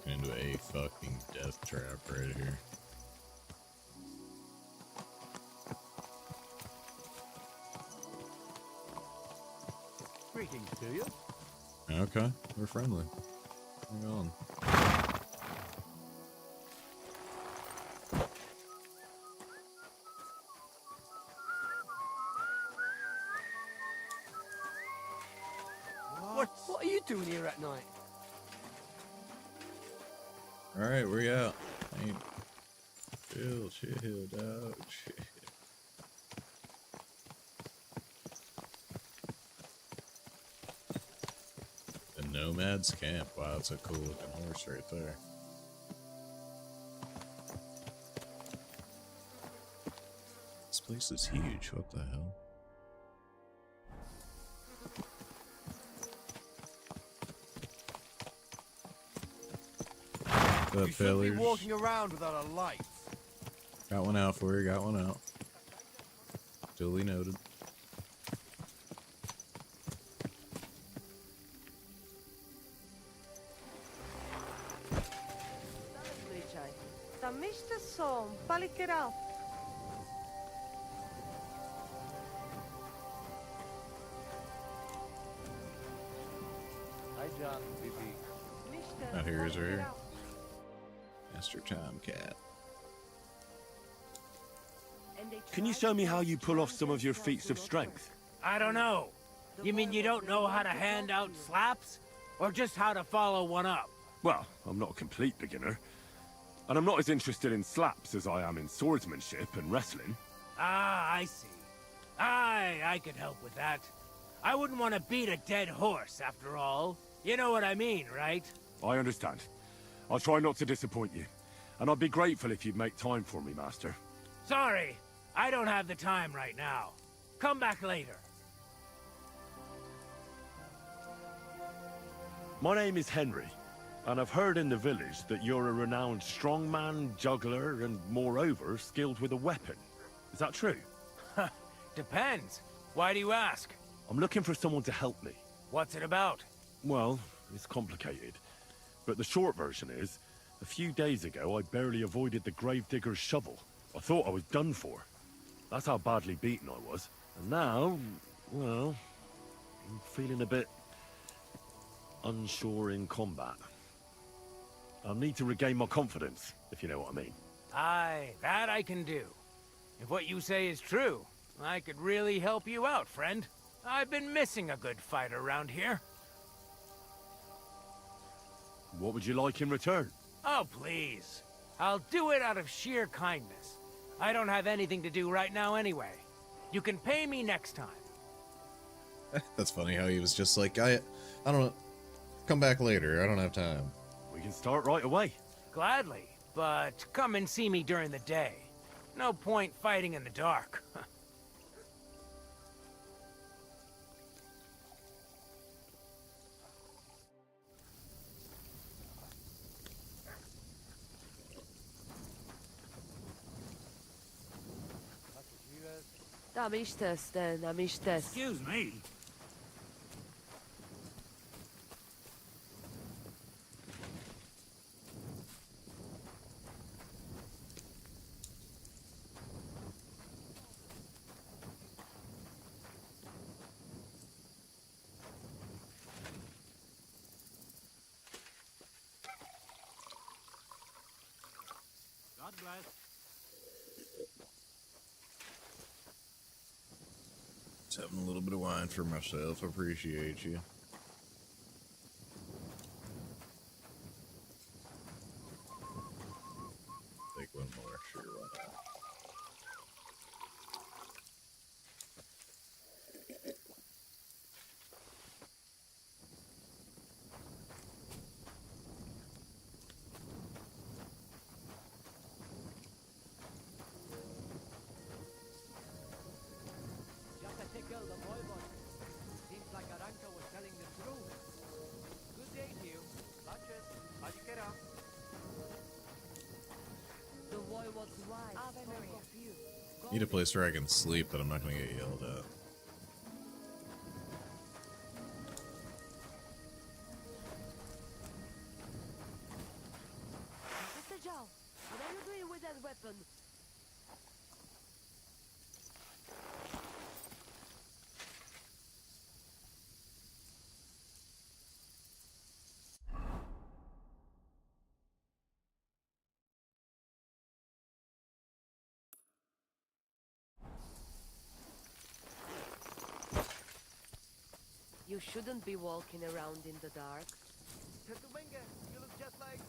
Walking into a fucking death trap right here. Greetings to you. Okay, we're friendly. Hang on. What are you doing here at night? Alright, where you at? Chill, dog. Chill. The Nomad's Camp. Wow, that's a cool looking horse right there. This place is huge. What the hell? You shouldn't be walking around without a light. Got one out for you, got one out. Duly noted. Da miste som, palikerao. Hi, John, Bibi. Out here is right here. Master Tomcat. Can you show me how you pull off some of your feats of strength? I don't know. You mean you don't know how to hand out slaps? Or just how to follow one up? Well, I'm not a complete beginner. And I'm not as interested in slaps as I am in swordsmanship and wrestling. Ah, I see. I could help with that. I wouldn't want to beat a dead horse, after all. You know what I mean, right? I understand. I'll try not to disappoint you. And I'd be grateful if you'd make time for me, Master. Sorry, I don't have the time right now. Come back later. My name is Henry, and I've heard in the village that you're a renowned strongman, juggler, and moreover, skilled with a weapon. Is that true? Depends. Why do you ask? I'm looking for someone to help me. What's it about? Well, it's complicated. But the short version is, a few days ago I barely avoided the gravedigger's shovel. I thought I was done for. That's how badly beaten I was. And now, well, I'm feeling a bit unsure in combat. I'll need to regain my confidence, if you know what I mean. Aye, that I can do. If what you say is true, I could really help you out, friend. I've been missing a good fight around here. What would you like in return? Oh, please. I'll do it out of sheer kindness. I don't have anything to do right now anyway. You can pay me next time. That's funny how he was just like, I don't know. Come back later. I don't have time. We can start right away. Gladly, but come and see me during the day. No point fighting in the dark. Excuse me. God bless. Just having a little bit of wine for myself. Appreciate you. Take one more. Sure, why not? Just a tickle, the boy was. Seems like Aranka was telling the truth. Good day to you. Lunches. How'd you get up? The boy was wise. Ave Maria. Need a place where I can sleep that I'm not gonna get yelled at. that weapon. You shouldn't be walking around in the dark. Tetumenga, you look just like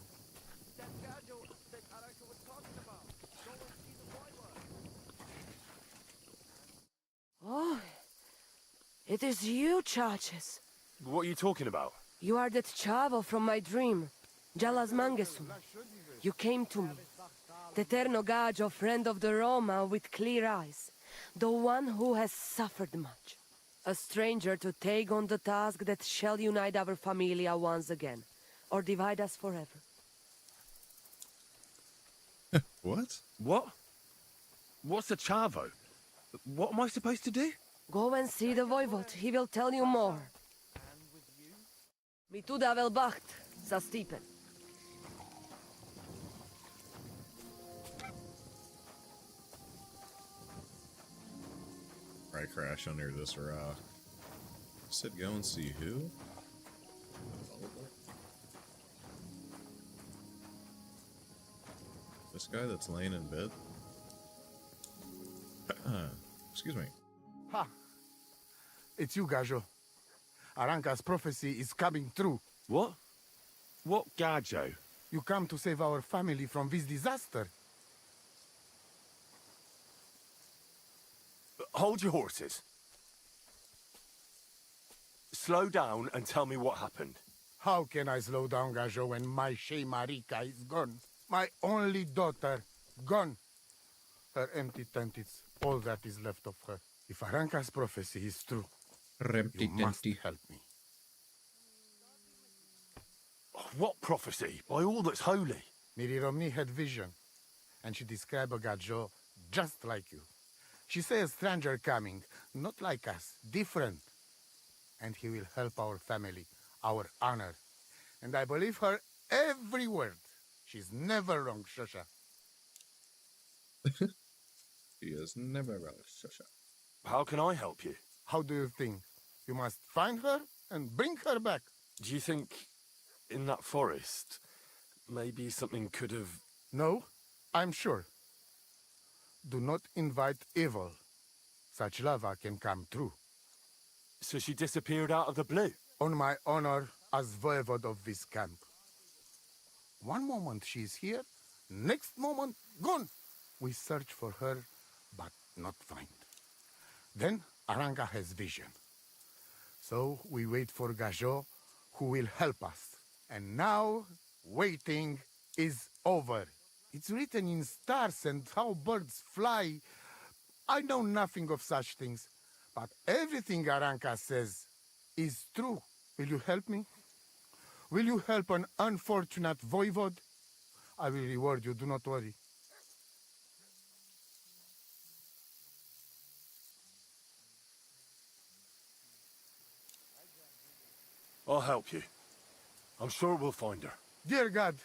that Gajo that Araka was talking about. Go and see the boy one. Oh, it is you, Charges. What are you talking about? You are that chavo from my dream, Jalas Mangesun. You came to me, the Eterno Gajo, friend of the Roma with clear eyes, the one who has suffered much. A stranger to take on the task that shall unite our familia once again, or divide us forever. What? What? What's a chavo? What am I supposed to do? Go and see the Voivod, he will tell you more. Mi tu davel bacht, sa Stipen. I crash under this rock. Said go and see who? This guy that's laying in bed? Excuse me. Ha! It's you, Gajo. Aranka's prophecy is coming true. What? What Gajo? You come to save our family from this disaster. Hold your horses. Slow down and tell me what happened. How can I slow down, Gajo, when my Shea Marika is gone? My only daughter, gone. Her empty tent is all that is left of her. If Aranka's prophecy is true, you must help me. What prophecy? By all that's holy. Miri Romni had vision, and she described a Gajo just like you. She says a stranger coming, not like us, different. And he will help our family, our honor. And I believe her every word. She's never wrong, Shosha. He is never wrong, Shosha. How can I help you? How do you think? You must find her and bring her back. Do you think in that forest, maybe something could have... No, I'm sure. Do not invite evil. Such lava can come true. So she disappeared out of the blue? On my honor as voivod of this camp. One moment she's here, next moment gone. We search for her, but not find. Then Aranga has vision. So we wait for Gajo, who will help us. And now, waiting is over. It's written in stars and how birds fly. I know nothing of such things, but everything Aranka says is true. Will you help me? Will you help an unfortunate voivod? I will reward you, do not worry. I'll help you. I'm sure we'll find her. Dear God,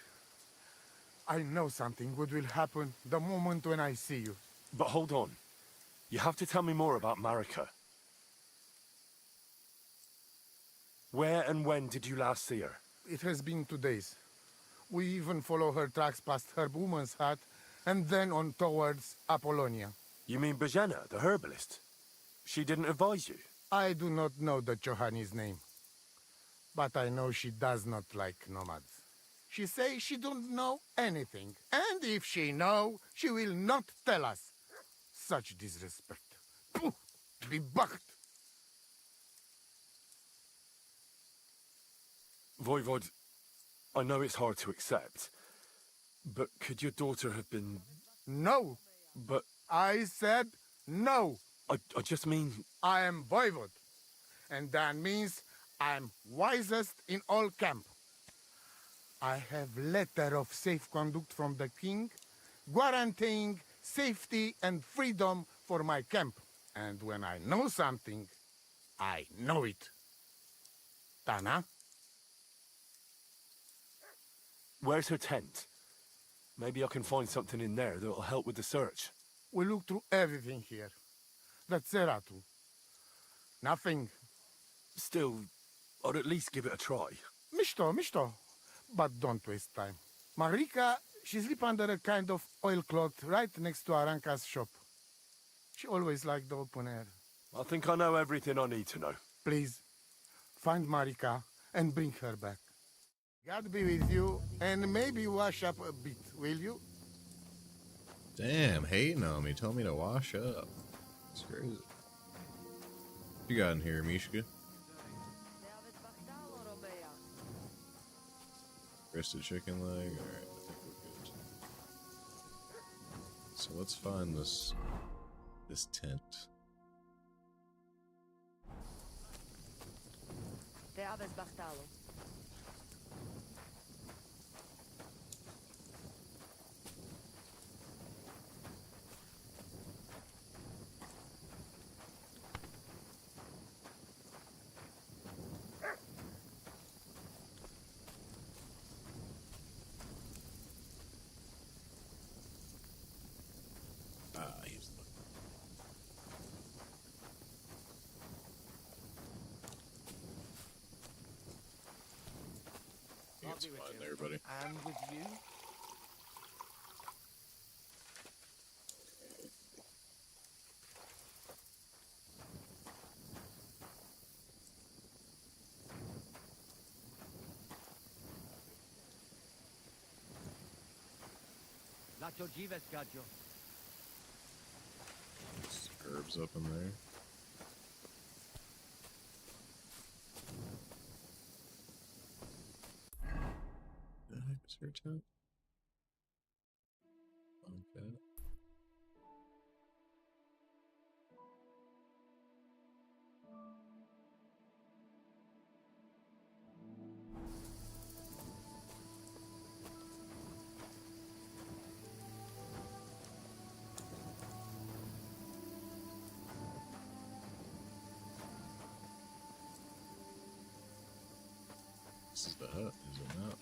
I know something good will happen the moment when I see you. But hold on. You have to tell me more about Marika. Where and when did you last see her? It has been 2 days. We even follow her tracks past her woman's hut, and then on towards Apollonia. You mean Bajana, the herbalist? She didn't advise you? I do not know the Johani's name. But I know she does not like nomads. She says she don't know anything. And if she know, she will not tell us. Such disrespect. Pooh! Be bucked! Voivod, I know it's hard to accept, but could your daughter have been... No! But... I said no! I just mean... I am Voivod. And that means I'm wisest in all camp. I have letter of safe conduct from the king, guaranteeing safety and freedom for my camp. And when I know something, I know it. Tana? Where's her tent? Maybe I can find something in there that'll help with the search. We look through everything here. That's Zeratu. Nothing. Still, I'd at least give it a try. Misto. But don't waste time. Marika, she sleep under a kind of oilcloth right next to Aranka's shop. She always liked the open air. I think I know everything I need to know. Please, find Marika and bring her back. God be with you, and maybe wash up a bit, will you? Damn, hating on me. Told me to wash up. It's crazy. What you got in here, Mishka? Roasted chicken leg. Alright, I think we're good. So let's find this tent. He's the... It's fine there, buddy. And with you? Lacho Jives, Gajo. Herbs up in there. The heck is her tent? Okay. This is the hut, is it not?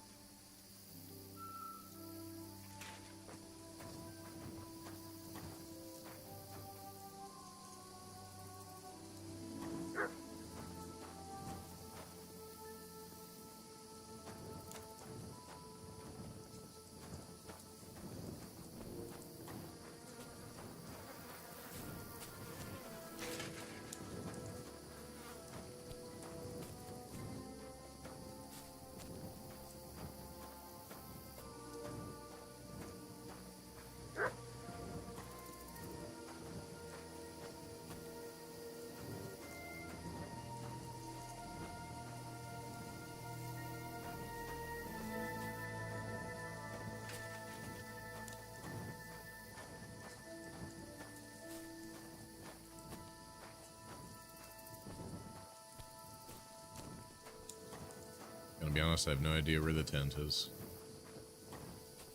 Gonna be honest, I have no idea where the tent is.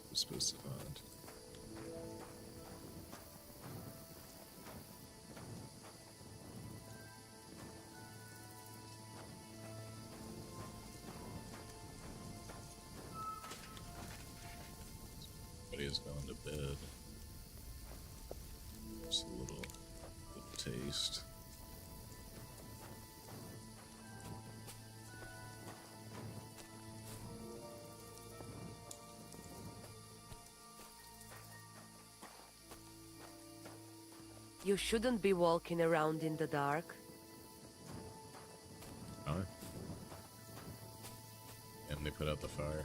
I'm supposed to find. Somebody has gone to bed. Just a little taste. You shouldn't be walking around in the dark. Fire. And they put out the fire.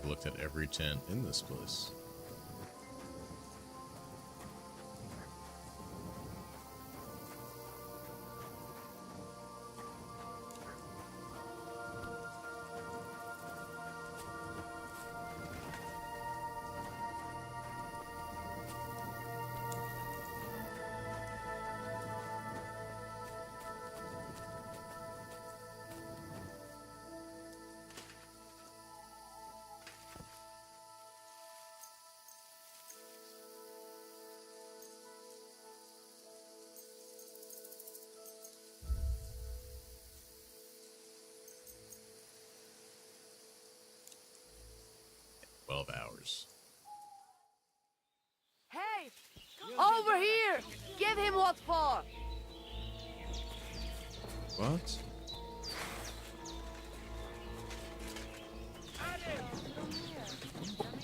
looked at every tent in this place. Hours. Hey! Over here! Give him what's for! What?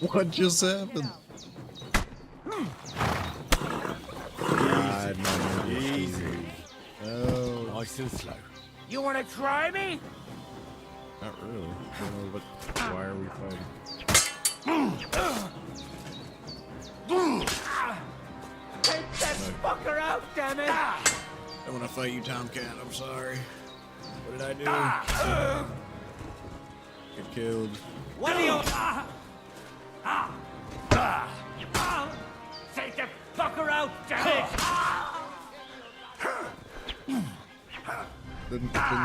What just happened? God, no, Easy. No. Nice and slow. You want to try me? Not really. I don't know why are we fighting? Take that fucker out, damn it! I want to fight you, Tomcat. I'm sorry. What did I do? Get killed. What are you? Take the fucker out, damn it! The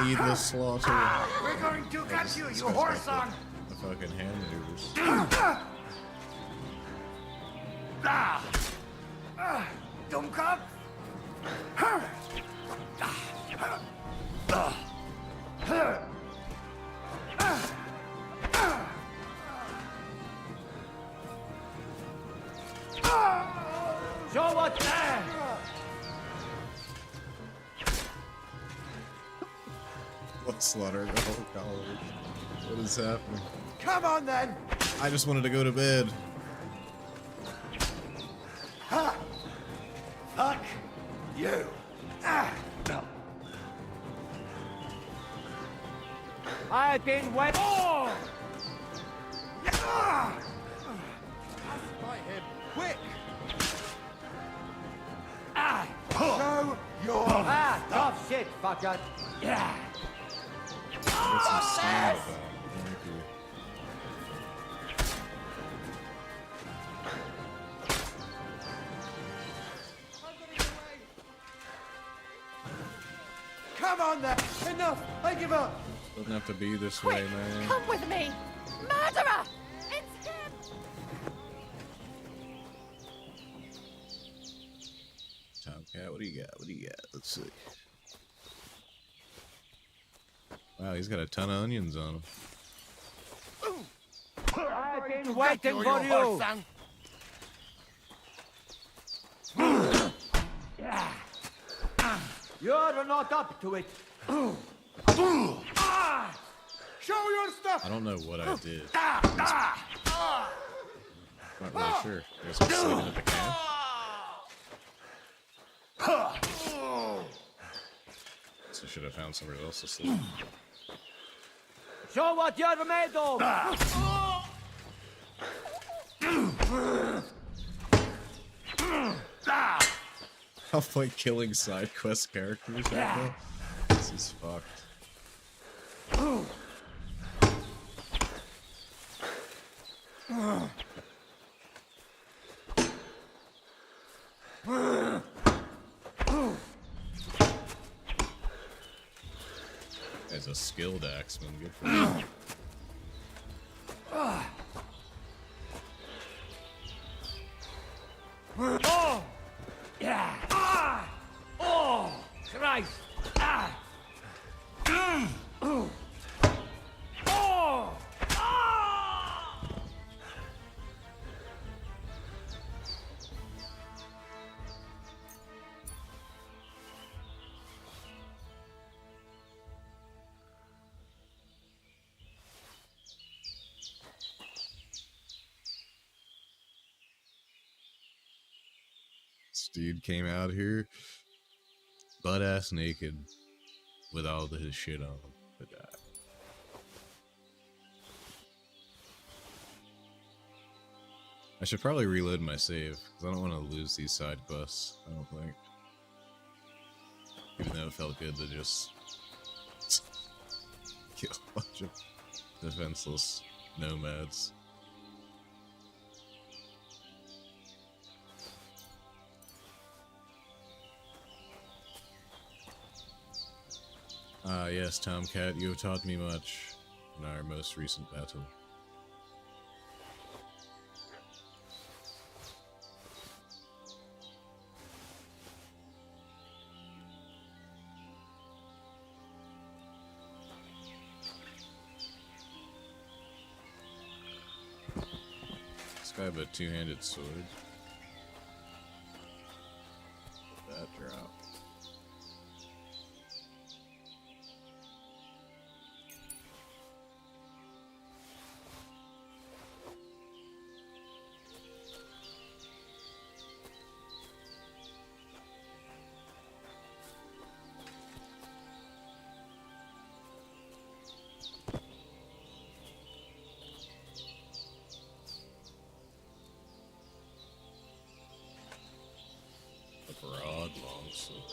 needless slaughter. We're going to get you, you horse son! The fucking hand maneuvers. Dummkopf! Show what there! What slaughter? Oh, college. What is happening? Come on then! I just wanted to go to bed. Ha! Fuck you! No. I've been wet. Oh! Fight him, quick! Show your tough shit, fucker. Yeah. Get some steam about. Thank you. Come on then! Enough! I give up! Doesn't have to be this way, man. Come with me! Murderer! It's him! Tomcat, what do you got? What do you got? Let's see. Wow, he's got a ton of onions on him. I've been waiting for you. You're not up to it. Show your stuff! I don't know what I did. Not really sure. I guess I'm sleeping at the camp. So I should have found somewhere else to sleep. Show what you're made of. I'm like killing side quest characters right now. This is fucked. As a skilled axeman, good for you. Oh! Yeah! Oh! Christ! Oh! This dude came out here butt ass naked with all of his shit on to die. I should probably reload my save, because I don't want to lose these side quests, I don't think. Even though it felt good to just kill a bunch of defenseless nomads. Ah, yes, Tomcat, you have taught me much in our most recent battle. This guy have a two-handed sword. That drop. A broad, long sword.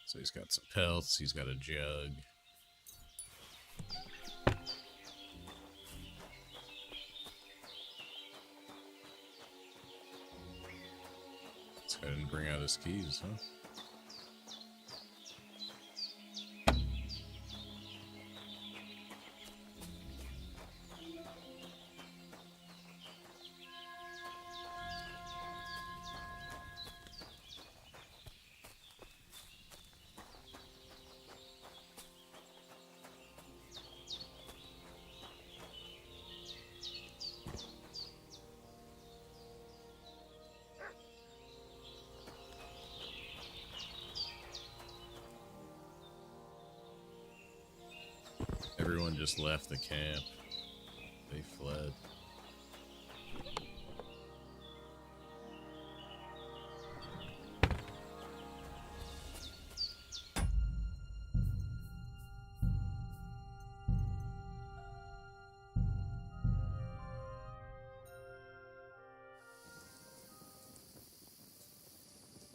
So he's got some pelts, he's got a jug. Let's go ahead and bring out his keys, huh? Everyone just left the camp. They fled.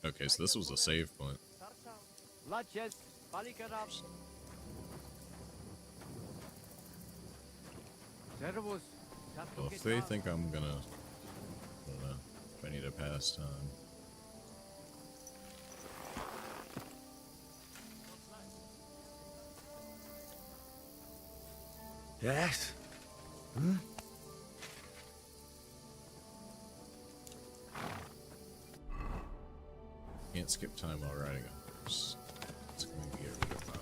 Okay, so this was a save point. Well, if they think I'm gonna, I don't know, if I need to pass time. Yes? Hmm? Can't skip time while riding a horse. It's going to be a real time.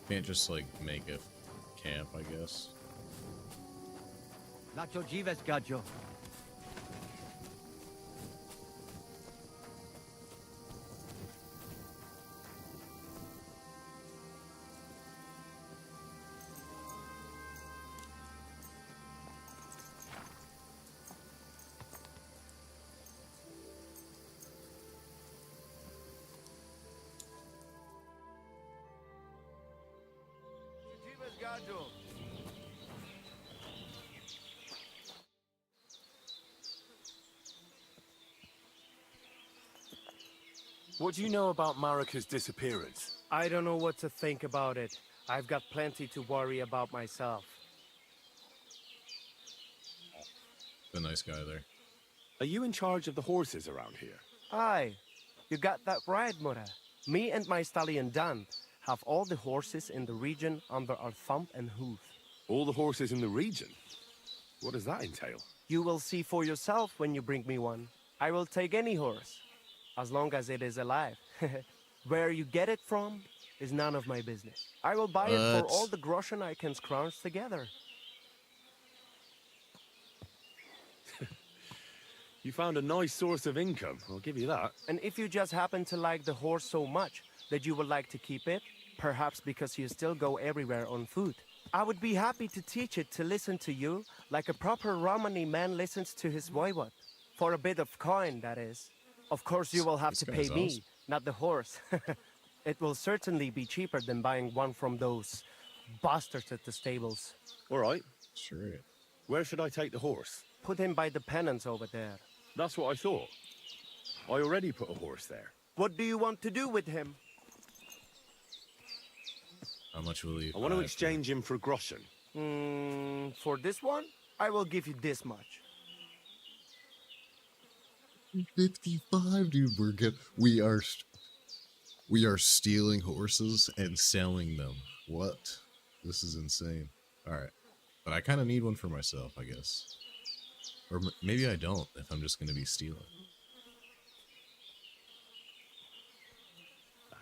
Can't just, like, make a camp, I guess. Nacho Jives, Gajo. Jives, Gajo. What do you know about Marika's disappearance? I don't know what to think about it. I've got plenty to worry about myself. The nice guy there. Are you in charge of the horses around here? Aye, you got that right, Mura. Me and my stallion Dan have all the horses in the region under our thumb and hoof. All the horses in the region? What does that entail? You will see for yourself when you bring me one. I will take any horse, as long as it is alive. Where you get it from is none of my business. I will buy it for all the groschen I can scrounge together. You found a nice source of income, I'll give you that. And if you just happen to like the horse so much that you would like to keep it, perhaps because you still go everywhere on foot, I would be happy to teach it to listen to you like a proper Romani man listens to his voivod. For a bit of coin, that is. Of course you will have to pay me, not the horse. It will certainly be cheaper than buying one from those bastards at the stables. All right. Sure. Where should I take the horse? Put him by the pennants over there. That's what I thought. I already put a horse there. What do you want to do with him? How much will you? I want to exchange him for groschen. For this one, I will give you this much. 55, dude. We are stealing horses and selling them. What? This is insane. All right, but I kind of need one for myself, I guess. Or maybe I don't, if I'm just going to be stealing.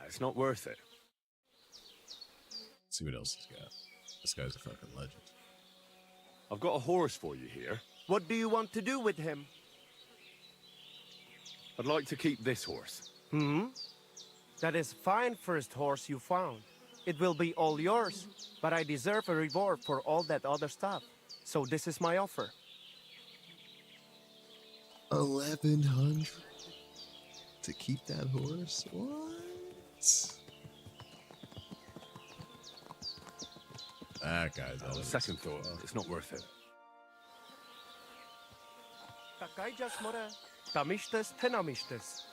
It's not worth it. Let's see what else he's got. This guy's a fucking legend. I've got a horse for you here. What do you want to do with him? I'd like to keep this horse. That is fine first horse you found. It will be all yours, but I deserve a reward for all that other stuff. So this is my offer. 1,100 to keep that horse? What? That guy's on a second thought, it's not worth it. Takayjas mora, tamishtes tenamishtes.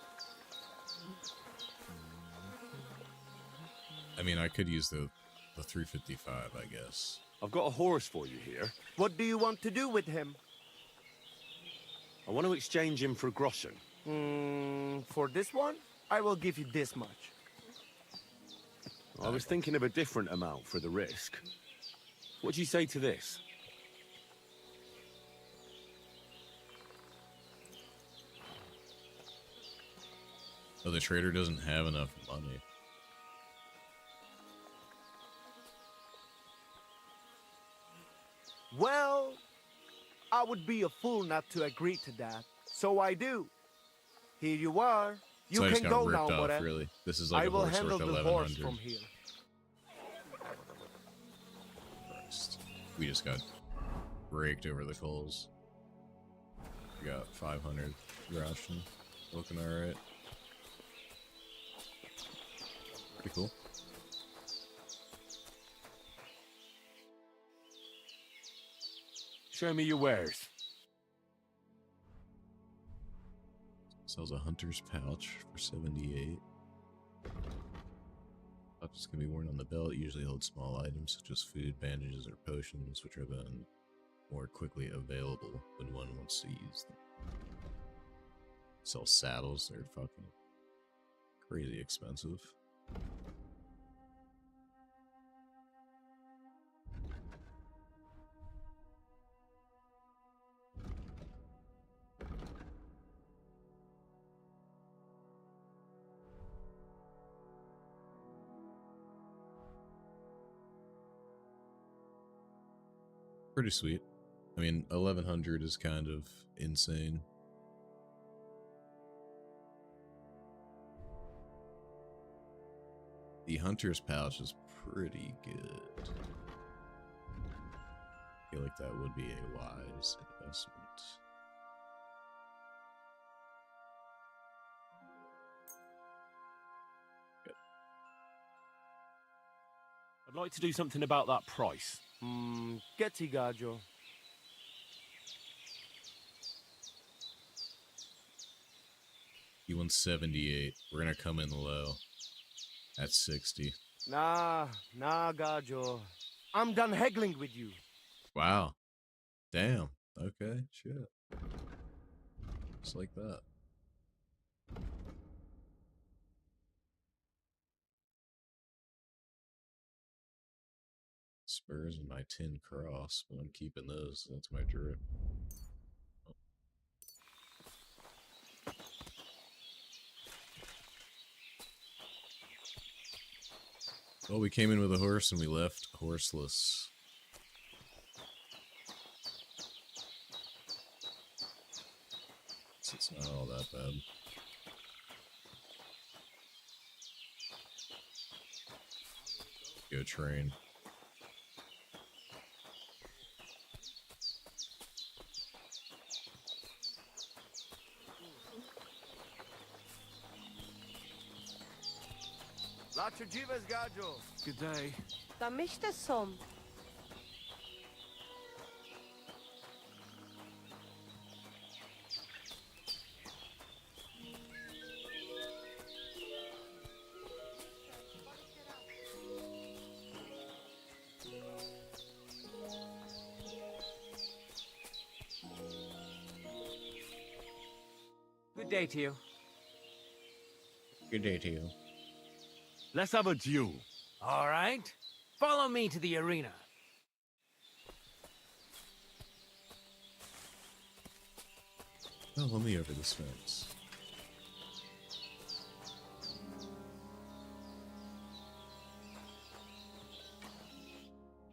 I mean, I could use the 355, I guess. I've got a horse for you here. What do you want to do with him? I want to exchange him for groschen. For this one, I will give you this much. I was thinking of a different amount for the risk. What do you say to this? Oh, the trader doesn't have enough money. Well, I would be a fool not to agree to that. So I do. Here you are. You So I just can got go now, ripped off, Mora. really. This is like I a will horse handle worth the horse 1,100. from here. Christ. We just got raked over the coals. We got 500 ration. Looking alright. Pretty cool. Show me your wares. Sells a hunter's pouch for 78. Pouch is going to be worn on the belt. Usually holds small items such as food, bandages, or potions, which are then more quickly available when one wants to use them. Sell saddles. They're fucking crazy expensive. pretty sweet. I mean, 1100 is kind of insane. The hunter's pouch is pretty good. I feel like that would be a wise investment. Good. I'd like to do something about that price. Getty Gajo. He wants 78. We're gonna come in low at 60. Nah, Gajo. I'm done haggling with you. Wow. Damn. Okay, shit. Just like that. Spurs and my tin cross, but I'm keeping those. That's my drip. Well, we came in with a horse and we left horseless. So it's not all that bad. Go train. Latrajivas Gajo. Good day. Tamishta som. Good day to you. Good day to you. Let's have a duel. All right. Follow me to the arena. Follow me over this fence.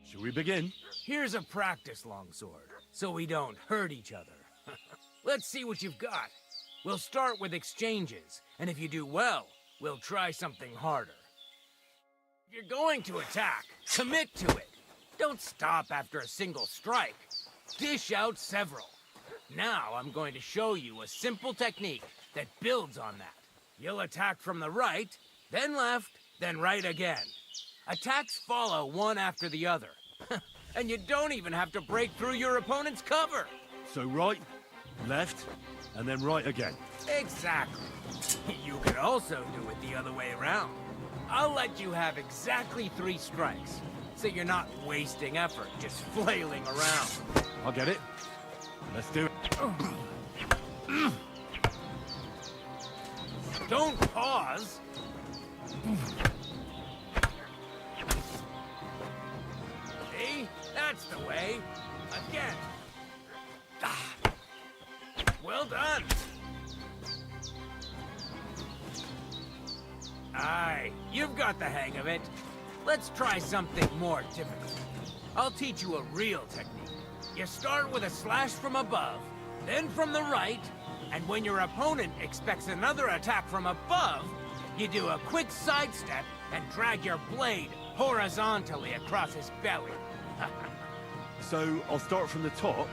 Should we begin? Here's a practice longsword, so we don't hurt each other. Let's see what you've got. We'll start with exchanges, and if you do well, we'll try something harder. If you're going to attack, commit to it. Don't stop after a single strike. Dish out several. Now I'm going to show you a simple technique that builds on that. You'll attack from the right, then left, then right again. Attacks follow one after the other. And you don't even have to break through your opponent's cover. So right, left, and then right again. Exactly. You could also do it the other way around. I'll let you have exactly 3 strikes, so you're not wasting effort just flailing around. I'll get it. Let's do it. Don't pause. See? That's the way. Again. Well done. Aye, you've got the hang of it. Let's try something more difficult. I'll teach you a real technique. You start with a slash from above, then from the right, and when your opponent expects another attack from above, you do a quick sidestep and drag your blade horizontally across his belly. So I'll start from the top,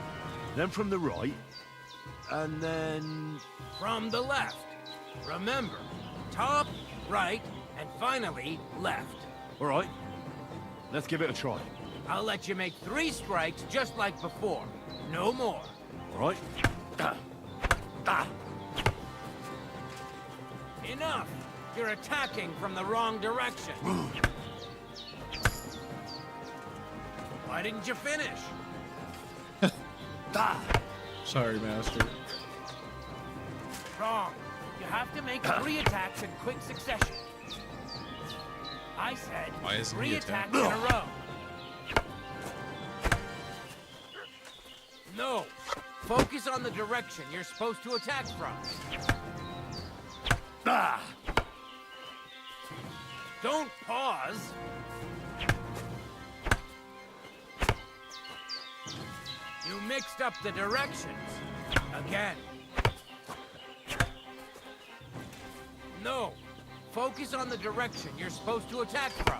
then from the right, and then... From the left. Remember, top, right, and finally, left. All right, let's give it a try. I'll let you make 3 strikes just like before. No more. All right. Enough! You're attacking from the wrong direction. Why didn't you finish? Sorry, Master. Wrong. You have to make 3 attacks in quick succession. I said Why isn't 3 he attacks attacking? in a row. No. Focus on the direction you're supposed to attack from. Don't pause. mixed up the directions. Again. No. Focus on the direction you're supposed to attack from.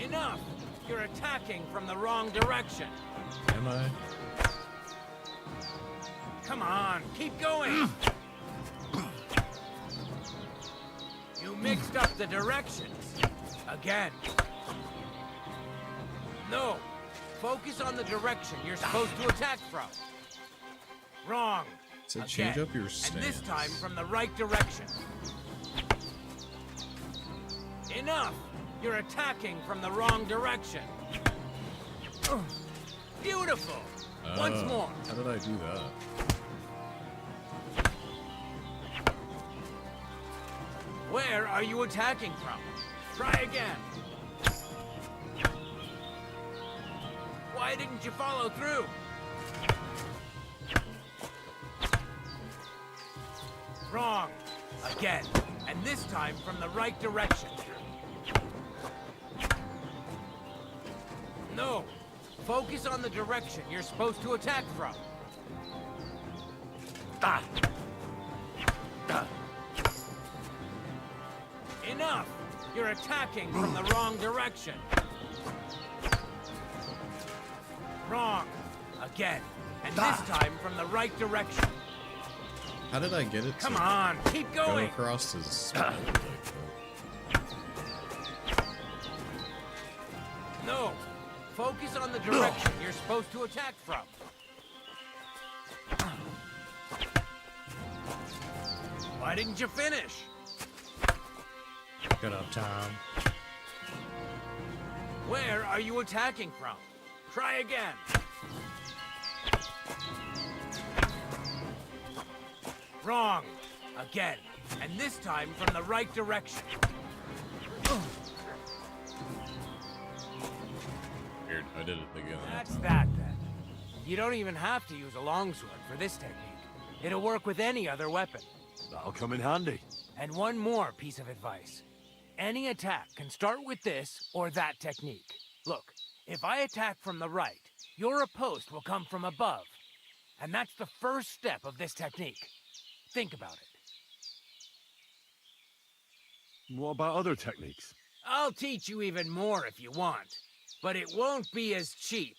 Enough! You're attacking from the wrong direction. Am I? Come on, keep going! You mixed up the directions. Again. No. Focus on the direction you're supposed to attack from. Wrong. So change up your And stance. this time from the right direction. Enough! You're attacking from the wrong direction. Beautiful! Once more. How did I do that? Where are you attacking from? Try again. Why didn't you follow through? Wrong. Again. And this time from the right direction. No. Focus on the direction you're supposed to attack from. Enough! You're attacking from the wrong direction. Wrong. Again. And this time from the right direction. How did I get it Come to on, keep go going. across his spine like that? No. Focus on the direction you're supposed to attack from. Why didn't you finish? Shut up, Tom. Where are you attacking from? Try again. Wrong. Again. And this time from the right direction. Weird. I did it again. That's that then. You don't even have to use a longsword for this technique. It'll work with any other weapon. That'll come in handy. And one more piece of advice. Any attack can start with this or that technique. Look, if I attack from the right, your riposte will come from above. And that's the first step of this technique. Think about it. What about other techniques? I'll teach you even more if you want. But it won't be as cheap.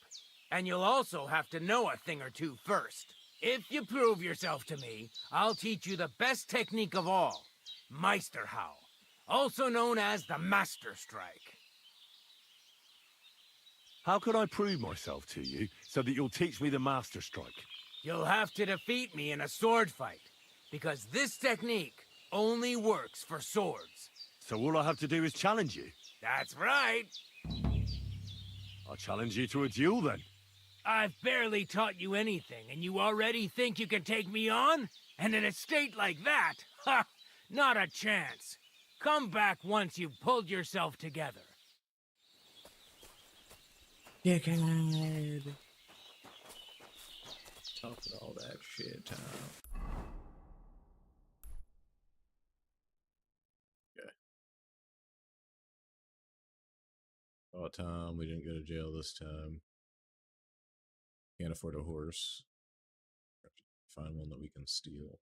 And you'll also have to know a thing or two first. If you prove yourself to me, I'll teach you the best technique of all. Meisterhau. Also known as the Master Strike. How can I prove myself to you so that you'll teach me the Master Strike? You'll have to defeat me in a sword fight. Because this technique only works for swords. So all I have to do is challenge you? That's right. I'll challenge you to a duel then. I've barely taught you anything, and you already think you can take me on? And in a state like that? Ha! Not a chance. Come back once you've pulled yourself together. Dickhead. Talking all that shit, Tom. Okay. Oh, Tom, we didn't go to jail this time. Can't afford a horse. Find one that we can steal.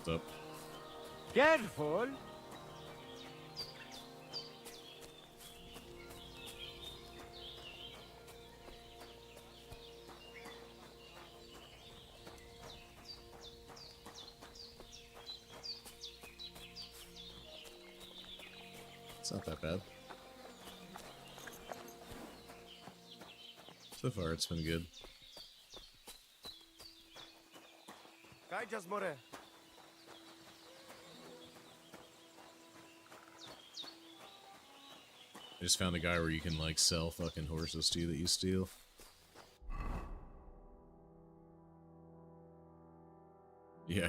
What's up? Careful! It's not that bad. So far, it's been good. Guide more. I just found a guy where you can like sell fucking horses to you that you steal. Yeah.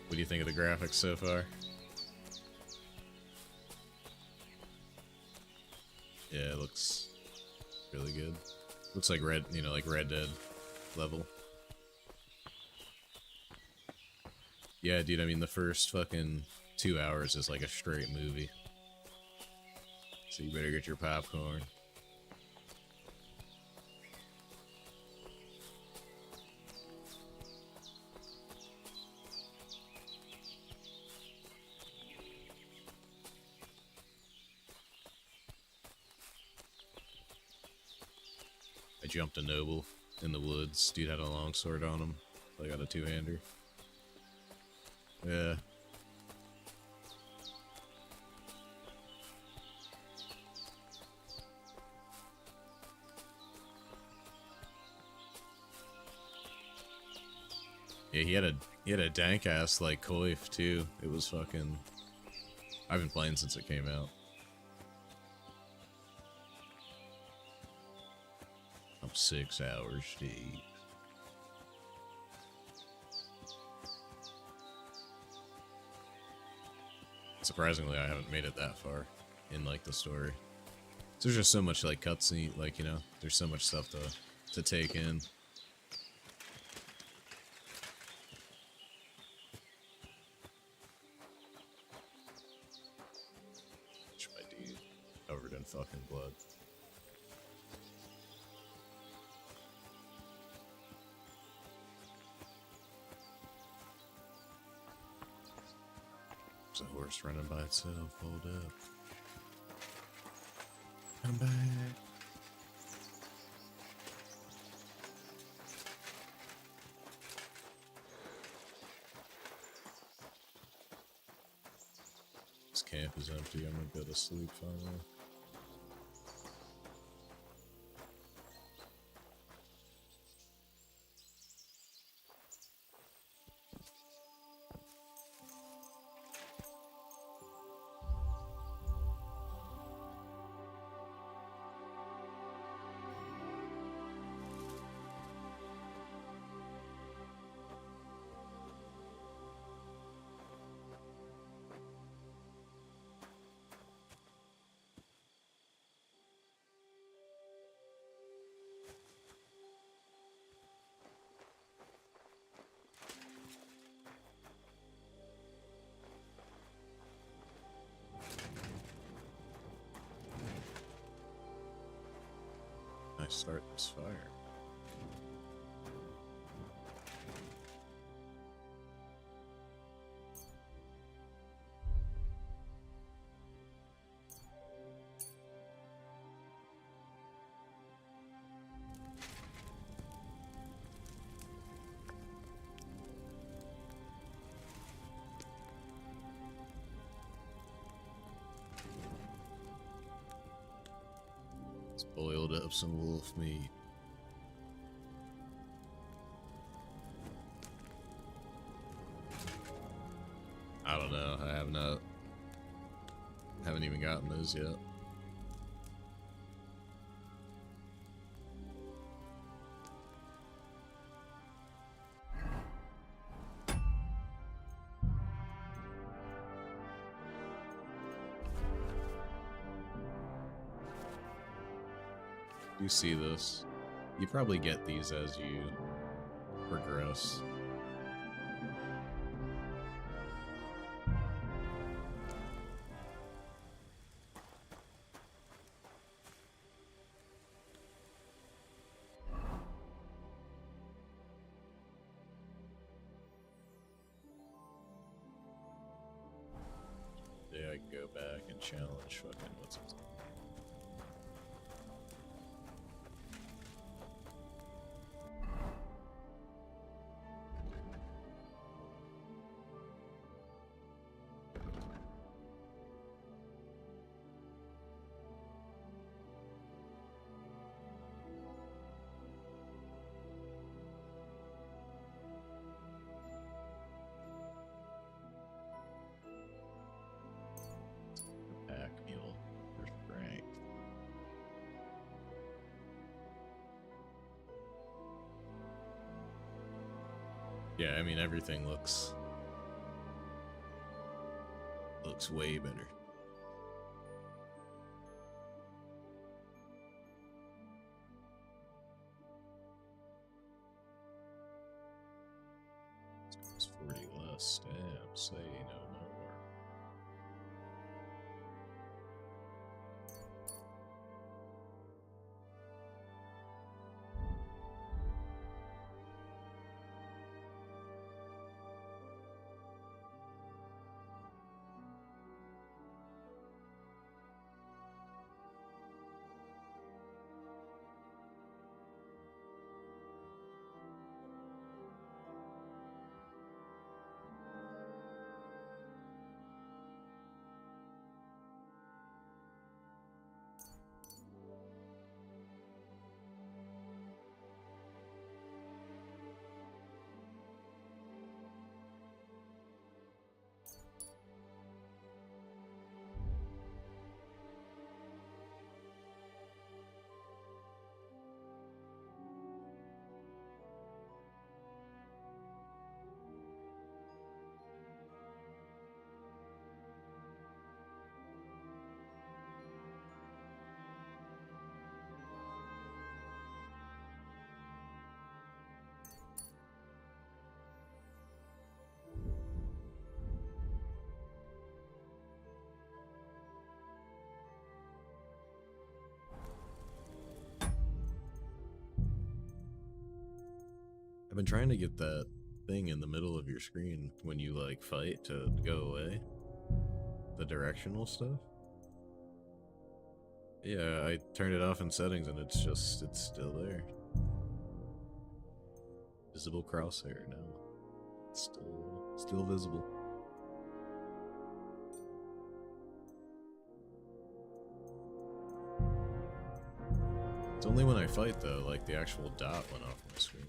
What do you think of the graphics so far? Yeah, it looks really good. Looks like Red, you know, like Red Dead level. Yeah, dude, I mean, the first fucking 2 hours is like a straight movie. So you better get your popcorn. I jumped a noble in the woods. Dude had a longsword on him. I got a two-hander. Yeah. Yeah, he had a dank ass like coif too. It was fucking. I've been playing since it came out. I'm 6 hours deep. Surprisingly, I haven't made it that far in like the story. So there's just so much like cutscene, like, you know, there's so much stuff to take in. My dude covered in fucking blood. There's a horse running by itself. Hold up. Come back. This camp is empty. I'm gonna go to sleep finally. I start this fire. Let's boiled up some wolf meat. I don't know. I have not. Haven't even gotten those yet. You see this? You probably get these as you progress. challenge. Fucking what's it? Pack mule for Frank. Yeah, I mean everything looks way better. It's 40 less stamps, say no more. I've been trying to get that thing in the middle of your screen when you like fight to go away. The directional stuff. Yeah, I turned it off in settings and it's still there. Visible crosshair now. It's still visible. It's only when I fight though, like the actual dot went off my screen.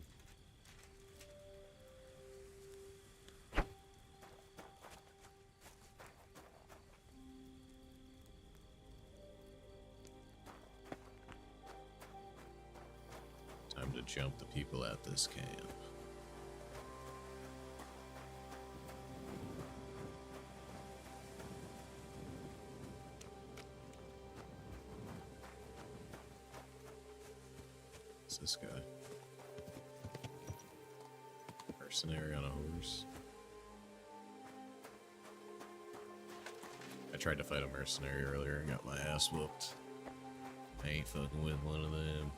Time to jump the people at this camp. What's this guy? Mercenary on a horse. I tried to fight a mercenary earlier and got my ass whooped. I ain't fucking with one of them.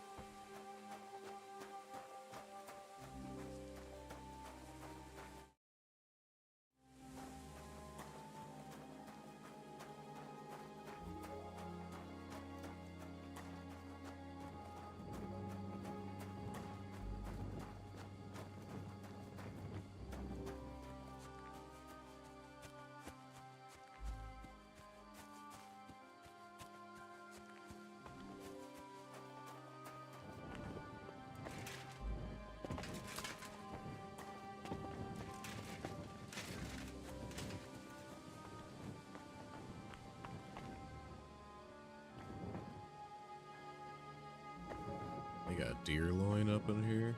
They got deer loin up in here.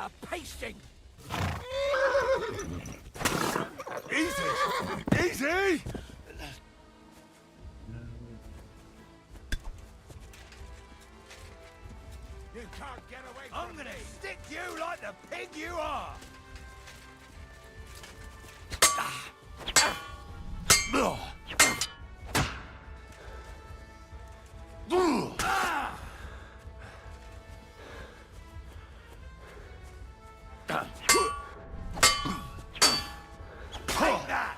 a pasting! Easy! Easy! You can't get away I'm gonna stick you like the pig you are! Take that!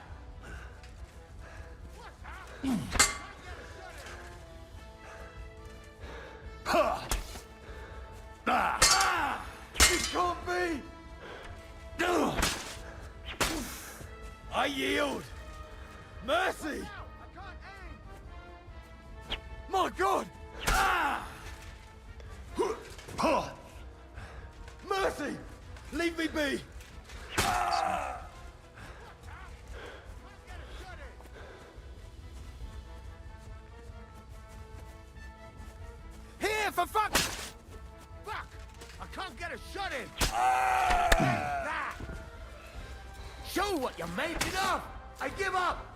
It can't be! I yield! Mercy! My God! Mercy! Leave me be! Here, for fuck! Fuck! I can't get a shot in! That! Show what you're making of! I give up!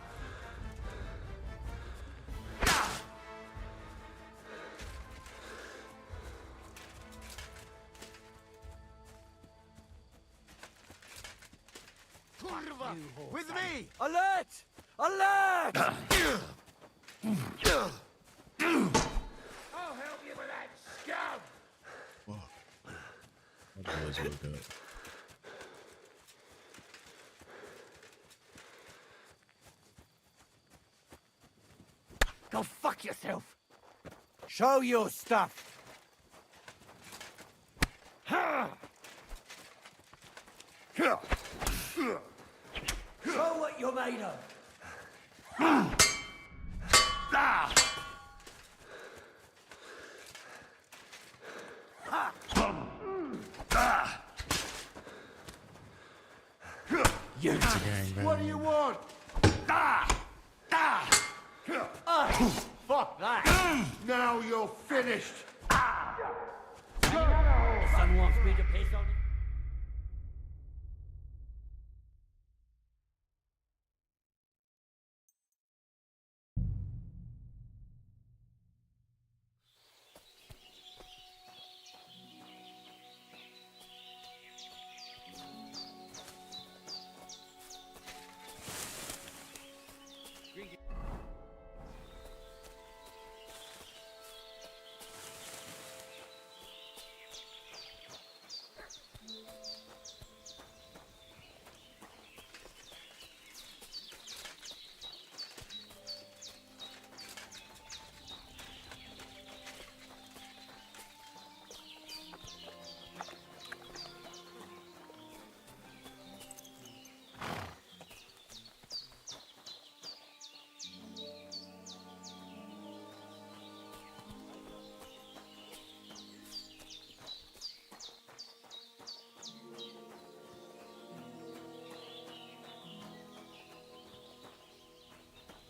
With me! Alert! Alert! I'll help you with that scum! What the hell is woke up? Go fuck yourself! Show your stuff! Show what you're made of! You! What do you want? Fuck that! Now you're finished! The sun wants me to piss on it.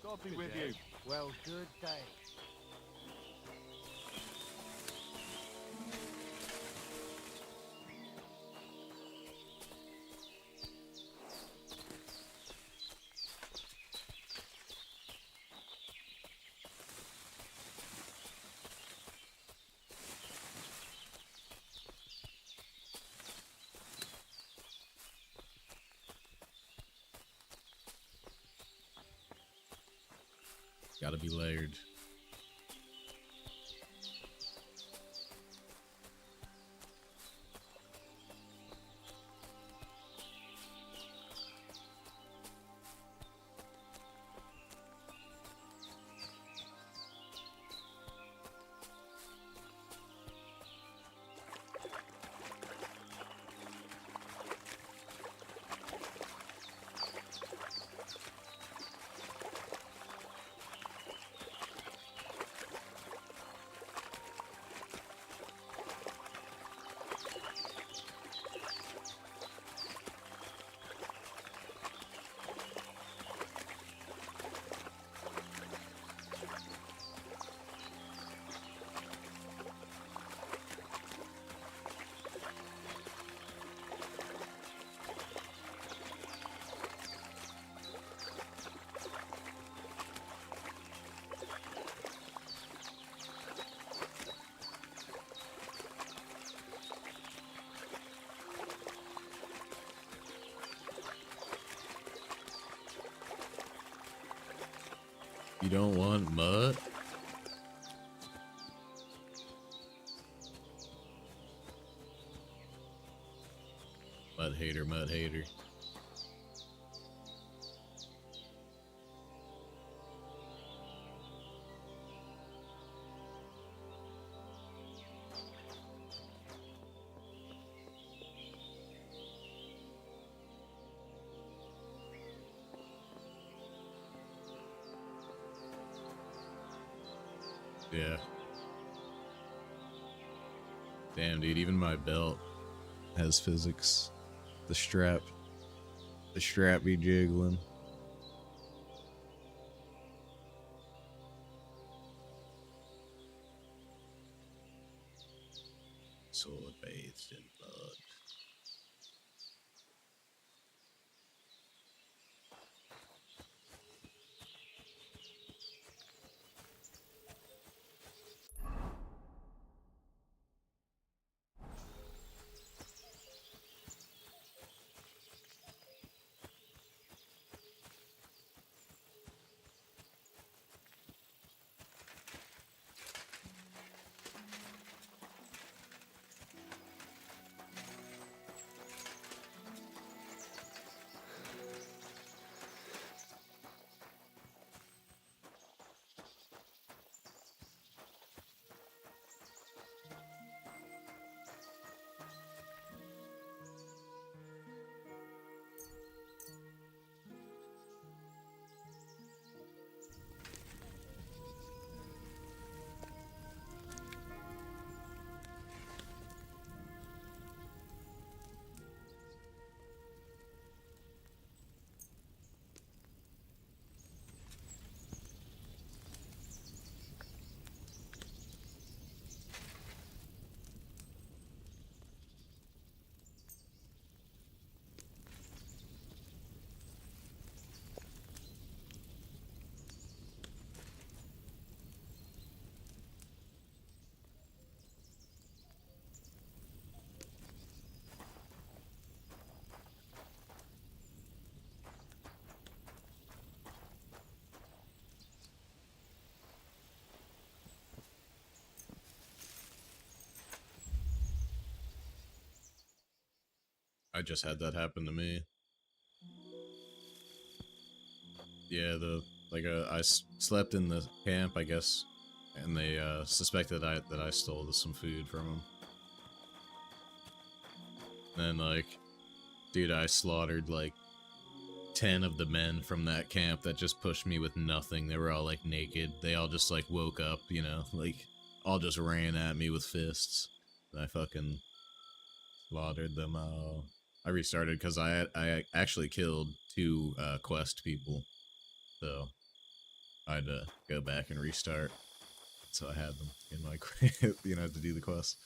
God be with you. Well, good day. Gotta be layered. You don't want mud? Mud hater, mud hater. Yeah. Damn, dude, even my belt has physics. The strap be jiggling. Sword bathed in blood. I just had that happen to me. Yeah, I slept in the camp, I guess, and they suspected that I stole some food from them. And like, dude, I slaughtered like 10 of the men from that camp that just pushed me with nothing. They were all like naked. They all just like woke up, you know, like all just ran at me with fists. And I fucking slaughtered them all. I restarted because I actually killed 2 quest people, so I had to go back and restart. So I had them in my you know, to do the quest.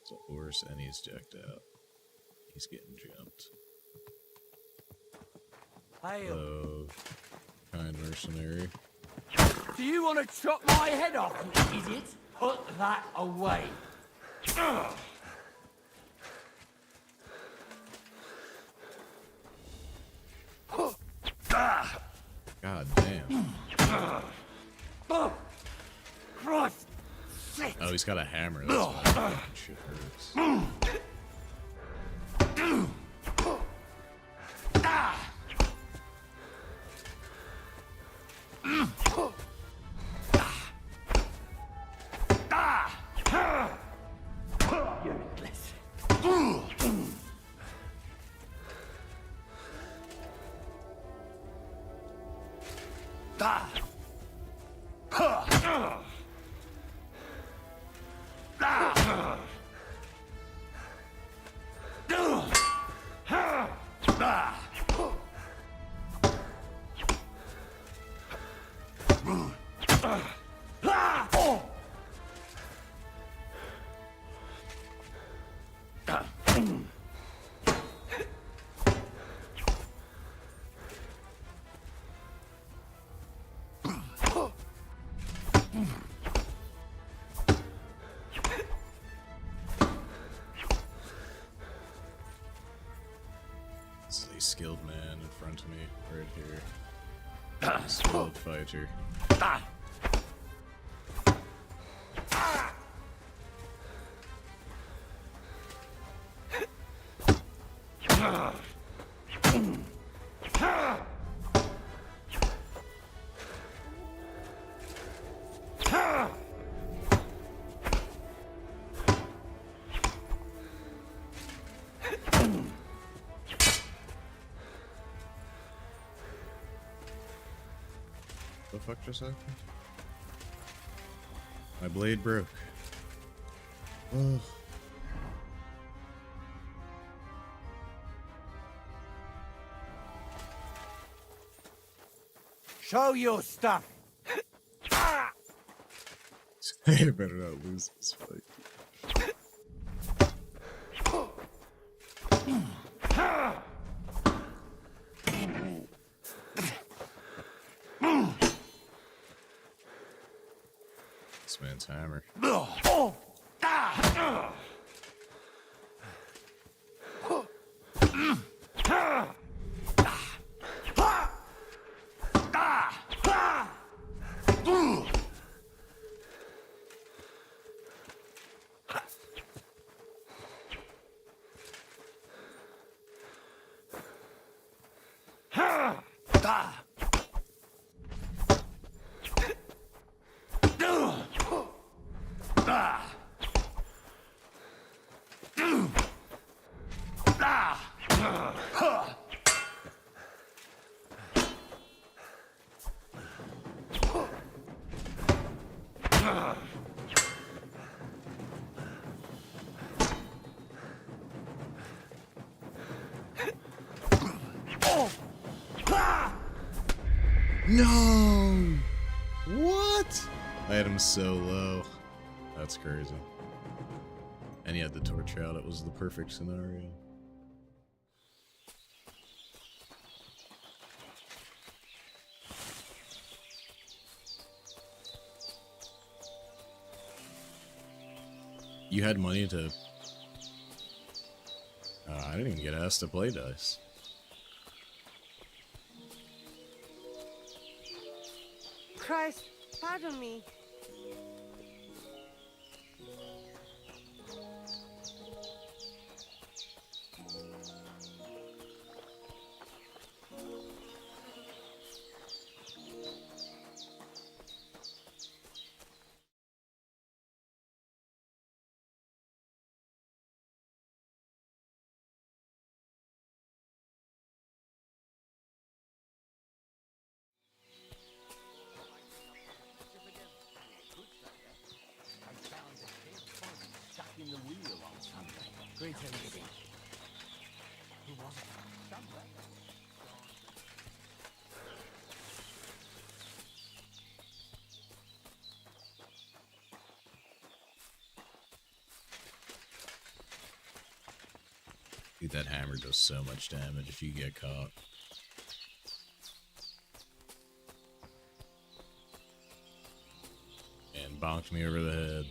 So horse, and he's jacked out. He's getting jumped. Hello, kind mercenary. Do you want to chop my head off, you idiot? Put that away. God damn. Christ! Shit. Oh, he's got a hammer. That's why that shit hurts. skilled man in front of me, right here. Skilled fighter. The fuck just happened? My blade broke. Ugh. Show your stuff. I better not lose this fight. This man's hammer. No! What? I had him so low. That's crazy. And he had the torch out. It was the perfect scenario. You had money to... I didn't even get asked to play dice. Christ, pardon me. In the wheel on Sunday. Greetings. Who was it? Sunday. Dude, that hammer does so much damage if you get caught. And bonked me over the head.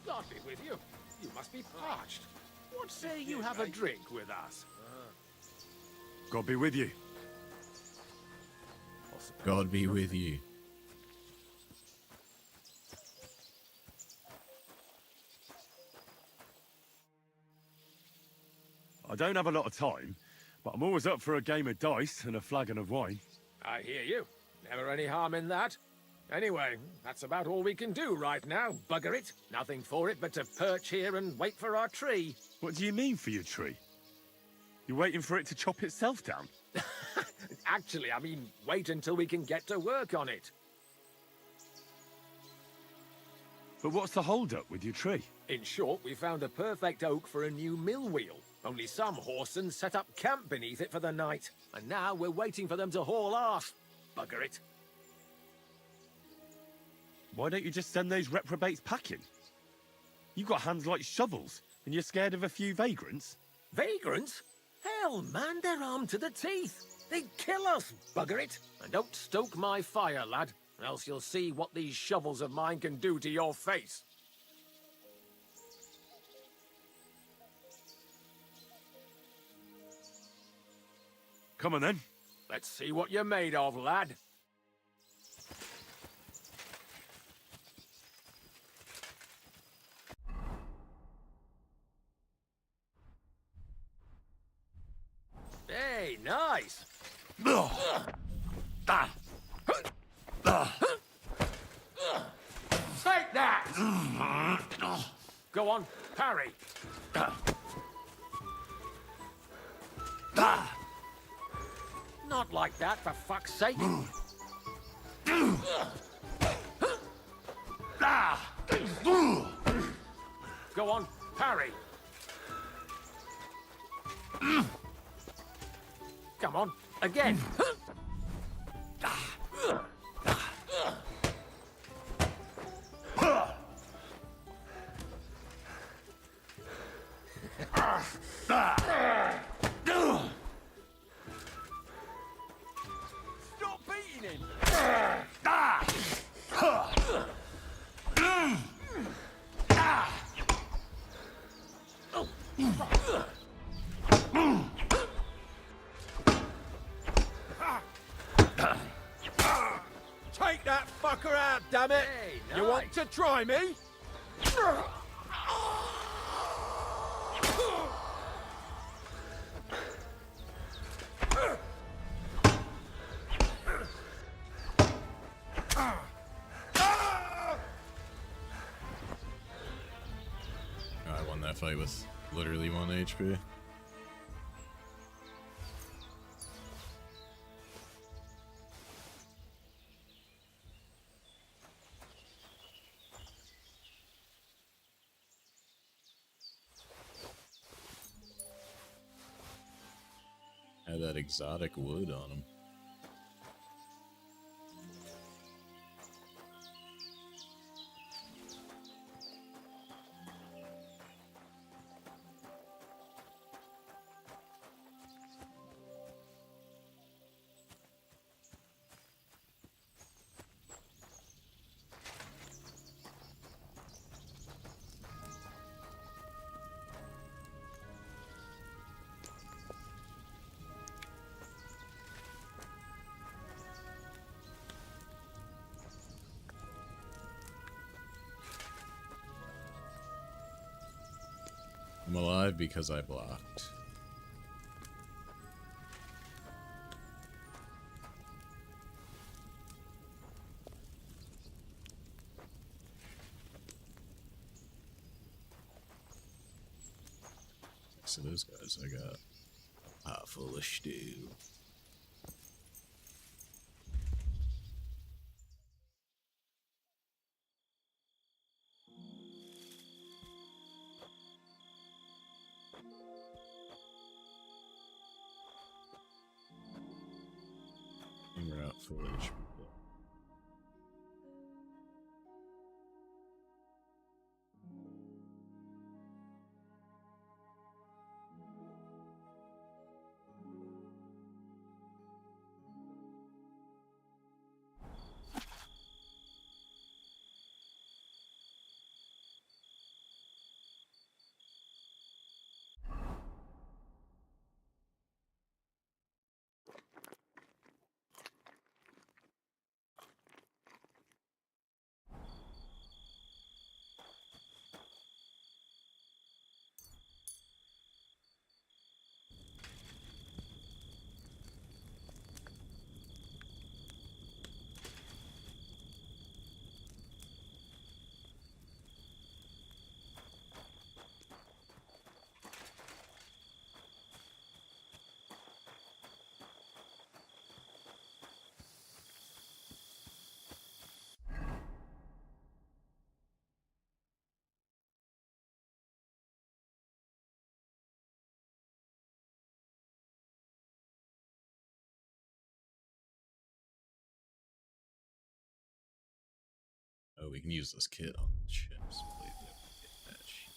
God be with you. You must be parched. What say you have a drink with us? God be with you. God be with you. I don't have a lot of time, but I'm always up for a game of dice and a flagon of wine. I hear you. Never any harm in that. Anyway, that's about all we can do right now, bugger it. Nothing for it but to perch here and wait for our tree. What do you mean for your tree? You're waiting for it to chop itself down? Actually, I mean, wait until we can get to work on it. But what's the hold-up with your tree? In short, we found a perfect oak for a new mill wheel. Only some horsens set up camp beneath it for the night. And now we're waiting for them to haul off. Bugger it. Why don't you just send those reprobates packing? You got hands like shovels, and you're scared of a few vagrants? Vagrants? Hell, man, they're armed to the teeth. They'd kill us, bugger it. And don't stoke my fire, lad, or else you'll see what these shovels of mine can do to your face. Come on, then. Let's see what you're made of, lad. Hey, nice. Take that! Go on, parry. Not like that, for fuck's sake. Go on, parry. Come on, again. Stop beating him! Take that fucker out, damn it! Hey, You want to try me? I won that fight with literally 1 HP. Had that exotic wood on him. I'm alive because I blocked. So those guys I got full of stew. And we're out full HP. Oh, we can use this kit on the ships. Wait, there, get that shit.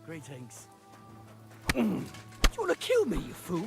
Greetings. Do you want to kill me, you fool?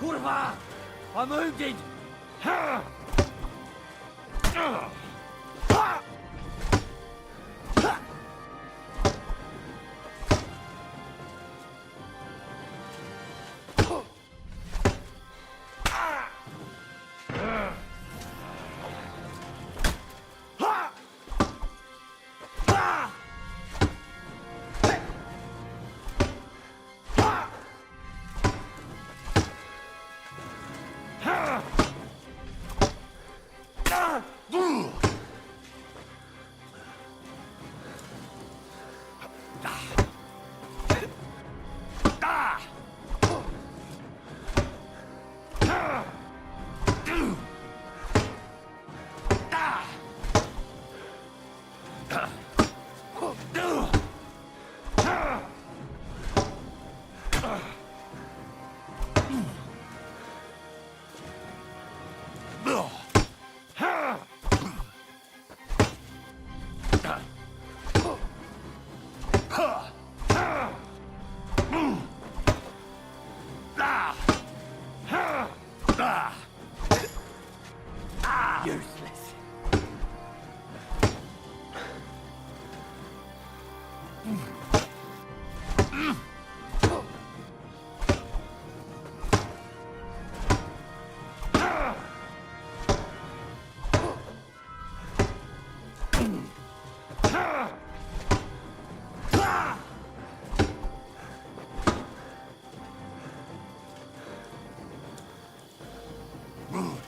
Kurwa! I'm wounded! Oh,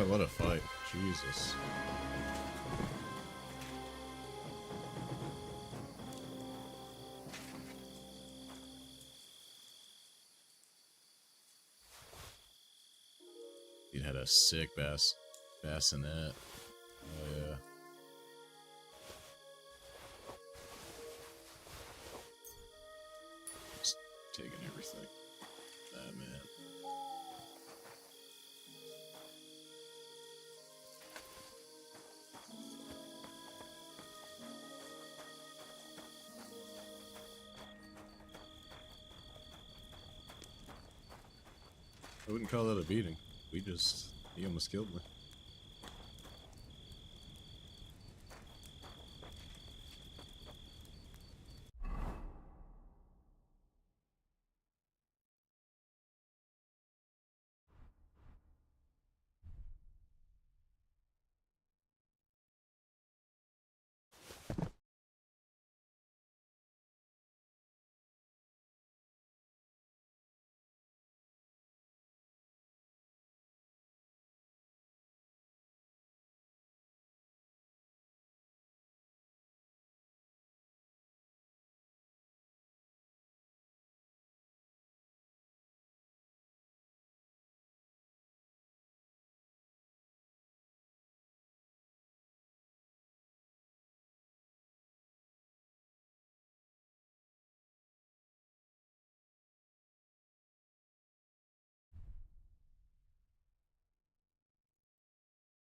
what a fight. Jesus. He had a sick bassinet. Oh yeah. Just taking everything. Ah, man. I wouldn't call that a beating. He almost killed me.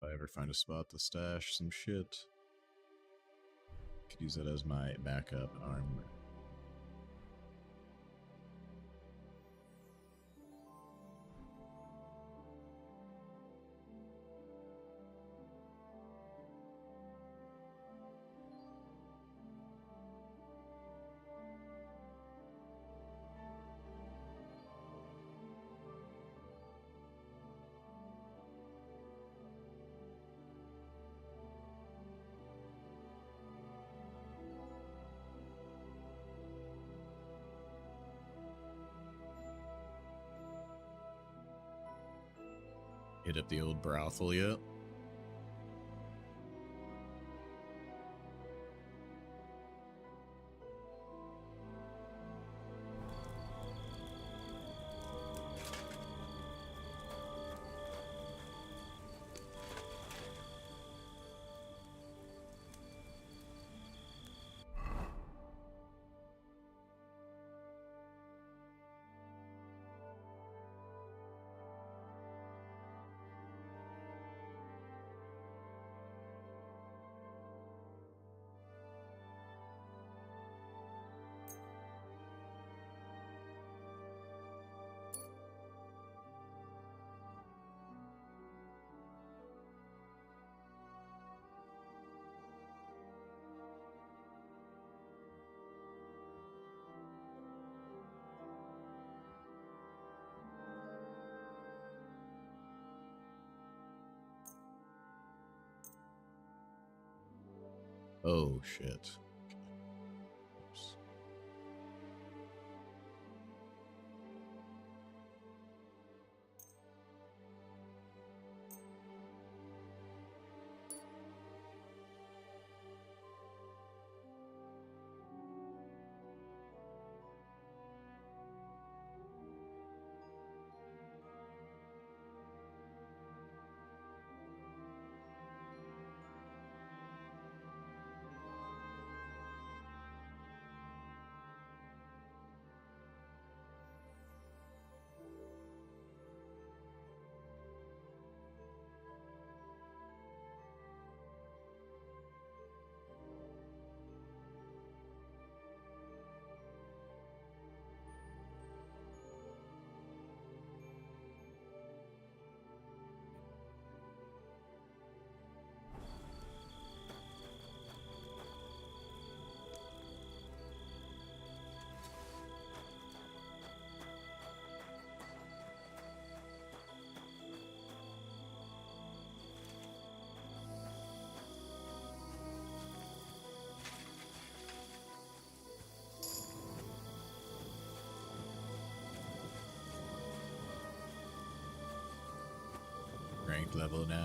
If I ever find a spot to stash some shit, could use that as my backup armor. Hit up the old brothel yet? Oh shit. Like level 9.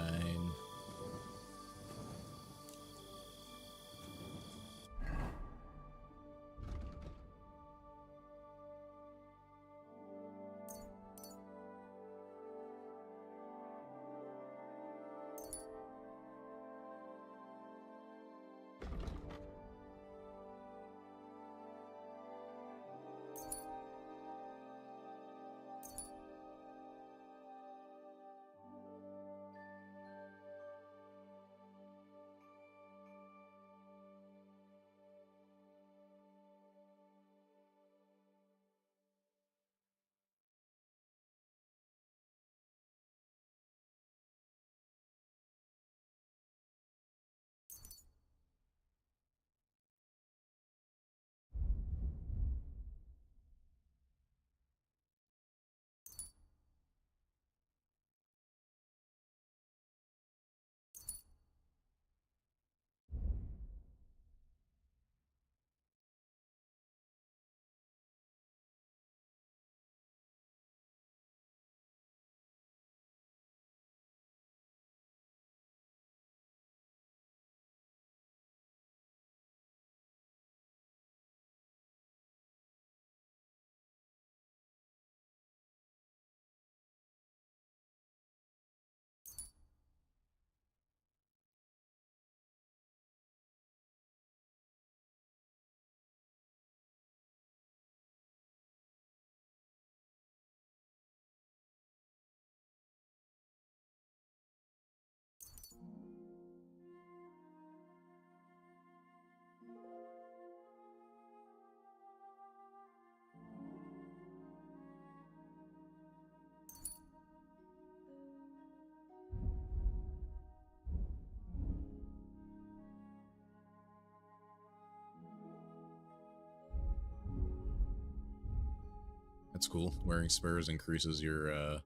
That's cool. Wearing spurs increases your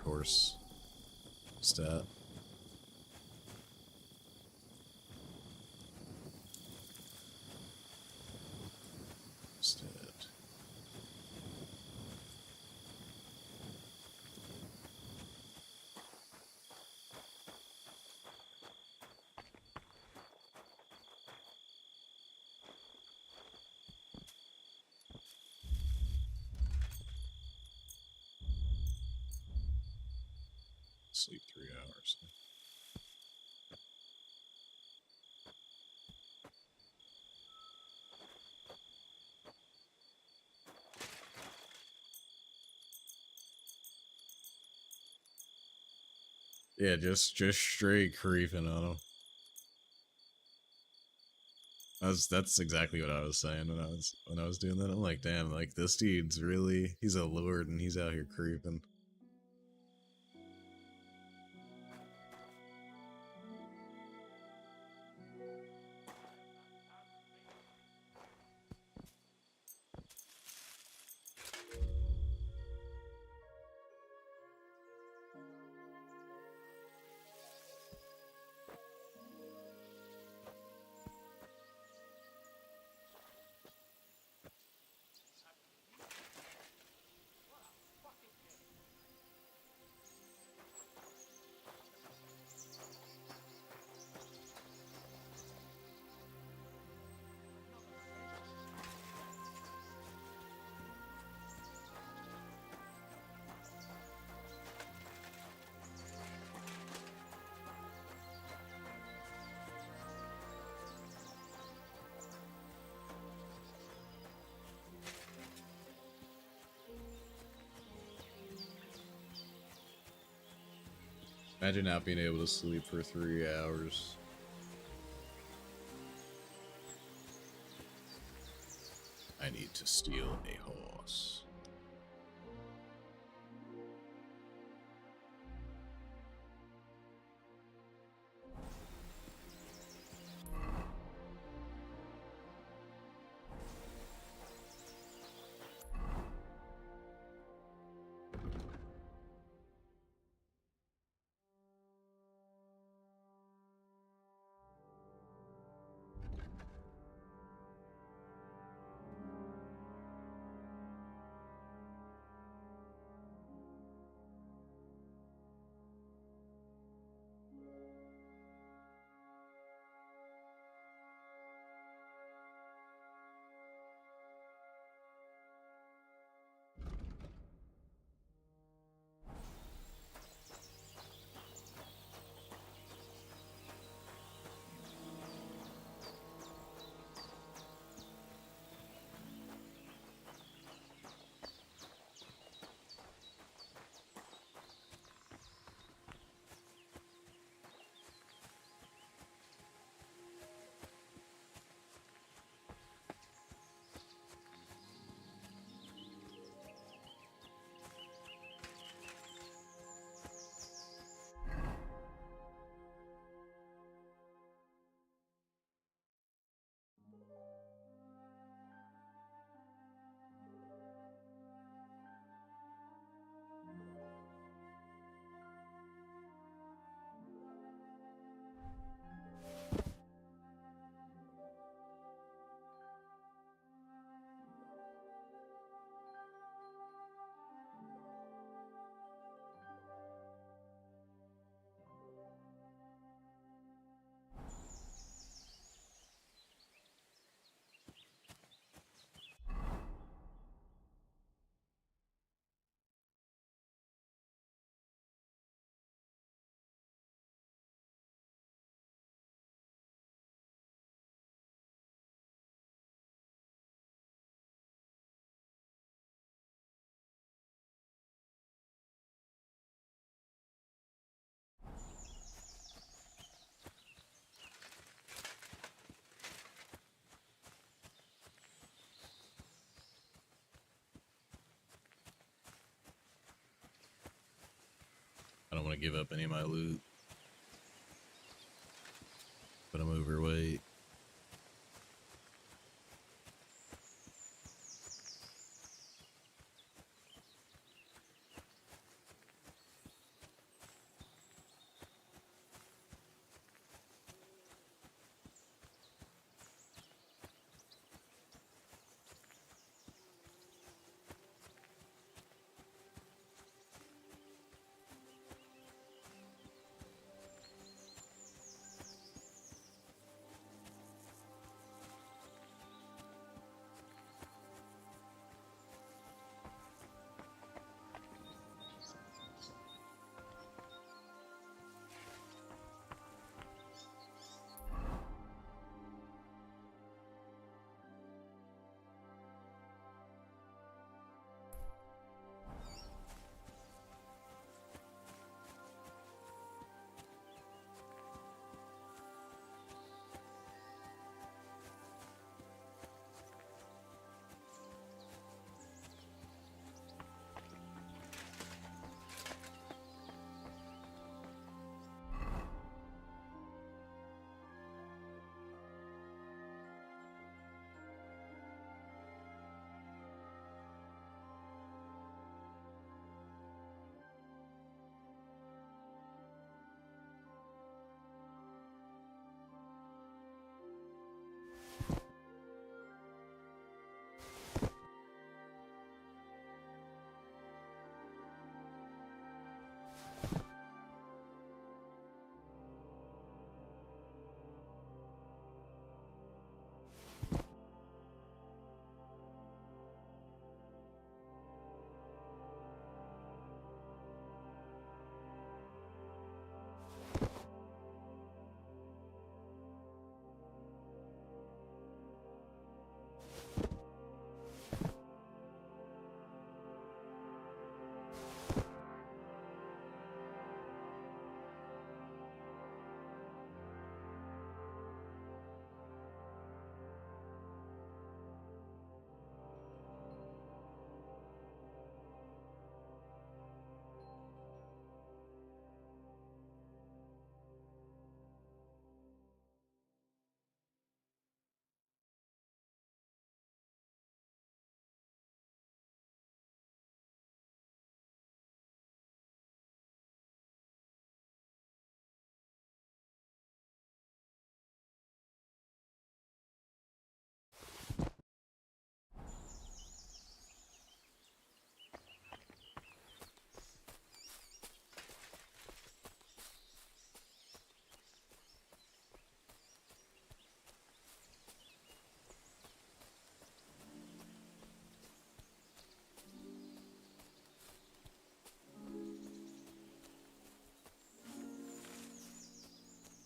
horse stat. Stat. Sleep 3 hours. Yeah, just straight creeping on him. That's exactly what I was saying when I was doing that. I'm like, damn, like this dude's really, he's a lord and he's out here creeping. Imagine not being able to sleep for 3 hours. I need to steal a horse. to give up any of my loot. But I'm overweight.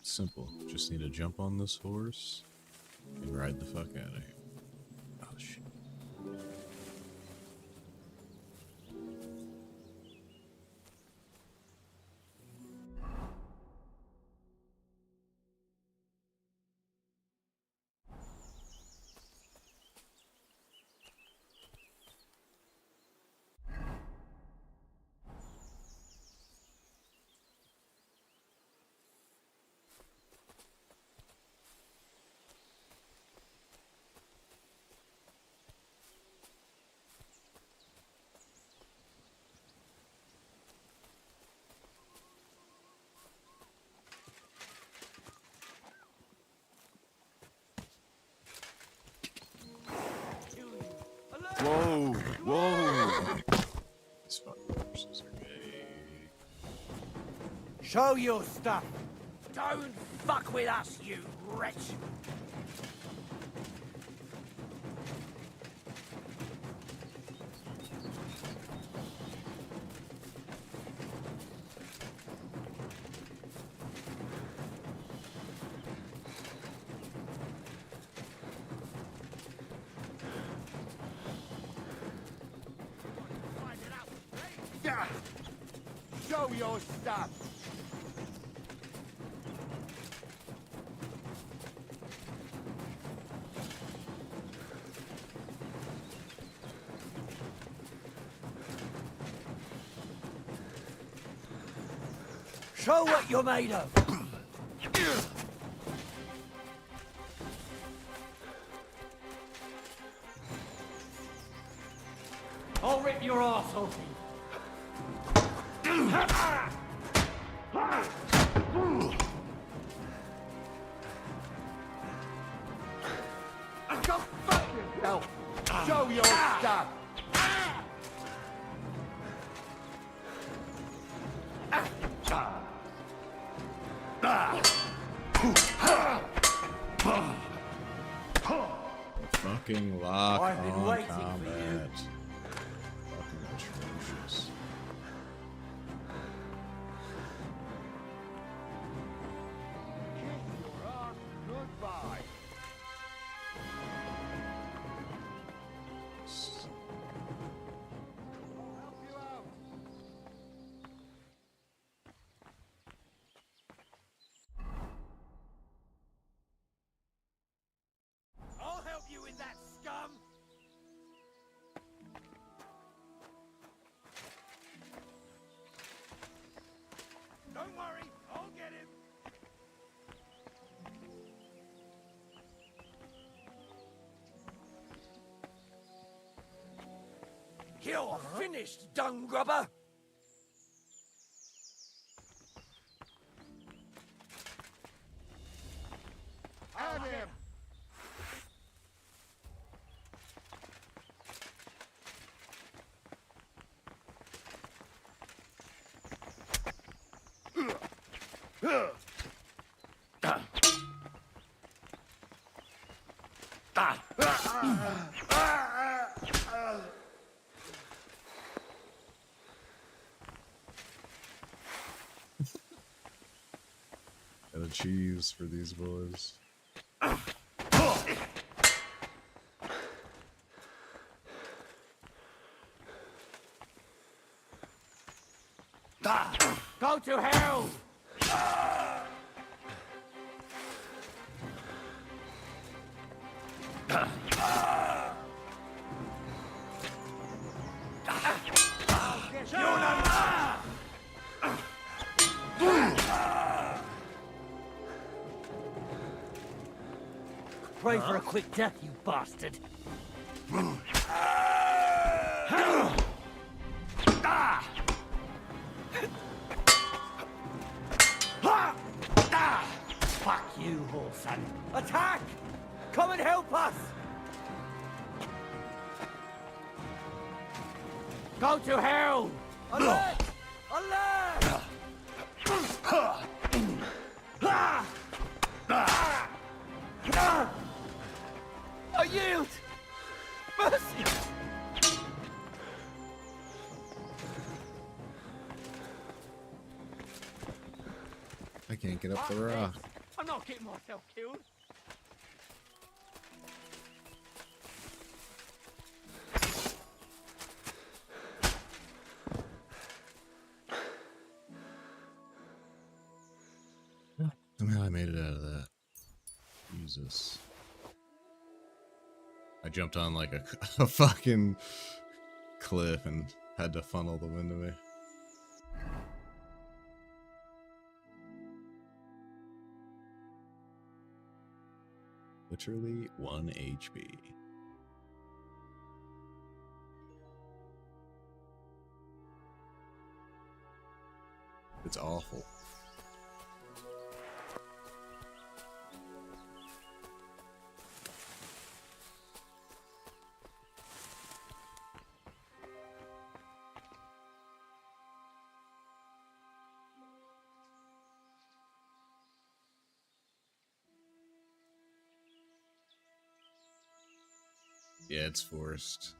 Simple. Just need to jump on this horse and ride the fuck out of here. Oh, shit. Whoa! Whoa! These fucking horses are gay. Show your stuff. Don't fuck with us, you wretch. Show your stuff. Show what you're made of. I'll rip your arsehole. Go fuck yourself! Show your stuff! Fucking lock I've been on waiting for combat. Fucking atrocious. Goodbye. I'll help you with that, scum! Don't worry, I'll get him! You're finished, dung grubber! Have him! Got a cheese for these boys. Go to hell! Pray for a quick death, you bastard! Fuck you, Whoreson! Attack! Come and help us! Go to hell! Alert! Alert! I yield! Mercy! I can't get up the rock. I'm not getting myself killed. Somehow I made it out of that. Jesus. I jumped on like a fucking cliff and had to funnel the wind away. Literally 1 HP. It's awful. Yeah, it's forced.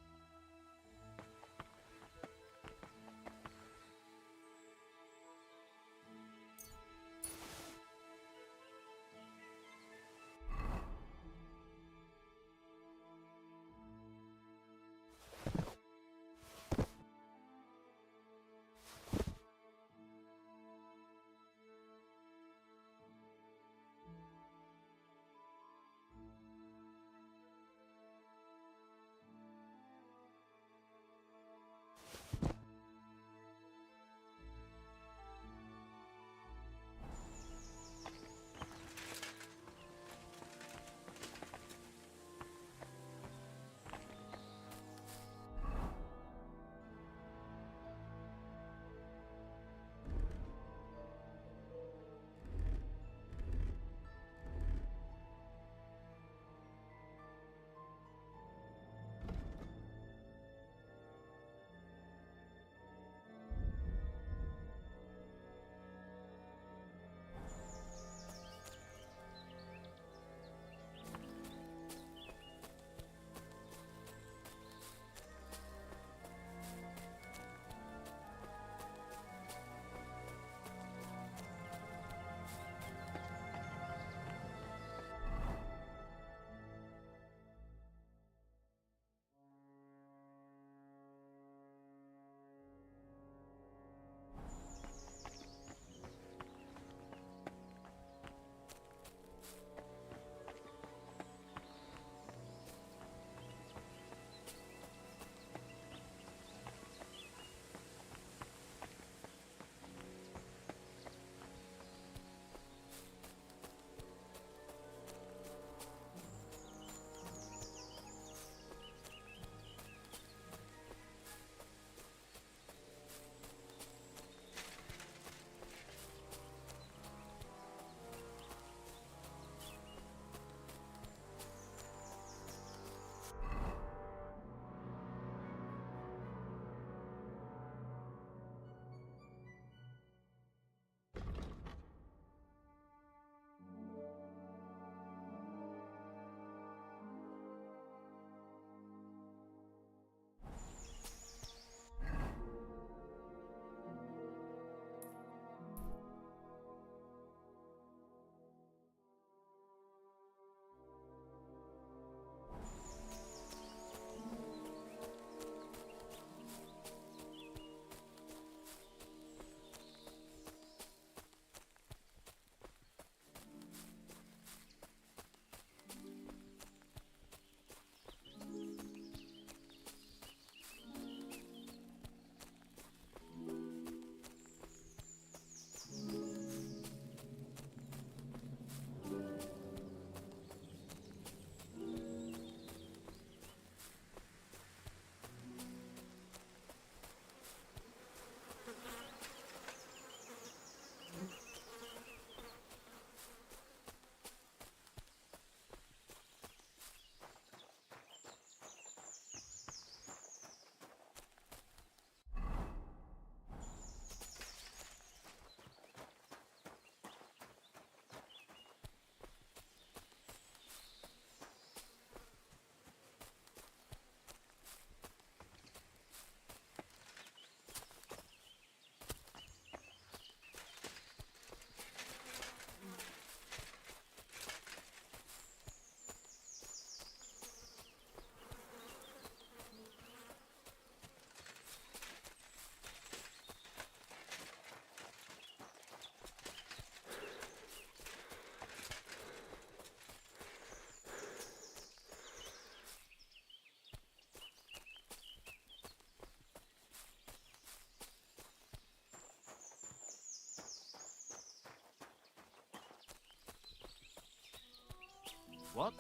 What?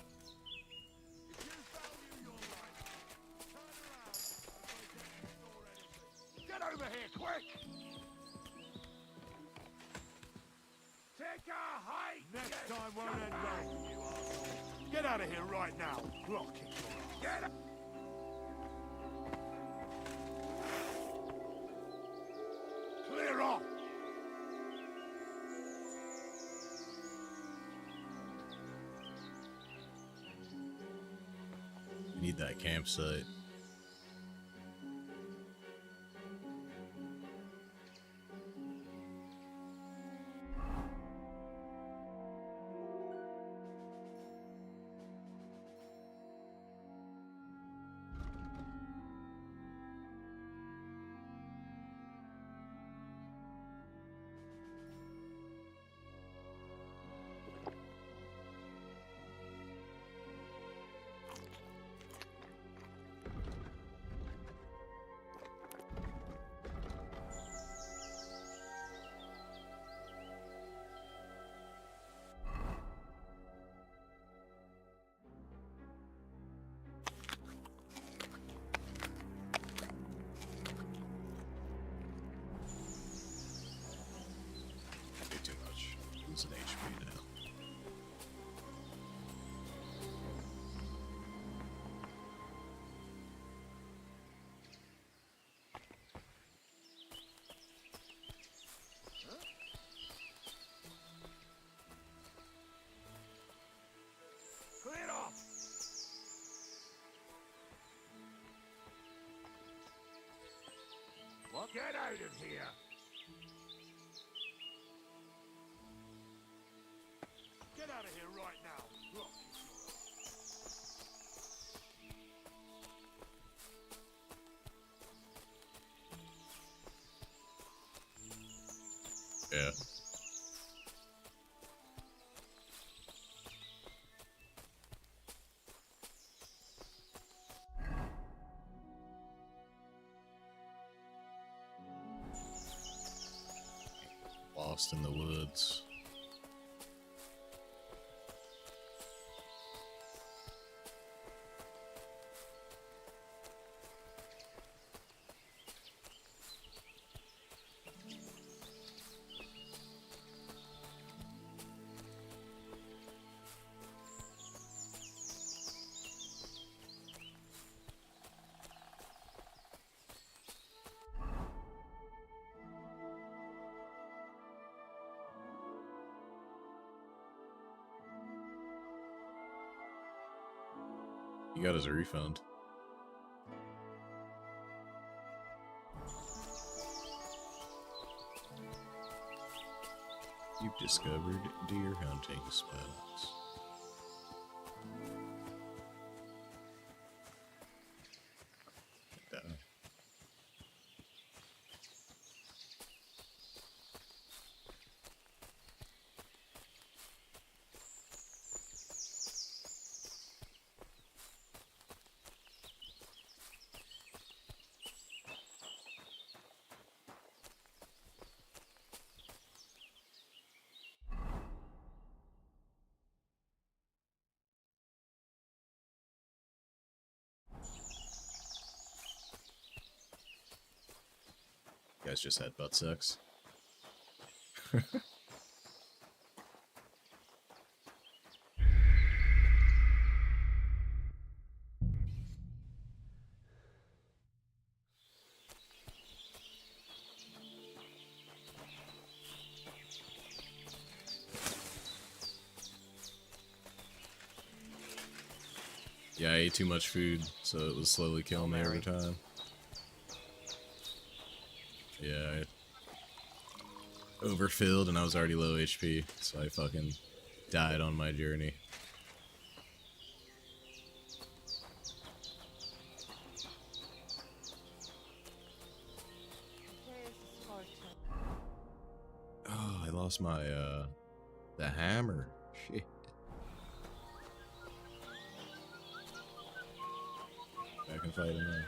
Get over here, quick! Take a hike! Next time won't end well for you, arsehole. Get out of here right now. Rocky. Get up! Clear off! We need that campsite. Too much. Lose an HP now. Clear off! What? Get out of here! Get out of here right now. Rocky. Yeah. Lost in the woods. You got his refund. You've discovered deer hunting spots. Down. You guys just had butt sex. Yeah, I ate too much food, so it was slowly killing me every time. Yeah, I overfilled and I was already low HP, so I fucking died on my journey. Oh, I lost my, the hammer. Shit. Back and fight him now.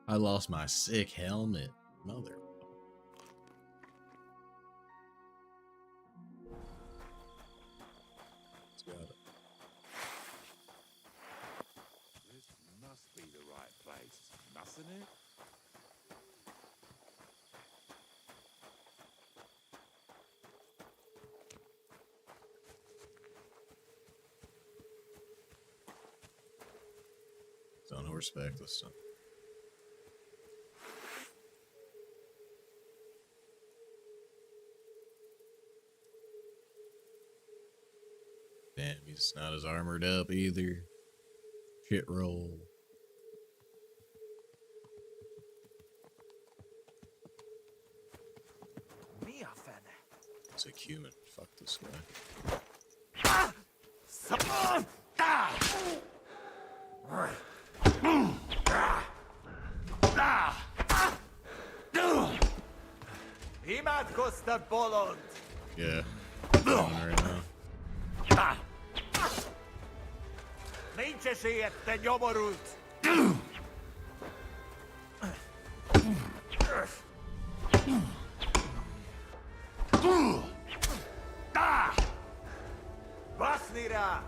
I lost my sick helmet. Mother. Got it. This must be the right place, mustn't it? It's on horseback this time. Damn, he's not as armored up either. Shit roll. It's a human. Fuck this guy. Imat kostar bolond. Yeah. Right now. Nincs esélyed, te nyomorult! Baszni rá!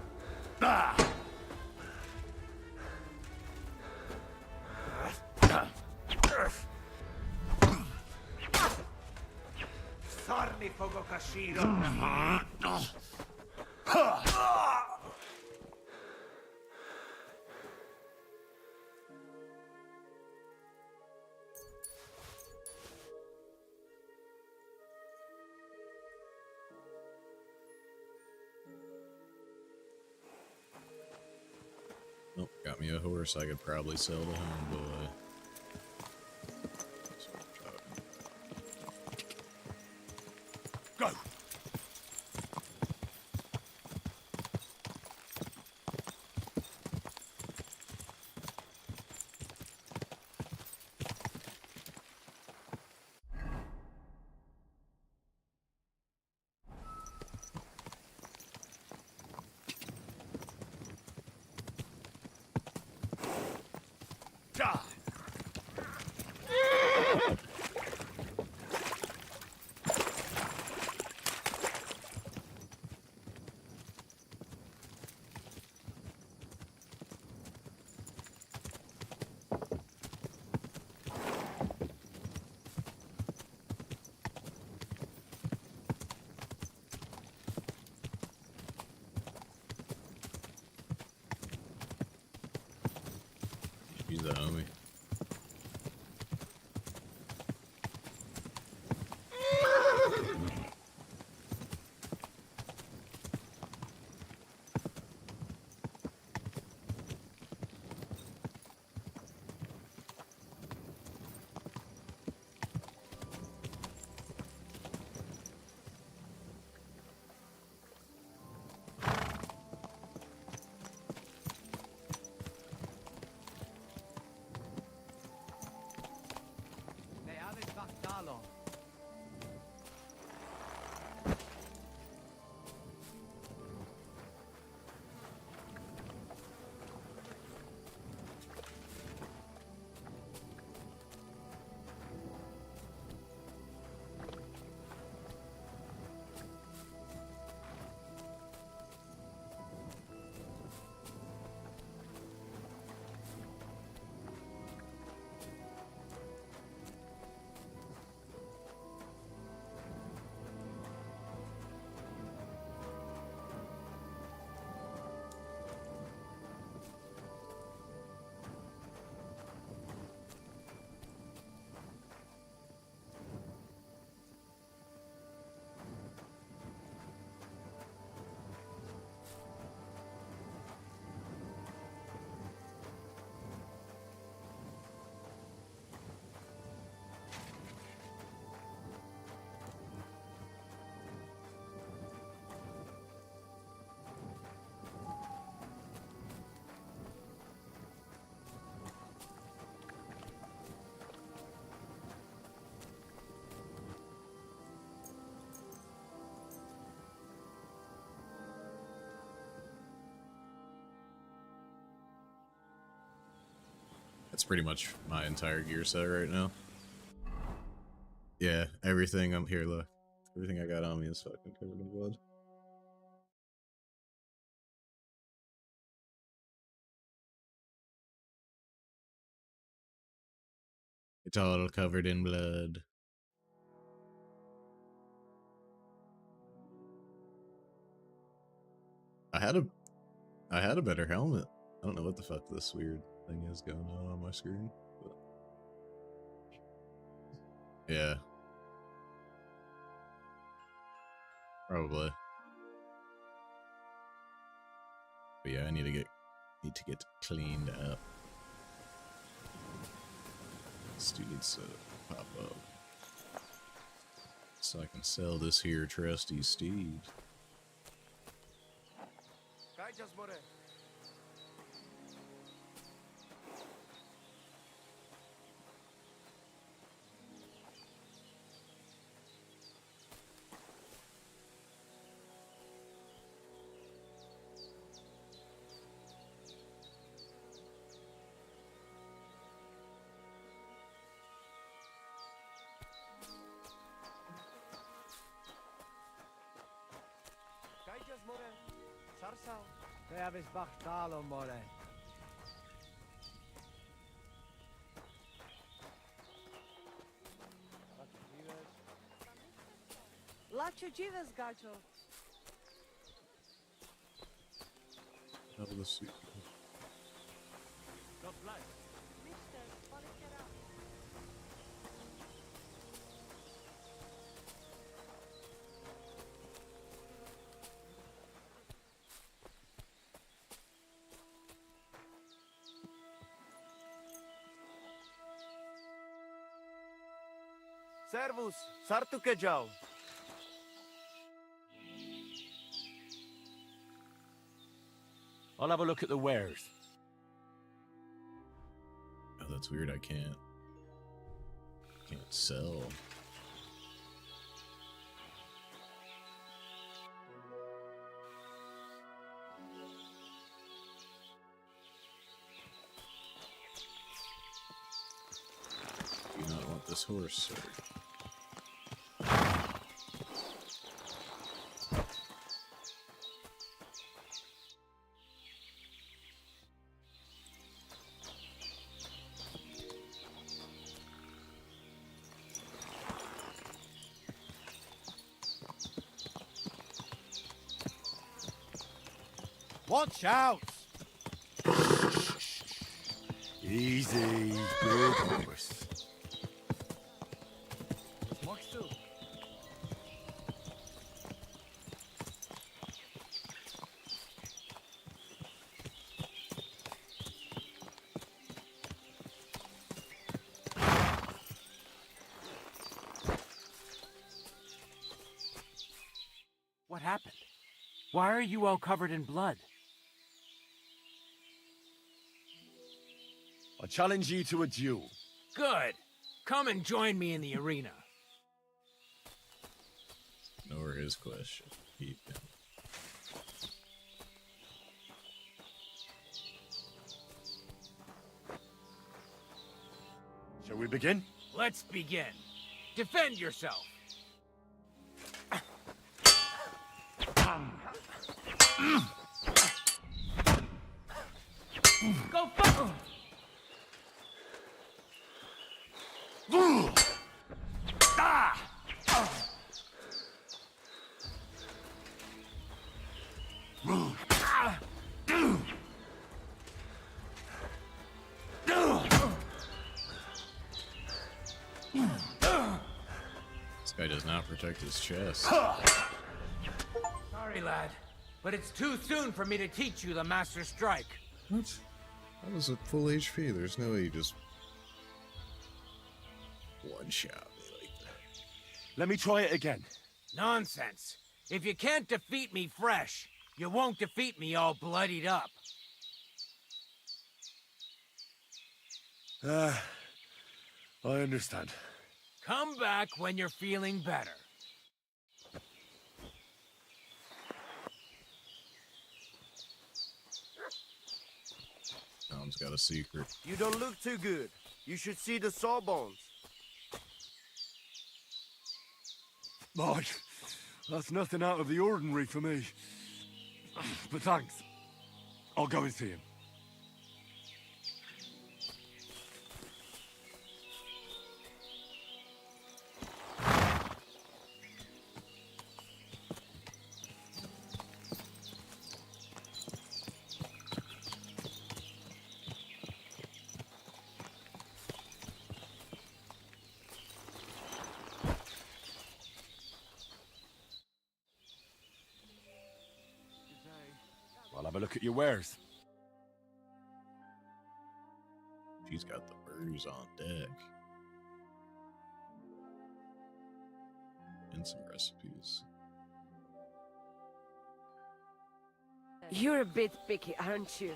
Szarni fogok a sírodra! Nope, got me a horse I could probably sell to homeboy. Go! He's a homie. That's pretty much my entire gear set right now. Yeah, everything I'm here, look. Everything I got on me is fucking covered in blood. It's all covered in blood. I had a better helmet. I don't know what the fuck this weird thing is going on my screen. But yeah. Probably. But yeah, I need to get cleaned up. This dude needs to pop up. So I can sell this here trusty steed. Lacho Jivas, Gacho. How will this suit go? Servus, sartu kejau. I'll have a look at the wares. Oh, that's weird. I can't sell. Do not want this horse, sir. Watch out! Easy, good horse. What happened? Why are you all covered in blood? I challenge you to a duel. Good. Come and join me in the arena. Ignore his question. Keep him. Shall we begin? Let's begin. Defend yourself. Go fight! This guy does not protect his chest. Sorry, lad, but it's too soon for me to teach you the Master Strike. What? I was at full HP. There's no way you just one-shot me like that. Let me try it again. Nonsense. If you can't defeat me fresh, you won't defeat me all bloodied up. I understand. Come back when you're feeling better. Sounds got a secret. You don't look too good. You should see the sawbones. Boy, that's nothing out of the ordinary for me. But thanks. I'll go and see him. I'll have a look at your wares. She's got the booze on deck. And some recipes. You're a bit picky, aren't you?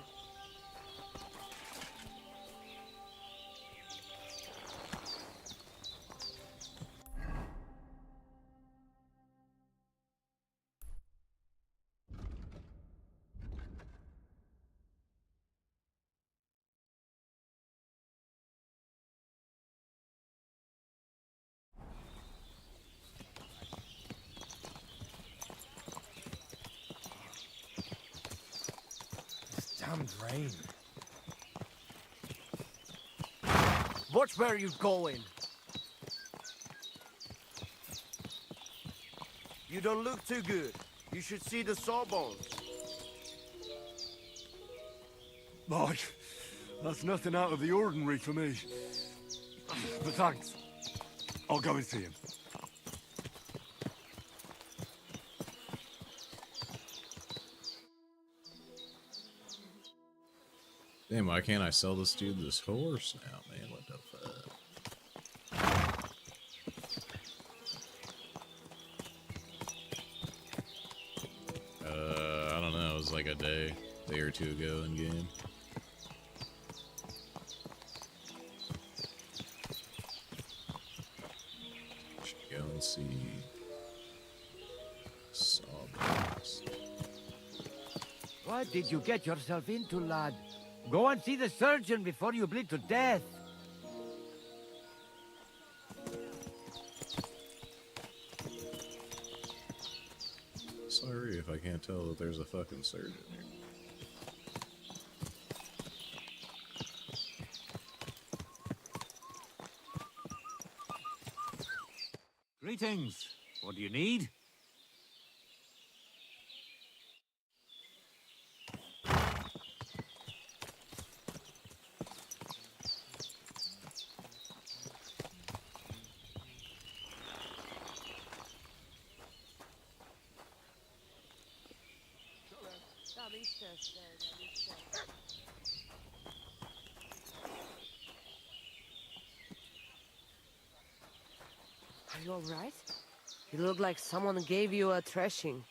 Damned rain. Watch where you're going. You don't look too good. You should see the sawbones. Boy, that's nothing out of the ordinary for me. But thanks. I'll go and see him. Damn, why can't I sell this dude this horse now, man? What the fuck? I don't know. It was like a day or two ago in game. Should go and see Sawbones. What did you get yourself into, lad? Go and see the surgeon before you bleed to death. Sorry if I can't tell that there's a fucking surgeon here. Greetings. What do you need? Are you alright? You look like someone gave you a thrashing.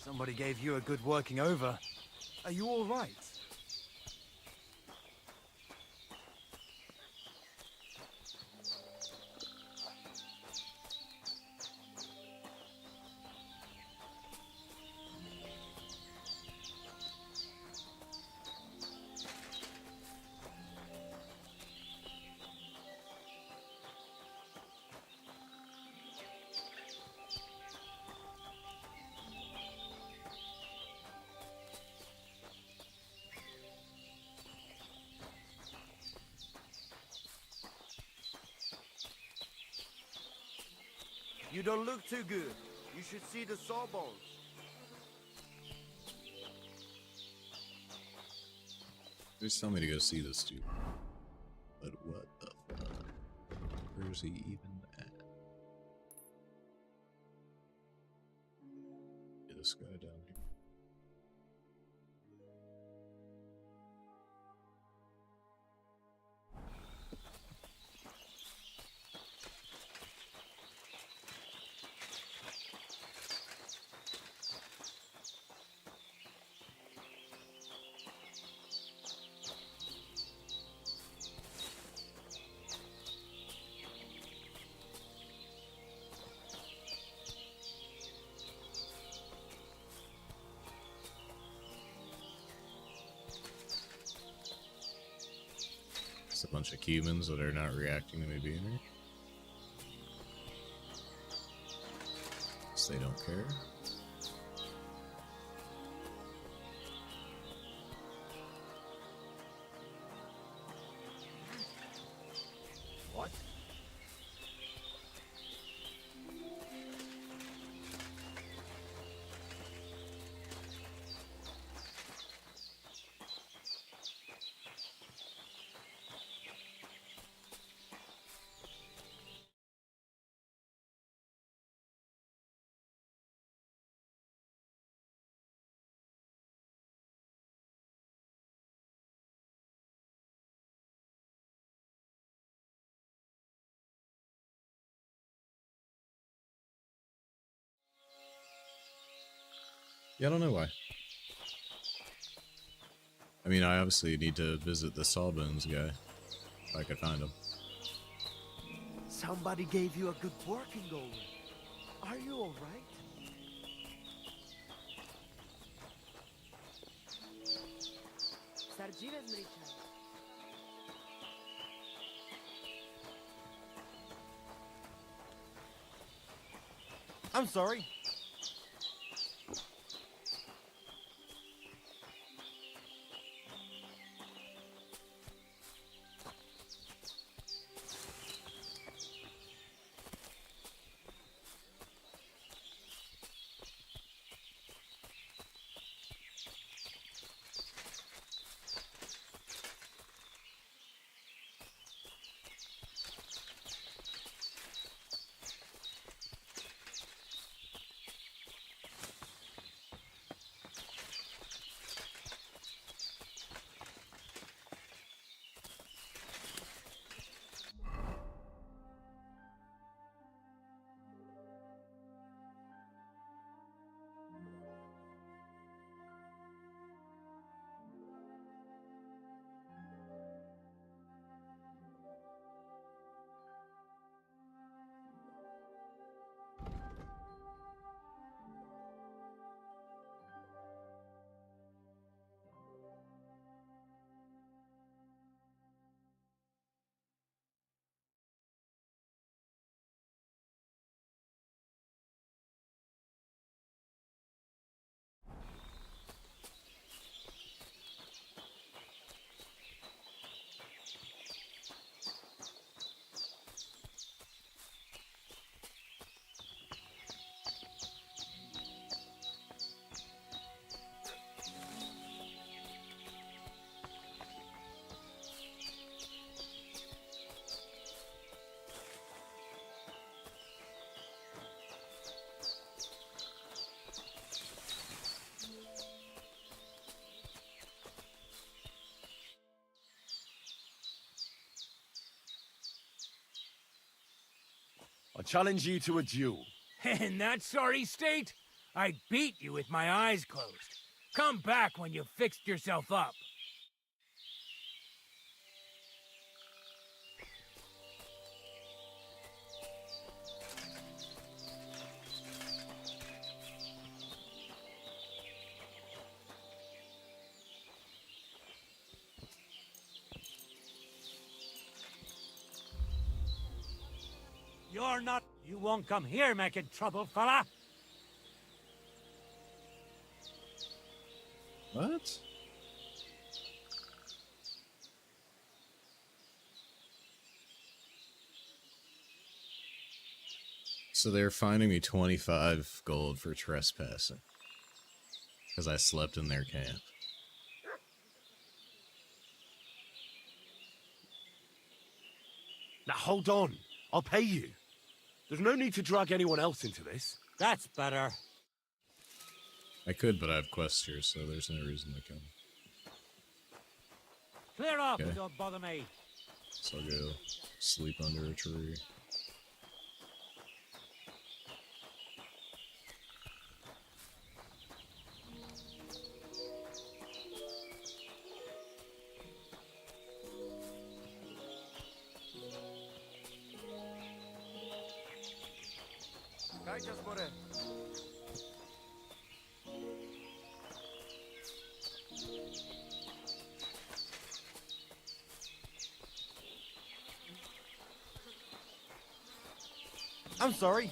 Somebody gave you a good working over. Are you all right? You don't look too good. You should see the sawbones. Just tell me to go see this dude. But what the fuck? Where's he even at? Get this guy down here. bunch of humans that are not reacting to me being here. So they don't care. What? Yeah, I don't know why. I mean, I obviously need to visit the Sawbones guy, if I could find him. Somebody gave you a good working over. Are you all right? I'm sorry. I challenge you to a duel. In that sorry state, I'd beat you with my eyes closed. Come back when you've fixed yourself up. You're not... You won't come here making trouble, fella. What? So they're finding me 25 gold for trespassing. Because I slept in their camp. Now hold on. I'll pay you. There's no need to drag anyone else into this. That's better. I could, but I have quests here, so there's no reason to come. Clear off Okay. and don't bother me. So I'll go sleep under a tree. I'm sorry.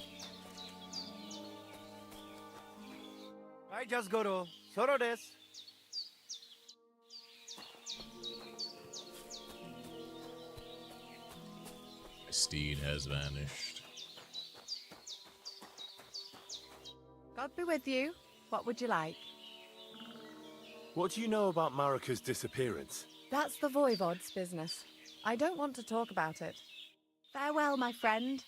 I just go to Soro desu. My steed has vanished. God be with you. What would you like? What do you know about Marika's disappearance? That's the Voivod's business. I don't want to talk about it. Farewell, my friend.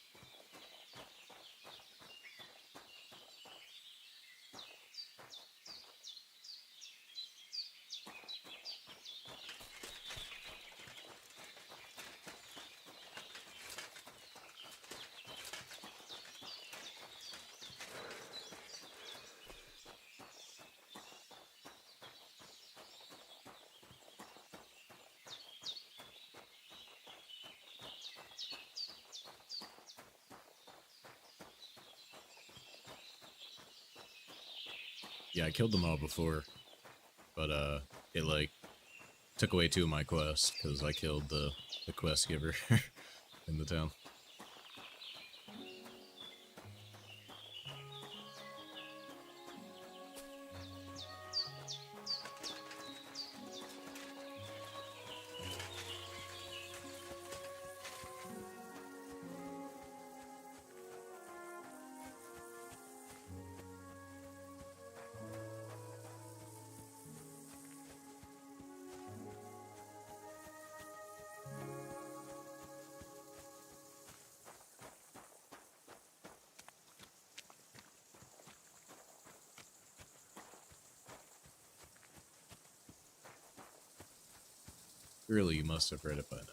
Yeah, I killed them all before, but it like took away 2 of my quests because I killed the quest giver in the town. Really, you must have read it by now.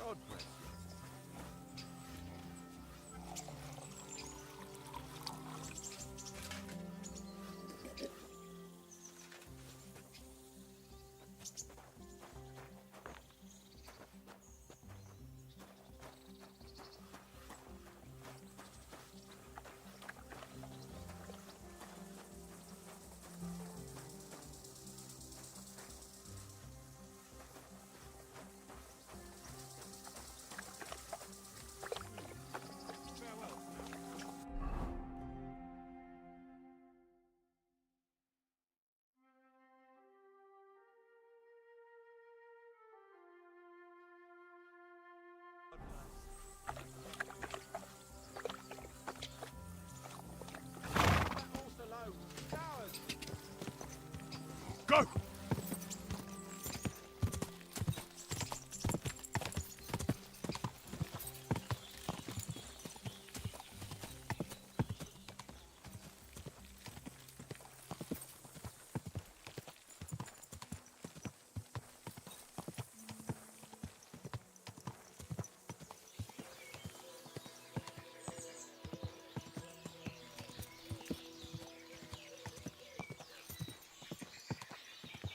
God bless you. Go!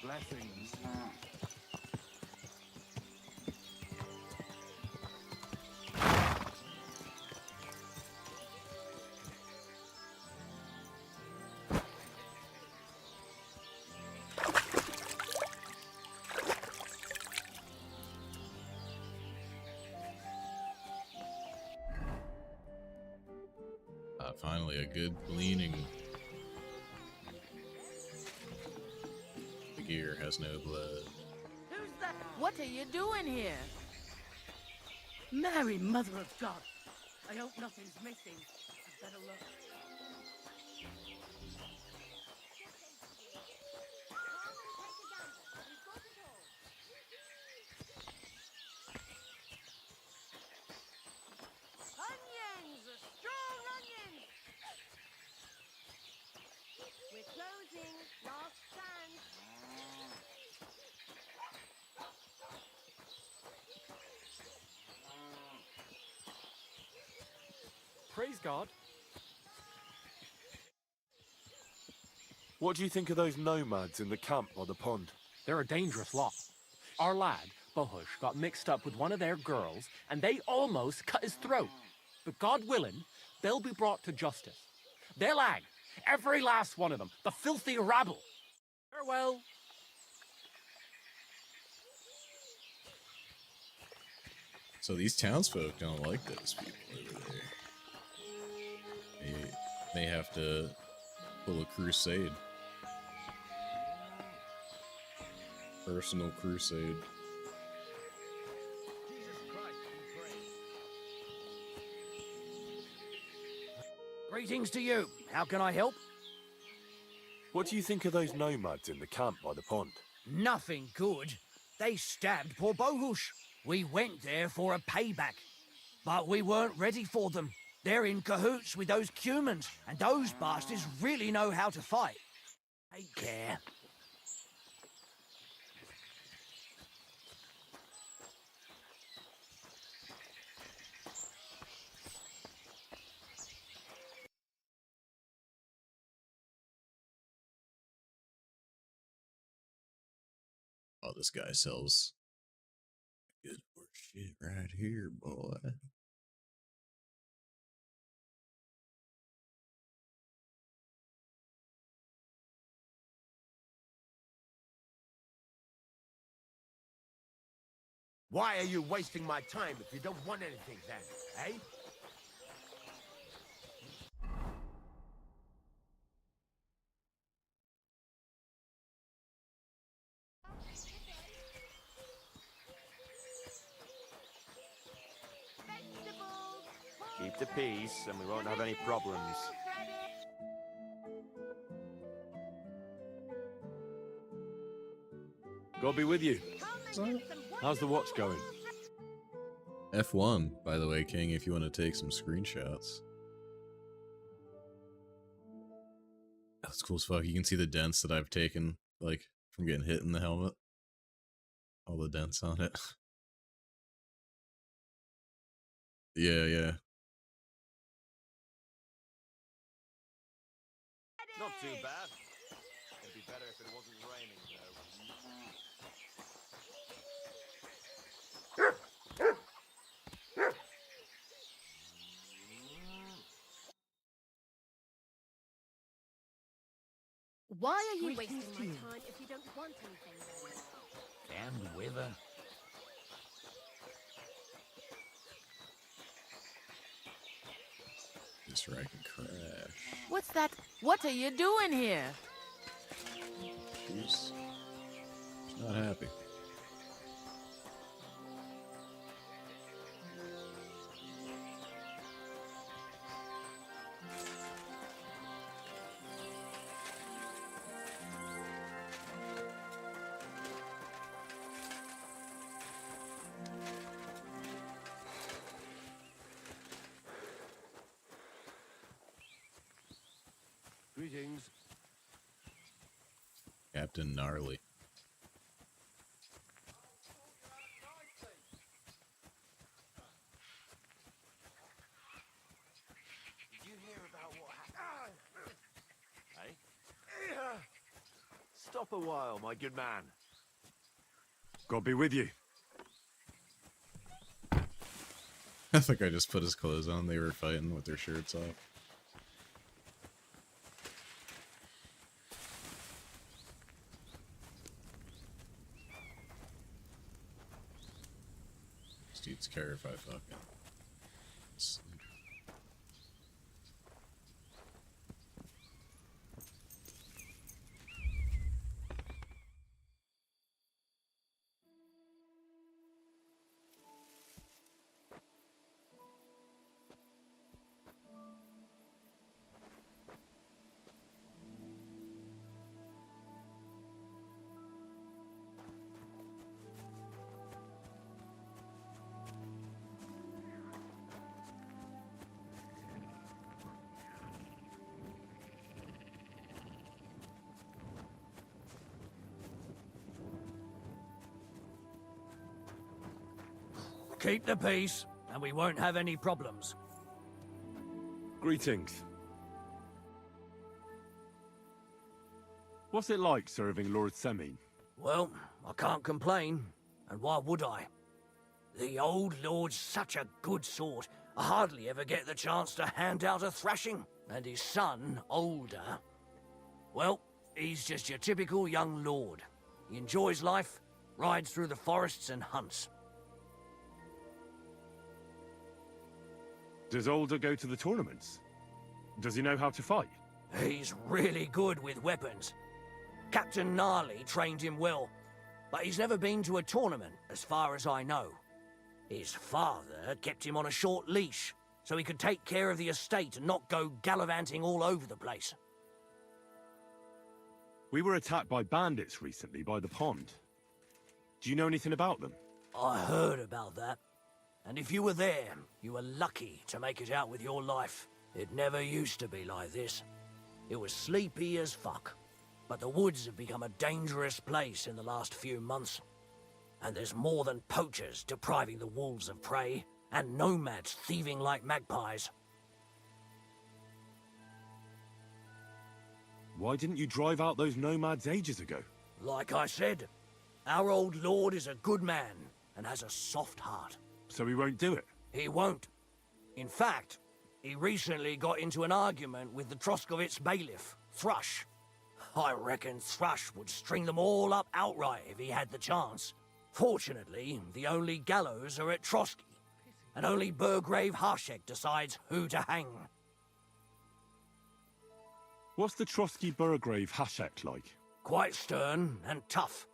Blessings. Finally, a good cleaning. The gear has no blood. Who's that? What are you doing here? Mary, Mother of God. I hope nothing's missing. I'd better look. Onions! Strong onions! We're closing. Last stand. Praise God. What do you think of those nomads in the camp by the pond? They're a dangerous lot. Our lad, Bohush, got mixed up with one of their girls, and they almost cut his throat. But God willing, they'll be brought to justice. They'll hang, every last one of them, the filthy rabble. Farewell. So these townsfolk don't like those people over there. They may have to pull a crusade. Personal crusade. Greetings to you. How can I help? What do you think of those nomads in the camp by the pond? Nothing good. They stabbed poor Bohush. We went there for a payback. But we weren't ready for them. They're in cahoots with those humans, and those bastards really know how to fight. Take care. Oh, this guy sells good horse shit right here, boy. Why are you wasting my time if you don't want anything then, eh? Keep the peace and we won't have any problems. God be with you. How's the watch going? F1, by the way, King, if you want to take some screenshots. That's cool as fuck. You can see the dents that I've taken, like, from getting hit in the helmet. All the dents on it. Yeah, yeah. Not too bad. It'd be better if it wasn't raining, though. Why are you wasting my time if you don't want anything? Damned wither. Just where I can crash. What's that? What are you doing here? She's not happy. Greetings. Captain Gnarly. Did you hear about what happened? Hey? Stop a while, my good man. God be with you. I think I just put his clothes on. They were fighting with their shirts off. This dude's care if I fucking sleep. Keep the peace, and we won't have any problems. Greetings. What's it like serving Lord Semin? Well, I can't complain, and why would I? The old lord's such a good sort, I hardly ever get the chance to hand out a thrashing. And his son, older, well, he's just your typical young lord. He enjoys life, rides through the forests and hunts. Does Older go to the tournaments? Does he know how to fight? He's really good with weapons. Captain Gnarly trained him well, but he's never been to a tournament, as far as I know. His father kept him on a short leash, so he could take care of the estate and not go gallivanting all over the place. We were attacked by bandits recently by the pond. Do you know anything about them? I heard about that. And if you were there, you were lucky to make it out with your life. It never used to be like this. It was sleepy as fuck. But the woods have become a dangerous place in the last few months. And there's more than poachers depriving the wolves of prey, and nomads thieving like magpies. Why didn't you drive out those nomads ages ago? Like I said, our old lord is a good man and has a soft heart. So he won't do it? He won't. In fact, he recently got into an argument with the Troskovitz bailiff, Thrush. I reckon Thrush would string them all up outright if he had the chance. Fortunately, the only gallows are at Trotsky, and only Burgrave Harshek decides who to hang. What's the Trotsky Burgrave Hashek like? Quite stern and tough.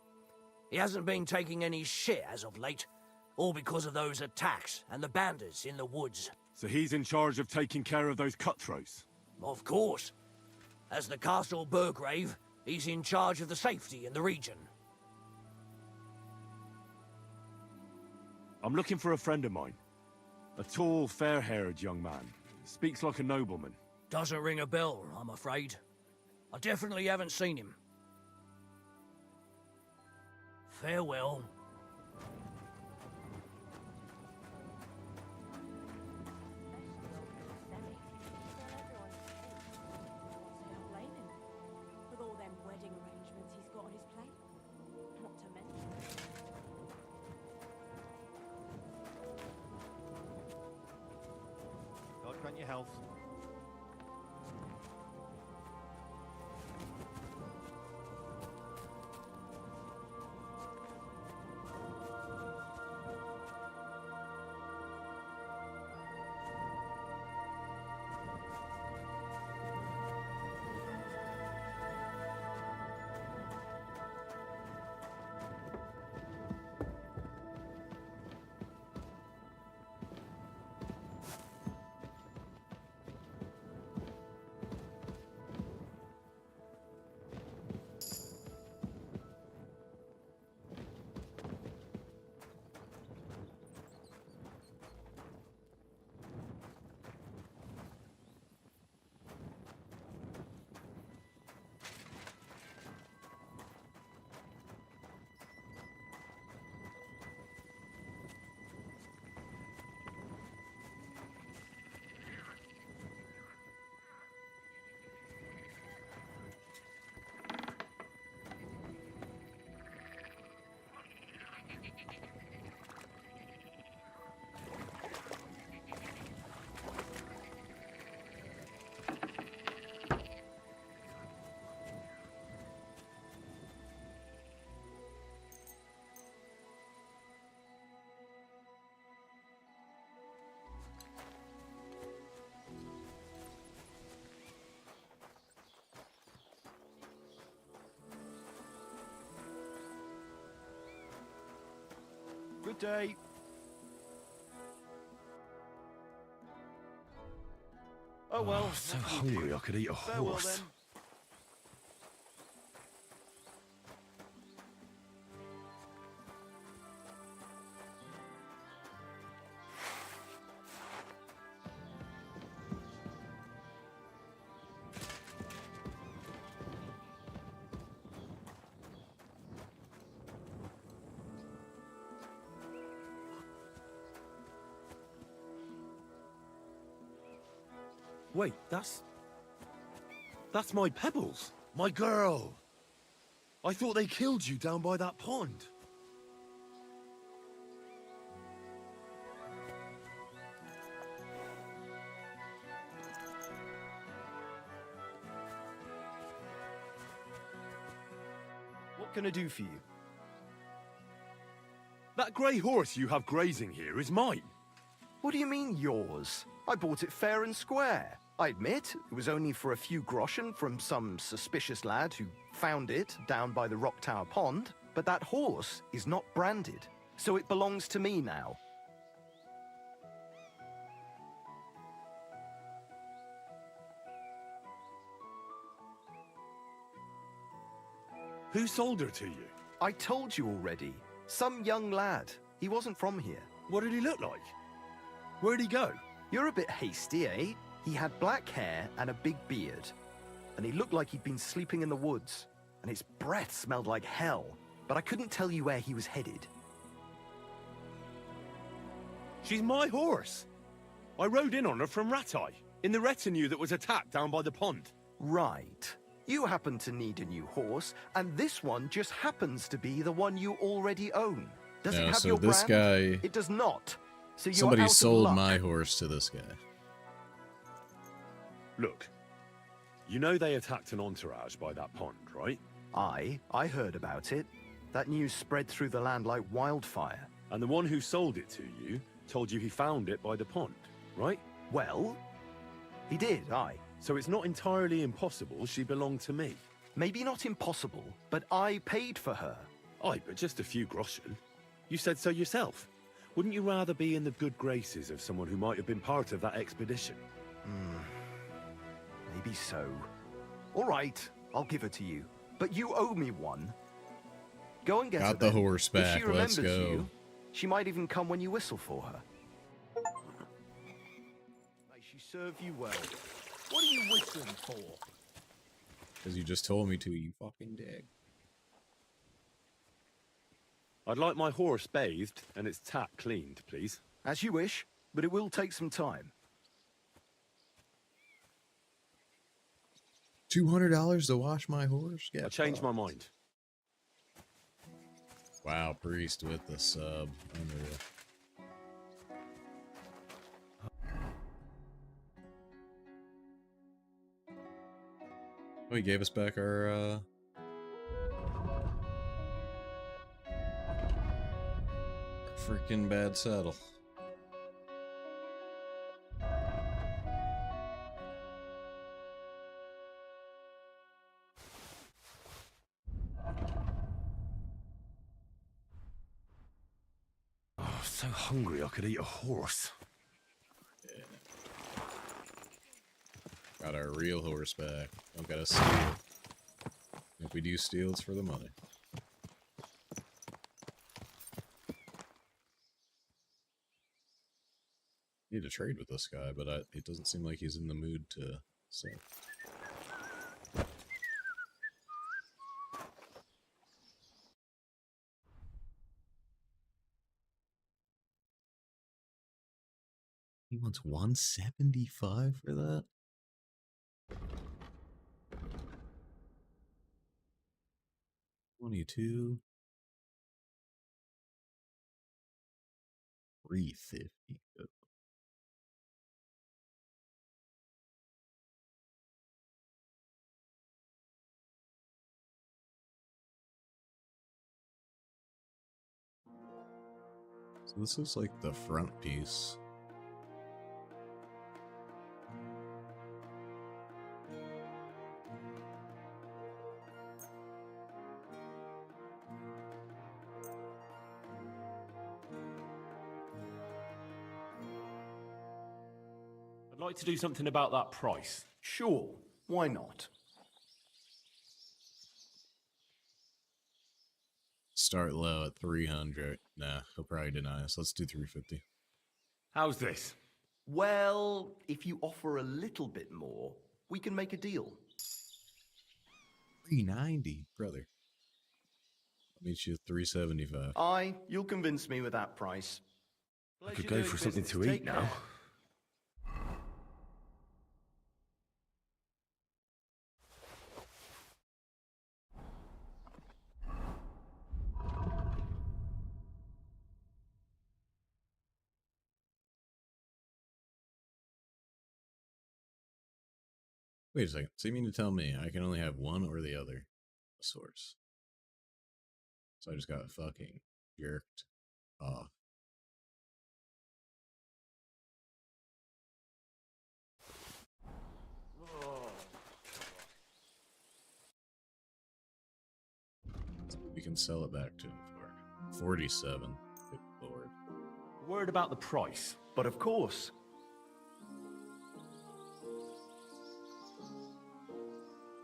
He hasn't been taking any shit as of late, all because of those attacks and the bandits in the woods. So he's in charge of taking care of those cutthroats? Of course. As the Castle Burgrave, he's in charge of the safety in the region. I'm looking for a friend of mine. A tall, fair-haired young man. Speaks like a nobleman. Doesn't ring a bell, I'm afraid. I definitely haven't seen him. Farewell. With all them wedding arrangements he's got on his plate. Not to mention. God grant your health. Good day. Oh well. I'm so hungry I could eat a Farewell, horse. then. Wait, that's my Pebbles. My girl. I thought they killed you down by that pond. What can I do for you? That grey horse you have grazing here is mine. What do you mean, yours? I bought it fair and square. I admit, it was only for a few groschen from some suspicious lad who found it down by the Rock Tower Pond, but that horse is not branded, so it belongs to me now. Who sold her to you? I told you already. Some young lad. He wasn't from here. What did he look like? Where'd he go? You're a bit hasty, eh? He had black hair and a big beard. And he looked like he'd been sleeping in the woods. And his breath smelled like hell. But I couldn't tell you where he was headed. She's my horse. I rode in on her from Ratai, in the retinue that was attacked down by the pond. Right. You happen to need a new horse, and this one just happens to be the one you already own. Does it have so your this brand? guy... It does not. So you're Somebody out of sold luck. my horse to this guy. Look, you know they attacked an entourage by that pond, right? I heard about it. That news spread through the land like wildfire. And the one who sold it to you told you he found it by the pond, right? Well, he did, aye. So it's not entirely impossible she belonged to me. Maybe not impossible, but I paid for her. Aye, but just a few groschen. You said so yourself. Wouldn't you rather be in the good graces of someone who might have been part of that expedition? Maybe so. All right, I'll give her to you. But you owe me one. Go and get her Got the then. horse If back, she let's remembers go. you, she might even come when you whistle for her. May she serve you well. What are you whistling for? Because you just told me to, you fucking dick. I'd like my horse bathed and its tat cleaned, please. As you wish, but it will take some time. $200 to wash my horse? I changed my mind. Wow, Priest with the sub. Unreal. Oh, he gave us back our freaking bad saddle. Oh, so hungry I could eat a horse. Got our real horse back. Don't gotta steal. If we do steal, it's for the money. Need to trade with this guy, but it doesn't seem like he's in the mood to sell. He wants 175 for that? $22. $350. So this is like the front piece. I'd like to do something about that price. Sure, why not? Start low at 300. Nah, he'll probably deny us. Let's do 350. How's this? Well, if you offer a little bit more, we can make a deal. 390, brother. I'll meet you at 375. Aye, you'll convince me with that price. I could go for something to eat now. Wait a second. So you mean to tell me I can only have one or the other source? So I just got fucking jerked off. We can sell it back to him for 47. Good lord. Worried about the price, but of course.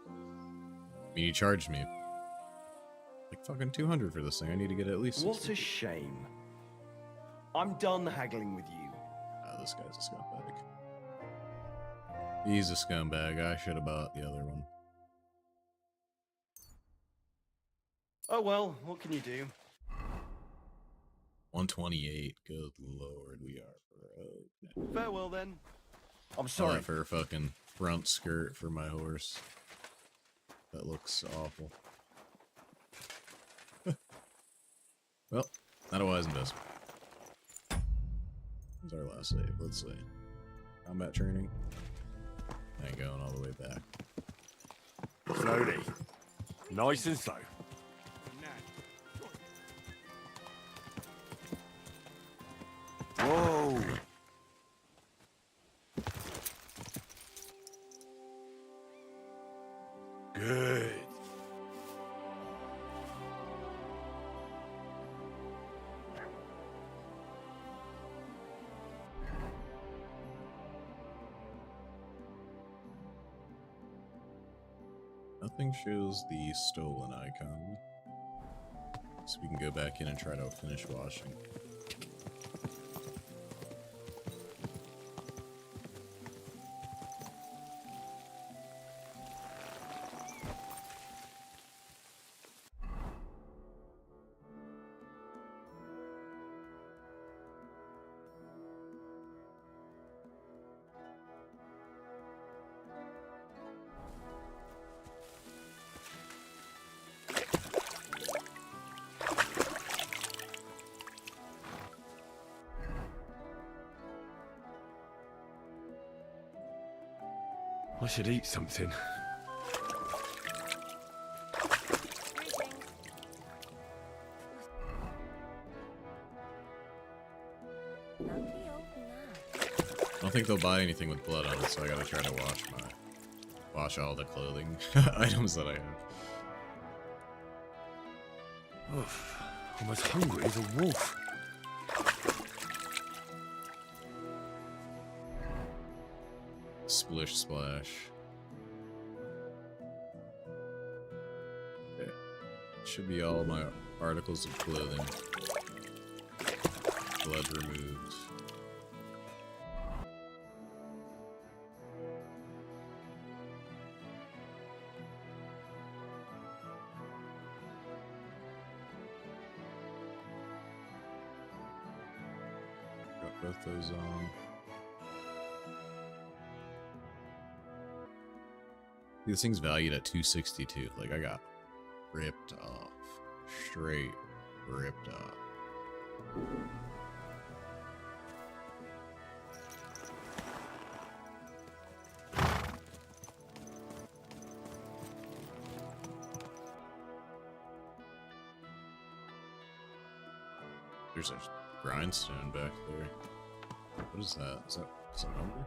I mean, he charged me like fucking 200 for this thing. I need to get at least 60. What a shame. I'm done haggling with you. Ah, this guy's a scumbag. He's a scumbag. I should have bought the other one. Oh well, what can you do? 128. Good lord, we are broke. Farewell then. I'm All sorry. that for a fucking front skirt for my horse. That looks awful. Well, not a wise investment. What's our last save? Let's see. Combat training. Ain't going all the way back. Slowly. Nice and slow. Whoa! Good. Nothing shows the stolen icon. So we can go back in and try to finish washing. I should eat something. I don't think they'll buy anything with blood on it, so I gotta try to wash all the clothing items that I have. Oof. I'm as hungry as a wolf. Splish splash. Okay. Should be all my articles of clothing. Blood removed. Got both those on. This thing's valued at 262. Like, I got ripped off. Straight ripped off. There's a grindstone back there. What is that? Is that some number?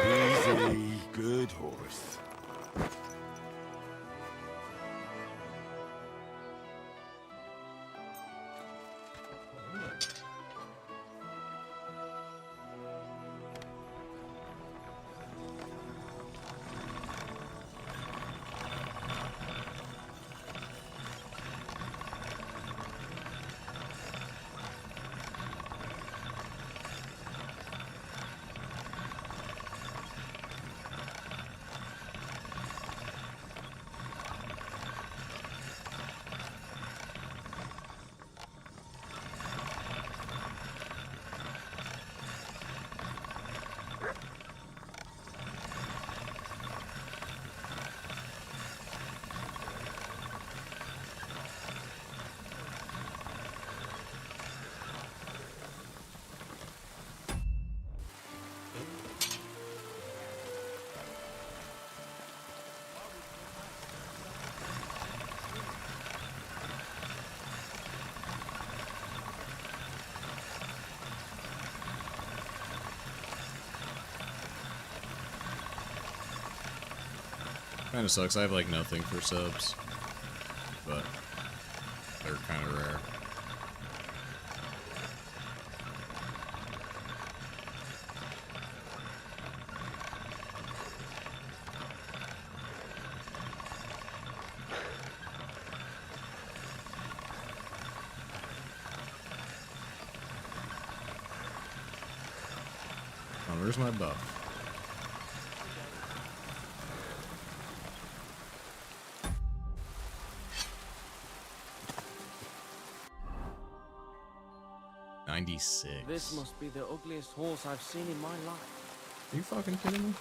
Easy, good horse. Kind of sucks. I have like nothing for subs, but they're kind of rare. Oh, where's my buff? This must be the ugliest horse I've seen in my life. Are you fucking kidding me?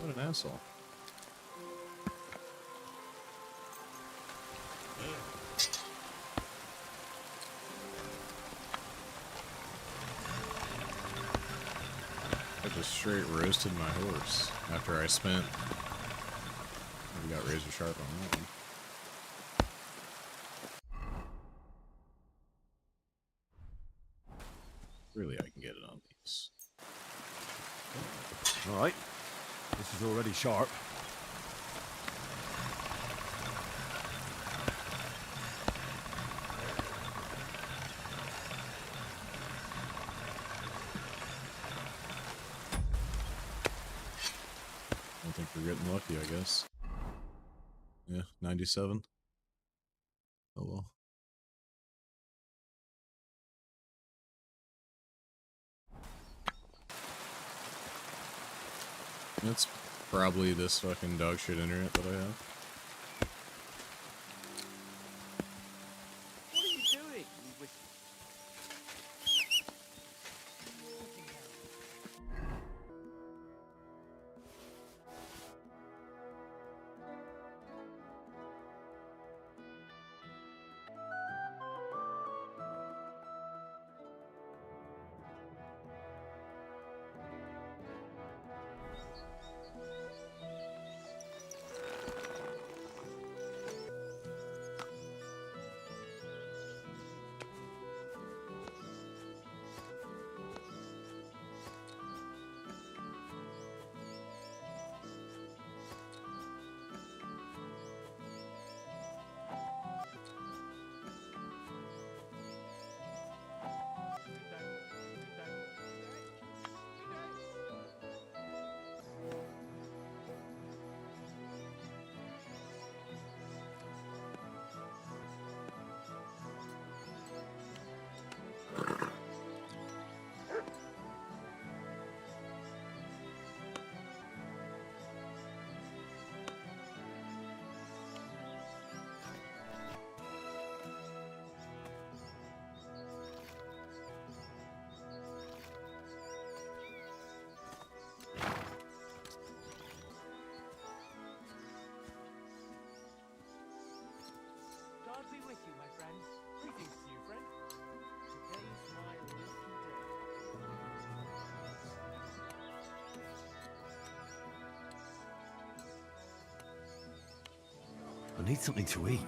What an asshole. I just straight roasted my horse after I spent. We got razor sharp on that one. Really, I can get it on these. Alright. This is already sharp. I don't think we're getting lucky, I guess. Yeah, 97. Oh well. That's probably this fucking dog shit internet that I have. What are you doing, you wicked? God be with you, my friend. Greetings to you, friend. Today's my lucky day. I need something to eat.